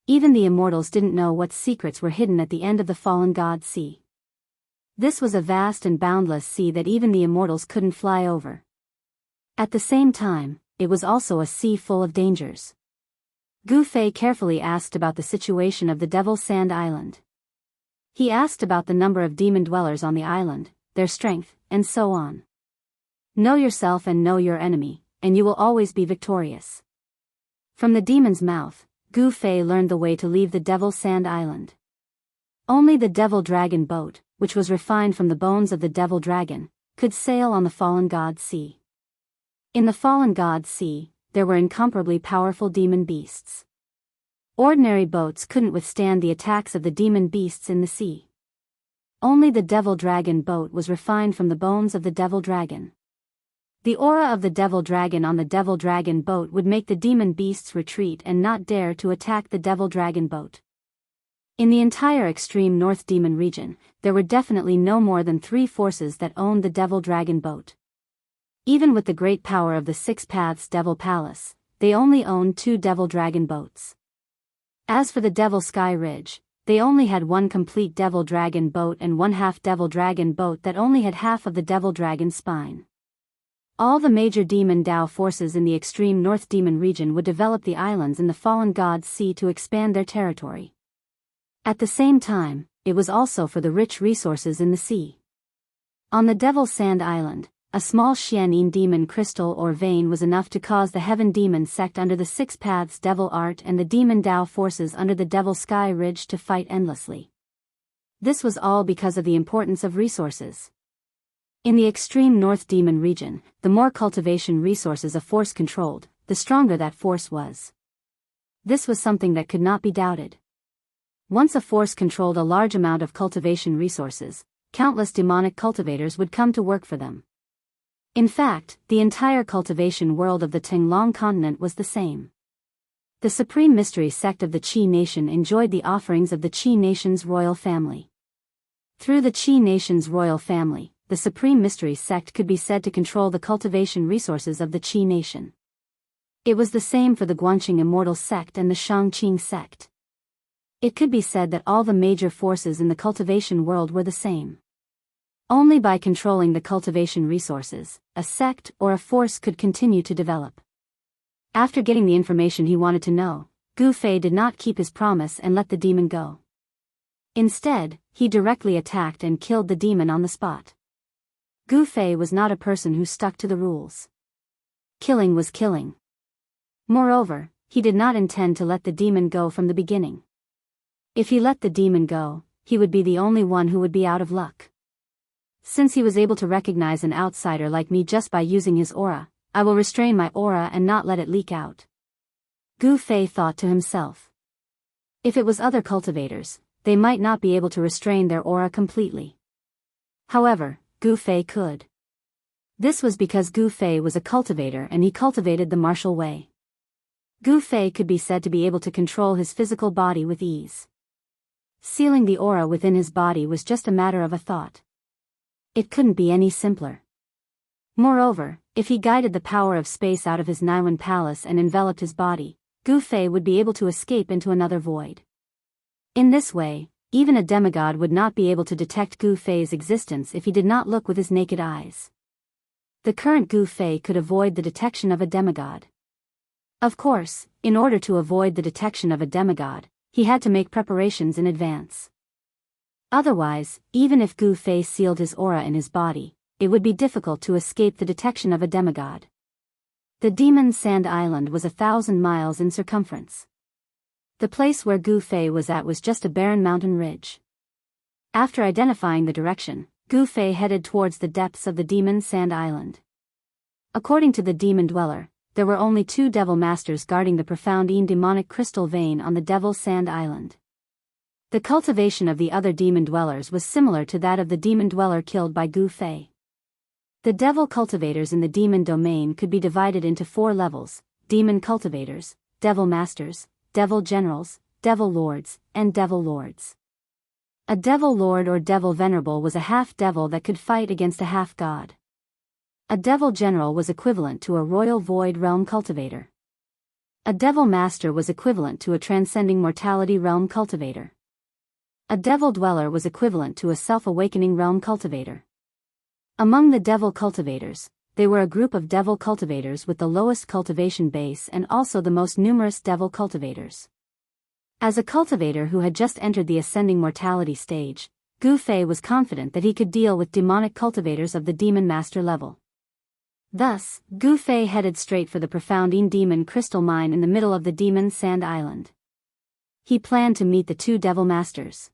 Even the immortals didn't know what secrets were hidden at the end of the Fallen God Sea. This was a vast and boundless sea that even the immortals couldn't fly over. At the same time, it was also a sea full of dangers. Gu Fei carefully asked about the situation of the Devil Sand Island. He asked about the number of demon dwellers on the island, their strength, and so on. Know yourself and know your enemy, and you will always be victorious. From the demon's mouth, Gu Fei learned the way to leave the Devil Sand Island. Only the Devil Dragon boat, which was refined from the bones of the Devil Dragon, could sail on the Fallen God Sea. In the Fallen God Sea, there were incomparably powerful demon beasts. Ordinary boats couldn't withstand the attacks of the demon beasts in the sea. Only the Devil Dragon boat was refined from the bones of the Devil Dragon. The aura of the Devil Dragon on the Devil Dragon boat would make the demon beasts retreat and not dare to attack the Devil Dragon boat. In the entire extreme north demon region, there were definitely no more than 3 forces that owned the Devil Dragon boat. Even with the great power of the Six Paths Devil Palace, they only owned 2 Devil Dragon boats. As for the Devil Sky Ridge, they only had one complete devil dragon boat and one half devil dragon boat that only had half of the devil dragon's spine. All the major demon Dao forces in the extreme North Demon region would develop the islands in the Fallen Gods Sea to expand their territory. At the same time, it was also for the rich resources in the sea. On the Devil Sand Island, a small Xianyin demon crystal or vein was enough to cause the Heaven Demon sect under the Six Paths Devil Art and the Demon Dao forces under the Devil Sky Ridge to fight endlessly. This was all because of the importance of resources. In the extreme North Demon region, the more cultivation resources a force controlled, the stronger that force was. This was something that could not be doubted. Once a force controlled a large amount of cultivation resources, countless demonic cultivators would come to work for them. In fact, the entire cultivation world of the Tinglong continent was the same. The Supreme Mystery sect of the Qi Nation enjoyed the offerings of the Qi Nation's royal family. Through the Qi Nation's royal family, the Supreme Mystery sect could be said to control the cultivation resources of the Qi Nation. It was the same for the Guanqing Immortal sect and the Shangqing sect. It could be said that all the major forces in the cultivation world were the same. Only by controlling the cultivation resources, a sect or a force could continue to develop. After getting the information he wanted to know, Gu Fei did not keep his promise and let the demon go. Instead, he directly attacked and killed the demon on the spot. Gu Fei was not a person who stuck to the rules. Killing was killing. Moreover, he did not intend to let the demon go from the beginning. If he let the demon go, he would be the only one who would be out of luck. Since he was able to recognize an outsider like me just by using his aura, I will restrain my aura and not let it leak out. Gu Fei thought to himself. If it was other cultivators, they might not be able to restrain their aura completely. However, Gu Fei could. This was because Gu Fei was a cultivator and he cultivated the martial way. Gu Fei could be said to be able to control his physical body with ease. Sealing the aura within his body was just a matter of a thought. It couldn't be any simpler. Moreover, if he guided the power of space out of his Niwen palace and enveloped his body, Gu Fei would be able to escape into another void. In this way, even a demigod would not be able to detect Gu Fei's existence if he did not look with his naked eyes. The current Gu Fei could avoid the detection of a demigod. Of course, in order to avoid the detection of a demigod, he had to make preparations in advance. Otherwise, even if Gu Fei sealed his aura in his body, it would be difficult to escape the detection of a demigod. The Demon Sand Island was 1,000 miles in circumference. The place where Gu Fei was at was just a barren mountain ridge. After identifying the direction, Gu Fei headed towards the depths of the Demon Sand Island. According to the demon dweller, there were only 2 devil masters guarding the profound demonic crystal vein on the Devil Sand Island. The cultivation of the other demon dwellers was similar to that of the demon dweller killed by Gu Fei. The devil cultivators in the demon domain could be divided into 4 levels: demon cultivators, devil masters, devil generals, devil lords, and devil lords. A devil lord or devil venerable was a half-devil that could fight against a half-god. A devil general was equivalent to a royal void realm cultivator. A devil master was equivalent to a transcending mortality realm cultivator. A devil dweller was equivalent to a self-awakening realm cultivator. Among the devil cultivators, they were a group of devil cultivators with the lowest cultivation base and also the most numerous devil cultivators. As a cultivator who had just entered the ascending mortality stage, Gu Fei was confident that he could deal with demonic cultivators of the demon master level. Thus, Gu Fei headed straight for the profound demon crystal mine in the middle of the Demon Sand Island. He planned to meet the 2 devil masters.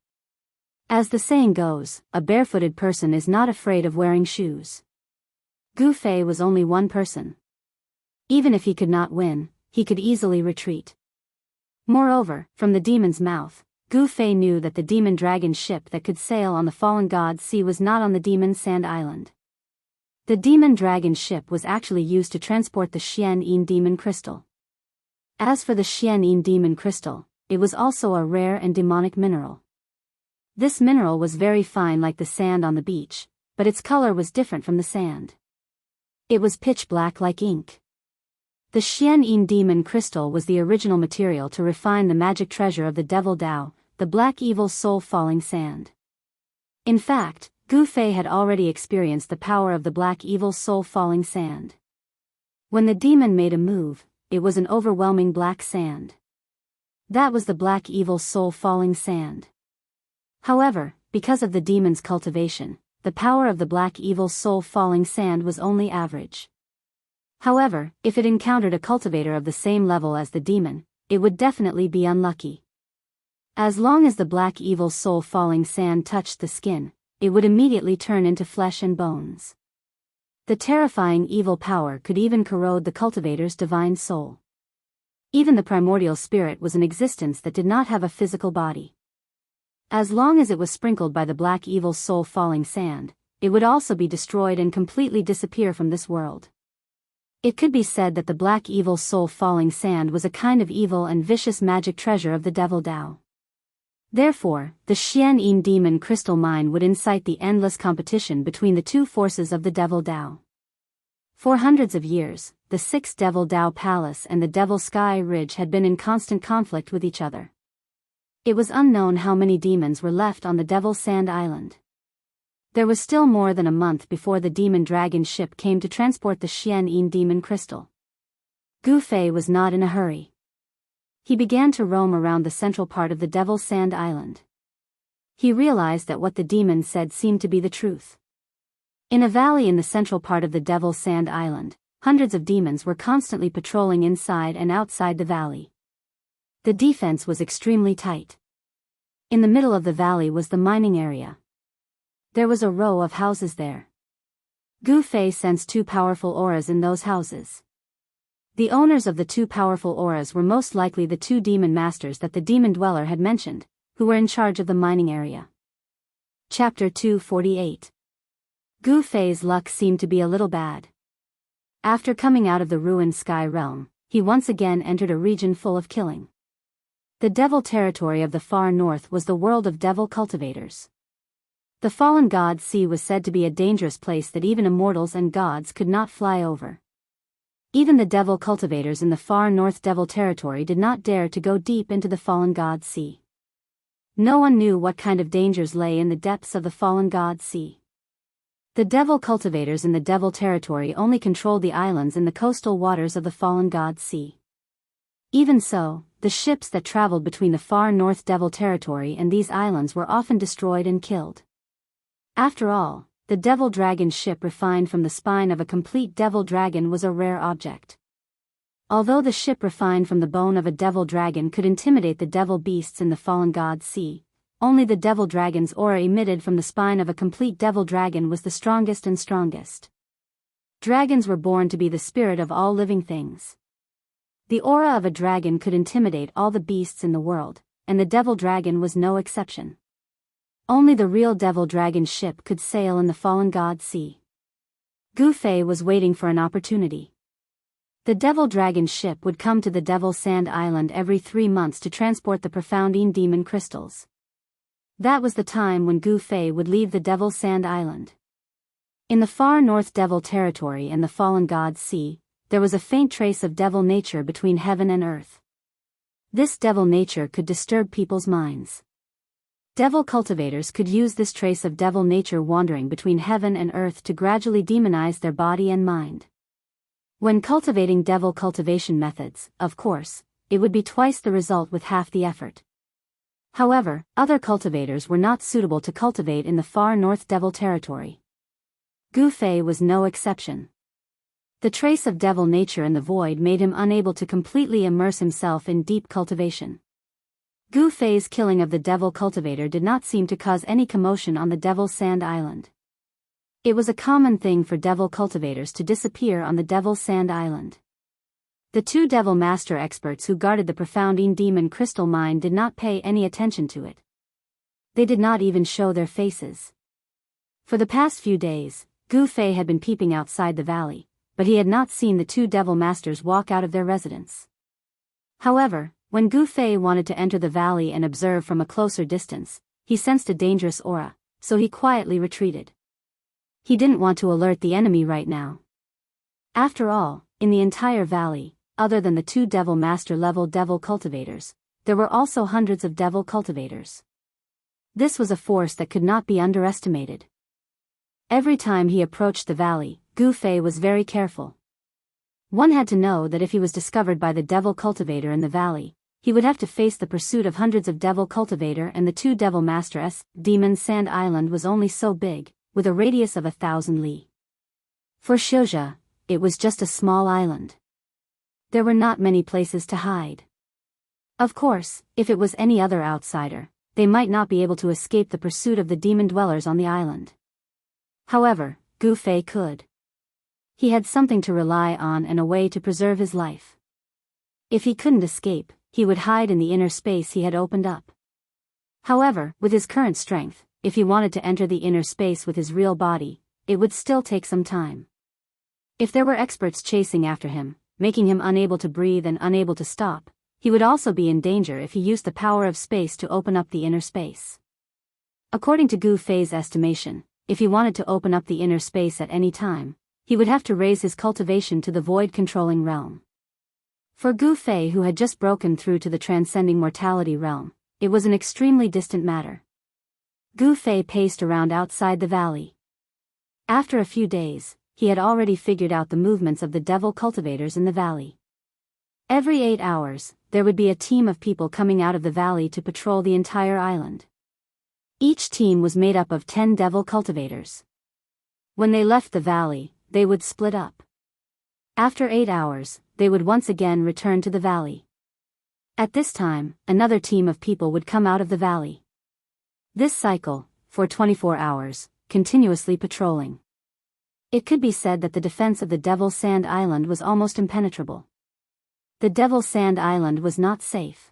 As the saying goes, a barefooted person is not afraid of wearing shoes. Gu Fei was only one person. Even if he could not win, he could easily retreat. Moreover, from the demon's mouth, Gu Fei knew that the demon dragon ship that could sail on the Fallen Gods Sea was not on the Demon Sand Island. The demon dragon ship was actually used to transport the Xianyin demon crystal. As for the Xianyin demon crystal, it was also a rare and demonic mineral. This mineral was very fine like the sand on the beach, but its color was different from the sand. It was pitch black like ink. The Xianyin demon crystal was the original material to refine the magic treasure of the Devil Dao, the black evil soul falling sand. In fact, Gu Fei had already experienced the power of the black evil soul falling sand. When the demon made a move, it was an overwhelming black sand. That was the black evil soul falling sand. However, because of the demon's cultivation, the power of the black evil soul falling sand was only average. However, if it encountered a cultivator of the same level as the demon, it would definitely be unlucky. As long as the black evil soul falling sand touched the skin, it would immediately turn into flesh and bones. The terrifying evil power could even corrode the cultivator's divine soul. Even the primordial spirit was an existence that did not have a physical body. As long as it was sprinkled by the black evil soul falling sand, it would also be destroyed and completely disappear from this world. It could be said that the black evil soul falling sand was a kind of evil and vicious magic treasure of the devil Tao. Therefore, the Xian-Yin demon crystal mine would incite the endless competition between the two forces of the devil Tao. For hundreds of years, the six devil Tao Palace and the Devil Sky Ridge had been in constant conflict with each other. It was unknown how many demons were left on the Devil Sand Island. There was still more than a month before the demon dragon ship came to transport the Xian-Yin demon crystal. Gu Fei was not in a hurry. He began to roam around the central part of the Devil Sand Island. He realized that what the demon said seemed to be the truth. In a valley in the central part of the Devil Sand Island, hundreds of demons were constantly patrolling inside and outside the valley. The defense was extremely tight. In the middle of the valley was the mining area. There was a row of houses there. Gu Fei sensed two powerful auras in those houses. The owners of the two powerful auras were most likely the two demon masters that the demon dweller had mentioned, who were in charge of the mining area. Chapter 248. Gu Fei's luck seemed to be a little bad. After coming out of the ruined sky realm, he once again entered a region full of killing. The devil territory of the far north was the world of devil cultivators. The fallen god sea was said to be a dangerous place that even immortals and gods could not fly over. Even the devil cultivators in the far north devil territory did not dare to go deep into the fallen god sea. No one knew what kind of dangers lay in the depths of the fallen god sea. The devil cultivators in the devil territory only controlled the islands in the coastal waters of the fallen god sea. Even so, the ships that traveled between the far north devil territory and these islands were often destroyed and killed. After all, the devil dragon ship refined from the spine of a complete devil dragon was a rare object. Although the ship refined from the bone of a devil dragon could intimidate the devil beasts in the fallen god sea, only the devil dragon's aura emitted from the spine of a complete devil dragon was the strongest and strongest. Dragons were born to be the spirit of all living things. The aura of a dragon could intimidate all the beasts in the world, and the devil dragon was no exception. Only the real devil dragon ship could sail in the fallen god sea. Gu Fei was waiting for an opportunity. The devil dragon ship would come to the Devil Sand Island every 3 months to transport the profounding demon crystals. That was the time when Gu Fei would leave the Devil Sand Island. In the far north devil territory and the fallen god sea, there was a faint trace of devil nature between heaven and earth. This devil nature could disturb people's minds. Devil cultivators could use this trace of devil nature wandering between heaven and earth to gradually demonize their body and mind. When cultivating devil cultivation methods, of course, it would be twice the result with half the effort. However, other cultivators were not suitable to cultivate in the far north devil territory. Gu Fei was no exception. The trace of devil nature in the void made him unable to completely immerse himself in deep cultivation. Gu Fei's killing of the devil cultivator did not seem to cause any commotion on the Devil Sand Island. It was a common thing for devil cultivators to disappear on the Devil Sand Island. The two devil master experts who guarded the profounding demon crystal mine did not pay any attention to it. They did not even show their faces. For the past few days, Gu Fei had been peeping outside the valley, but he had not seen the two devil masters walk out of their residence. However, when Gu Fei wanted to enter the valley and observe from a closer distance, he sensed a dangerous aura, so he quietly retreated. He didn't want to alert the enemy right now. After all, in the entire valley, other than the two devil master level devil cultivators, there were also hundreds of devil cultivators. This was a force that could not be underestimated. Every time he approached the valley, Gu Fei was very careful. One had to know that if he was discovered by the devil cultivator in the valley, he would have to face the pursuit of hundreds of devil cultivator and the two devil masters. Demon Sand Island was only so big, with a radius of 1,000 li. For Xiuzhe, it was just a small island. There were not many places to hide. Of course, if it was any other outsider, they might not be able to escape the pursuit of the demon dwellers on the island. However, Gu Fei could. He had something to rely on and a way to preserve his life. If he couldn't escape, he would hide in the inner space he had opened up. However, with his current strength, if he wanted to enter the inner space with his real body, it would still take some time. If there were experts chasing after him, making him unable to breathe and unable to stop, he would also be in danger if he used the power of space to open up the inner space. According to Gu Fei's estimation, if he wanted to open up the inner space at any time, he would have to raise his cultivation to the void-controlling realm. For Gu Fei, who had just broken through to the transcending mortality realm, it was an extremely distant matter. Gu Fei paced around outside the valley. After a few days, he had already figured out the movements of the devil cultivators in the valley. Every 8 hours, there would be a team of people coming out of the valley to patrol the entire island. Each team was made up of 10 devil cultivators. When they left the valley, they would split up. After 8 hours, they would once again return to the valley. At this time, another team of people would come out of the valley. This cycle, for 24 hours, continuously patrolling. It could be said that the defense of the Devil Sand Island was almost impenetrable. The Devil Sand Island was not safe.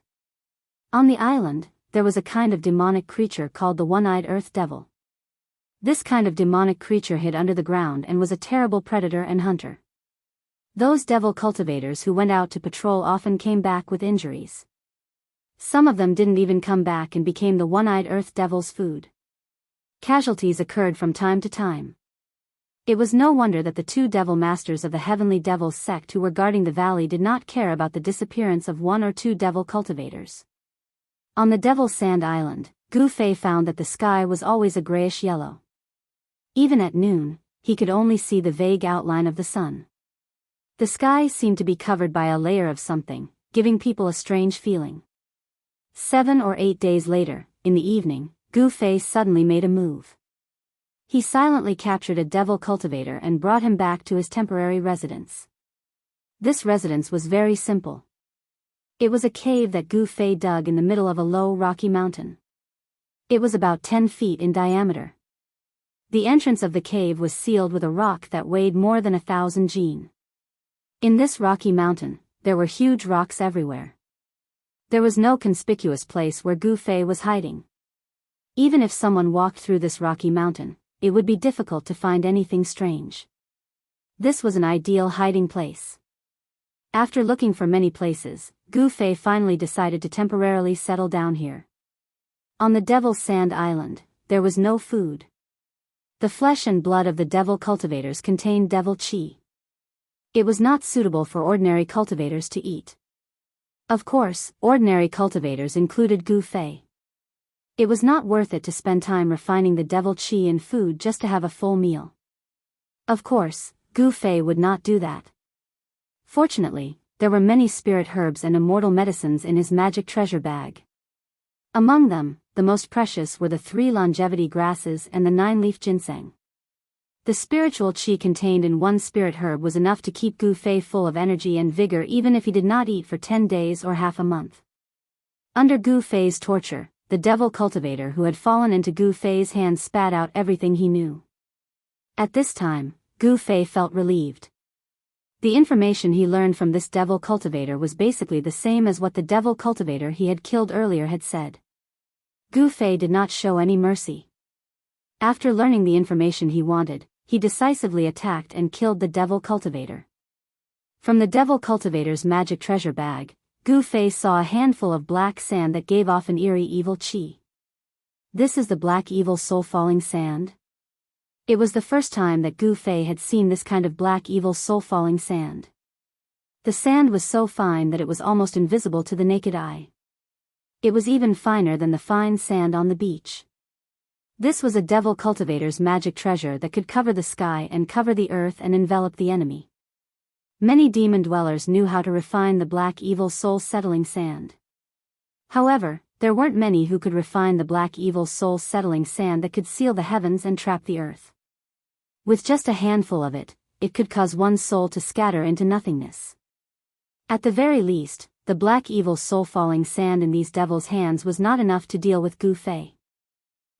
On the island, there was a kind of demonic creature called the One-Eyed Earth Devil. This kind of demonic creature hid under the ground and was a terrible predator and hunter. Those devil cultivators who went out to patrol often came back with injuries. Some of them didn't even come back and became the One-Eyed Earth Devil's food. Casualties occurred from time to time. It was no wonder that the two devil masters of the Heavenly Devils sect who were guarding the valley did not care about the disappearance of 1 or 2 devil cultivators. On the Devil Sand Island, Gu Fei found that the sky was always a grayish yellow. Even at noon, he could only see the vague outline of the sun. The sky seemed to be covered by a layer of something, giving people a strange feeling. 7 or 8 days later, in the evening, Gu Fei suddenly made a move. He silently captured a devil cultivator and brought him back to his temporary residence. This residence was very simple. It was a cave that Gu Fei dug in the middle of a low rocky mountain. It was about 10 feet in diameter. The entrance of the cave was sealed with a rock that weighed more than 1,000 jin. In this rocky mountain, there were huge rocks everywhere. There was no conspicuous place where Gu Fei was hiding. Even if someone walked through this rocky mountain, it would be difficult to find anything strange. This was an ideal hiding place. After looking for many places, Gu Fei finally decided to temporarily settle down here. On the Devil Sand Island, there was no food. The flesh and blood of the devil cultivators contained devil qi. It was not suitable for ordinary cultivators to eat. Of course, ordinary cultivators included Gu Fei. It was not worth it to spend time refining the devil qi in food just to have a full meal. Of course, Gu Fei would not do that. Fortunately, there were many spirit herbs and immortal medicines in his magic treasure bag. Among them, the most precious were the 3 longevity grasses and the 9-leaf ginseng. The spiritual qi contained in one spirit herb was enough to keep Gu Fei full of energy and vigor even if he did not eat for 10 days or half a month. Under Gu Fei's torture, the devil cultivator who had fallen into Gu Fei's hands spat out everything he knew. At this time, Gu Fei felt relieved. The information he learned from this devil cultivator was basically the same as what the devil cultivator he had killed earlier had said. Gu Fei did not show any mercy. After learning the information he wanted, he decisively attacked and killed the devil cultivator. From the devil cultivator's magic treasure bag, Gu Fei saw a handful of black sand that gave off an eerie evil qi. This is the black evil soul-falling sand? It was the first time that Gu Fei had seen this kind of black evil soul-falling sand. The sand was so fine that it was almost invisible to the naked eye. It was even finer than the fine sand on the beach. This was a devil cultivator's magic treasure that could cover the sky and cover the earth and envelop the enemy. Many demon dwellers knew how to refine the black evil soul-settling sand. However, there weren't many who could refine the black evil soul-settling sand that could seal the heavens and trap the earth. With just a handful of it, it could cause one's soul to scatter into nothingness. At the very least, the black evil soul-falling sand in these devils' hands was not enough to deal with Gu Fei.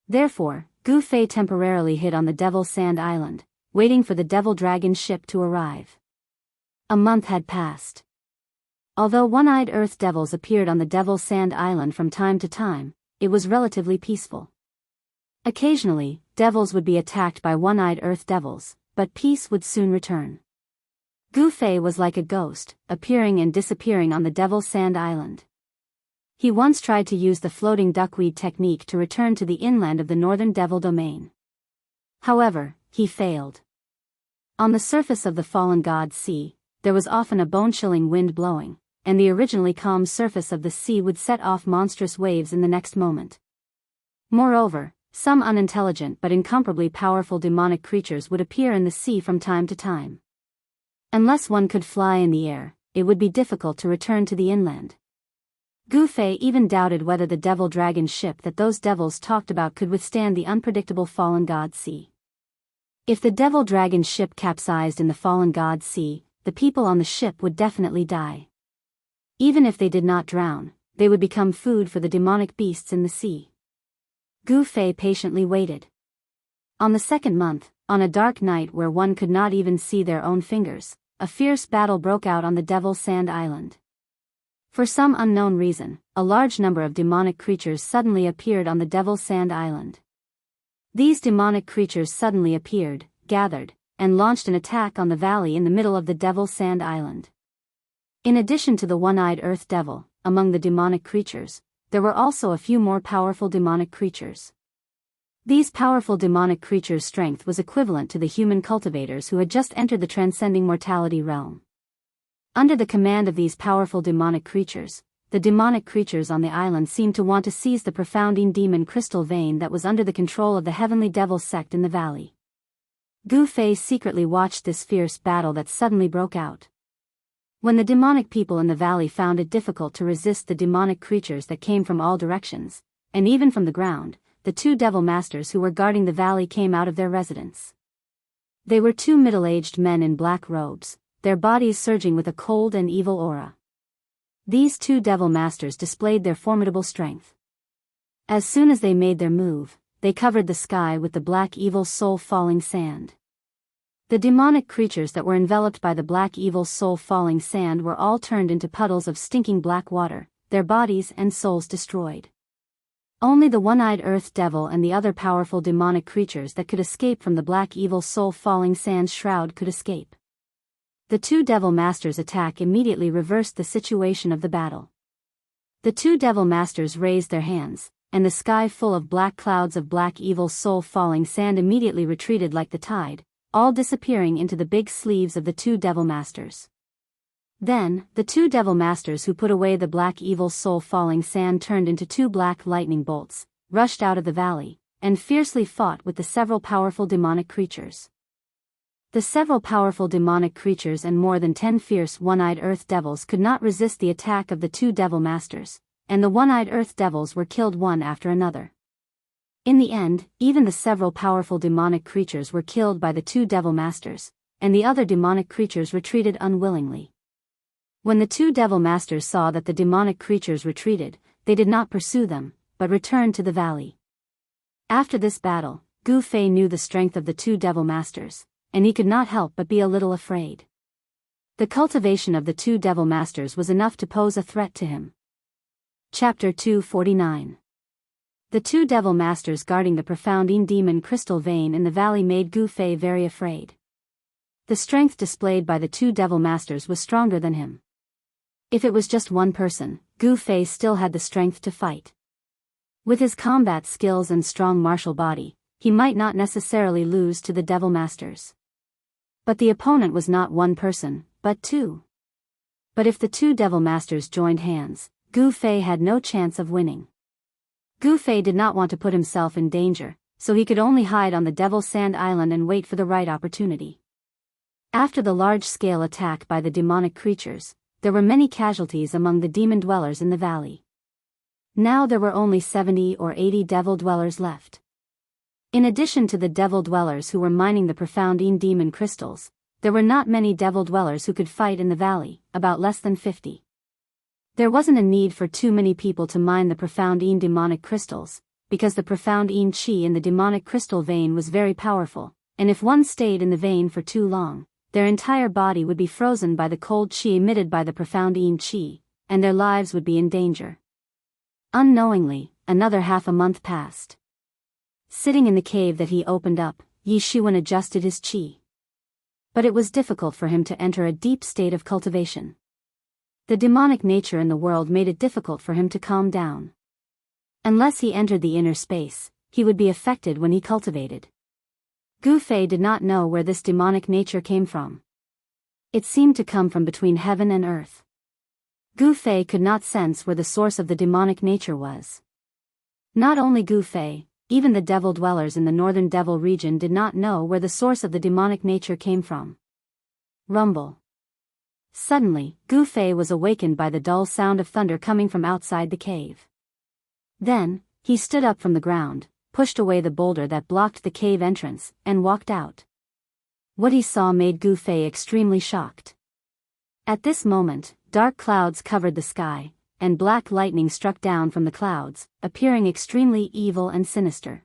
Therefore, Gu Fei temporarily hid on the Devil Sand Island, waiting for the Devil Dragon ship to arrive. A month had passed. Although one-eyed earth devils appeared on the Devil Sand Island from time to time, it was relatively peaceful. Occasionally, devils would be attacked by one-eyed earth devils, but peace would soon return. Gu Fei was like a ghost, appearing and disappearing on the Devil Sand Island. He once tried to use the floating duckweed technique to return to the inland of the northern Devil Domain. However, he failed. On the surface of the fallen god's sea, there was often a bone-chilling wind blowing, and the originally calm surface of the sea would set off monstrous waves in the next moment. Moreover, some unintelligent but incomparably powerful demonic creatures would appear in the sea from time to time. Unless one could fly in the air, it would be difficult to return to the inland. Gu Fei even doubted whether the devil dragon ship that those devils talked about could withstand the unpredictable fallen god sea. If the devil dragon ship capsized in the fallen god sea, the people on the ship would definitely die. Even if they did not drown, they would become food for the demonic beasts in the sea. Gu Fei patiently waited. On the second month, on a dark night where one could not even see their own fingers, a fierce battle broke out on the Devil Sand Island. For some unknown reason, a large number of demonic creatures suddenly appeared on the Devil Sand Island. These demonic creatures suddenly appeared, gathered, and launched an attack on the valley in the middle of the Devil Sand Island. In addition to the one-eyed earth devil, among the demonic creatures, there were also a few more powerful demonic creatures. These powerful demonic creatures' strength was equivalent to the human cultivators who had just entered the transcending mortality realm. Under the command of these powerful demonic creatures, the demonic creatures on the island seemed to want to seize the profounding demon crystal vein that was under the control of the heavenly devil sect in the valley. Gu Fei secretly watched this fierce battle that suddenly broke out. When the demonic people in the valley found it difficult to resist the demonic creatures that came from all directions, and even from the ground, the two devil masters who were guarding the valley came out of their residence. They were two middle-aged men in black robes, their bodies surging with a cold and evil aura. These two devil masters displayed their formidable strength. As soon as they made their move, they covered the sky with the black evil soul-falling sand. The demonic creatures that were enveloped by the black evil soul-falling sand were all turned into puddles of stinking black water, their bodies and souls destroyed. Only the one-eyed earth devil and the other powerful demonic creatures that could escape from the black evil soul-falling sand shroud could escape. The two devil masters' attack immediately reversed the situation of the battle. The two devil masters raised their hands, and the sky full of black clouds of black evil soul-falling sand immediately retreated like the tide, all disappearing into the big sleeves of the two devil masters. Then, the two devil masters who put away the black evil soul-falling sand turned into two black lightning bolts, rushed out of the valley, and fiercely fought with the several powerful demonic creatures. The several powerful demonic creatures and more than 10 fierce one-eyed earth devils could not resist the attack of the two devil masters, and the one-eyed earth devils were killed one after another. In the end, even the several powerful demonic creatures were killed by the two devil masters, and the other demonic creatures retreated unwillingly. When the two devil masters saw that the demonic creatures retreated, they did not pursue them, but returned to the valley. After this battle, Gu Fei knew the strength of the two devil masters, and he could not help but be a little afraid. The cultivation of the two devil masters was enough to pose a threat to him. Chapter 249. The two devil masters guarding the profounding demon crystal vein in the valley made Gu Fei very afraid. The strength displayed by the two devil masters was stronger than him. If it was just one person, Gu Fei still had the strength to fight. With his combat skills and strong martial body, he might not necessarily lose to the devil masters. But the opponent was not one person, but two. But if the two devil masters joined hands, Gu Fei had no chance of winning. Gu Fei did not want to put himself in danger, so he could only hide on the Devil's Sand Island and wait for the right opportunity. After the large-scale attack by the demonic creatures, there were many casualties among the demon dwellers in the valley. Now there were only 70 or 80 devil dwellers left. In addition to the devil dwellers who were mining the profound demon crystals, there were not many devil dwellers who could fight in the valley, about less than 50. There wasn't a need for too many people to mine the profound demonic crystals, because the profound chi in the demonic crystal vein was very powerful, and if one stayed in the vein for too long, their entire body would be frozen by the cold chi emitted by the profound chi, and their lives would be in danger. Unknowingly, another half a month passed. Sitting in the cave that he opened up, Yi Xuan adjusted his chi. But it was difficult for him to enter a deep state of cultivation. The demonic nature in the world made it difficult for him to calm down. Unless he entered the inner space, he would be affected when he cultivated. Gu Fei did not know where this demonic nature came from. It seemed to come from between heaven and earth. Gu Fei could not sense where the source of the demonic nature was. Not only Gu Fei, even the devil dwellers in the northern devil region did not know where the source of the demonic nature came from. Rumble. Suddenly, Gu Fei was awakened by the dull sound of thunder coming from outside the cave. Then, he stood up from the ground, pushed away the boulder that blocked the cave entrance, and walked out. What he saw made Gu Fei extremely shocked. At this moment, dark clouds covered the sky, and black lightning struck down from the clouds, appearing extremely evil and sinister.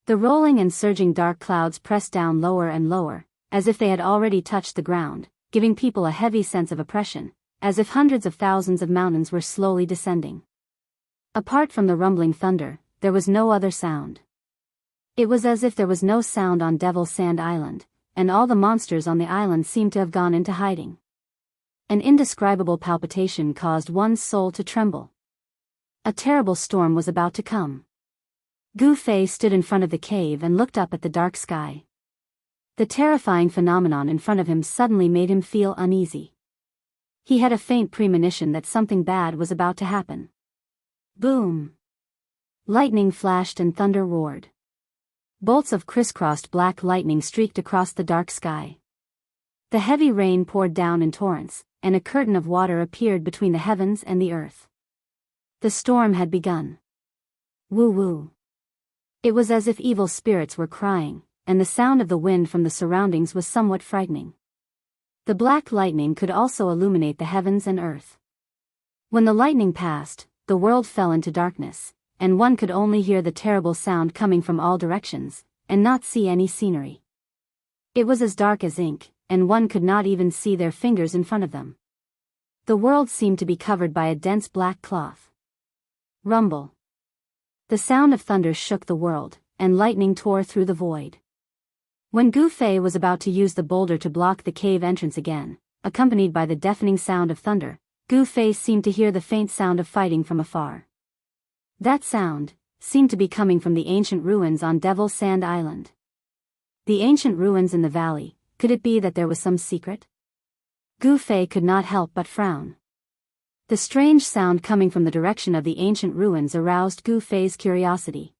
The rolling and surging dark clouds pressed down lower and lower, as if they had already touched the ground, giving people a heavy sense of oppression, as if hundreds of thousands of mountains were slowly descending. Apart from the rumbling thunder, there was no other sound. It was as if there was no sound on Devil's Sand Island, and all the monsters on the island seemed to have gone into hiding. An indescribable palpitation caused one's soul to tremble. A terrible storm was about to come. Gu Fei stood in front of the cave and looked up at the dark sky. The terrifying phenomenon in front of him suddenly made him feel uneasy. He had a faint premonition that something bad was about to happen. Boom! Lightning flashed and thunder roared. Bolts of crisscrossed black lightning streaked across the dark sky. The heavy rain poured down in torrents, and a curtain of water appeared between the heavens and the earth. The storm had begun. Woo-woo. It was as if evil spirits were crying, and the sound of the wind from the surroundings was somewhat frightening. The black lightning could also illuminate the heavens and earth. When the lightning passed, the world fell into darkness, and one could only hear the terrible sound coming from all directions, and not see any scenery. It was as dark as ink, and one could not even see their fingers in front of them. The world seemed to be covered by a dense black cloth. Rumble. The sound of thunder shook the world, and lightning tore through the void. When Gu Fei was about to use the boulder to block the cave entrance again, accompanied by the deafening sound of thunder, Gu Fei seemed to hear the faint sound of fighting from afar. That sound seemed to be coming from the ancient ruins on Devil's Sand Island. The ancient ruins in the valley, could it be that there was some secret? Gu Fei could not help but frown. The strange sound coming from the direction of the ancient ruins aroused Gu Fei's curiosity.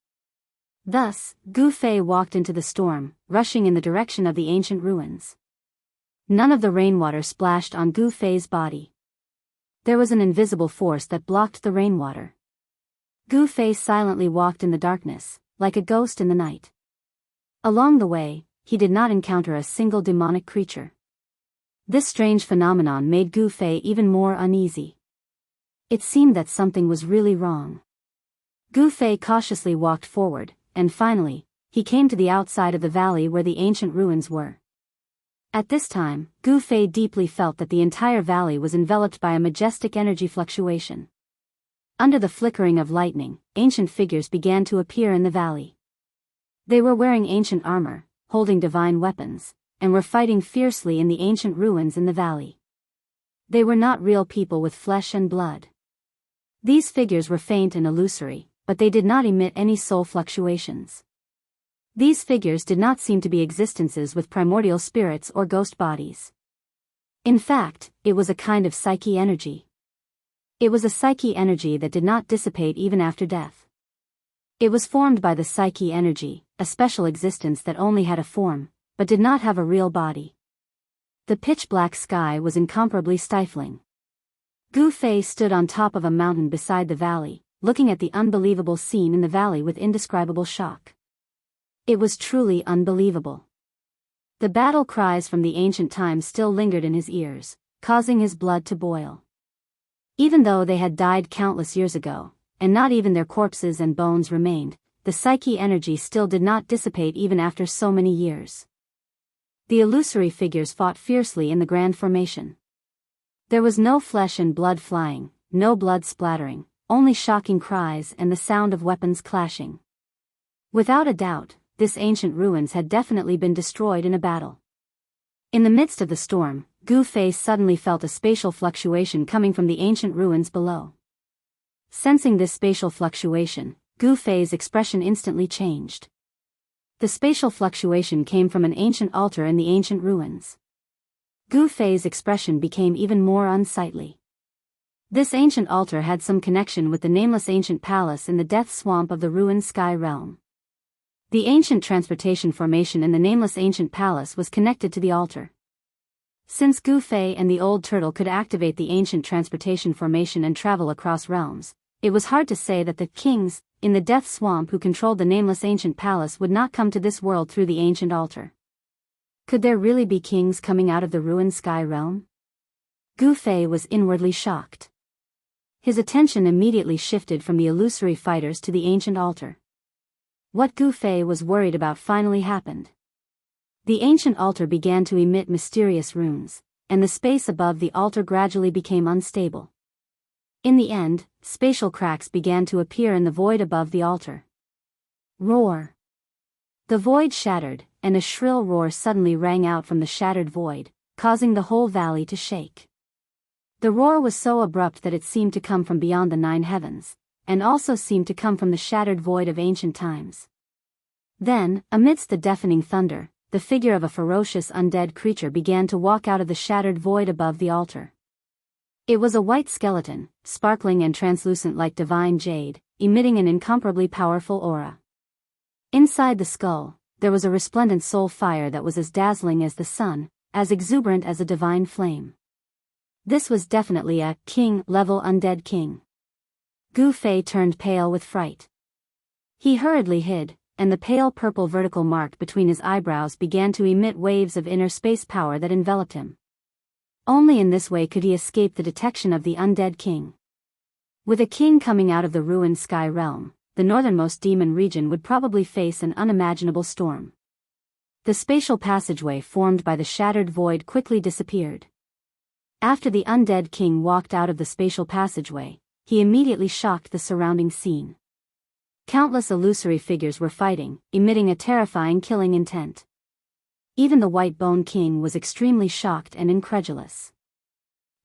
Thus, Gu Fei walked into the storm, rushing in the direction of the ancient ruins. None of the rainwater splashed on Gu Fei's body. There was an invisible force that blocked the rainwater. Gu Fei silently walked in the darkness, like a ghost in the night. Along the way, he did not encounter a single demonic creature. This strange phenomenon made Gu Fei even more uneasy. It seemed that something was really wrong. Gu Fei cautiously walked forward, and finally, he came to the outside of the valley where the ancient ruins were. At this time, Gu Fei deeply felt that the entire valley was enveloped by a majestic energy fluctuation. Under the flickering of lightning, ancient figures began to appear in the valley. They were wearing ancient armor, holding divine weapons, and were fighting fiercely in the ancient ruins in the valley. They were not real people with flesh and blood. These figures were faint and illusory, but they did not emit any soul fluctuations. These figures did not seem to be existences with primordial spirits or ghost bodies. In fact, it was a kind of psyche energy. It was a psyche energy that did not dissipate even after death. It was formed by the psyche energy, a special existence that only had a form, but did not have a real body. The pitch-black sky was incomparably stifling. Gu Fei stood on top of a mountain beside the valley, looking at the unbelievable scene in the valley with indescribable shock. It was truly unbelievable. The battle cries from the ancient times still lingered in his ears, causing his blood to boil. Even though they had died countless years ago, and not even their corpses and bones remained, the psyche energy still did not dissipate even after so many years. The illusory figures fought fiercely in the grand formation. There was no flesh and blood flying, no blood splattering, only shocking cries and the sound of weapons clashing. Without a doubt, this ancient ruins had definitely been destroyed in a battle. In the midst of the storm, Gu Fei suddenly felt a spatial fluctuation coming from the ancient ruins below. Sensing this spatial fluctuation, Gu Fei's expression instantly changed. The spatial fluctuation came from an ancient altar in the ancient ruins. Gu Fei's expression became even more unsightly. This ancient altar had some connection with the nameless ancient palace in the death swamp of the ruined sky realm. The ancient transportation formation in the nameless ancient palace was connected to the altar. Since Gu Fei and the old turtle could activate the ancient transportation formation and travel across realms, it was hard to say that the kings, in the death swamp who controlled the nameless ancient palace would not come to this world through the ancient altar. Could there really be kings coming out of the ruined sky realm? Gu Fei was inwardly shocked. His attention immediately shifted from the illusory fighters to the ancient altar. What Gu Fei was worried about finally happened. The ancient altar began to emit mysterious runes, and the space above the altar gradually became unstable. In the end, spatial cracks began to appear in the void above the altar. Roar! The void shattered, and a shrill roar suddenly rang out from the shattered void, causing the whole valley to shake. The roar was so abrupt that it seemed to come from beyond the 9 heavens, and also seemed to come from the shattered void of ancient times. Then, amidst the deafening thunder, the figure of a ferocious undead creature began to walk out of the shattered void above the altar. It was a white skeleton, sparkling and translucent like divine jade, emitting an incomparably powerful aura. Inside the skull, there was a resplendent soul fire that was as dazzling as the sun, as exuberant as a divine flame. This was definitely a king-level undead king. Gu Fei turned pale with fright. He hurriedly hid, and the pale purple vertical mark between his eyebrows began to emit waves of inner space power that enveloped him. Only in this way could he escape the detection of the undead king. With a king coming out of the ruined sky realm, the northernmost demon region would probably face an unimaginable storm. The spatial passageway formed by the shattered void quickly disappeared. After the undead king walked out of the spatial passageway, he immediately shocked the surrounding scene. Countless illusory figures were fighting, emitting a terrifying killing intent. Even the White Bone King was extremely shocked and incredulous.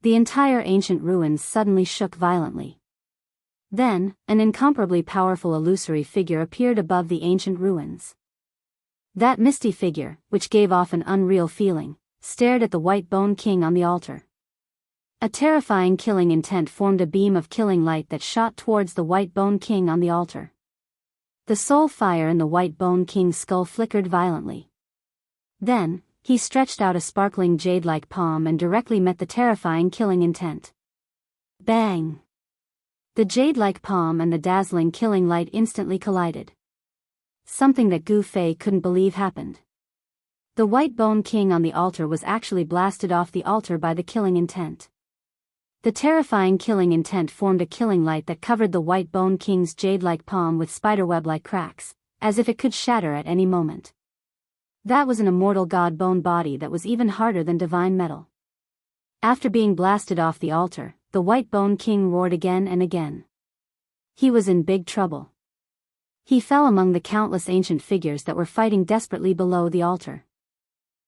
The entire ancient ruins suddenly shook violently. Then, an incomparably powerful illusory figure appeared above the ancient ruins. That misty figure, which gave off an unreal feeling, stared at the White Bone King on the altar. A terrifying killing intent formed a beam of killing light that shot towards the White Bone King on the altar. The soul fire in the White Bone King's skull flickered violently. Then, he stretched out a sparkling jade-like palm and directly met the terrifying killing intent. Bang! The jade-like palm and the dazzling killing light instantly collided. Something that Gu Fei couldn't believe happened. The White Bone King on the altar was actually blasted off the altar by the killing intent. The terrifying killing intent formed a killing light that covered the White Bone King's jade-like palm with spiderweb-like cracks, as if it could shatter at any moment. That was an immortal god bone body that was even harder than divine metal. After being blasted off the altar, the White Bone King roared again and again. He was in big trouble. He fell among the countless ancient figures that were fighting desperately below the altar.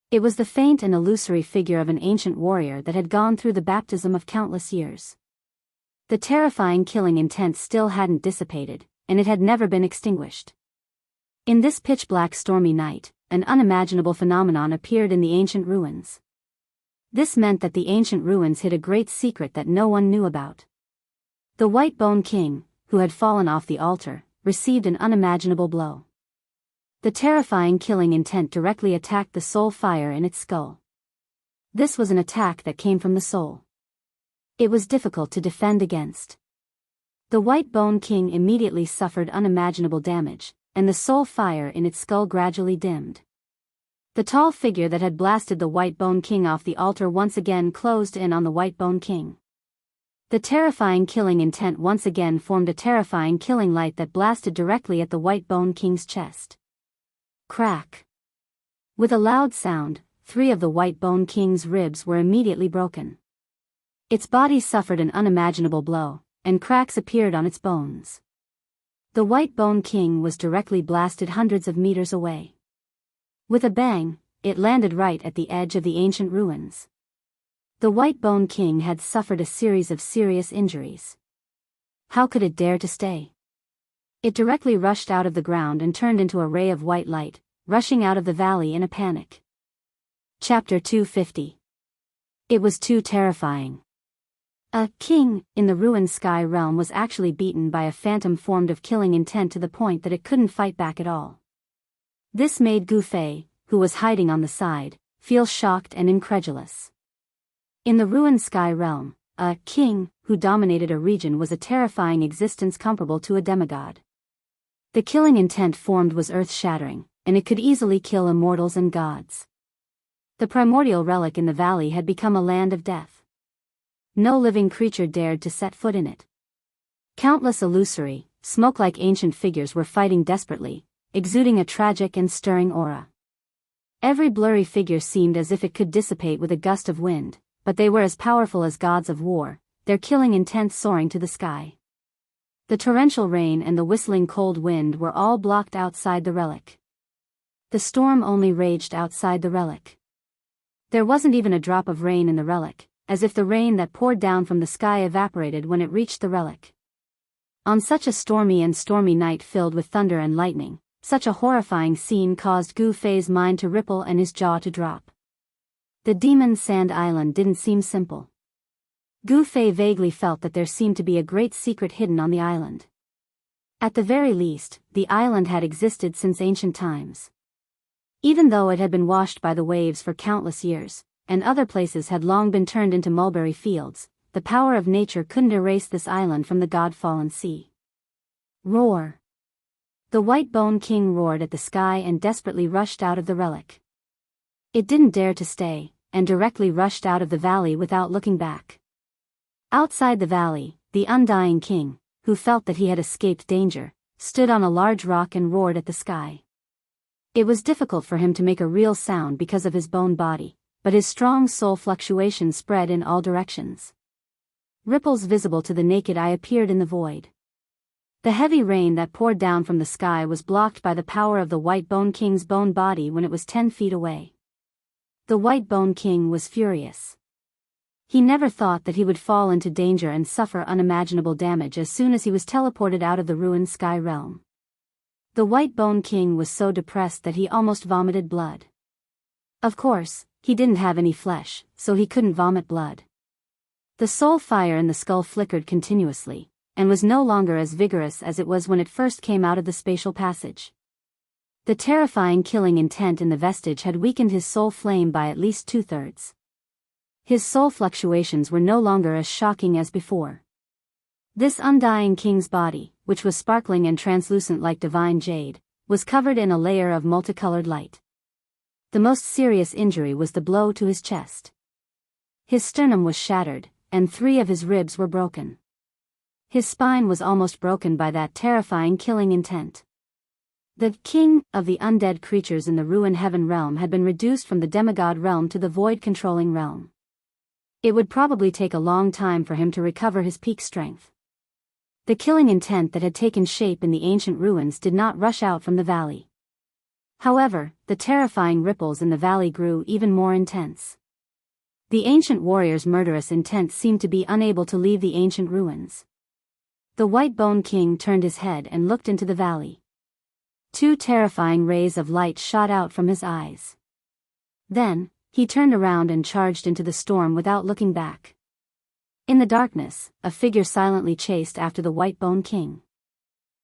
It was the faint and illusory figure of an ancient warrior that had gone through the baptism of countless years. The terrifying killing intent still hadn't dissipated, and it had never been extinguished. In this pitch-black stormy night, an unimaginable phenomenon appeared in the ancient ruins. This meant that the ancient ruins hid a great secret that no one knew about. The White Bone King, who had fallen off the altar, received an unimaginable blow. The terrifying killing intent directly attacked the soul fire in its skull. This was an attack that came from the soul. It was difficult to defend against. The White Bone King immediately suffered unimaginable damage, and the soul fire in its skull gradually dimmed. The tall figure that had blasted the White Bone King off the altar once again closed in on the White Bone King. The terrifying killing intent once again formed a terrifying killing light that blasted directly at the White Bone King's chest. Crack! With a loud sound, 3 of the White Bone King's ribs were immediately broken. Its body suffered an unimaginable blow, and cracks appeared on its bones. The White Bone King was directly blasted hundreds of meters away. With a bang, it landed right at the edge of the ancient ruins. The White Bone King had suffered a series of serious injuries. How could it dare to stay? It directly rushed out of the ground and turned into a ray of white light, rushing out of the valley in a panic. Chapter 250. It was too terrifying. A king in the ruined sky realm was actually beaten by a phantom formed of killing intent to the point that it couldn't fight back at all. This made Gu Fei, who was hiding on the side, feel shocked and incredulous. In the ruined sky realm, a king who dominated a region was a terrifying existence comparable to a demigod. The killing intent formed was earth-shattering, and it could easily kill immortals and gods. The primordial relic in the valley had become a land of death. No living creature dared to set foot in it. Countless illusory, smoke-like ancient figures were fighting desperately, exuding a tragic and stirring aura. Every blurry figure seemed as if it could dissipate with a gust of wind, but they were as powerful as gods of war, their killing intent soaring to the sky. The torrential rain and the whistling cold wind were all blocked outside the relic. The storm only raged outside the relic. There wasn't even a drop of rain in the relic, as if the rain that poured down from the sky evaporated when it reached the relic. On such a stormy night filled with thunder and lightning, such a horrifying scene caused Gu Fei's mind to ripple and his jaw to drop. The Demon Sand Island didn't seem simple. Gu Fei vaguely felt that there seemed to be a great secret hidden on the island. At the very least, the island had existed since ancient times. Even though it had been washed by the waves for countless years, and other places had long been turned into mulberry fields, the power of nature couldn't erase this island from the god-fallen sea. Roar! The White Bone King roared at the sky and desperately rushed out of the relic. It didn't dare to stay, and directly rushed out of the valley without looking back. Outside the valley, the Undying King, who felt that he had escaped danger, stood on a large rock and roared at the sky. It was difficult for him to make a real sound because of his bone body, but his strong soul fluctuation spread in all directions. Ripples visible to the naked eye appeared in the void. The heavy rain that poured down from the sky was blocked by the power of the White Bone King's bone body when it was 10 feet away. The White Bone King was furious. He never thought that he would fall into danger and suffer unimaginable damage as soon as he was teleported out of the ruined sky realm. The White Bone King was so depressed that he almost vomited blood. Of course, he didn't have any flesh, so he couldn't vomit blood. The soul fire in the skull flickered continuously, and was no longer as vigorous as it was when it first came out of the spatial passage. The terrifying killing intent in the vestige had weakened his soul flame by at least 2/3. His soul fluctuations were no longer as shocking as before. This Undying King's body, which was sparkling and translucent like divine jade, was covered in a layer of multicolored light. The most serious injury was the blow to his chest. His sternum was shattered, and 3 of his ribs were broken. His spine was almost broken by that terrifying killing intent. The king of the undead creatures in the ruined heaven realm had been reduced from the demigod realm to the void-controlling realm. It would probably take a long time for him to recover his peak strength. The killing intent that had taken shape in the ancient ruins did not rush out from the valley. However, the terrifying ripples in the valley grew even more intense. The ancient warrior's murderous intent seemed to be unable to leave the ancient ruins. The White Bone King turned his head and looked into the valley. 2 terrifying rays of light shot out from his eyes. Then, he turned around and charged into the storm without looking back. In the darkness, a figure silently chased after the white bone king.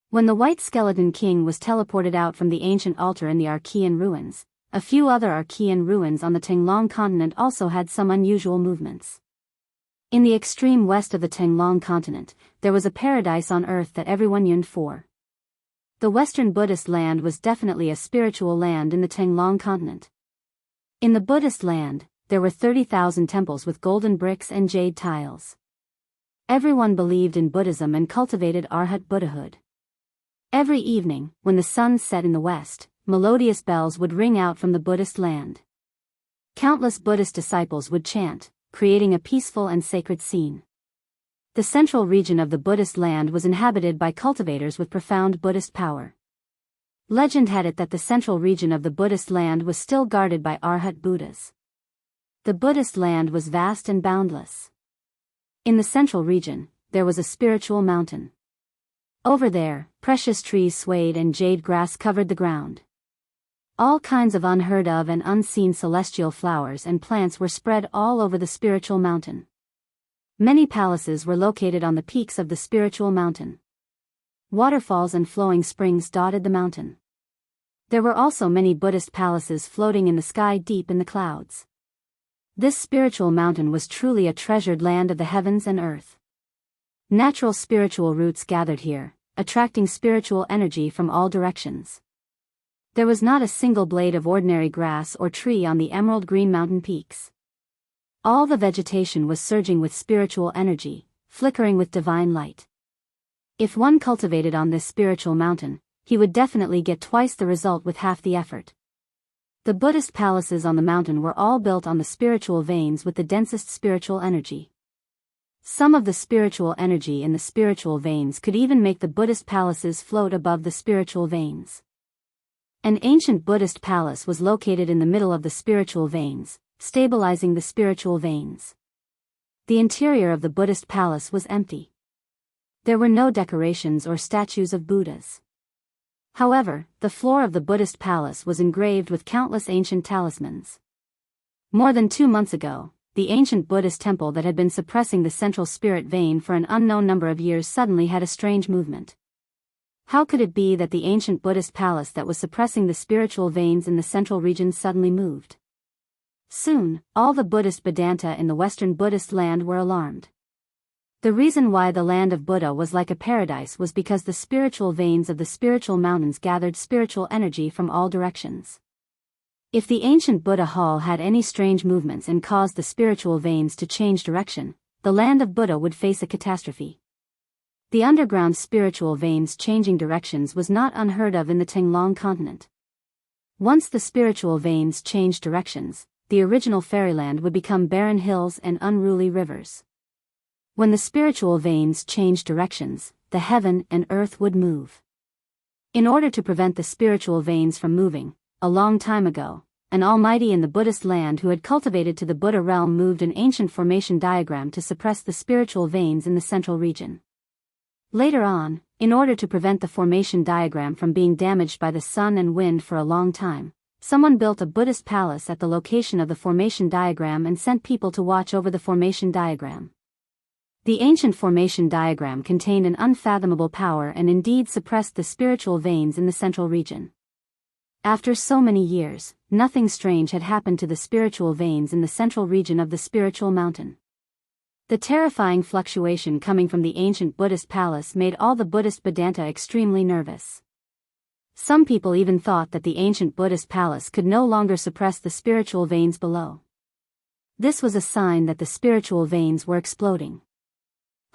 When the white skeleton king was teleported out from the ancient altar in the Archean ruins, a few other Archean ruins on the Tenglong continent also had some unusual movements. In the extreme west of the Tenglong continent, there was a paradise on earth that everyone yearned for. The Western Buddhist land was definitely a spiritual land in the Tenglong continent. In the Buddhist land, there were 30,000 temples with golden bricks and jade tiles. Everyone believed in Buddhism and cultivated Arhat Buddhahood. Every evening, when the sun set in the west, melodious bells would ring out from the Buddhist land. Countless Buddhist disciples would chant, creating a peaceful and sacred scene. The central region of the Buddhist land was inhabited by cultivators with profound Buddhist power. Legend had it that the central region of the Buddhist land was still guarded by Arhat Buddhas. The Buddhist land was vast and boundless. In the central region, there was a spiritual mountain. Over there, precious trees swayed and jade grass covered the ground. All kinds of unheard of and unseen celestial flowers and plants were spread all over the spiritual mountain. Many palaces were located on the peaks of the spiritual mountain. Waterfalls and flowing springs dotted the mountain. There were also many Buddhist palaces floating in the sky deep in the clouds. This spiritual mountain was truly a treasured land of the heavens and earth. Natural spiritual roots gathered here, attracting spiritual energy from all directions. There was not a single blade of ordinary grass or tree on the emerald green mountain peaks. All the vegetation was surging with spiritual energy, flickering with divine light. If one cultivated on this spiritual mountain, he would definitely get twice the result with half the effort. The Buddhist palaces on the mountain were all built on the spiritual veins with the densest spiritual energy. Some of the spiritual energy in the spiritual veins could even make the Buddhist palaces float above the spiritual veins. An ancient Buddhist palace was located in the middle of the spiritual veins, stabilizing the spiritual veins. The interior of the Buddhist palace was empty. There were no decorations or statues of Buddhas. However, the floor of the Buddhist palace was engraved with countless ancient talismans. More than 2 months ago, the ancient Buddhist temple that had been suppressing the central spirit vein for an unknown number of years suddenly had a strange movement. How could it be that the ancient Buddhist palace that was suppressing the spiritual veins in the central region suddenly moved? Soon, all the Buddhist Vedanta in the Western Buddhist land were alarmed. The reason why the land of Buddha was like a paradise was because the spiritual veins of the spiritual mountains gathered spiritual energy from all directions. If the ancient Buddha hall had any strange movements and caused the spiritual veins to change direction, the land of Buddha would face a catastrophe. The underground spiritual veins changing directions was not unheard of in the Tenglong continent. Once the spiritual veins changed directions, the original fairyland would become barren hills and unruly rivers. When the spiritual veins changed directions, the heaven and earth would move. In order to prevent the spiritual veins from moving, a long time ago, an almighty in the Buddhist land who had cultivated to the Buddha realm moved an ancient formation diagram to suppress the spiritual veins in the central region. Later on, in order to prevent the formation diagram from being damaged by the sun and wind for a long time, someone built a Buddhist palace at the location of the formation diagram and sent people to watch over the formation diagram. The ancient formation diagram contained an unfathomable power and indeed suppressed the spiritual veins in the central region. After so many years, nothing strange had happened to the spiritual veins in the central region of the spiritual mountain. The terrifying fluctuation coming from the ancient Buddhist palace made all the Buddhist Vedanta extremely nervous. Some people even thought that the ancient Buddhist palace could no longer suppress the spiritual veins below. This was a sign that the spiritual veins were exploding.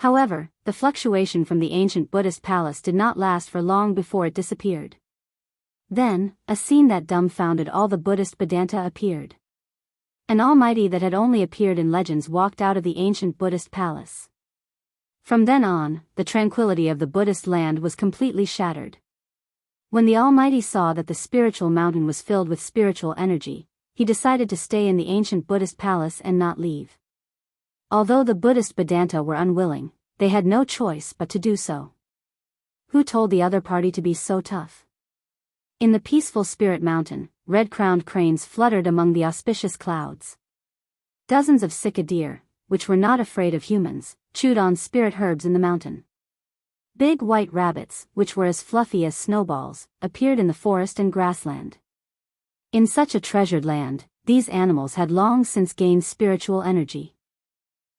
However, the fluctuation from the ancient Buddhist palace did not last for long before it disappeared. Then, a scene that dumbfounded all the Buddhist Vedanta appeared. An almighty that had only appeared in legends walked out of the ancient Buddhist palace. From then on, the tranquility of the Buddhist land was completely shattered. When the almighty saw that the spiritual mountain was filled with spiritual energy, he decided to stay in the ancient Buddhist palace and not leave. Although the Buddhist Vedanta were unwilling, they had no choice but to do so. Who told the other party to be so tough? In the peaceful spirit mountain, red-crowned cranes fluttered among the auspicious clouds. Dozens of cicada deer, which were not afraid of humans, chewed on spirit herbs in the mountain. Big white rabbits, which were as fluffy as snowballs, appeared in the forest and grassland. In such a treasured land, these animals had long since gained spiritual energy.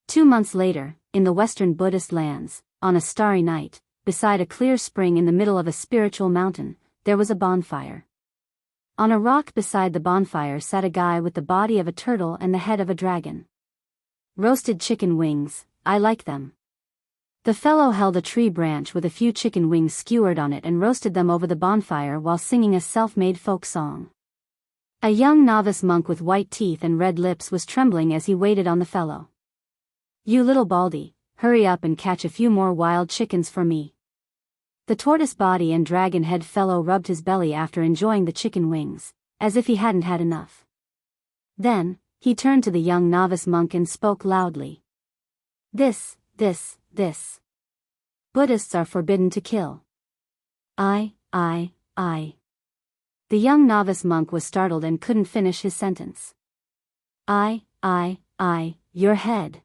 2 months later, in the western Buddhist lands, on a starry night, beside a clear spring in the middle of a spiritual mountain, there was a bonfire. On a rock beside the bonfire sat a guy with the body of a turtle and the head of a dragon. Roasted chicken wings, I like them. The fellow held a tree branch with a few chicken wings skewered on it and roasted them over the bonfire while singing a self-made folk song. A young novice monk with white teeth and red lips was trembling as he waited on the fellow. "You little baldy, hurry up and catch a few more wild chickens for me." The tortoise body and dragon head fellow rubbed his belly after enjoying the chicken wings, as if he hadn't had enough. Then, he turned to the young novice monk and spoke loudly. This. Buddhists are forbidden to kill. I. The young novice monk was startled and couldn't finish his sentence. I, your head.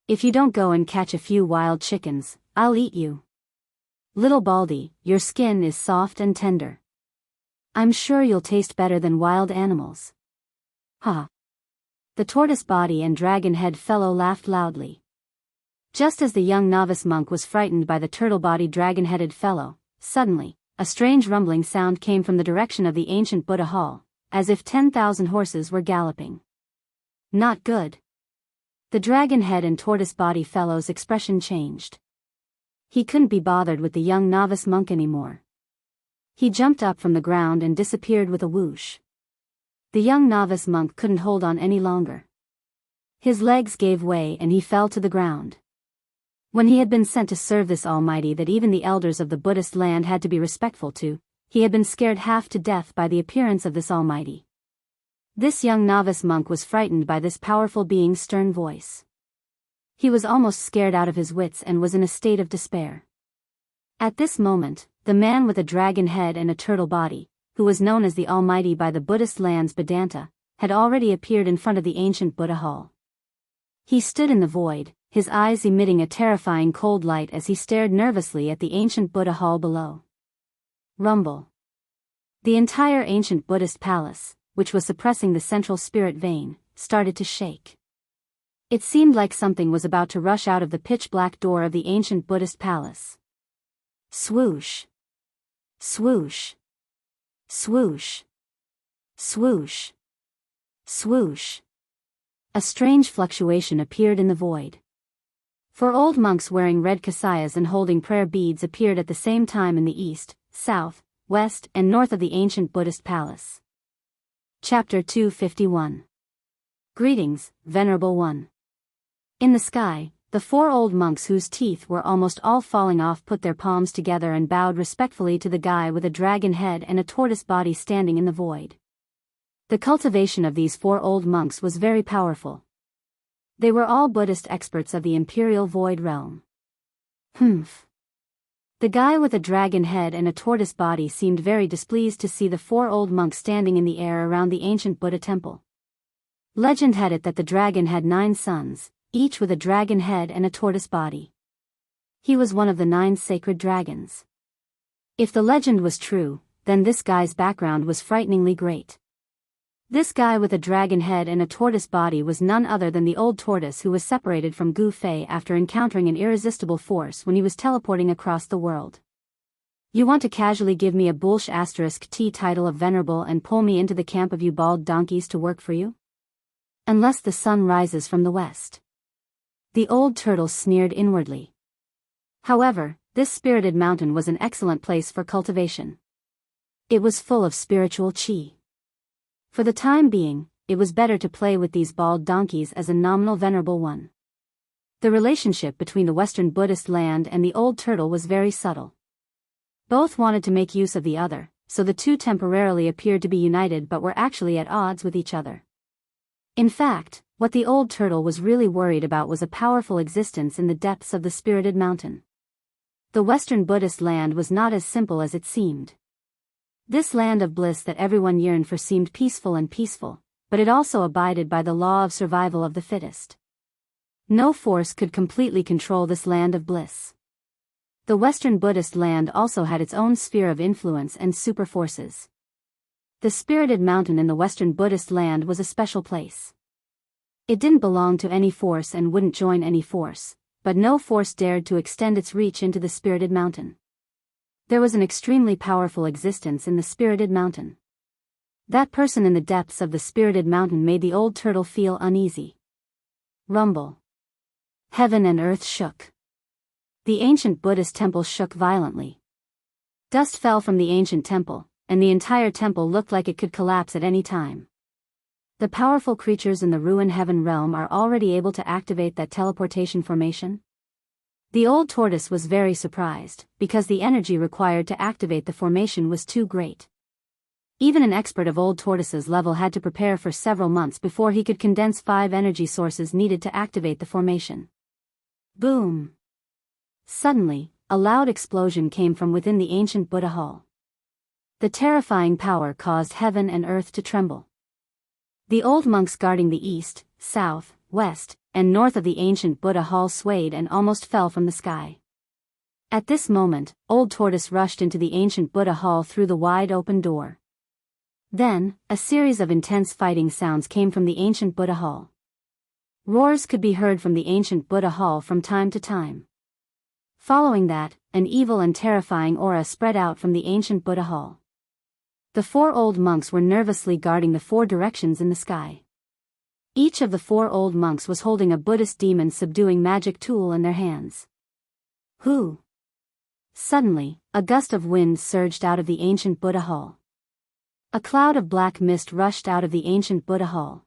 If you don't go and catch a few wild chickens, I'll eat you. Little baldy, your skin is soft and tender. I'm sure you'll taste better than wild animals. Ha! The tortoise body and dragon head fellow laughed loudly. Just as the young novice monk was frightened by the turtle-bodied dragon-headed fellow, suddenly, a strange rumbling sound came from the direction of the ancient Buddha hall, as if 10,000 horses were galloping. Not good. The dragon head and tortoise body fellow's expression changed. He couldn't be bothered with the young novice monk anymore. He jumped up from the ground and disappeared with a whoosh. The young novice monk couldn't hold on any longer. His legs gave way and he fell to the ground. When he had been sent to serve this Almighty that even the elders of the Buddhist land had to be respectful to, he had been scared half to death by the appearance of this Almighty. This young novice monk was frightened by this powerful being's stern voice. He was almost scared out of his wits and was in a state of despair. At this moment, the man with a dragon head and a turtle body, who was known as the Almighty by the Buddhist land's Vedanta, had already appeared in front of the ancient Buddha hall. He stood in the void, his eyes emitting a terrifying cold light as he stared nervously at the ancient Buddha hall below. Rumble. The entire ancient Buddhist palace, which was suppressing the central spirit vein, started to shake. It seemed like something was about to rush out of the pitch-black door of the ancient Buddhist palace. Swoosh. Swoosh. Swoosh. Swoosh. Swoosh. A strange fluctuation appeared in the void. 4 old monks wearing red kasayas and holding prayer beads appeared at the same time in the east, south, west, and north of the ancient Buddhist palace. Chapter 251. Greetings, Venerable One. In the sky, the 4 old monks whose teeth were almost all falling off put their palms together and bowed respectfully to the guy with a dragon head and a tortoise body standing in the void. The cultivation of these 4 old monks was very powerful. They were all Buddhist experts of the imperial void realm. Humph. The guy with a dragon head and a tortoise body seemed very displeased to see the 4 old monks standing in the air around the ancient Buddha temple. Legend had it that the dragon had 9 sons, each with a dragon head and a tortoise body. He was one of the 9 sacred dragons. If the legend was true, then this guy's background was frighteningly great. This guy with a dragon head and a tortoise body was none other than the old tortoise who was separated from Gu Fei after encountering an irresistible force when he was teleporting across the world. You want to casually give me a *T title of venerable and pull me into the camp of you bald donkeys to work for you? Unless the sun rises from the west. The old turtle sneered inwardly. However, this spirited mountain was an excellent place for cultivation. It was full of spiritual chi. For the time being, it was better to play with these bald donkeys as a nominal Venerable One. The relationship between the Western Buddhist land and the old turtle was very subtle. Both wanted to make use of the other, so the two temporarily appeared to be united but were actually at odds with each other. In fact, what the old turtle was really worried about was a powerful existence in the depths of the spirited mountain. The Western Buddhist land was not as simple as it seemed. This land of bliss that everyone yearned for seemed peaceful, but it also abided by the law of survival of the fittest. No force could completely control this land of bliss. The Western Buddhist land also had its own sphere of influence and super forces. The spirited mountain in the Western Buddhist land was a special place. It didn't belong to any force and wouldn't join any force, but no force dared to extend its reach into the spirited mountain. There was an extremely powerful existence in the spirited mountain. That person in the depths of the spirited mountain made the old turtle feel uneasy. Rumble. Heaven and earth shook. The ancient Buddhist temple shook violently. Dust fell from the ancient temple, and the entire temple looked like it could collapse at any time. The powerful creatures in the ruined heaven realm are already able to activate that teleportation formation? The old tortoise was very surprised, because the energy required to activate the formation was too great. Even an expert of old tortoise's level had to prepare for several months before he could condense 5 energy sources needed to activate the formation. Boom! Suddenly, a loud explosion came from within the ancient Buddha hall. The terrifying power caused heaven and earth to tremble. The old monks guarding the east, south, west, and north of the ancient Buddha hall swayed and almost fell from the sky. At this moment, Old Tortoise rushed into the ancient Buddha hall through the wide open door. Then, a series of intense fighting sounds came from the ancient Buddha hall. Roars could be heard from the ancient Buddha hall from time to time. Following that, an evil and terrifying aura spread out from the ancient Buddha hall. The 4 old monks were nervously guarding the 4 directions in the sky. Each of the 4 old monks was holding a Buddhist demon subduing magic tool in their hands. Who? Suddenly, a gust of wind surged out of the ancient Buddha hall. A cloud of black mist rushed out of the ancient Buddha hall.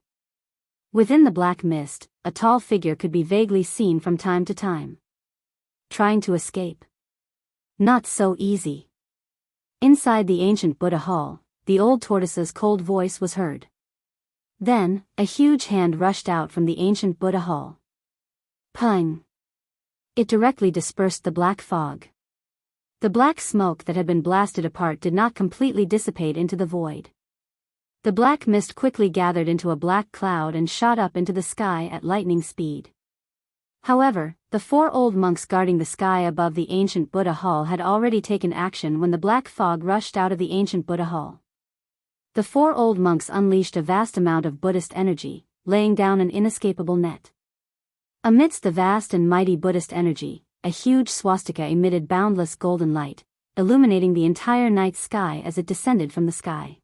Within the black mist, a tall figure could be vaguely seen from time to time. Trying to escape? Not so easy. Inside the ancient Buddha hall, the old tortoise's cold voice was heard. Then, a huge hand rushed out from the ancient Buddha hall. Pung! It directly dispersed the black fog. The black smoke that had been blasted apart did not completely dissipate into the void. The black mist quickly gathered into a black cloud and shot up into the sky at lightning speed. However, the 4 old monks guarding the sky above the ancient Buddha hall had already taken action when the black fog rushed out of the ancient Buddha hall. The 4 old monks unleashed a vast amount of Buddhist energy, laying down an inescapable net. Amidst the vast and mighty Buddhist energy, a huge swastika emitted boundless golden light, illuminating the entire night sky as it descended from the sky.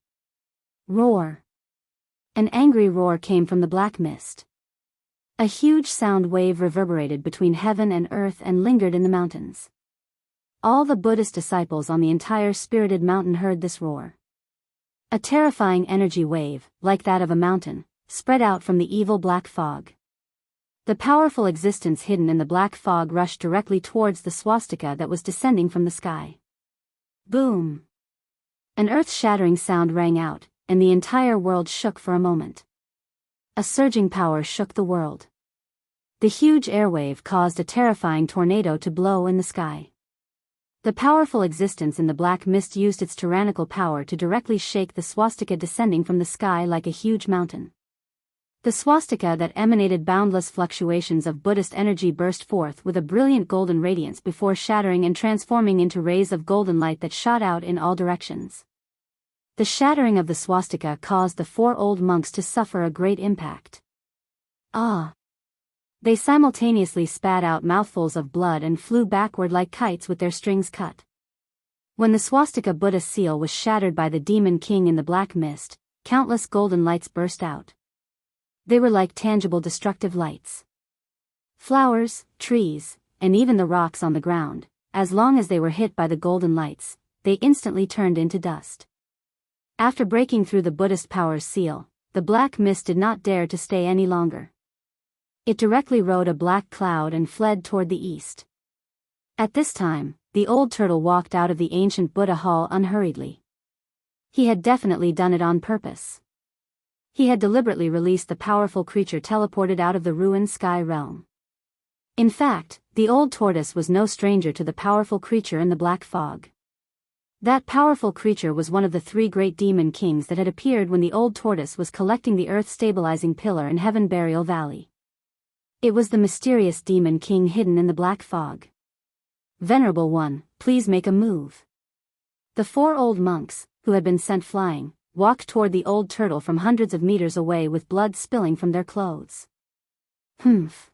Roar! An angry roar came from the black mist. A huge sound wave reverberated between heaven and earth and lingered in the mountains. All the Buddhist disciples on the entire spirited mountain heard this roar. A terrifying energy wave, like that of a mountain, spread out from the evil black fog. The powerful existence hidden in the black fog rushed directly towards the swastika that was descending from the sky. Boom! An earth-shattering sound rang out, and the entire world shook for a moment. A surging power shook the world. The huge airwave caused a terrifying tornado to blow in the sky. The powerful existence in the black mist used its tyrannical power to directly shake the swastika descending from the sky like a huge mountain. The swastika that emanated boundless fluctuations of Buddhist energy burst forth with a brilliant golden radiance before shattering and transforming into rays of golden light that shot out in all directions. The shattering of the swastika caused the 4 old monks to suffer a great impact. Ah! They simultaneously spat out mouthfuls of blood and flew backward like kites with their strings cut. When the swastika Buddha seal was shattered by the demon king in the black mist, countless golden lights burst out. They were like tangible destructive lights. Flowers, trees, and even the rocks on the ground, as long as they were hit by the golden lights, they instantly turned into dust. After breaking through the Buddhist power's seal, the black mist did not dare to stay any longer. It directly rode a black cloud and fled toward the east. At this time, the old turtle walked out of the ancient Buddha hall unhurriedly. He had definitely done it on purpose. He had deliberately released the powerful creature teleported out of the ruined sky realm. In fact, the old tortoise was no stranger to the powerful creature in the black fog. That powerful creature was one of the 3 great demon kings that had appeared when the old tortoise was collecting the earth-stabilizing pillar in Heaven Burial Valley. It was the mysterious demon king hidden in the black fog. "Venerable one, please make a move." The 4 old monks, who had been sent flying, walked toward the old turtle from hundreds of meters away with blood spilling from their clothes. "Humph.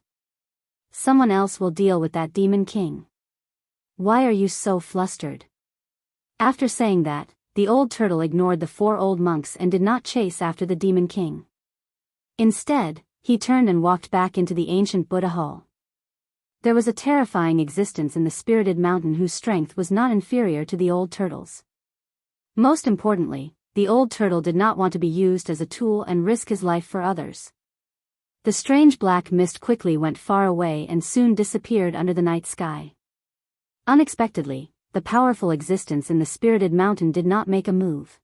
Someone else will deal with that demon king. Why are you so flustered?" After saying that, the old turtle ignored the 4 old monks and did not chase after the demon king. Instead, he turned and walked back into the ancient Buddha hall. There was a terrifying existence in the spirited mountain whose strength was not inferior to the old turtle's. Most importantly, the old turtle did not want to be used as a tool and risk his life for others. The strange black mist quickly went far away and soon disappeared under the night sky. Unexpectedly, the powerful existence in the spirited mountain did not make a move.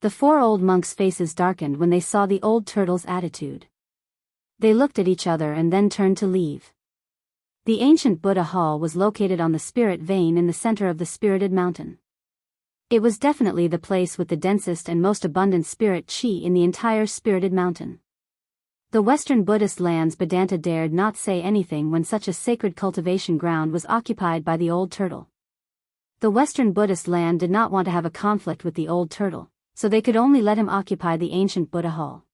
The 4 old monks' faces darkened when they saw the old turtle's attitude. They looked at each other and then turned to leave. The ancient Buddha hall was located on the spirit vein in the center of the spirited mountain. It was definitely the place with the densest and most abundant spirit chi in the entire spirited mountain. The Western Buddhist lands Vedanta dared not say anything when such a sacred cultivation ground was occupied by the old turtle. The Western Buddhist land did not want to have a conflict with the old turtle, so they could only let him occupy the ancient Buddha hall.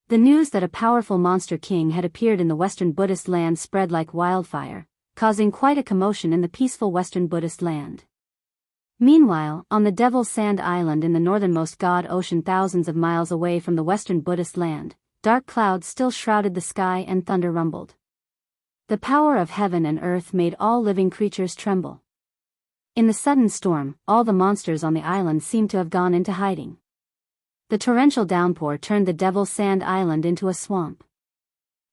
The news that a powerful monster king had appeared in the Western Buddhist land spread like wildfire, causing quite a commotion in the peaceful Western Buddhist land. Meanwhile, on the Devil's Sand Island in the northernmost God Ocean thousands of miles away from the Western Buddhist land, dark clouds still shrouded the sky and thunder rumbled. The power of heaven and earth made all living creatures tremble. In the sudden storm, all the monsters on the island seemed to have gone into hiding. The torrential downpour turned the Devil's Sand Island into a swamp.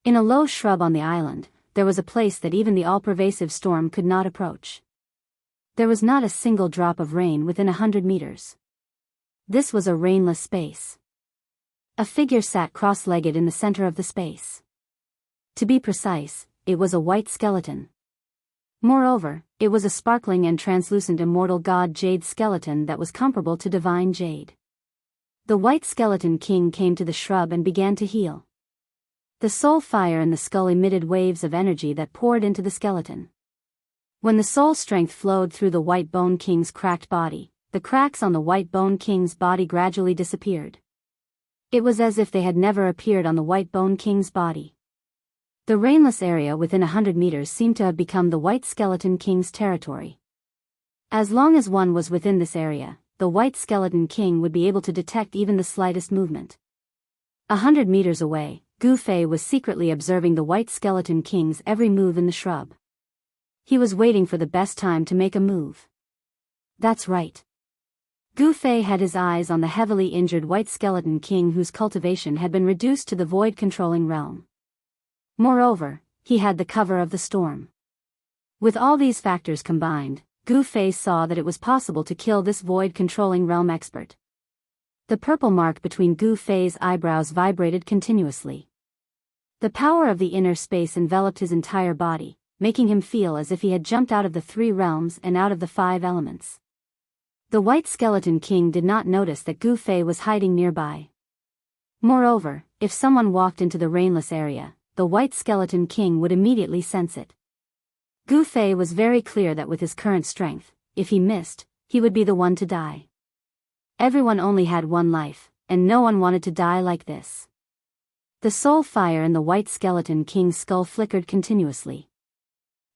In a low shrub on the island, there was a place that even the all-pervasive storm could not approach. There was not a single drop of rain within 100 meters. This was a rainless space. A figure sat cross-legged in the center of the space. To be precise, it was a white skeleton. Moreover, it was a sparkling and translucent immortal god jade skeleton that was comparable to divine jade. The white skeleton king came to the shrub and began to heal. The soul fire in the skull emitted waves of energy that poured into the skeleton. When the soul strength flowed through the white bone king's cracked body, the cracks on the white bone king's body gradually disappeared. It was as if they had never appeared on the white bone king's body. The rainless area within 100 meters seemed to have become the white skeleton king's territory. As long as one was within this area, the white skeleton king would be able to detect even the slightest movement. 100 meters away, Gu Fei was secretly observing the white skeleton king's every move in the shrub. He was waiting for the best time to make a move. That's right. Gu Fei had his eyes on the heavily injured white skeleton king whose cultivation had been reduced to the void-controlling realm. Moreover, he had the cover of the storm. With all these factors combined, Gu Fei saw that it was possible to kill this void-controlling realm expert. The purple mark between Gu Fei's eyebrows vibrated continuously. The power of the inner space enveloped his entire body, making him feel as if he had jumped out of the 3 realms and out of the 5 elements. The white skeleton king did not notice that Gu Fei was hiding nearby. Moreover, if someone walked into the rainless area, the white skeleton king would immediately sense it. Gu Fei was very clear that with his current strength, if he missed, he would be the one to die. Everyone only had one life, and no one wanted to die like this. The soul fire in the white skeleton king's skull flickered continuously.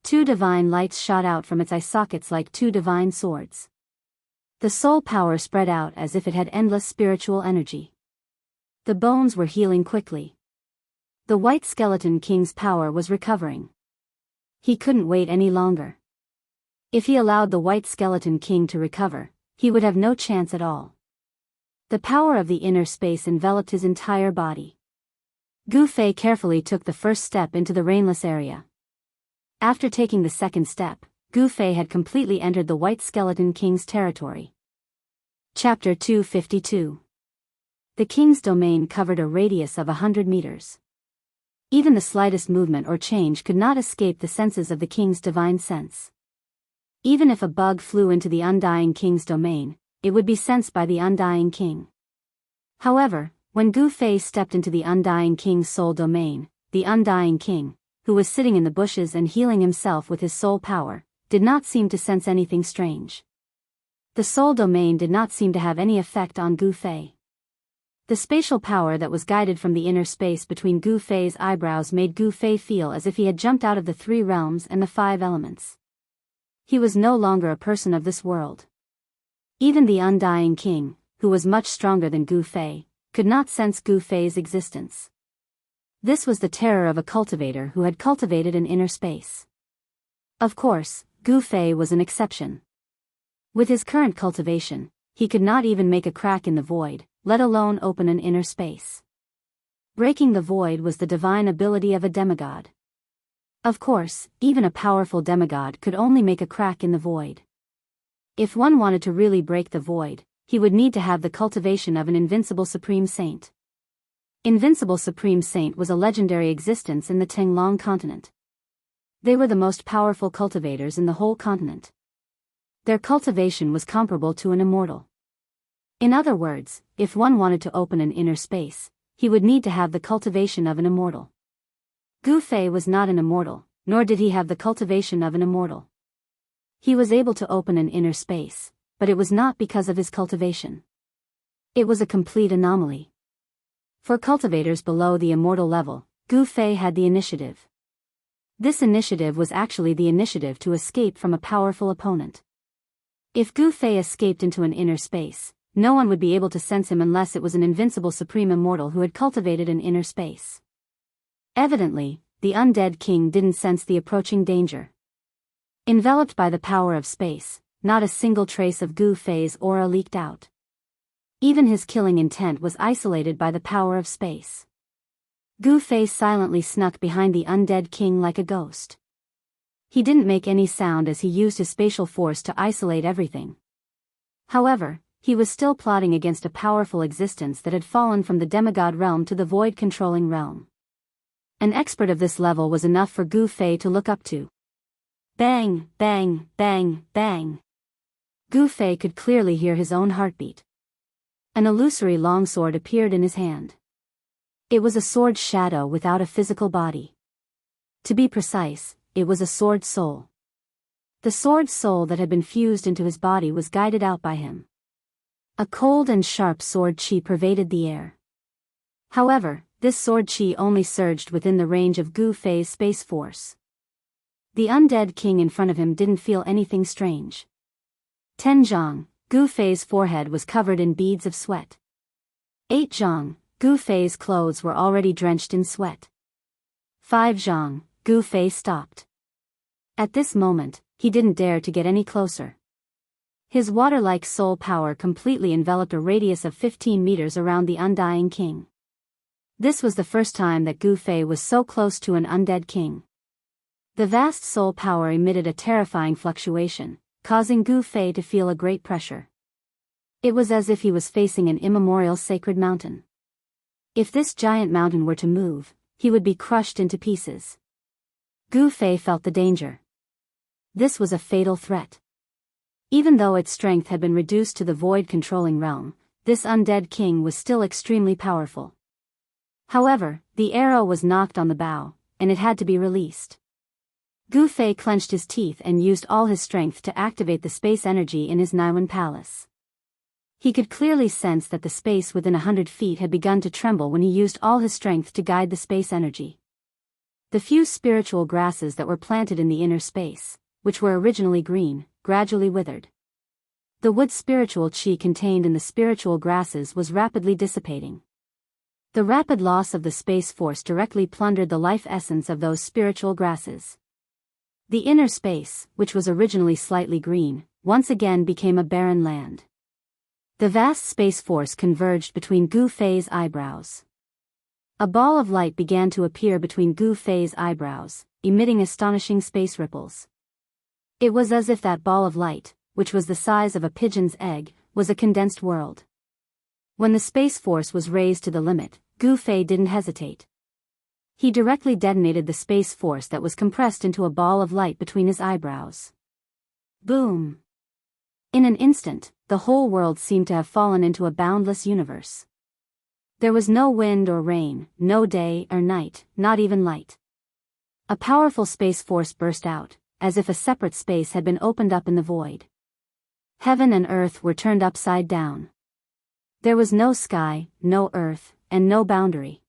2 divine lights shot out from its eye sockets like 2 divine swords. The soul power spread out as if it had endless spiritual energy. The bones were healing quickly. The white skeleton king's power was recovering. He couldn't wait any longer. If he allowed the white skeleton king to recover, he would have no chance at all. The power of the inner space enveloped his entire body. Gu Fei carefully took the first step into the rainless area. After taking the second step, Gu Fei had completely entered the white skeleton king's territory. Chapter 252. The king's domain covered a radius of 100 meters. Even the slightest movement or change could not escape the senses of the king's divine sense. Even if a bug flew into the undying king's domain, it would be sensed by the undying king. However, when Gu Fei stepped into the undying king's soul domain, the undying king, who was sitting in the bushes and healing himself with his soul power, did not seem to sense anything strange. The soul domain did not seem to have any effect on Gu Fei. The spatial power that was guided from the inner space between Gu Fei's eyebrows made Gu Fei feel as if he had jumped out of the 3 realms and the 5 elements. He was no longer a person of this world. Even the undying king, who was much stronger than Gu Fei, could not sense Gu Fei's existence. This was the terror of a cultivator who had cultivated an inner space. Of course, Gu Fei was an exception. With his current cultivation, he could not even make a crack in the void, let alone open an inner space. Breaking the void was the divine ability of a demigod. Of course, even a powerful demigod could only make a crack in the void. If one wanted to really break the void, he would need to have the cultivation of an invincible supreme saint. Invincible Supreme Saint was a legendary existence in the Tenglong continent. They were the most powerful cultivators in the whole continent. Their cultivation was comparable to an immortal. In other words, if one wanted to open an inner space, he would need to have the cultivation of an immortal. Gu Fei was not an immortal, nor did he have the cultivation of an immortal. He was able to open an inner space, but it was not because of his cultivation. It was a complete anomaly. For cultivators below the immortal level, Gu Fei had the initiative. This initiative was actually the initiative to escape from a powerful opponent. If Gu Fei escaped into an inner space, no one would be able to sense him unless it was an invincible supreme immortal who had cultivated an inner space. Evidently, the undead king didn't sense the approaching danger. Enveloped by the power of space, not a single trace of Gu Fei's aura leaked out. Even his killing intent was isolated by the power of space. Gu Fei silently snuck behind the undead king like a ghost. He didn't make any sound as he used his spatial force to isolate everything. However, he was still plotting against a powerful existence that had fallen from the demigod realm to the void-controlling realm. An expert of this level was enough for Gu Fei to look up to. Bang, bang, bang, bang. Gu Fei could clearly hear his own heartbeat. An illusory longsword appeared in his hand. It was a sword shadow without a physical body. To be precise, it was a sword soul. The sword soul that had been fused into his body was guided out by him. A cold and sharp sword chi pervaded the air. However, this sword chi only surged within the range of Gu Fei's space force. The undead king in front of him didn't feel anything strange. Zhang, Gu Fei's forehead was covered in beads of sweat. 8 Gu Fei's clothes were already drenched in sweat. 5 Gu Fei stopped. At this moment, he didn't dare to get any closer. His water-like soul power completely enveloped a radius of 15 meters around the undying king. This was the first time that Gu Fei was so close to an undead king. The vast soul power emitted a terrifying fluctuation, causing Gu Fei to feel a great pressure. It was as if he was facing an immemorial sacred mountain. If this giant mountain were to move, he would be crushed into pieces. Gu Fei felt the danger. This was a fatal threat. Even though its strength had been reduced to the void-controlling realm, this undead king was still extremely powerful. However, the arrow was knocked on the bow, and it had to be released. Gu Fei clenched his teeth and used all his strength to activate the space energy in his Naiwan palace. He could clearly sense that the space within 100 feet had begun to tremble when he used all his strength to guide the space energy. The few spiritual grasses that were planted in the inner space, which were originally green, gradually withered. The wood spiritual chi contained in the spiritual grasses was rapidly dissipating. The rapid loss of the space force directly plundered the life essence of those spiritual grasses. The inner space, which was originally slightly green, once again became a barren land. The vast space force converged between Gu Fei's eyebrows. A ball of light began to appear between Gu Fei's eyebrows, emitting astonishing space ripples. It was as if that ball of light, which was the size of a pigeon's egg, was a condensed world. When the space force was raised to the limit, Gu Fei didn't hesitate. He directly detonated the space force that was compressed into a ball of light between his eyebrows. Boom! In an instant, the whole world seemed to have fallen into a boundless universe. There was no wind or rain, no day or night, not even light. A powerful space force burst out, as if a separate space had been opened up in the void. Heaven and earth were turned upside down. There was no sky, no earth, and no boundary.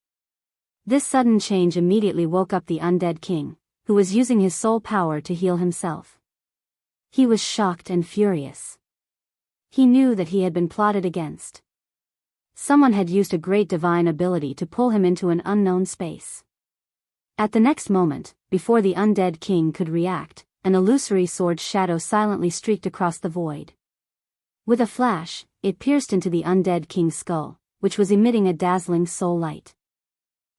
This sudden change immediately woke up the undead king, who was using his soul power to heal himself. He was shocked and furious. He knew that he had been plotted against. Someone had used a great divine ability to pull him into an unknown space. At the next moment, before the undead king could react, an illusory sword shadow silently streaked across the void. With a flash, it pierced into the undead king's skull, which was emitting a dazzling soul light.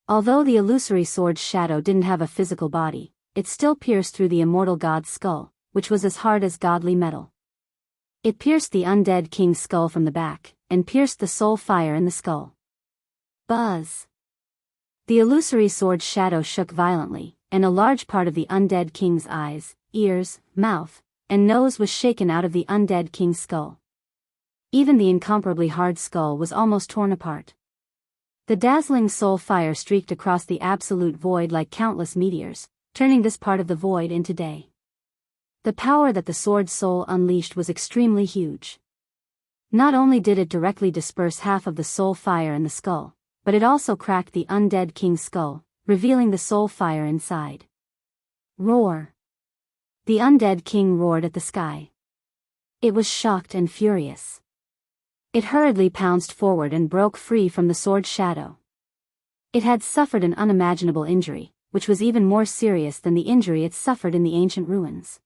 Although the illusory sword's shadow didn't have a physical body, it still pierced through the immortal god's skull, which was as hard as godly metal. It pierced the undead king's skull from the back, and pierced the soul fire in the skull. Buzz! The illusory sword's shadow shook violently, and a large part of the undead king's eyes, ears, mouth, and nose was shaken out of the undead king's skull. Even the incomparably hard skull was almost torn apart. The dazzling soul fire streaked across the absolute void like countless meteors, turning this part of the void into day. The power that the sword's soul unleashed was extremely huge. Not only did it directly disperse half of the soul fire in the skull, but it also cracked the undead king's skull, revealing the soul fire inside. Roar! The undead king roared at the sky. It was shocked and furious. It hurriedly pounced forward and broke free from the sword's shadow. It had suffered an unimaginable injury, which was even more serious than the injury it suffered in the ancient ruins.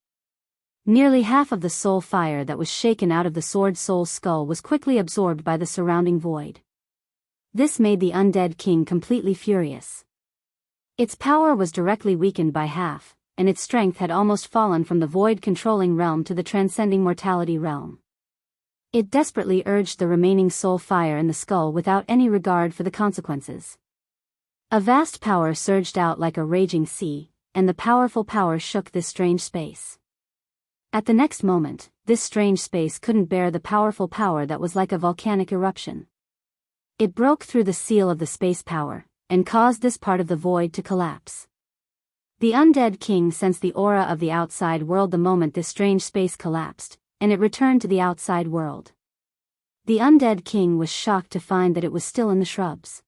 Nearly half of the soul fire that was shaken out of the sword soul's skull was quickly absorbed by the surrounding void. This made the undead king completely furious. Its power was directly weakened by half, and its strength had almost fallen from the void-controlling realm to the transcending mortality realm. It desperately urged the remaining soul fire in the skull without any regard for the consequences. A vast power surged out like a raging sea, and the powerful power shook this strange space. At the next moment, this strange space couldn't bear the powerful power that was like a volcanic eruption. It broke through the seal of the space power, and caused this part of the void to collapse. The undead king sensed the aura of the outside world the moment this strange space collapsed, and it returned to the outside world. The undead king was shocked to find that it was still in the shrubs.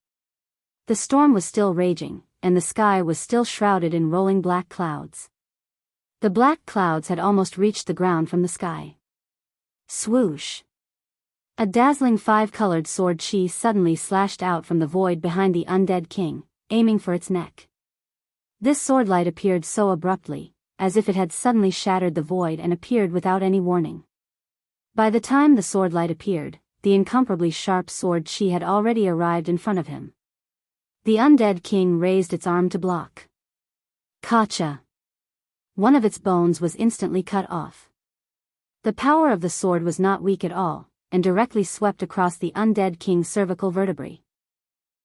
The storm was still raging, and the sky was still shrouded in rolling black clouds. The black clouds had almost reached the ground from the sky. Swoosh! A dazzling five-colored sword chi suddenly slashed out from the void behind the undead king, aiming for its neck. This sword light appeared so abruptly, as if it had suddenly shattered the void and appeared without any warning. By the time the sword light appeared, the incomparably sharp sword chi had already arrived in front of him. The undead king raised its arm to block. Gotcha! One of its bones was instantly cut off. The power of the sword was not weak at all, and directly swept across the undead king's cervical vertebrae.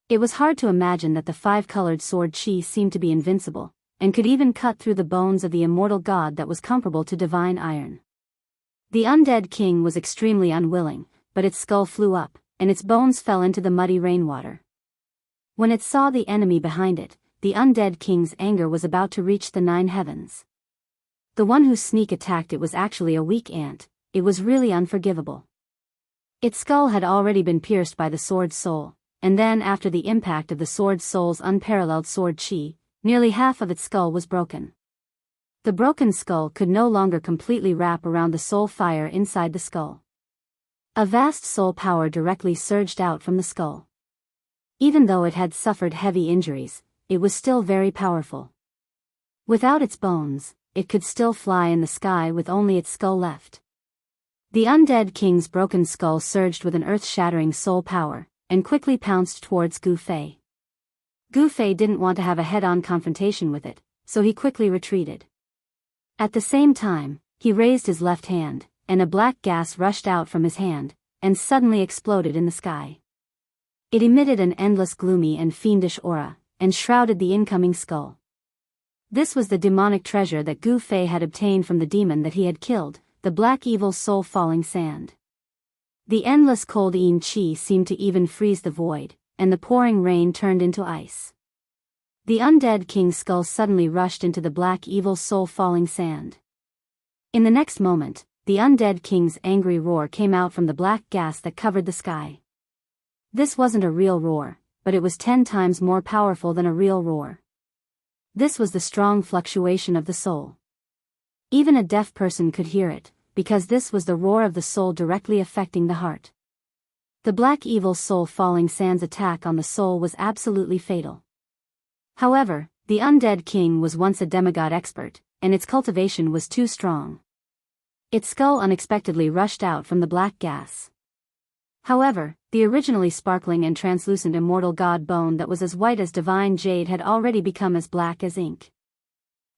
It was hard to imagine that the five-colored sword chi seemed to be invincible, and could even cut through the bones of the immortal god that was comparable to divine iron. The undead king was extremely unwilling, but its skull flew up, and its bones fell into the muddy rainwater. When it saw the enemy behind it, the undead king's anger was about to reach the 9 heavens. The one whose sneak attacked it was actually a weak ant. It was really unforgivable. Its skull had already been pierced by the sword's soul, and then after the impact of the sword's soul's unparalleled sword chi, nearly half of its skull was broken. The broken skull could no longer completely wrap around the soul fire inside the skull. A vast soul power directly surged out from the skull. Even though it had suffered heavy injuries, it was still very powerful. Without its bones, it could still fly in the sky with only its skull left. The undead king's broken skull surged with an earth-shattering soul power, and quickly pounced towards Gu Fei. Gu Fei didn't want to have a head-on confrontation with it, so he quickly retreated. At the same time, he raised his left hand, and a black gas rushed out from his hand, and suddenly exploded in the sky. It emitted an endless gloomy and fiendish aura, and shrouded the incoming skull. This was the demonic treasure that Gu Fei had obtained from the demon that he had killed, the black evil soul falling sand. The endless cold Yin Qi seemed to even freeze the void, and the pouring rain turned into ice. The undead king's skull suddenly rushed into the black evil soul falling sand. In the next moment, the undead king's angry roar came out from the black gas that covered the sky. This wasn't a real roar, but it was 10 times more powerful than a real roar. This was the strong fluctuation of the soul. Even a deaf person could hear it, because this was the roar of the soul directly affecting the heart. The black evil soul falling sand's attack on the soul was absolutely fatal. However, the undead king was once a demigod expert, and its cultivation was too strong. Its skull unexpectedly rushed out from the black gas. However, the originally sparkling and translucent immortal god bone that was as white as divine jade had already become as black as ink.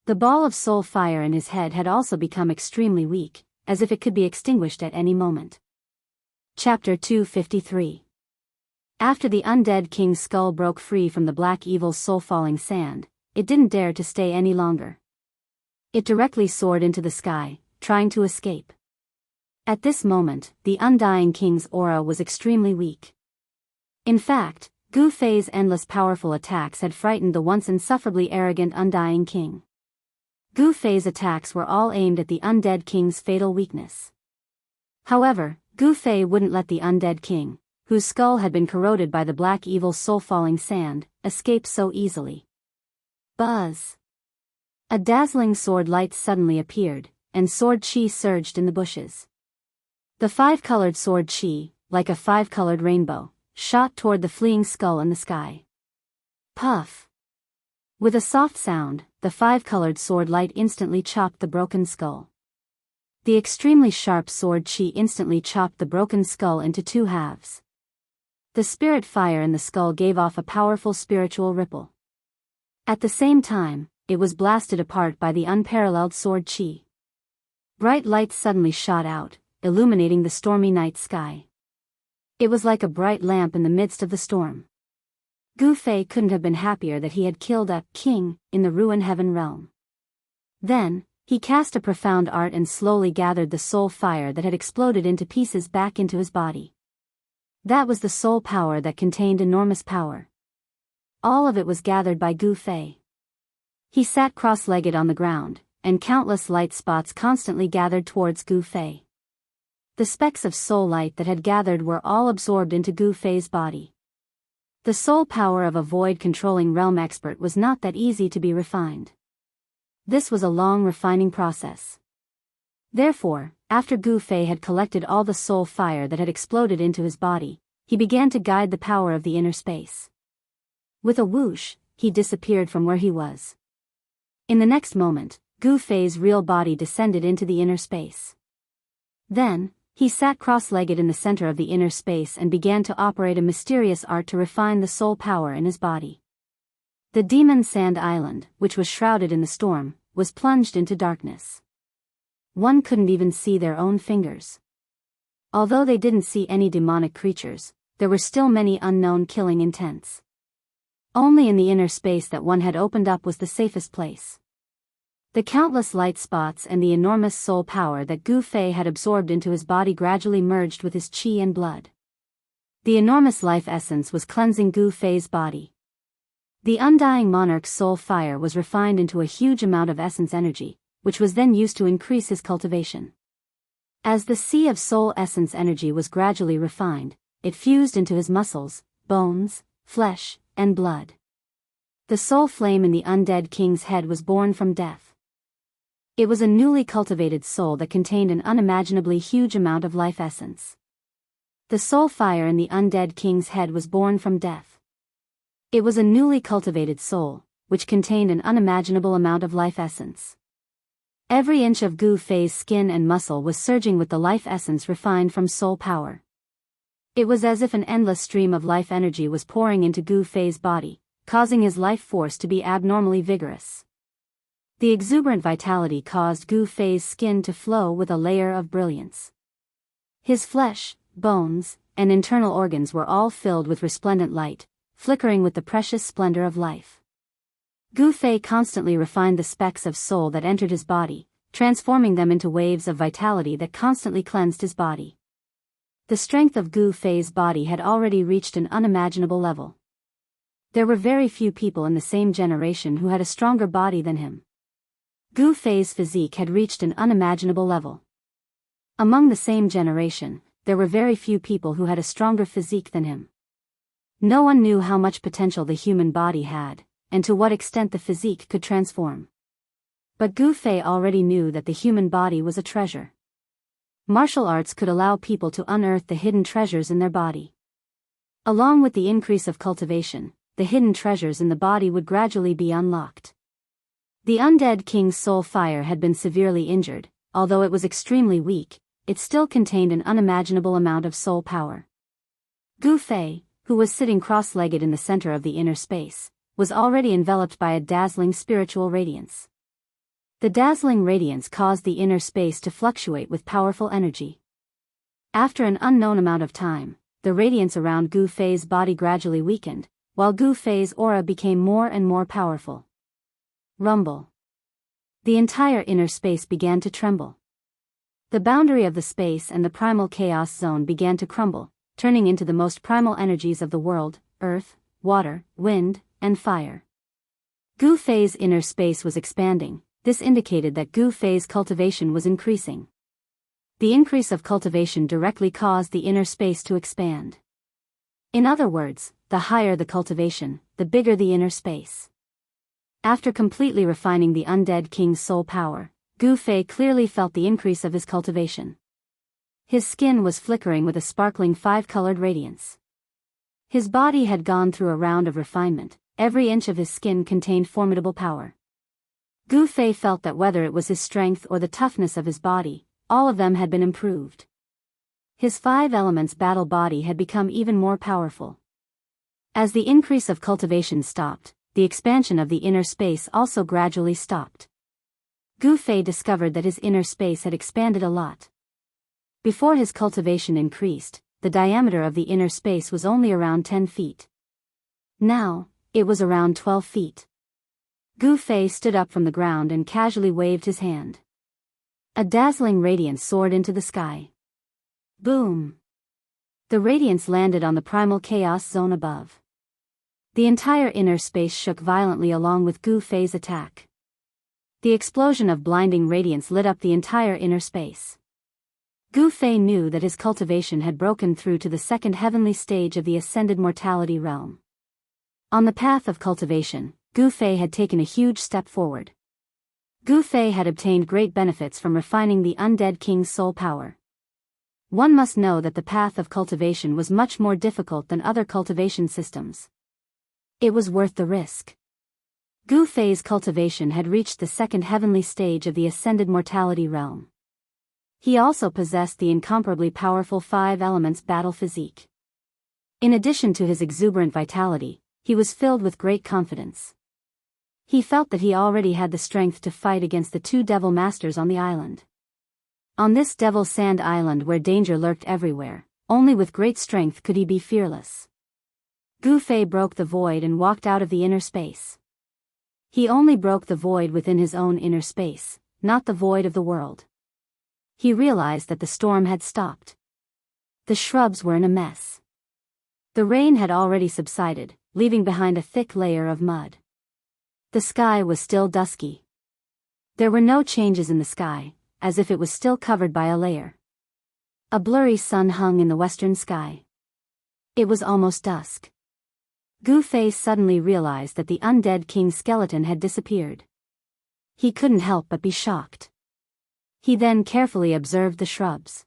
The ball of soul fire in his head had also become extremely weak, as if it could be extinguished at any moment. Chapter 253. After the undead king's skull broke free from the black evil soul-falling sand, it didn't dare to stay any longer. It directly soared into the sky, trying to escape. At this moment, the undying king's aura was extremely weak. In fact, Gu Fei's endless powerful attacks had frightened the once insufferably arrogant undying king. Gu Fei's attacks were all aimed at the undead king's fatal weakness. However, Gu Fei wouldn't let the undead king, whose skull had been corroded by the black evil soul-falling sand, escape so easily. Buzz! A dazzling sword light suddenly appeared, and sword chi surged in the bushes. The 5-colored sword chi, like a 5-colored rainbow, shot toward the fleeing skull in the sky. Puff! With a soft sound, the 5-colored sword light instantly chopped the broken skull. The extremely sharp sword chi instantly chopped the broken skull into 2 halves. The spirit fire in the skull gave off a powerful spiritual ripple. At the same time, it was blasted apart by the unparalleled sword chi. Bright lights suddenly shot out, illuminating the stormy night sky. It was like a bright lamp in the midst of the storm. Gu Fei couldn't have been happier that he had killed a king in the ruin heaven realm. Then, he cast a profound art and slowly gathered the soul fire that had exploded into pieces back into his body. That was the soul power that contained enormous power. All of it was gathered by Gu Fei. He sat cross-legged on the ground, and countless light spots constantly gathered towards Gu Fei. The specks of soul light that had gathered were all absorbed into Gu Fei's body. The soul power of a void-controlling realm expert was not that easy to be refined. This was a long refining process. Therefore, after Gu Fei had collected all the soul fire that had exploded into his body, he began to guide the power of the inner space. With a whoosh, he disappeared from where he was. In the next moment, Gu Fei's real body descended into the inner space. Then, he sat cross-legged in the center of the inner space and began to operate a mysterious art to refine the soul power in his body. The demon sand island, which was shrouded in the storm, was plunged into darkness. One couldn't even see their own fingers. Although they didn't see any demonic creatures, there were still many unknown killing intents. Only in the inner space that one had opened up was the safest place. The countless light spots and the enormous soul power that Gu Fei had absorbed into his body gradually merged with his qi and blood. The enormous life essence was cleansing Gu Fei's body. The undying monarch's soul fire was refined into a huge amount of essence energy, which was then used to increase his cultivation. As the sea of soul essence energy was gradually refined, it fused into his muscles, bones, flesh, and blood. The soul flame in the undead king's head was born from death. It was a newly cultivated soul that contained an unimaginably huge amount of life essence. The soul fire in the undead king's head was born from death. It was a newly cultivated soul, which contained an unimaginable amount of life essence. Every inch of Gu Fei's skin and muscle was surging with the life essence refined from soul power. It was as if an endless stream of life energy was pouring into Gu Fei's body, causing his life force to be abnormally vigorous. The exuberant vitality caused Gu Fei's skin to flow with a layer of brilliance. His flesh, bones, and internal organs were all filled with resplendent light, flickering with the precious splendor of life. Gu Fei constantly refined the specks of soul that entered his body, transforming them into waves of vitality that constantly cleansed his body. The strength of Gu Fei's body had already reached an unimaginable level. There were very few people in the same generation who had a stronger body than him. Gu Fei's physique had reached an unimaginable level. Among the same generation, there were very few people who had a stronger physique than him. No one knew how much potential the human body had, and to what extent the physique could transform. But Gu Fei already knew that the human body was a treasure. Martial arts could allow people to unearth the hidden treasures in their body. Along with the increase of cultivation, the hidden treasures in the body would gradually be unlocked. The undead king's soul fire had been severely injured. Although it was extremely weak, it still contained an unimaginable amount of soul power. Gu Fei, who was sitting cross-legged in the center of the inner space, was already enveloped by a dazzling spiritual radiance. The dazzling radiance caused the inner space to fluctuate with powerful energy. After an unknown amount of time, the radiance around Gu Fei's body gradually weakened, while Gu Fei's aura became more and more powerful. Rumble. The entire inner space began to tremble. The boundary of the space and the primal chaos zone began to crumble, turning into the most primal energies of the world: earth, water, wind, and fire. Gu Fei's inner space was expanding. This indicated that Gu Fei's cultivation was increasing. The increase of cultivation directly caused the inner space to expand. In other words, the higher the cultivation, the bigger the inner space. After completely refining the undead king's soul power, Gu Fei clearly felt the increase of his cultivation. His skin was flickering with a sparkling five-colored radiance. His body had gone through a round of refinement. Every inch of his skin contained formidable power. Gu Fei felt that whether it was his strength or the toughness of his body, all of them had been improved. His 5 elements battle body had become even more powerful. As the increase of cultivation stopped, the expansion of the inner space also gradually stopped. Gu Fei discovered that his inner space had expanded a lot. Before his cultivation increased, the diameter of the inner space was only around 10 feet. Now, it was around 12 feet. Gu Fei stood up from the ground and casually waved his hand. A dazzling radiance soared into the sky. Boom! The radiance landed on the primal chaos zone above. The entire inner space shook violently along with Gu Fei's attack. The explosion of blinding radiance lit up the entire inner space. Gu Fei knew that his cultivation had broken through to the second heavenly stage of the ascended mortality realm. On the path of cultivation, Gu Fei had taken a huge step forward. Gu Fei had obtained great benefits from refining the undead king's soul power. One must know that the path of cultivation was much more difficult than other cultivation systems. It was worth the risk. Gu Fei's cultivation had reached the second heavenly stage of the ascended mortality realm. He also possessed the incomparably powerful 5 elements battle physique. In addition to his exuberant vitality, he was filled with great confidence. He felt that he already had the strength to fight against the 2 devil masters on the island. On this devil sand island where danger lurked everywhere, only with great strength could he be fearless. Gu Fei broke the void and walked out of the inner space. He only broke the void within his own inner space, not the void of the world. He realized that the storm had stopped. The shrubs were in a mess. The rain had already subsided, leaving behind a thick layer of mud. The sky was still dusky. There were no changes in the sky, as if it was still covered by a layer. A blurry sun hung in the western sky. It was almost dusk. Gu Fei suddenly realized that the undead king's skeleton had disappeared. He couldn't help but be shocked. He then carefully observed the shrubs.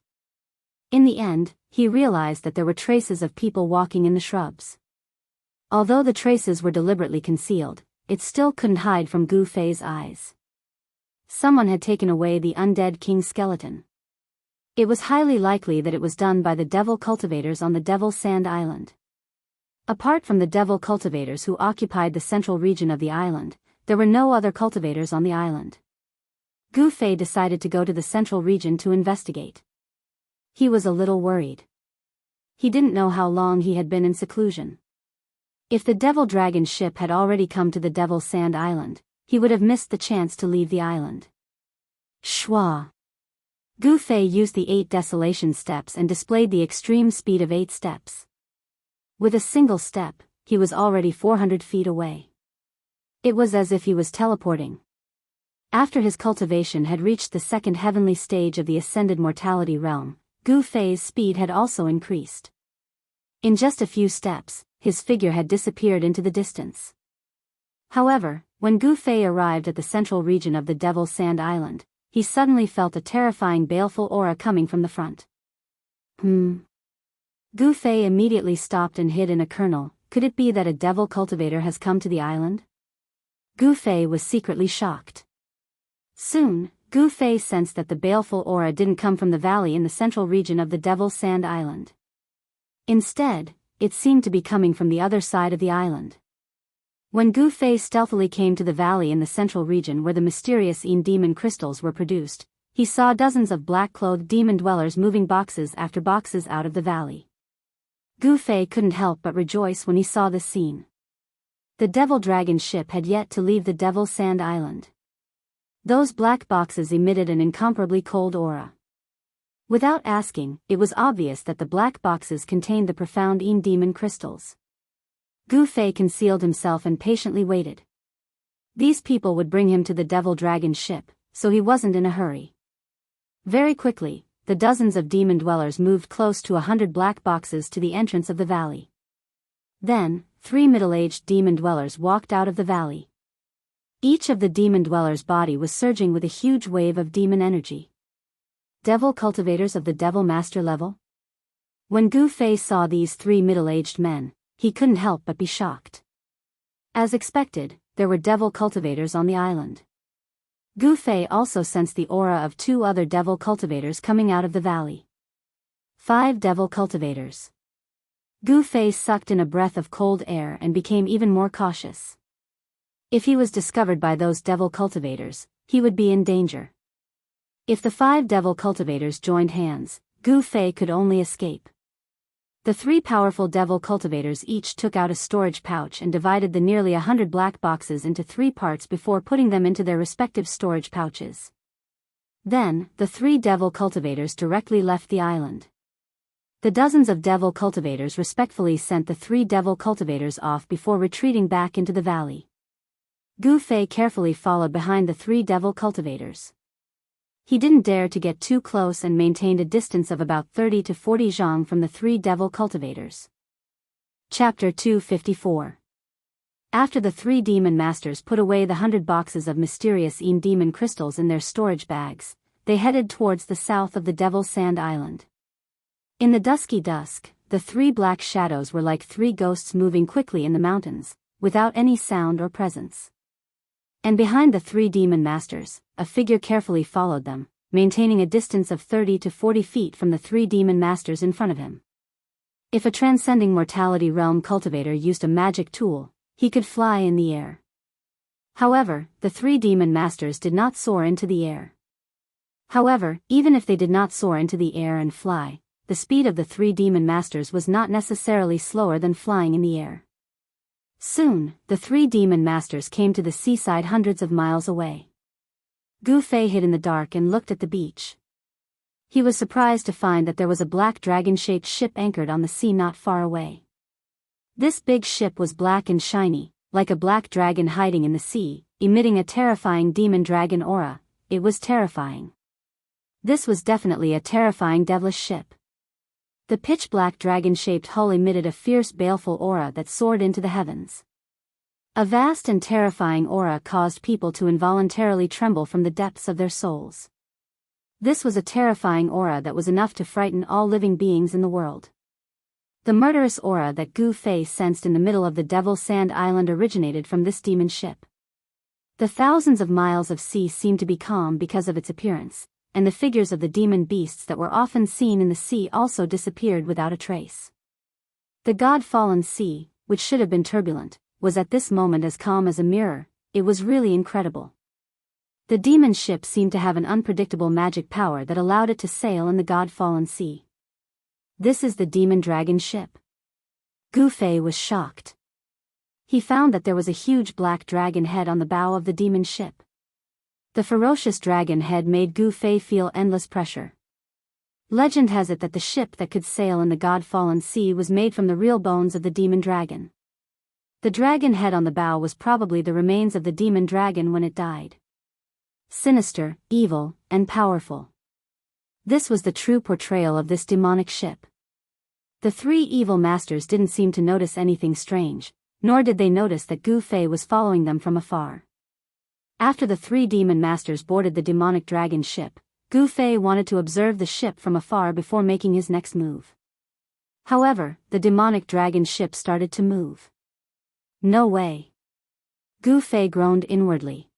In the end, he realized that there were traces of people walking in the shrubs. Although the traces were deliberately concealed, it still couldn't hide from Gu Fei's eyes. Someone had taken away the undead king's skeleton. It was highly likely that it was done by the devil cultivators on the Devil Sand Island. Apart from the devil cultivators who occupied the central region of the island, there were no other cultivators on the island. Gu Fei decided to go to the central region to investigate. He was a little worried. He didn't know how long he had been in seclusion. If the Devil Dragon ship had already come to the Devil Sand Island, he would have missed the chance to leave the island. Schwa! Gu Fei used the 8 desolation steps and displayed the extreme speed of 8 steps. With a single step, he was already 400 feet away. It was as if he was teleporting. After his cultivation had reached the second heavenly stage of the ascended mortality realm, Gu Fei's speed had also increased. In just a few steps, his figure had disappeared into the distance. However, when Gu Fei arrived at the central region of the Devil's Sand Island, he suddenly felt a terrifying baleful aura coming from the front. Gu Fei immediately stopped and hid in a kernel. Could it be that a devil cultivator has come to the island? Gu Fei was secretly shocked. Soon, Gu Fei sensed that the baleful aura didn't come from the valley in the central region of the Devil's Sand Island. Instead, it seemed to be coming from the other side of the island. When Gu Fei stealthily came to the valley in the central region where the mysterious demon crystals were produced, he saw dozens of black-clothed demon dwellers moving boxes after boxes out of the valley. Gu Fei couldn't help but rejoice when he saw this scene. The Devil Dragon ship had yet to leave the Devil's Sand Island. Those black boxes emitted an incomparably cold aura. Without asking, it was obvious that the black boxes contained the profound demon crystals. Gu Fei concealed himself and patiently waited. These people would bring him to the Devil Dragon ship, so he wasn't in a hurry. Very quickly, the dozens of demon dwellers moved close to 100 black boxes to the entrance of the valley. Then, 3 middle-aged demon dwellers walked out of the valley. Each of the demon dwellers' body was surging with a huge wave of demon energy. Devil cultivators of the Devil Master level? When Gu Fei saw these 3 middle-aged men, he couldn't help but be shocked. As expected, there were devil cultivators on the island. Gu Fei also sensed the aura of 2 other devil cultivators coming out of the valley. 5 devil cultivators. Gu Fei sucked in a breath of cold air and became even more cautious. If he was discovered by those devil cultivators, he would be in danger. If the 5 devil cultivators joined hands, Gu Fei could only escape. The 3 powerful devil cultivators each took out a storage pouch and divided the nearly 100 black boxes into 3 parts before putting them into their respective storage pouches. Then, the 3 devil cultivators directly left the island. The dozens of devil cultivators respectfully sent the 3 devil cultivators off before retreating back into the valley. Gu Fei carefully followed behind the 3 devil cultivators. He didn't dare to get too close and maintained a distance of about 30 to 40 zhang from the 3 devil cultivators. Chapter 254. After the 3 demon masters put away the 100 boxes of mysterious demon crystals in their storage bags, they headed towards the south of the Devil's Sand Island. In the dusky dusk, the 3 black shadows were like 3 ghosts moving quickly in the mountains, without any sound or presence. And behind the 3 demon masters, a figure carefully followed them, maintaining a distance of 30 to 40 feet from the 3 demon masters in front of him. If a transcending mortality realm cultivator used a magic tool, he could fly in the air. However, the 3 demon masters did not soar into the air. However, even if they did not soar into the air and fly, the speed of the 3 demon masters was not necessarily slower than flying in the air. Soon, the 3 demon masters came to the seaside hundreds of miles away. Gu Fei hid in the dark and looked at the beach. He was surprised to find that there was a black dragon-shaped ship anchored on the sea not far away. This big ship was black and shiny, like a black dragon hiding in the sea, emitting a terrifying demon dragon aura. It was terrifying. This was definitely a terrifying devilish ship. The pitch-black dragon-shaped hull emitted a fierce baleful aura that soared into the heavens. A vast and terrifying aura caused people to involuntarily tremble from the depths of their souls. This was a terrifying aura that was enough to frighten all living beings in the world. The murderous aura that Gu Fei sensed in the middle of the Devil's Sand Island originated from this demon ship. The thousands of miles of sea seemed to be calm because of its appearance, and the figures of the demon beasts that were often seen in the sea also disappeared without a trace. The god-fallen sea, which should have been turbulent, was at this moment as calm as a mirror. It was really incredible. The demon ship seemed to have an unpredictable magic power that allowed it to sail in the god-fallen sea. This is the demon dragon ship. Gu Fei was shocked. He found that there was a huge black dragon head on the bow of the demon ship. The ferocious dragon head made Gu Fei feel endless pressure. Legend has it that the ship that could sail in the God-fallen sea was made from the real bones of the demon dragon. The dragon head on the bow was probably the remains of the demon dragon when it died. Sinister, evil, and powerful. This was the true portrayal of this demonic ship. The three evil masters didn't seem to notice anything strange, nor did they notice that Gu Fei was following them from afar. After the three demon masters boarded the demonic dragon ship, Gu Fei wanted to observe the ship from afar before making his next move. However, the demonic dragon ship started to move. No way. Gu Fei groaned inwardly.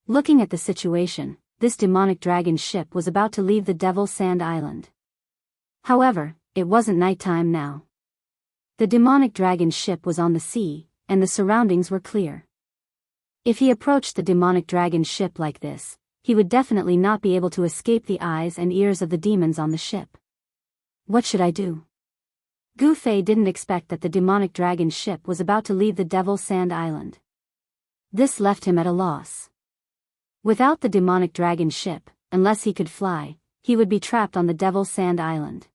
Looking at the situation, this demonic dragon ship was about to leave the Devil Sand Island. However, it wasn't nighttime now. The demonic dragon ship was on the sea, and the surroundings were clear. If he approached the demonic dragon ship like this, he would definitely not be able to escape the eyes and ears of the demons on the ship. What should I do? Gu Fei didn't expect that the demonic dragon ship was about to leave the Devil Sand Island. This left him at a loss. Without the demonic dragon ship, unless he could fly, he would be trapped on the Devil Sand Island.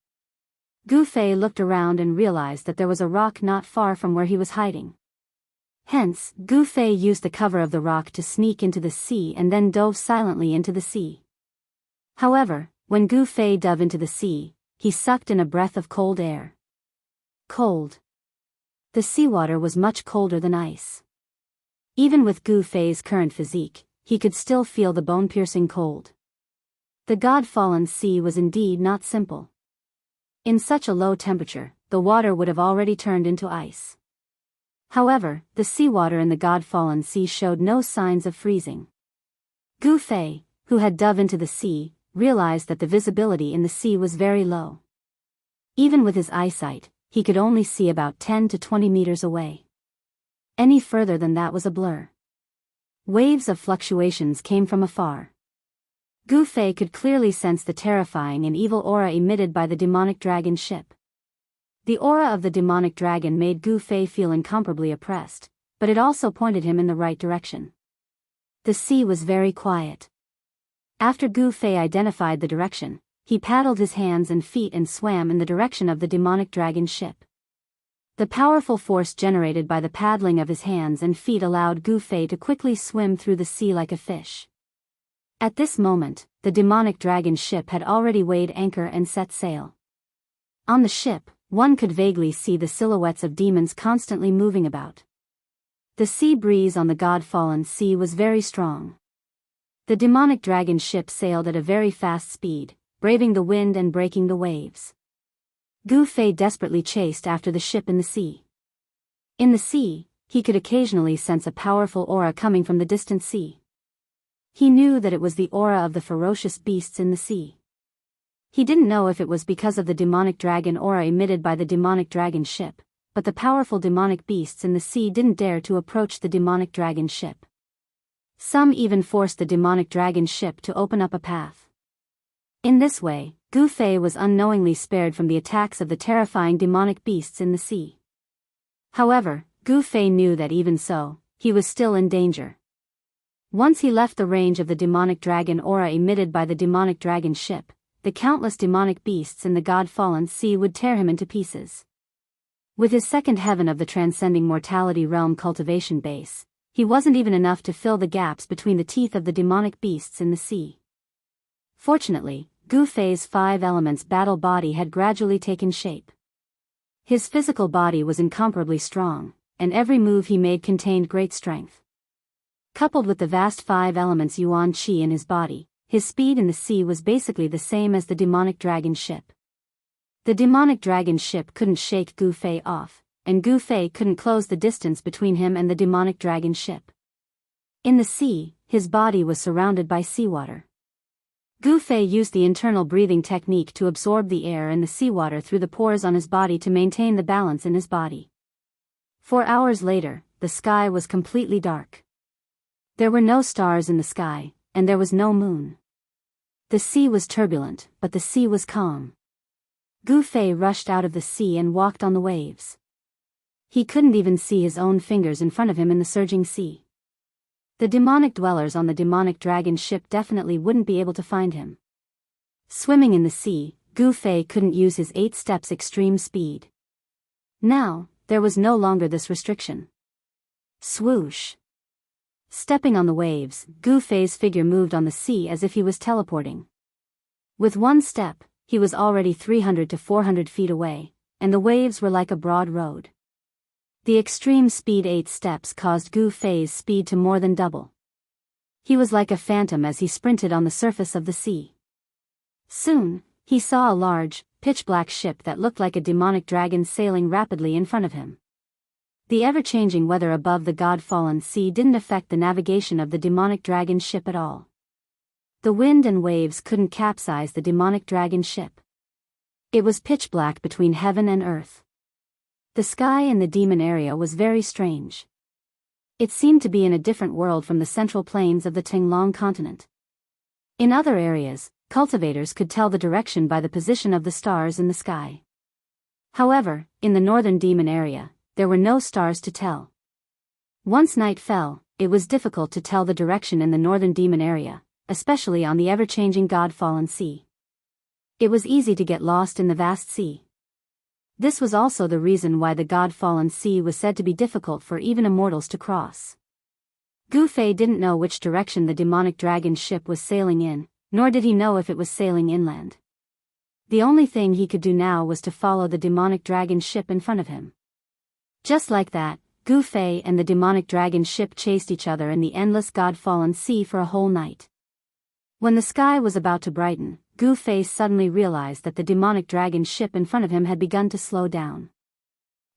Gu Fei looked around and realized that there was a rock not far from where he was hiding. Hence, Gu Fei used the cover of the rock to sneak into the sea and then dove silently into the sea. However, when Gu Fei dove into the sea, he sucked in a breath of cold air. Cold. The seawater was much colder than ice. Even with Gu Fei's current physique, he could still feel the bone-piercing cold. The God-fallen sea was indeed not simple. In such a low temperature, the water would have already turned into ice. However, the seawater in the God-fallen sea showed no signs of freezing. Gu Fei, who had dove into the sea, realized that the visibility in the sea was very low. Even with his eyesight, he could only see about 10 to 20 meters away. Any further than that was a blur. Waves of fluctuations came from afar. Gu Fei could clearly sense the terrifying and evil aura emitted by the demonic dragon ship. The aura of the demonic dragon made Gu Fei feel incomparably oppressed, but it also pointed him in the right direction. The sea was very quiet. After Gu Fei identified the direction, he paddled his hands and feet and swam in the direction of the demonic dragon ship. The powerful force generated by the paddling of his hands and feet allowed Gu Fei to quickly swim through the sea like a fish. At this moment, the demonic dragon ship had already weighed anchor and set sail. On the ship, one could vaguely see the silhouettes of demons constantly moving about. The sea breeze on the God-fallen sea was very strong. The demonic dragon ship sailed at a very fast speed, braving the wind and breaking the waves. Gu Fei desperately chased after the ship in the sea. In the sea, he could occasionally sense a powerful aura coming from the distant sea. He knew that it was the aura of the ferocious beasts in the sea. He didn't know if it was because of the demonic dragon aura emitted by the demonic dragon ship, but the powerful demonic beasts in the sea didn't dare to approach the demonic dragon ship. Some even forced the demonic dragon ship to open up a path. In this way, Gu Fei was unknowingly spared from the attacks of the terrifying demonic beasts in the sea. However, Gu Fei knew that even so, he was still in danger. Once he left the range of the demonic dragon aura emitted by the demonic dragon ship, the countless demonic beasts in the God-fallen sea would tear him into pieces. With his second heaven of the transcending mortality realm cultivation base, he wasn't even enough to fill the gaps between the teeth of the demonic beasts in the sea. Fortunately, Gu Fei's 5 elements battle body had gradually taken shape. His physical body was incomparably strong, and every move he made contained great strength. Coupled with the vast 5 elements yuan qi in his body, his speed in the sea was basically the same as the demonic dragon ship. The demonic dragon ship couldn't shake Gu Fei off, and Gu Fei couldn't close the distance between him and the demonic dragon ship. In the sea, his body was surrounded by seawater. Gu Fei used the internal breathing technique to absorb the air and the seawater through the pores on his body to maintain the balance in his body. 4 hours later, the sky was completely dark. There were no stars in the sky, and there was no moon. The sea was turbulent, but the sea was calm. Gu Fei rushed out of the sea and walked on the waves. He couldn't even see his own fingers in front of him in the surging sea. The demonic dwellers on the demonic dragon ship definitely wouldn't be able to find him. Swimming in the sea, Gu Fei couldn't use his 8 steps extreme speed. Now, there was no longer this restriction. Swoosh. Stepping on the waves, Gu Fei's figure moved on the sea as if he was teleporting. With one step, he was already 300 to 400 feet away, and the waves were like a broad road. The extreme speed 8 steps caused Gu Fei's speed to more than double. He was like a phantom as he sprinted on the surface of the sea. Soon, he saw a large, pitch-black ship that looked like a demonic dragon sailing rapidly in front of him. The ever-changing weather above the god-fallen sea didn't affect the navigation of the demonic dragon ship at all. The wind and waves couldn't capsize the demonic dragon ship. It was pitch black between heaven and earth. The sky in the demon area was very strange. It seemed to be in a different world from the central plains of the Tinglong continent. In other areas, cultivators could tell the direction by the position of the stars in the sky. However, in the northern demon area, there were no stars to tell. Once night fell, it was difficult to tell the direction in the northern demon area, especially on the ever-changing god-fallen sea. It was easy to get lost in the vast sea. This was also the reason why the god-fallen sea was said to be difficult for even immortals to cross. Gu Fei didn't know which direction the demonic dragon ship was sailing in, nor did he know if it was sailing inland. The only thing he could do now was to follow the demonic dragon ship in front of him. Just like that, Gu Fei and the demonic dragon ship chased each other in the endless god-fallen sea for a whole night. When the sky was about to brighten, Gu Fei suddenly realized that the demonic dragon ship in front of him had begun to slow down.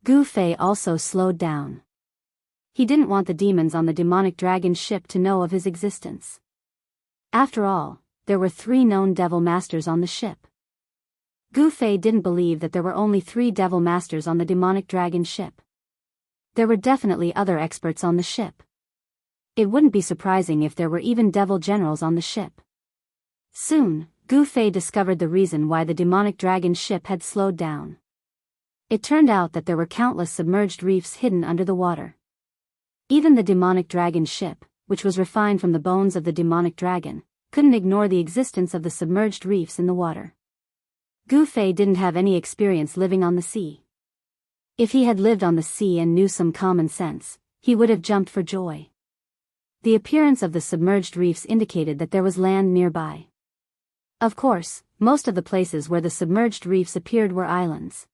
Gu Fei also slowed down. He didn't want the demons on the demonic dragon ship to know of his existence. After all, there were 3 known devil masters on the ship. Gu Fei didn't believe that there were only 3 devil masters on the demonic dragon ship. There were definitely other experts on the ship. It wouldn't be surprising if there were even devil generals on the ship. Soon, Gu Fei discovered the reason why the demonic dragon ship had slowed down. It turned out that there were countless submerged reefs hidden under the water. Even the demonic dragon ship, which was refined from the bones of the demonic dragon, couldn't ignore the existence of the submerged reefs in the water. Gu Fei didn't have any experience living on the sea. If he had lived on the sea and knew some common sense, he would have jumped for joy. The appearance of the submerged reefs indicated that there was land nearby. Of course, most of the places where the submerged reefs appeared were islands.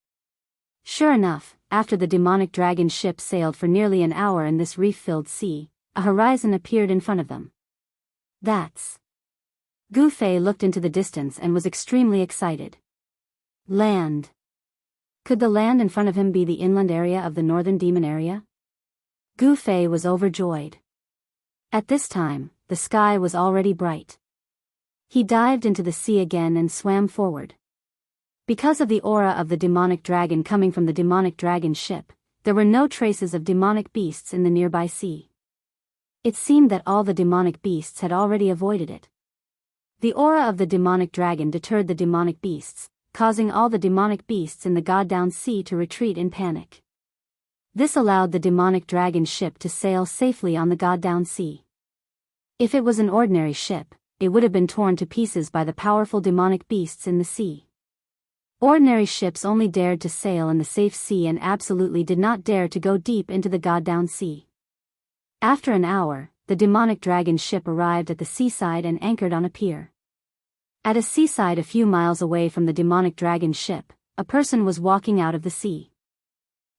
Sure enough, after the demonic dragon ship sailed for nearly an hour in this reef-filled sea, a horizon appeared in front of them. That's... Gu Fei looked into the distance and was extremely excited. Land. Could the land in front of him be the inland area of the northern demon area? Gu Fei was overjoyed. At this time, the sky was already bright. He dived into the sea again and swam forward. Because of the aura of the demonic dragon coming from the demonic dragon ship, there were no traces of demonic beasts in the nearby sea. It seemed that all the demonic beasts had already avoided it. The aura of the demonic dragon deterred the demonic beasts, causing all the demonic beasts in the god-down sea to retreat in panic. This allowed the demonic dragon ship to sail safely on the god-down sea. If it was an ordinary ship, it would have been torn to pieces by the powerful demonic beasts in the sea. Ordinary ships only dared to sail in the safe sea and absolutely did not dare to go deep into the god-down sea. After an hour, the demonic dragon ship arrived at the seaside and anchored on a pier. At a seaside a few miles away from the demonic dragon ship, a person was walking out of the sea.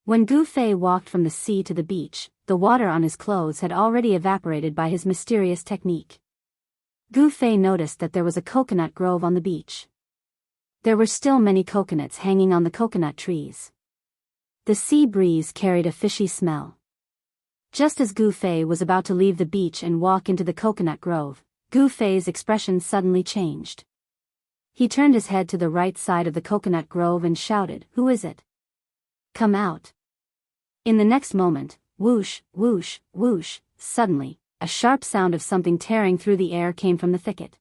When Gu Fei walked from the sea to the beach, the water on his clothes had already evaporated by his mysterious technique. Gu Fei noticed that there was a coconut grove on the beach. There were still many coconuts hanging on the coconut trees. The sea breeze carried a fishy smell. Just as Gu Fei was about to leave the beach and walk into the coconut grove, Gu Fei's expression suddenly changed. He turned his head to the right side of the coconut grove and shouted, "Who is it? Come out." In the next moment, whoosh, whoosh, whoosh, suddenly, a sharp sound of something tearing through the air came from the thicket.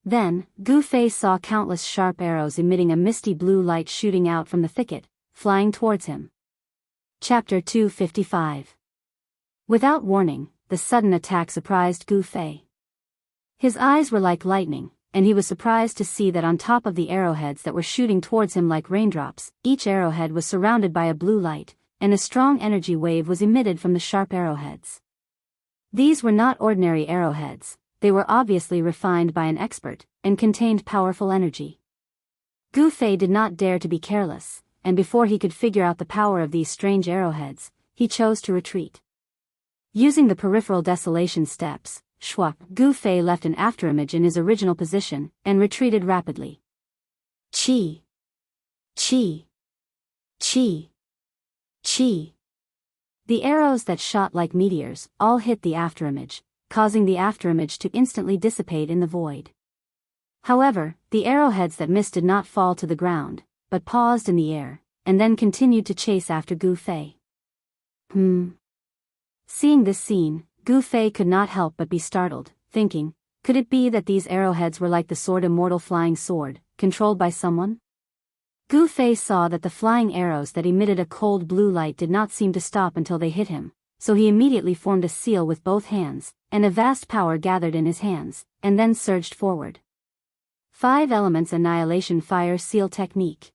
Then, Gu Fei saw countless sharp arrows emitting a misty blue light shooting out from the thicket, flying towards him. Chapter 255. Without warning, the the sudden attack surprised Gu Fei. His eyes were like lightning, and he was surprised to see that on top of the arrowheads that were shooting towards him like raindrops, each arrowhead was surrounded by a blue light, and a strong energy wave was emitted from the sharp arrowheads. These were not ordinary arrowheads, they were obviously refined by an expert, and contained powerful energy. Gu Fei did not dare to be careless, and before he could figure out the power of these strange arrowheads, he chose to retreat. Using the peripheral desolation steps, Gu Fei left an afterimage in his original position, and retreated rapidly. Chi! Chi! Chi! Chi! The arrows that shot like meteors all hit the afterimage, causing the afterimage to instantly dissipate in the void. However, the arrowheads that missed did not fall to the ground, but paused in the air, and then continued to chase after Gu Fei. Seeing this scene, Gu Fei could not help but be startled, thinking, could it be that these arrowheads were like the sword immortal flying sword, controlled by someone? Gu Fei saw that the flying arrows that emitted a cold blue light did not seem to stop until they hit him, so he immediately formed a seal with both hands, and a vast power gathered in his hands, and then surged forward. 5 Elements Annihilation Fire Seal Technique.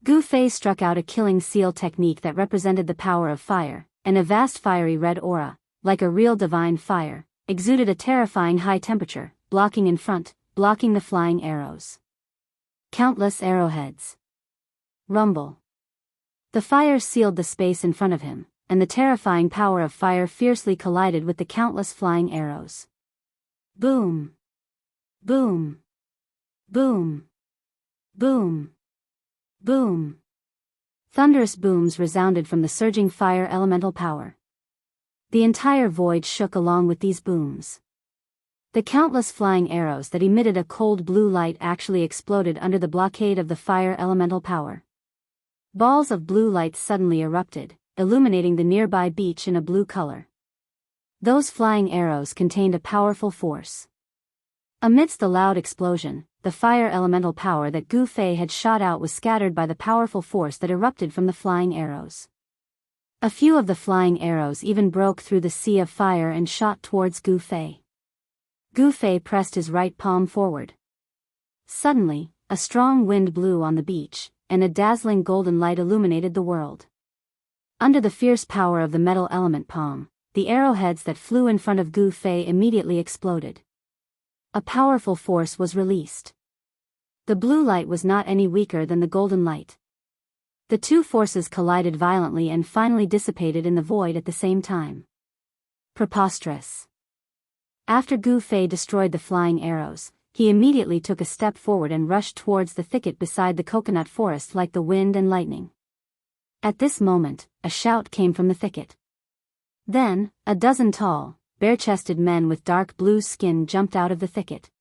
Gu Fei struck out a killing seal technique that represented the power of fire, and a vast fiery red aura, like a real divine fire, exuded a terrifying high temperature, blocking in front, blocking the flying arrows. Countless arrowheads. Rumble. The fire sealed the space in front of him, and the terrifying power of fire fiercely collided with the countless flying arrows. Boom! Boom! Boom! Boom! Boom! Thunderous booms resounded from the surging fire elemental power. The entire void shook along with these booms. The countless flying arrows that emitted a cold blue light actually exploded under the blockade of the fire elemental power. Balls of blue light suddenly erupted, illuminating the nearby beach in a blue color. Those flying arrows contained a powerful force. Amidst the loud explosion, the fire elemental power that Gu Fei had shot out was scattered by the powerful force that erupted from the flying arrows. A few of the flying arrows even broke through the sea of fire and shot towards Gu Fei. Gu Fei pressed his right palm forward. Suddenly, a strong wind blew on the beach, and a dazzling golden light illuminated the world. Under the fierce power of the metal element palm, the arrowheads that flew in front of Gu Fei immediately exploded. A powerful force was released. The blue light was not any weaker than the golden light. The two forces collided violently and finally dissipated in the void at the same time. Preposterous. After Gu Fei destroyed the flying arrows, he immediately took a step forward and rushed towards the thicket beside the coconut forest like the wind and lightning. At this moment, a shout came from the thicket. Then, a dozen tall, bare-chested men with dark blue skin jumped out of the thicket.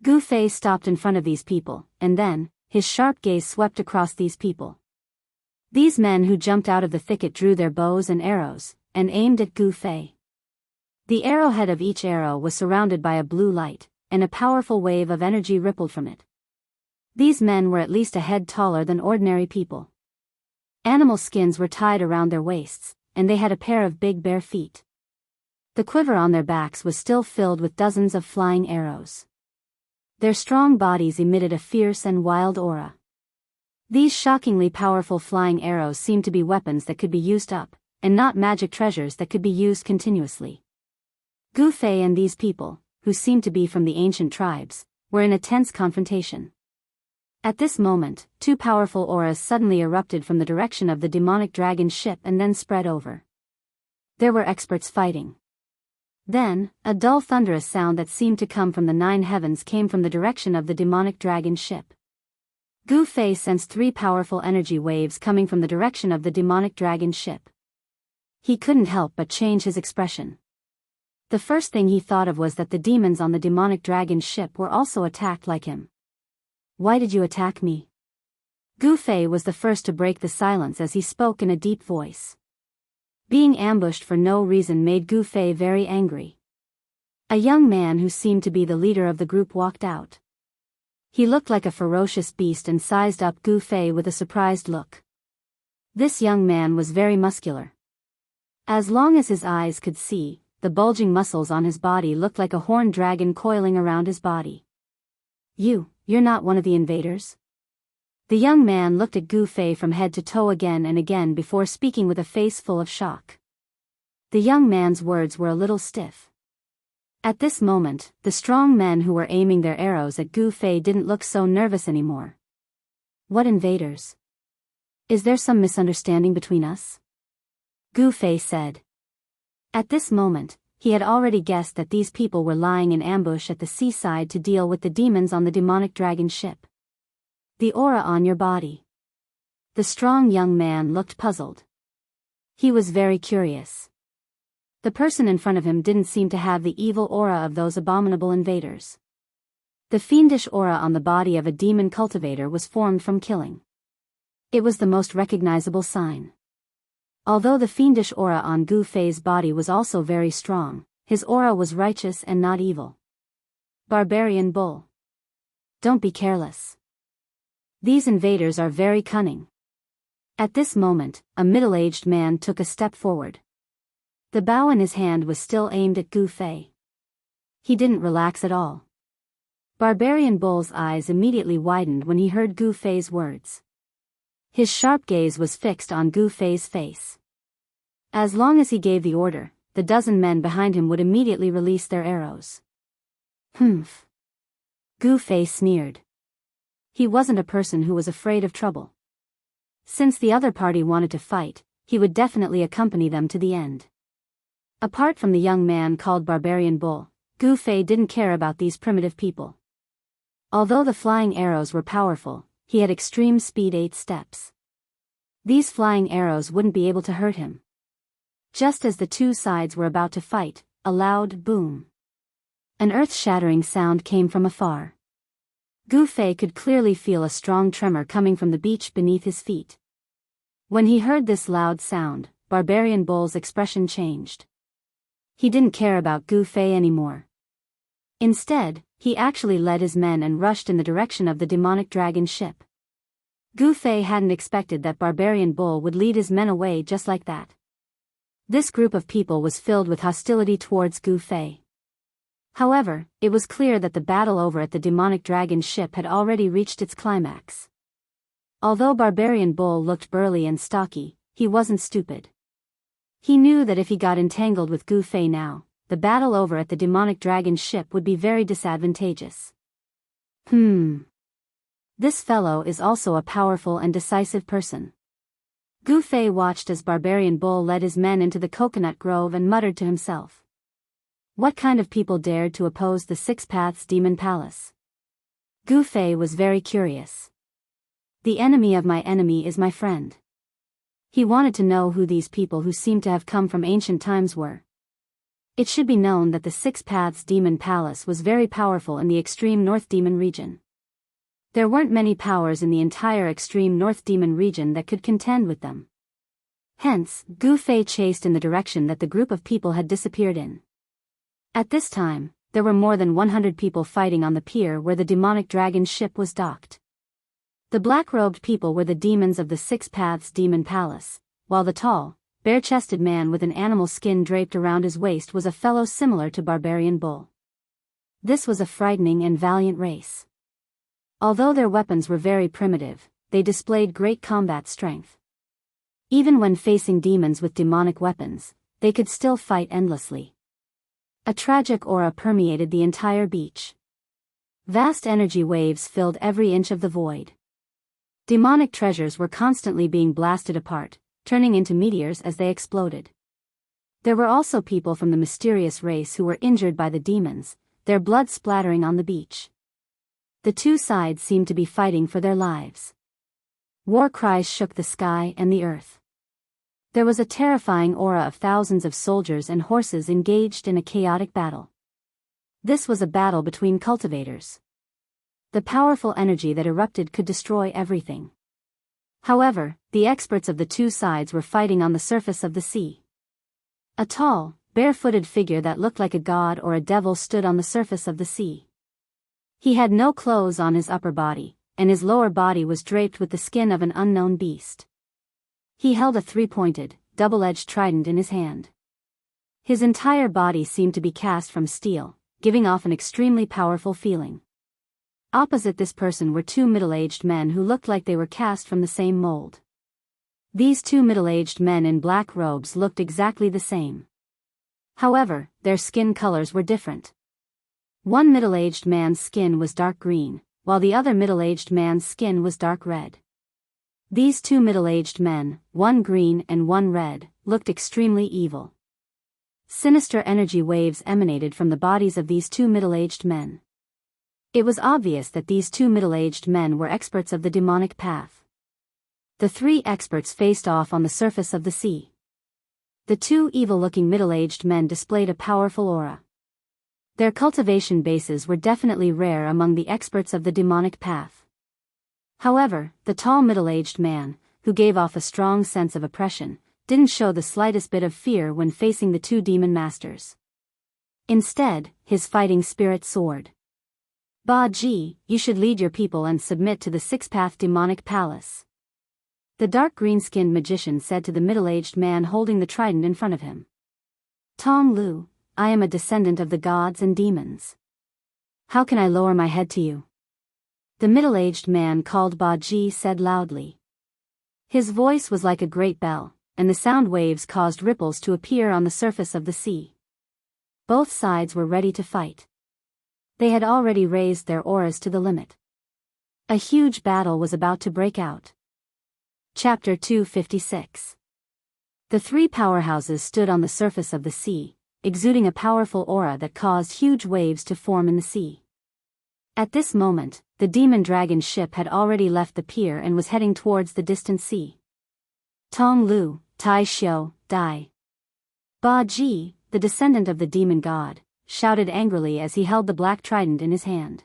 Gu Fei stopped in front of these people, and then, his sharp gaze swept across these people. These men who jumped out of the thicket drew their bows and arrows, and aimed at Gu Fei. The arrowhead of each arrow was surrounded by a blue light, and a powerful wave of energy rippled from it. These men were at least a head taller than ordinary people. Animal skins were tied around their waists, and they had a pair of big bare feet. The quiver on their backs was still filled with dozens of flying arrows. Their strong bodies emitted a fierce and wild aura. These shockingly powerful flying arrows seemed to be weapons that could be used up, and not magic treasures that could be used continuously. Gu Fei and these people, who seemed to be from the ancient tribes, were in a tense confrontation. At this moment, 2 powerful auras suddenly erupted from the direction of the demonic dragon ship and then spread over. There were experts fighting. Then, a dull thunderous sound that seemed to come from the 9 heavens came from the direction of the demonic dragon ship. Gu Fei sensed 3 powerful energy waves coming from the direction of the demonic dragon ship. He couldn't help but change his expression. The first thing he thought of was that the demons on the demonic dragon ship were also attacked like him. Why did you attack me? Gu Fei was the first to break the silence as he spoke in a deep voice. Being ambushed for no reason made Gu Fei very angry. A young man who seemed to be the leader of the group walked out. He looked like a ferocious beast and sized up Gu Fei with a surprised look. This young man was very muscular. As long as his eyes could see, the bulging muscles on his body looked like a horned dragon coiling around his body. You're not one of the invaders?" The young man looked at Gu Fei from head to toe again and again before speaking with a face full of shock. The young man's words were a little stiff. At this moment, the strong men who were aiming their arrows at Gu Fei didn't look so nervous anymore. "What invaders? Is there some misunderstanding between us?" Gu Fei said. At this moment, he had already guessed that these people were lying in ambush at the seaside to deal with the demons on the demonic dragon ship. "The aura on your body." The strong young man looked puzzled. He was very curious. The person in front of him didn't seem to have the evil aura of those abominable invaders. The fiendish aura on the body of a demon cultivator was formed from killing. It was the most recognizable sign. Although the fiendish aura on Gu Fei's body was also very strong, his aura was righteous and not evil. Barbarian bull. Don't be careless. These invaders are very cunning. At this moment, a middle-aged man took a step forward. The bow in his hand was still aimed at Gu Fei. He didn't relax at all. Barbarian bull's eyes immediately widened when he heard Gu Fei's words. His sharp gaze was fixed on Gu Fei's face. As long as he gave the order, the dozen men behind him would immediately release their arrows. Humph. Gu Fei sneered. He wasn't a person who was afraid of trouble. Since the other party wanted to fight, he would definitely accompany them to the end. Apart from the young man called Barbarian Bull, Gu Fei didn't care about these primitive people. Although the flying arrows were powerful, he had extreme speed 8 steps. These flying arrows wouldn't be able to hurt him. Just as the two sides were about to fight, a loud boom. An earth-shattering sound came from afar. Gu Fei could clearly feel a strong tremor coming from the beach beneath his feet. When he heard this loud sound, Barbarian Bull's expression changed. He didn't care about Gu Fei anymore. Instead, he actually led his men and rushed in the direction of the demonic dragon ship. Gu Fei hadn't expected that Barbarian Bull would lead his men away just like that. This group of people was filled with hostility towards Gu Fei. However, it was clear that the battle over at the demonic dragon ship had already reached its climax. Although Barbarian Bull looked burly and stocky, he wasn't stupid. He knew that if he got entangled with Gu Fei now, the battle over at the demonic dragon ship would be very disadvantageous. This fellow is also a powerful and decisive person. Gu Fei watched as Barbarian Bull led his men into the coconut grove and muttered to himself. What kind of people dared to oppose the Six Paths Demon Palace? Gu Fei was very curious. The enemy of my enemy is my friend. He wanted to know who these people who seemed to have come from ancient times were. It should be known that the Six Paths Demon Palace was very powerful in the extreme North Demon region. There weren't many powers in the entire extreme North Demon region that could contend with them. Hence, Gu Fei chased in the direction that the group of people had disappeared in. At this time, there were more than 100 people fighting on the pier where the demonic dragon ship was docked. The black-robed people were the demons of the Six Paths Demon Palace, while the tall, bare-chested man with an animal skin draped around his waist was a fellow similar to Barbarian Bull. This was a frightening and valiant race. Although their weapons were very primitive, they displayed great combat strength. Even when facing demons with demonic weapons, they could still fight endlessly. A tragic aura permeated the entire beach. Vast energy waves filled every inch of the void. Demonic treasures were constantly being blasted apart, turning into meteors as they exploded. There were also people from the mysterious race who were injured by the demons, their blood splattering on the beach. The two sides seemed to be fighting for their lives. War cries shook the sky and the earth. There was a terrifying aura of thousands of soldiers and horses engaged in a chaotic battle. This was a battle between cultivators. The powerful energy that erupted could destroy everything. However, the experts of the two sides were fighting on the surface of the sea. A tall, barefooted figure that looked like a god or a devil stood on the surface of the sea. He had no clothes on his upper body, and his lower body was draped with the skin of an unknown beast. He held a 3-pointed, double-edged trident in his hand. His entire body seemed to be cast from steel, giving off an extremely powerful feeling. Opposite this person were two middle-aged men who looked like they were cast from the same mold. These two middle-aged men in black robes looked exactly the same. However, their skin colors were different. One middle-aged man's skin was dark green, while the other middle-aged man's skin was dark red. These two middle-aged men, one green and one red, looked extremely evil. Sinister energy waves emanated from the bodies of these two middle-aged men. It was obvious that these two middle-aged men were experts of the demonic path. The three experts faced off on the surface of the sea. The two evil-looking middle-aged men displayed a powerful aura. Their cultivation bases were definitely rare among the experts of the demonic path. However, the tall middle-aged man, who gave off a strong sense of oppression, didn't show the slightest bit of fear when facing the two demon masters. Instead, his fighting spirit soared. Ba Ji, you should lead your people and submit to the six-path demonic palace. The dark green-skinned magician said to the middle-aged man holding the trident in front of him. Tong Lu, I am a descendant of the gods and demons. How can I lower my head to you? The middle-aged man called Ba Ji said loudly. His voice was like a great bell, and the sound waves caused ripples to appear on the surface of the sea. Both sides were ready to fight. They had already raised their auras to the limit. A huge battle was about to break out. Chapter 256. The three powerhouses stood on the surface of the sea, exuding a powerful aura that caused huge waves to form in the sea. At this moment, the demon dragon ship had already left the pier and was heading towards the distant sea. Tong Lu, Tai Xiu, die. Ba Ji, the descendant of the demon god, shouted angrily as he held the black trident in his hand.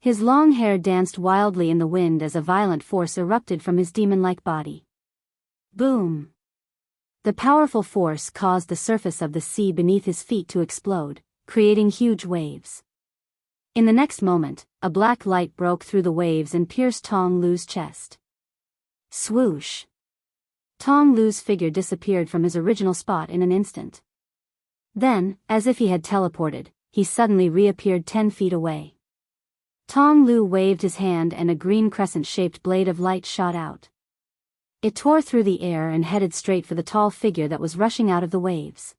His long hair danced wildly in the wind as a violent force erupted from his demon-like body. Boom! The powerful force caused the surface of the sea beneath his feet to explode, creating huge waves. In the next moment, a black light broke through the waves and pierced Tong Lu's chest. Swoosh! Tong Lu's figure disappeared from his original spot in an instant. Then, as if he had teleported, he suddenly reappeared 10 feet away. Tong Lu waved his hand and a green crescent-shaped blade of light shot out. It tore through the air and headed straight for the tall figure that was rushing out of the waves.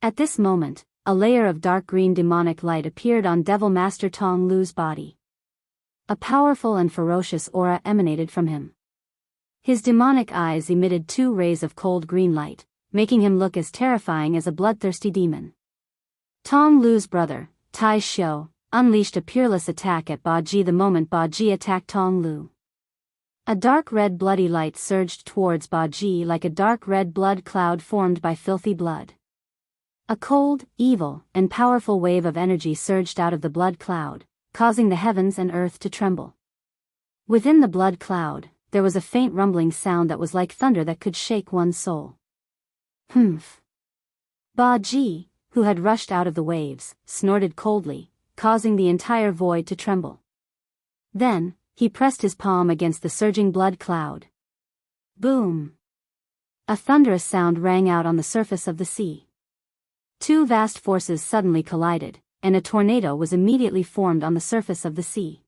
At this moment, a layer of dark green demonic light appeared on Devil Master Tong Lu's body. A powerful and ferocious aura emanated from him. His demonic eyes emitted 2 rays of cold green light, making him look as terrifying as a bloodthirsty demon. Tong Lu's brother, Tai Xiu, unleashed a peerless attack at Ba Ji the moment Ba Ji attacked Tong Lu. A dark red bloody light surged towards Ba Ji like a dark red blood cloud formed by filthy blood. A cold, evil, and powerful wave of energy surged out of the blood cloud, causing the heavens and earth to tremble. Within the blood cloud, there was a faint rumbling sound that was like thunder that could shake one's soul. Humph! Ba Ji, who had rushed out of the waves, snorted coldly, causing the entire void to tremble. Then, he pressed his palm against the surging blood cloud. Boom! A thunderous sound rang out on the surface of the sea. 2 vast forces suddenly collided, and a tornado was immediately formed on the surface of the sea.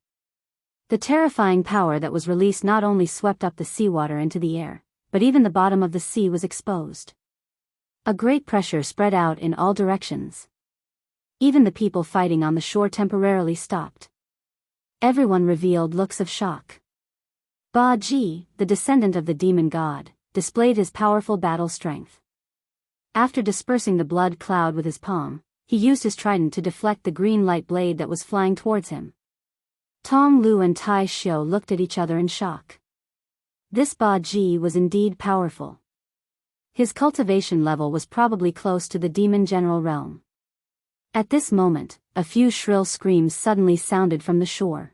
The terrifying power that was released not only swept up the seawater into the air, but even the bottom of the sea was exposed. A great pressure spread out in all directions. Even the people fighting on the shore temporarily stopped. Everyone revealed looks of shock. Ba Ji, the descendant of the demon god, displayed his powerful battle strength. After dispersing the blood cloud with his palm, he used his trident to deflect the green light blade that was flying towards him. Tong Lu and Tai Xiu looked at each other in shock. This Ba Ji was indeed powerful. His cultivation level was probably close to the demon general realm. At this moment, a few shrill screams suddenly sounded from the shore.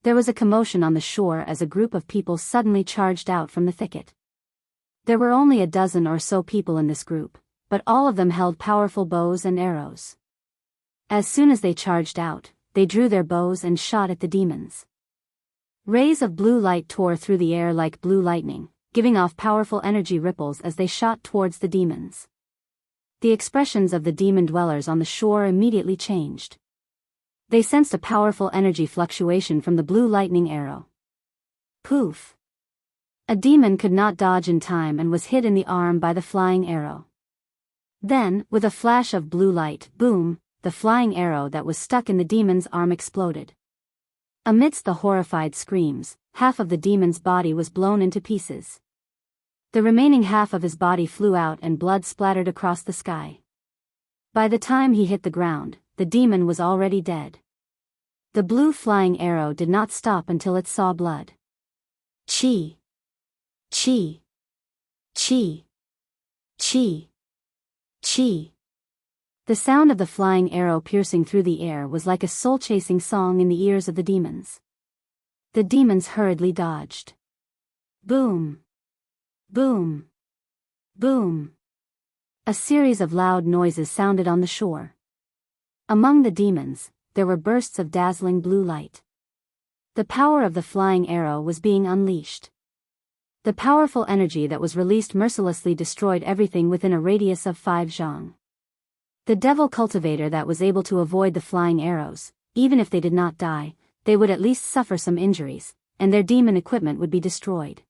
There was a commotion on the shore as a group of people suddenly charged out from the thicket. There were only a dozen or so people in this group, but all of them held powerful bows and arrows. As soon as they charged out, they drew their bows and shot at the demons. Rays of blue light tore through the air like blue lightning, giving off powerful energy ripples as they shot towards the demons. The expressions of the demon dwellers on the shore immediately changed. They sensed a powerful energy fluctuation from the blue lightning arrow. Poof! A demon could not dodge in time and was hit in the arm by the flying arrow. Then, with a flash of blue light, boom, the flying arrow that was stuck in the demon's arm exploded. Amidst the horrified screams, half of the demon's body was blown into pieces. The remaining half of his body flew out and blood splattered across the sky. By the time he hit the ground, the demon was already dead. The blue flying arrow did not stop until it saw blood. Chi! Chi! Chi! Chi! Chi! The sound of the flying arrow piercing through the air was like a soul-chasing song in the ears of the demons. The demons hurriedly dodged. Boom! Boom! Boom! A series of loud noises sounded on the shore. Among the demons, there were bursts of dazzling blue light. The power of the flying arrow was being unleashed. The powerful energy that was released mercilessly destroyed everything within a radius of 5 zhang. The devil cultivator that was able to avoid the flying arrows, even if they did not die, they would at least suffer some injuries, and their demon equipment would be destroyed.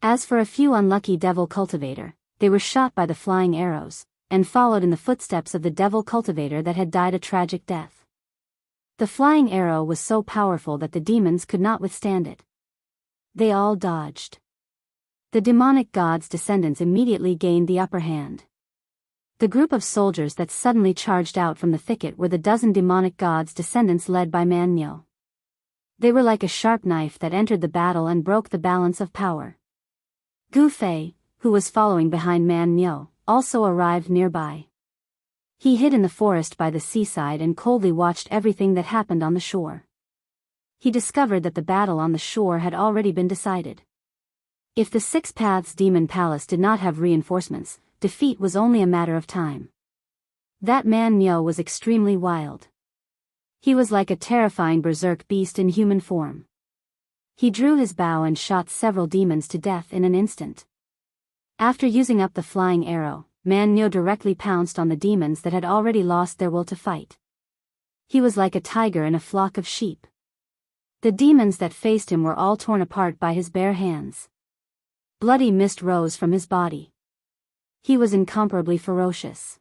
As for a few unlucky devil cultivator, they were shot by the flying arrows, and followed in the footsteps of the devil cultivator that had died a tragic death. The flying arrow was so powerful that the demons could not withstand it. They all dodged. The demonic god's descendants immediately gained the upper hand. The group of soldiers that suddenly charged out from the thicket were the dozen demonic god's descendants led by Man Myo. They were like a sharp knife that entered the battle and broke the balance of power. Gu Fei, who was following behind Man Myo, also arrived nearby. He hid in the forest by the seaside and coldly watched everything that happened on the shore. He discovered that the battle on the shore had already been decided. If the Six Paths Demon Palace did not have reinforcements, defeat was only a matter of time. That Man Myo was extremely wild. He was like a terrifying berserk beast in human form. He drew his bow and shot several demons to death in an instant. After using up the flying arrow, Man Myo directly pounced on the demons that had already lost their will to fight. He was like a tiger in a flock of sheep. The demons that faced him were all torn apart by his bare hands. Bloody mist rose from his body. He was incomparably ferocious.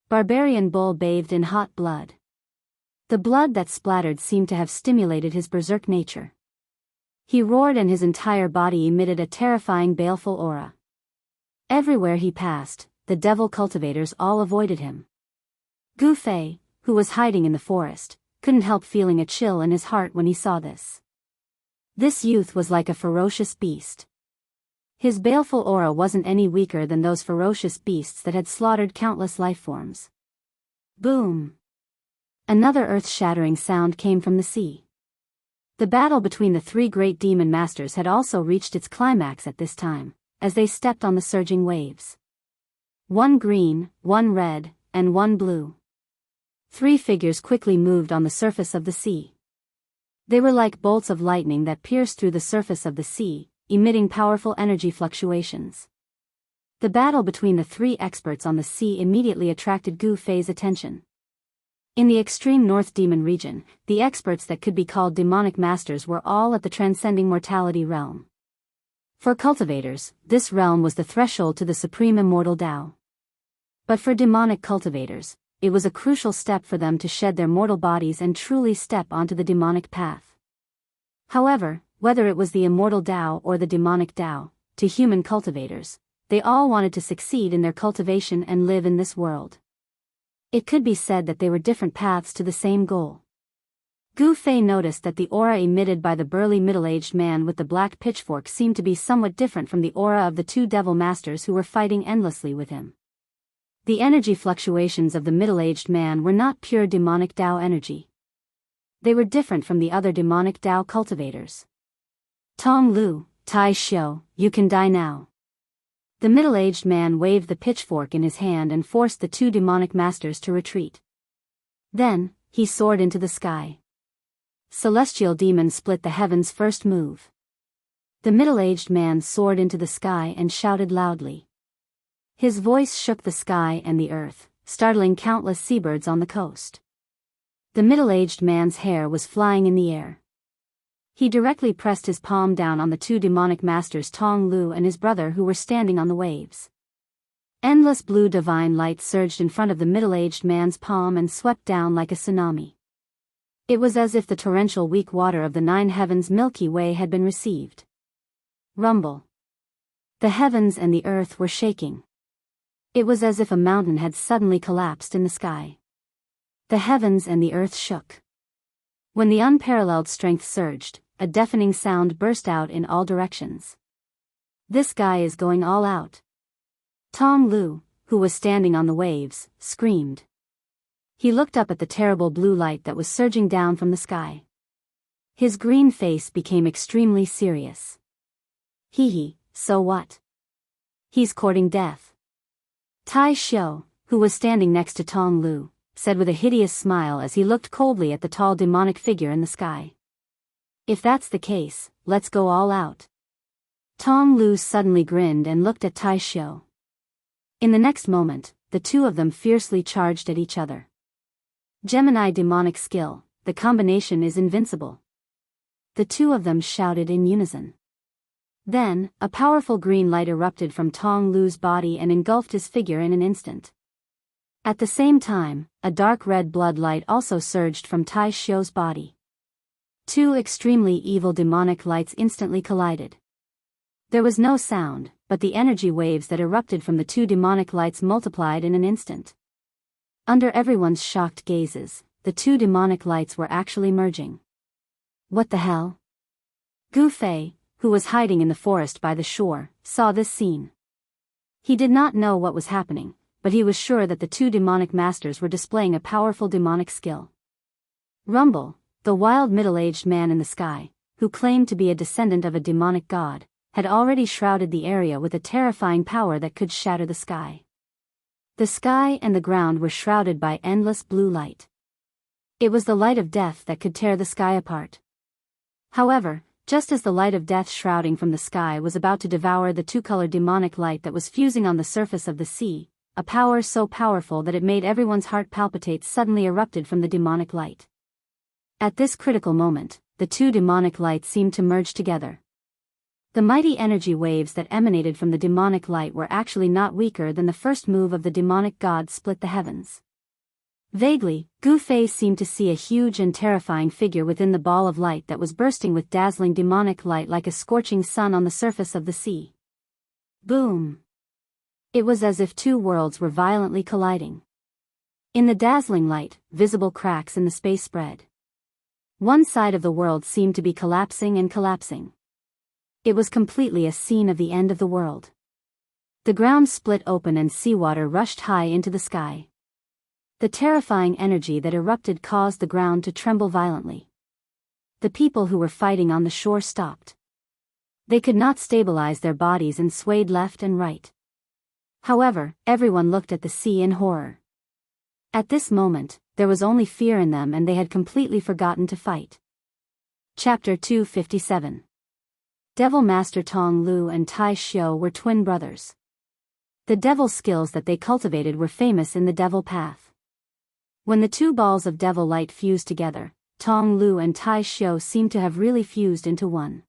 Barbarian Bull bathed in hot blood. The blood that splattered seemed to have stimulated his berserk nature. He roared and his entire body emitted a terrifying baleful aura. Everywhere he passed, the devil cultivators all avoided him. Gu Fei, who was hiding in the forest, couldn't help feeling a chill in his heart when he saw this. This youth was like a ferocious beast. His baleful aura wasn't any weaker than those ferocious beasts that had slaughtered countless lifeforms. Boom! Another earth-shattering sound came from the sea. The battle between the 3 great demon masters had also reached its climax at this time, as they stepped on the surging waves. 1 green, 1 red, and 1 blue. 3 figures quickly moved on the surface of the sea. They were like bolts of lightning that pierced through the surface of the sea, emitting powerful energy fluctuations. The battle between the 3 experts on the sea immediately attracted Gu Fei's attention. In the extreme North Demon region, the experts that could be called demonic masters were all at the transcending mortality realm. For cultivators, this realm was the threshold to the supreme immortal Tao. But for demonic cultivators, it was a crucial step for them to shed their mortal bodies and truly step onto the demonic path. However, whether it was the immortal Tao or the demonic Tao, to human cultivators, they all wanted to succeed in their cultivation and live in this world. It could be said that they were different paths to the same goal. Gu Fei noticed that the aura emitted by the burly middle-aged man with the black pitchfork seemed to be somewhat different from the aura of the 2 devil masters who were fighting endlessly with him. The energy fluctuations of the middle-aged man were not pure demonic Tao energy. They were different from the other demonic Tao cultivators. Tong Lu, Tai Xiu, you can die now. The middle-aged man waved the pitchfork in his hand and forced the 2 demonic masters to retreat. Then, he soared into the sky. Celestial demon split the heavens first move. The middle-aged man soared into the sky and shouted loudly. His voice shook the sky and the earth, startling countless seabirds on the coast. The middle-aged man's hair was flying in the air. He directly pressed his palm down on the two demonic masters Tong Lu and his brother who were standing on the waves. Endless blue divine light surged in front of the middle-aged man's palm and swept down like a tsunami. It was as if the torrential weak water of the nine heavens Milky Way had been received. Rumble. The heavens and the earth were shaking. It was as if a mountain had suddenly collapsed in the sky. The heavens and the earth shook. When the unparalleled strength surged, a deafening sound burst out in all directions. "This guy is going all out." Tong Lu, who was standing on the waves, screamed. He looked up at the terrible blue light that was surging down from the sky. His green face became extremely serious. Hee, so what? He's courting death. Tai Xiu, who was standing next to Tong Lu, said with a hideous smile as he looked coldly at the tall demonic figure in the sky. "If that's the case, let's go all out." Tong Lu suddenly grinned and looked at Tai Xiu. In the next moment, the two of them fiercely charged at each other. Gemini demonic skill, the combination is invincible. The two of them shouted in unison. Then, a powerful green light erupted from Tong Lu's body and engulfed his figure in an instant. At the same time, a dark red blood light also surged from Tai Xiu's body. Two extremely evil demonic lights instantly collided. There was no sound, but the energy waves that erupted from the two demonic lights multiplied in an instant. Under everyone's shocked gazes, the two demonic lights were actually merging. What the hell? Gu Fei, who was hiding in the forest by the shore, saw this scene. He did not know what was happening, but he was sure that the two demonic masters were displaying a powerful demonic skill. Rumble, the wild middle-aged man in the sky, who claimed to be a descendant of a demonic god, had already shrouded the area with a terrifying power that could shatter the sky. The sky and the ground were shrouded by endless blue light. It was the light of death that could tear the sky apart. However, just as the light of death shrouding from the sky was about to devour the two-colored demonic light that was fusing on the surface of the sea, a power so powerful that it made everyone's heart palpitate suddenly erupted from the demonic light. At this critical moment, the two demonic lights seemed to merge together. The mighty energy waves that emanated from the demonic light were actually not weaker than the first move of the demonic god split the heavens. Vaguely, Gu Fei seemed to see a huge and terrifying figure within the ball of light that was bursting with dazzling demonic light like a scorching sun on the surface of the sea. Boom! It was as if two worlds were violently colliding. In the dazzling light, visible cracks in the space spread. One side of the world seemed to be collapsing and collapsing. It was completely a scene of the end of the world. The ground split open and seawater rushed high into the sky. The terrifying energy that erupted caused the ground to tremble violently. The people who were fighting on the shore stopped. They could not stabilize their bodies and swayed left and right. However, everyone looked at the sea in horror. At this moment, there was only fear in them and they had completely forgotten to fight. Chapter 257. Devil Master Tong Lu and Tai Xiu were twin brothers. The devil skills that they cultivated were famous in the devil path. When the two balls of devil light fused together, Tong Lu and Tai Xiu seemed to have really fused into one.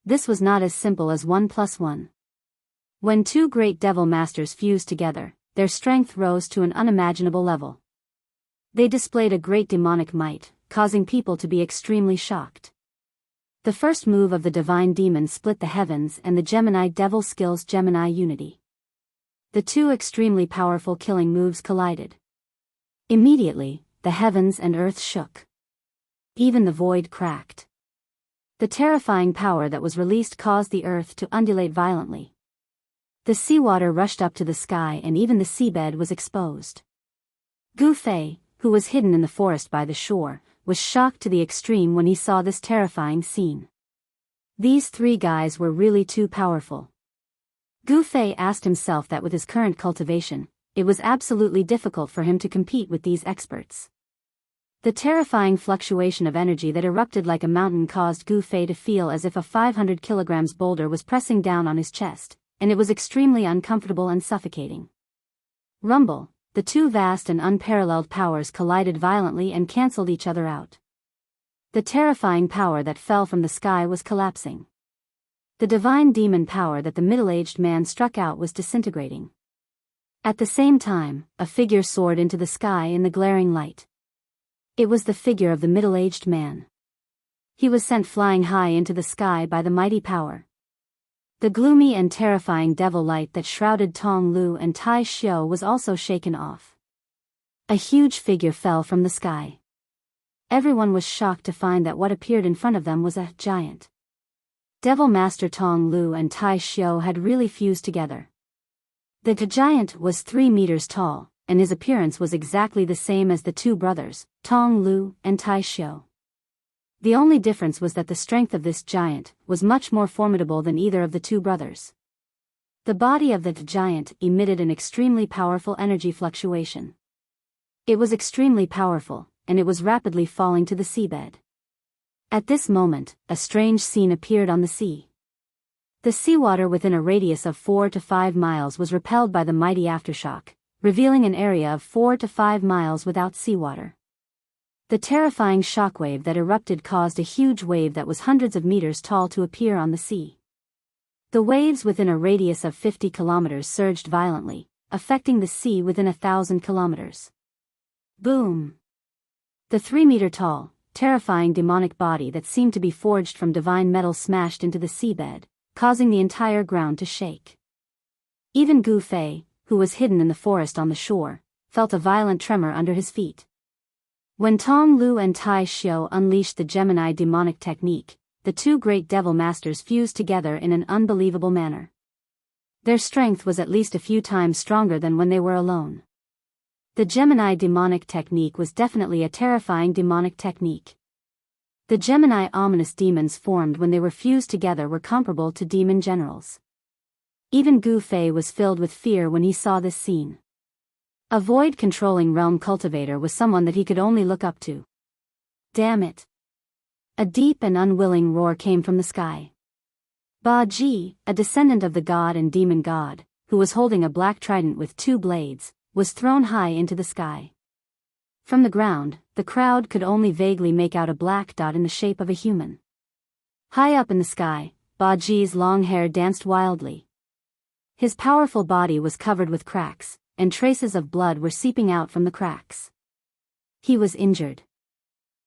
This was not as simple as 1 + 1. When two great devil masters fused together, their strength rose to an unimaginable level. They displayed a great demonic might, causing people to be extremely shocked. The first move of the divine demon split the heavens and the Gemini devil skills Gemini unity. The two extremely powerful killing moves collided. Immediately, the heavens and earth shook. Even the void cracked. The terrifying power that was released caused the earth to undulate violently. The seawater rushed up to the sky and even the seabed was exposed. Gu Fei, who was hidden in the forest by the shore, was shocked to the extreme when he saw this terrifying scene. These three guys were really too powerful. Gu Fei asked himself that with his current cultivation, it was absolutely difficult for him to compete with these experts. The terrifying fluctuation of energy that erupted like a mountain caused Gu Fei to feel as if a 500 kilograms boulder was pressing down on his chest, and it was extremely uncomfortable and suffocating. Rumble, the two vast and unparalleled powers collided violently and cancelled each other out. The terrifying power that fell from the sky was collapsing. The divine demon power that the middle-aged man struck out was disintegrating. At the same time, a figure soared into the sky in the glaring light. It was the figure of the middle-aged man. He was sent flying high into the sky by the mighty power. The gloomy and terrifying devil light that shrouded Tong Lu and Tai Xiu was also shaken off. A huge figure fell from the sky. Everyone was shocked to find that what appeared in front of them was a giant. Devil Master Tong Lu and Tai Xiu had really fused together. The giant was 3 meters tall, and his appearance was exactly the same as the two brothers, Tong Lu and Tai Xiu. The only difference was that the strength of this giant was much more formidable than either of the two brothers. The body of the giant emitted an extremely powerful energy fluctuation. It was extremely powerful, and it was rapidly falling to the seabed. At this moment, a strange scene appeared on the sea. The seawater within a radius of 4 to 5 miles was repelled by the mighty aftershock, revealing an area of 4 to 5 miles without seawater. The terrifying shockwave that erupted caused a huge wave that was hundreds of meters tall to appear on the sea. The waves within a radius of 50 kilometers surged violently, affecting the sea within 1,000 kilometers. Boom! The 3-meter-tall, terrifying demonic body that seemed to be forged from divine metal smashed into the seabed, causing the entire ground to shake. Even Gu Fei, who was hidden in the forest on the shore, felt a violent tremor under his feet. When Tong Lu and Tai Xiu unleashed the Gemini demonic technique, the two great devil masters fused together in an unbelievable manner. Their strength was at least a few times stronger than when they were alone. The Gemini demonic technique was definitely a terrifying demonic technique. The Gemini ominous demons formed when they were fused together were comparable to demon generals. Even Gu Fei was filled with fear when he saw this scene. A void-controlling realm cultivator was someone that he could only look up to. Damn it! A deep and unwilling roar came from the sky. Ba Ji, a descendant of the god and demon god, who was holding a black trident with 2 blades, was thrown high into the sky. From the ground, the crowd could only vaguely make out a black dot in the shape of a human. High up in the sky, Ba Ji's long hair danced wildly. His powerful body was covered with cracks, and traces of blood were seeping out from the cracks. He was injured.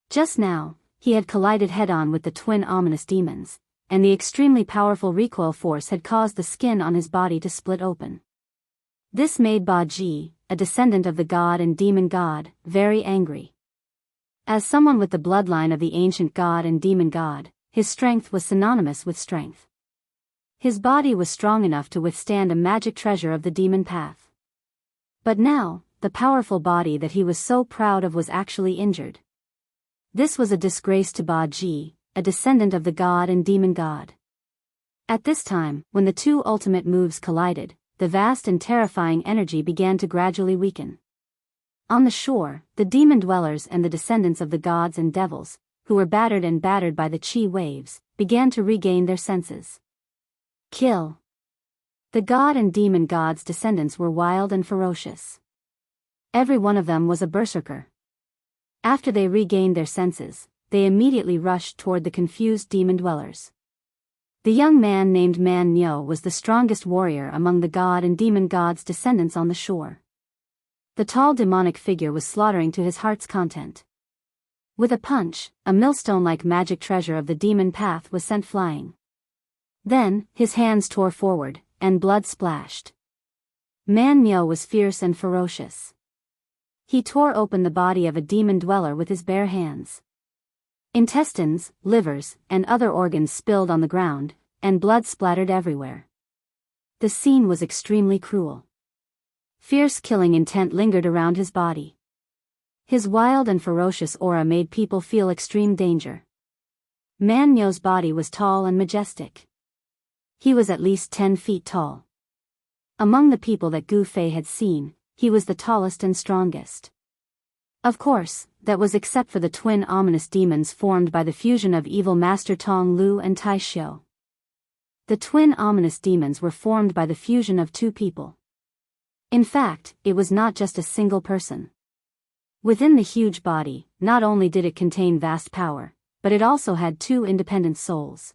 Just now, he had collided head-on with the twin ominous demons, and the extremely powerful recoil force had caused the skin on his body to split open. This made Ba Ji, a descendant of the god and demon god, very angry. As someone with the bloodline of the ancient god and demon god, his strength was synonymous with strength. His body was strong enough to withstand a magic treasure of the demon path. But now, the powerful body that he was so proud of was actually injured. This was a disgrace to Ba Ji, a descendant of the god and demon god. At this time, when the two ultimate moves collided, the vast and terrifying energy began to gradually weaken. On the shore, the demon dwellers and the descendants of the gods and devils, who were battered by the chi waves, began to regain their senses. Kill. The god and demon gods' descendants were wild and ferocious. Every one of them was a berserker. After they regained their senses, they immediately rushed toward the confused demon dwellers. The young man named Man Nyo was the strongest warrior among the god and demon gods' descendants on the shore. The tall demonic figure was slaughtering to his heart's content. With a punch, a millstone-like magic treasure of the demon path was sent flying. Then, his hands tore forward, and blood splashed. Man Nyo was fierce and ferocious. He tore open the body of a demon dweller with his bare hands. Intestines, livers, and other organs spilled on the ground, and blood splattered everywhere. The scene was extremely cruel. Fierce killing intent lingered around his body. His wild and ferocious aura made people feel extreme danger. Man Nyo's body was tall and majestic. He was at least 10 feet tall. Among the people that Gu Fei had seen, he was the tallest and strongest. Of course, that was except for the twin ominous demons formed by the fusion of evil Master Tong Lu and Tai Xiu. The twin ominous demons were formed by the fusion of two people. In fact, it was not just a single person. Within the huge body, not only did it contain vast power, but it also had two independent souls.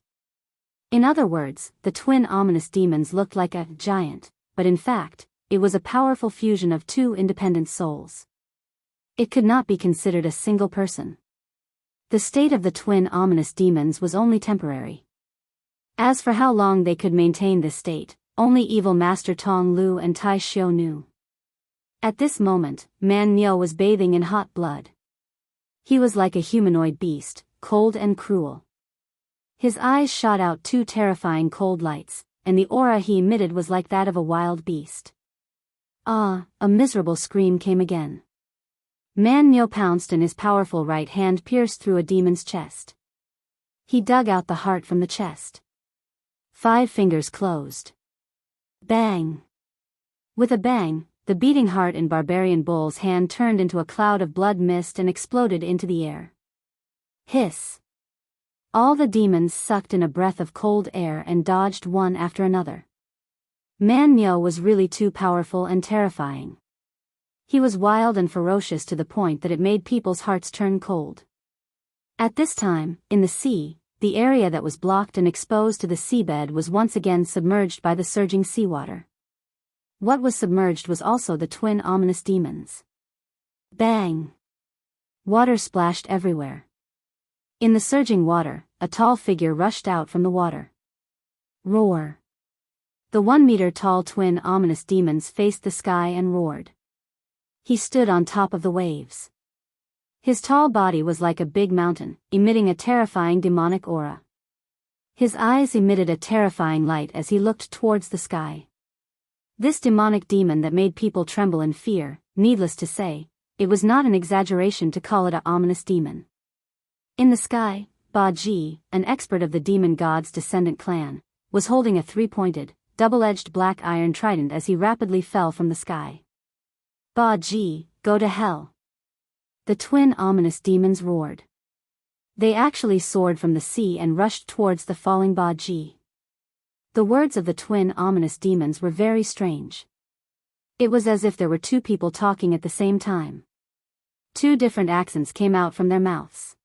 In other words, the twin ominous demons looked like a giant, but in fact, it was a powerful fusion of two independent souls. It could not be considered a single person. The state of the twin ominous demons was only temporary. As for how long they could maintain this state, only evil Master Tong Lu and Tai Xiu knew. At this moment, Man Nyo was bathing in hot blood. He was like a humanoid beast, cold and cruel. His eyes shot out two terrifying cold lights, and the aura he emitted was like that of a wild beast. Ah, a miserable scream came again. Man Nyo pounced and his powerful right hand pierced through a demon's chest. He dug out the heart from the chest. 5 fingers closed. Bang! With a bang, the beating heart in Barbarian Bull's hand turned into a cloud of blood mist and exploded into the air. Hiss! All the demons sucked in a breath of cold air and dodged one after another. Man Nyo was really too powerful and terrifying. He was wild and ferocious to the point that it made people's hearts turn cold. At this time, in the sea, the area that was blocked and exposed to the seabed was once again submerged by the surging seawater. What was submerged was also the twin ominous demons. Bang! Water splashed everywhere. In the surging water, a tall figure rushed out from the water. Roar! The 1-meter-tall twin ominous demons faced the sky and roared. He stood on top of the waves. His tall body was like a big mountain, emitting a terrifying demonic aura. His eyes emitted a terrifying light as he looked towards the sky. This demonic demon that made people tremble in fear, needless to say, it was not an exaggeration to call it an ominous demon. In the sky, Ba Ji, an expert of the demon god's descendant clan, was holding a 3-pointed, double-edged black iron trident as he rapidly fell from the sky. Ba Ji, go to hell! The twin ominous demons roared. They actually soared from the sea and rushed towards the falling Ba Ji. The words of the twin ominous demons were very strange. It was as if there were two people talking at the same time. 2 different accents came out from their mouths.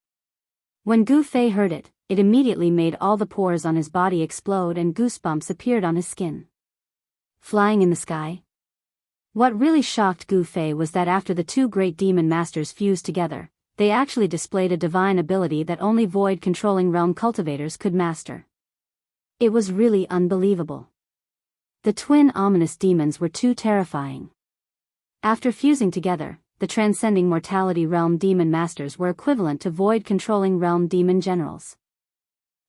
When Gu Fei heard it, it immediately made all the pores on his body explode and goosebumps appeared on his skin. Flying in the sky? What really shocked Gu Fei was that after the 2 great demon masters fused together, they actually displayed a divine ability that only void-controlling realm cultivators could master. It was really unbelievable. The twin ominous demons were too terrifying. After fusing together, the transcending mortality realm demon masters were equivalent to void-controlling realm demon generals.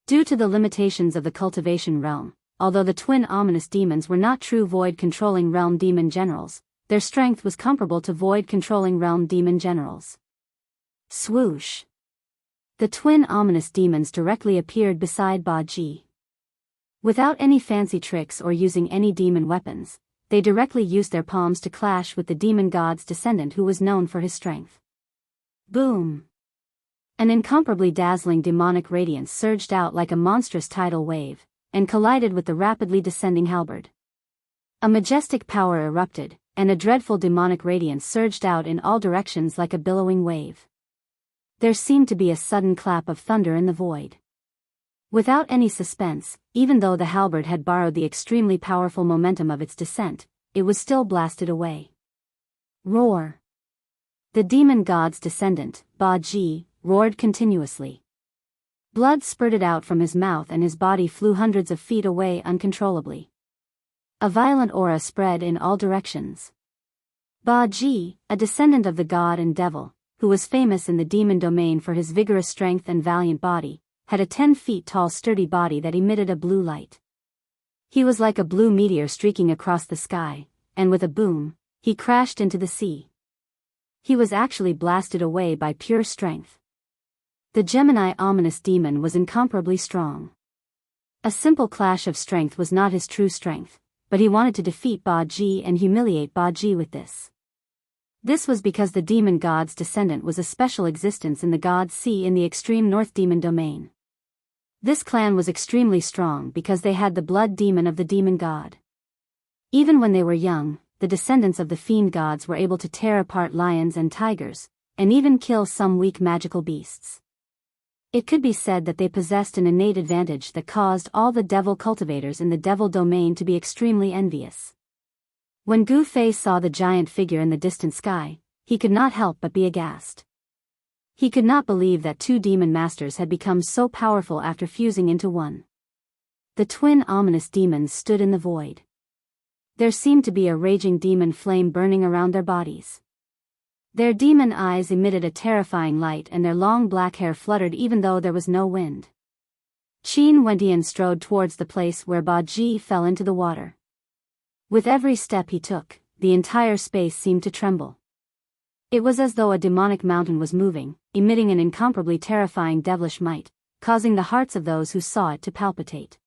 Due to the limitations of the cultivation realm, although the twin ominous demons were not true void-controlling realm demon generals, their strength was comparable to void-controlling realm demon generals. Swoosh! The twin ominous demons directly appeared beside Ba Ji. Without any fancy tricks or using any demon weapons, they directly used their palms to clash with the demon god's descendant who was known for his strength. Boom! An incomparably dazzling demonic radiance surged out like a monstrous tidal wave, and collided with the rapidly descending halberd. A majestic power erupted, and a dreadful demonic radiance surged out in all directions like a billowing wave. There seemed to be a sudden clap of thunder in the void. Without any suspense, even though the halberd had borrowed the extremely powerful momentum of its descent, it was still blasted away. Roar! The demon god's descendant, Ba Ji, roared continuously. Blood spurted out from his mouth and his body flew hundreds of feet away uncontrollably. A violent aura spread in all directions. Ba Ji, a descendant of the god and devil, who was famous in the demon domain for his vigorous strength and valiant body, had a 10 feet tall sturdy body that emitted a blue light. He was like a blue meteor streaking across the sky, and with a boom, he crashed into the sea. He was actually blasted away by pure strength. The Gemini ominous demon was incomparably strong. A simple clash of strength was not his true strength, but he wanted to defeat Ba Ji and humiliate Ba Ji with this. This was because the demon god's descendant was a special existence in the god's sea in the extreme north demon domain. This clan was extremely strong because they had the blood demon of the demon god. Even when they were young, the descendants of the fiend gods were able to tear apart lions and tigers, and even kill some weak magical beasts. It could be said that they possessed an innate advantage that caused all the devil cultivators in the devil domain to be extremely envious. When Gu Fei saw the giant figure in the distant sky, he could not help but be aghast. He could not believe that two demon masters had become so powerful after fusing into one. The twin ominous demons stood in the void. There seemed to be a raging demon flame burning around their bodies. Their demon eyes emitted a terrifying light and their long black hair fluttered even though there was no wind. Qin Wentian strode towards the place where Ba Ji fell into the water. With every step he took, the entire space seemed to tremble. It was as though a demonic mountain was moving, emitting an incomparably terrifying devilish might, causing the hearts of those who saw it to palpitate.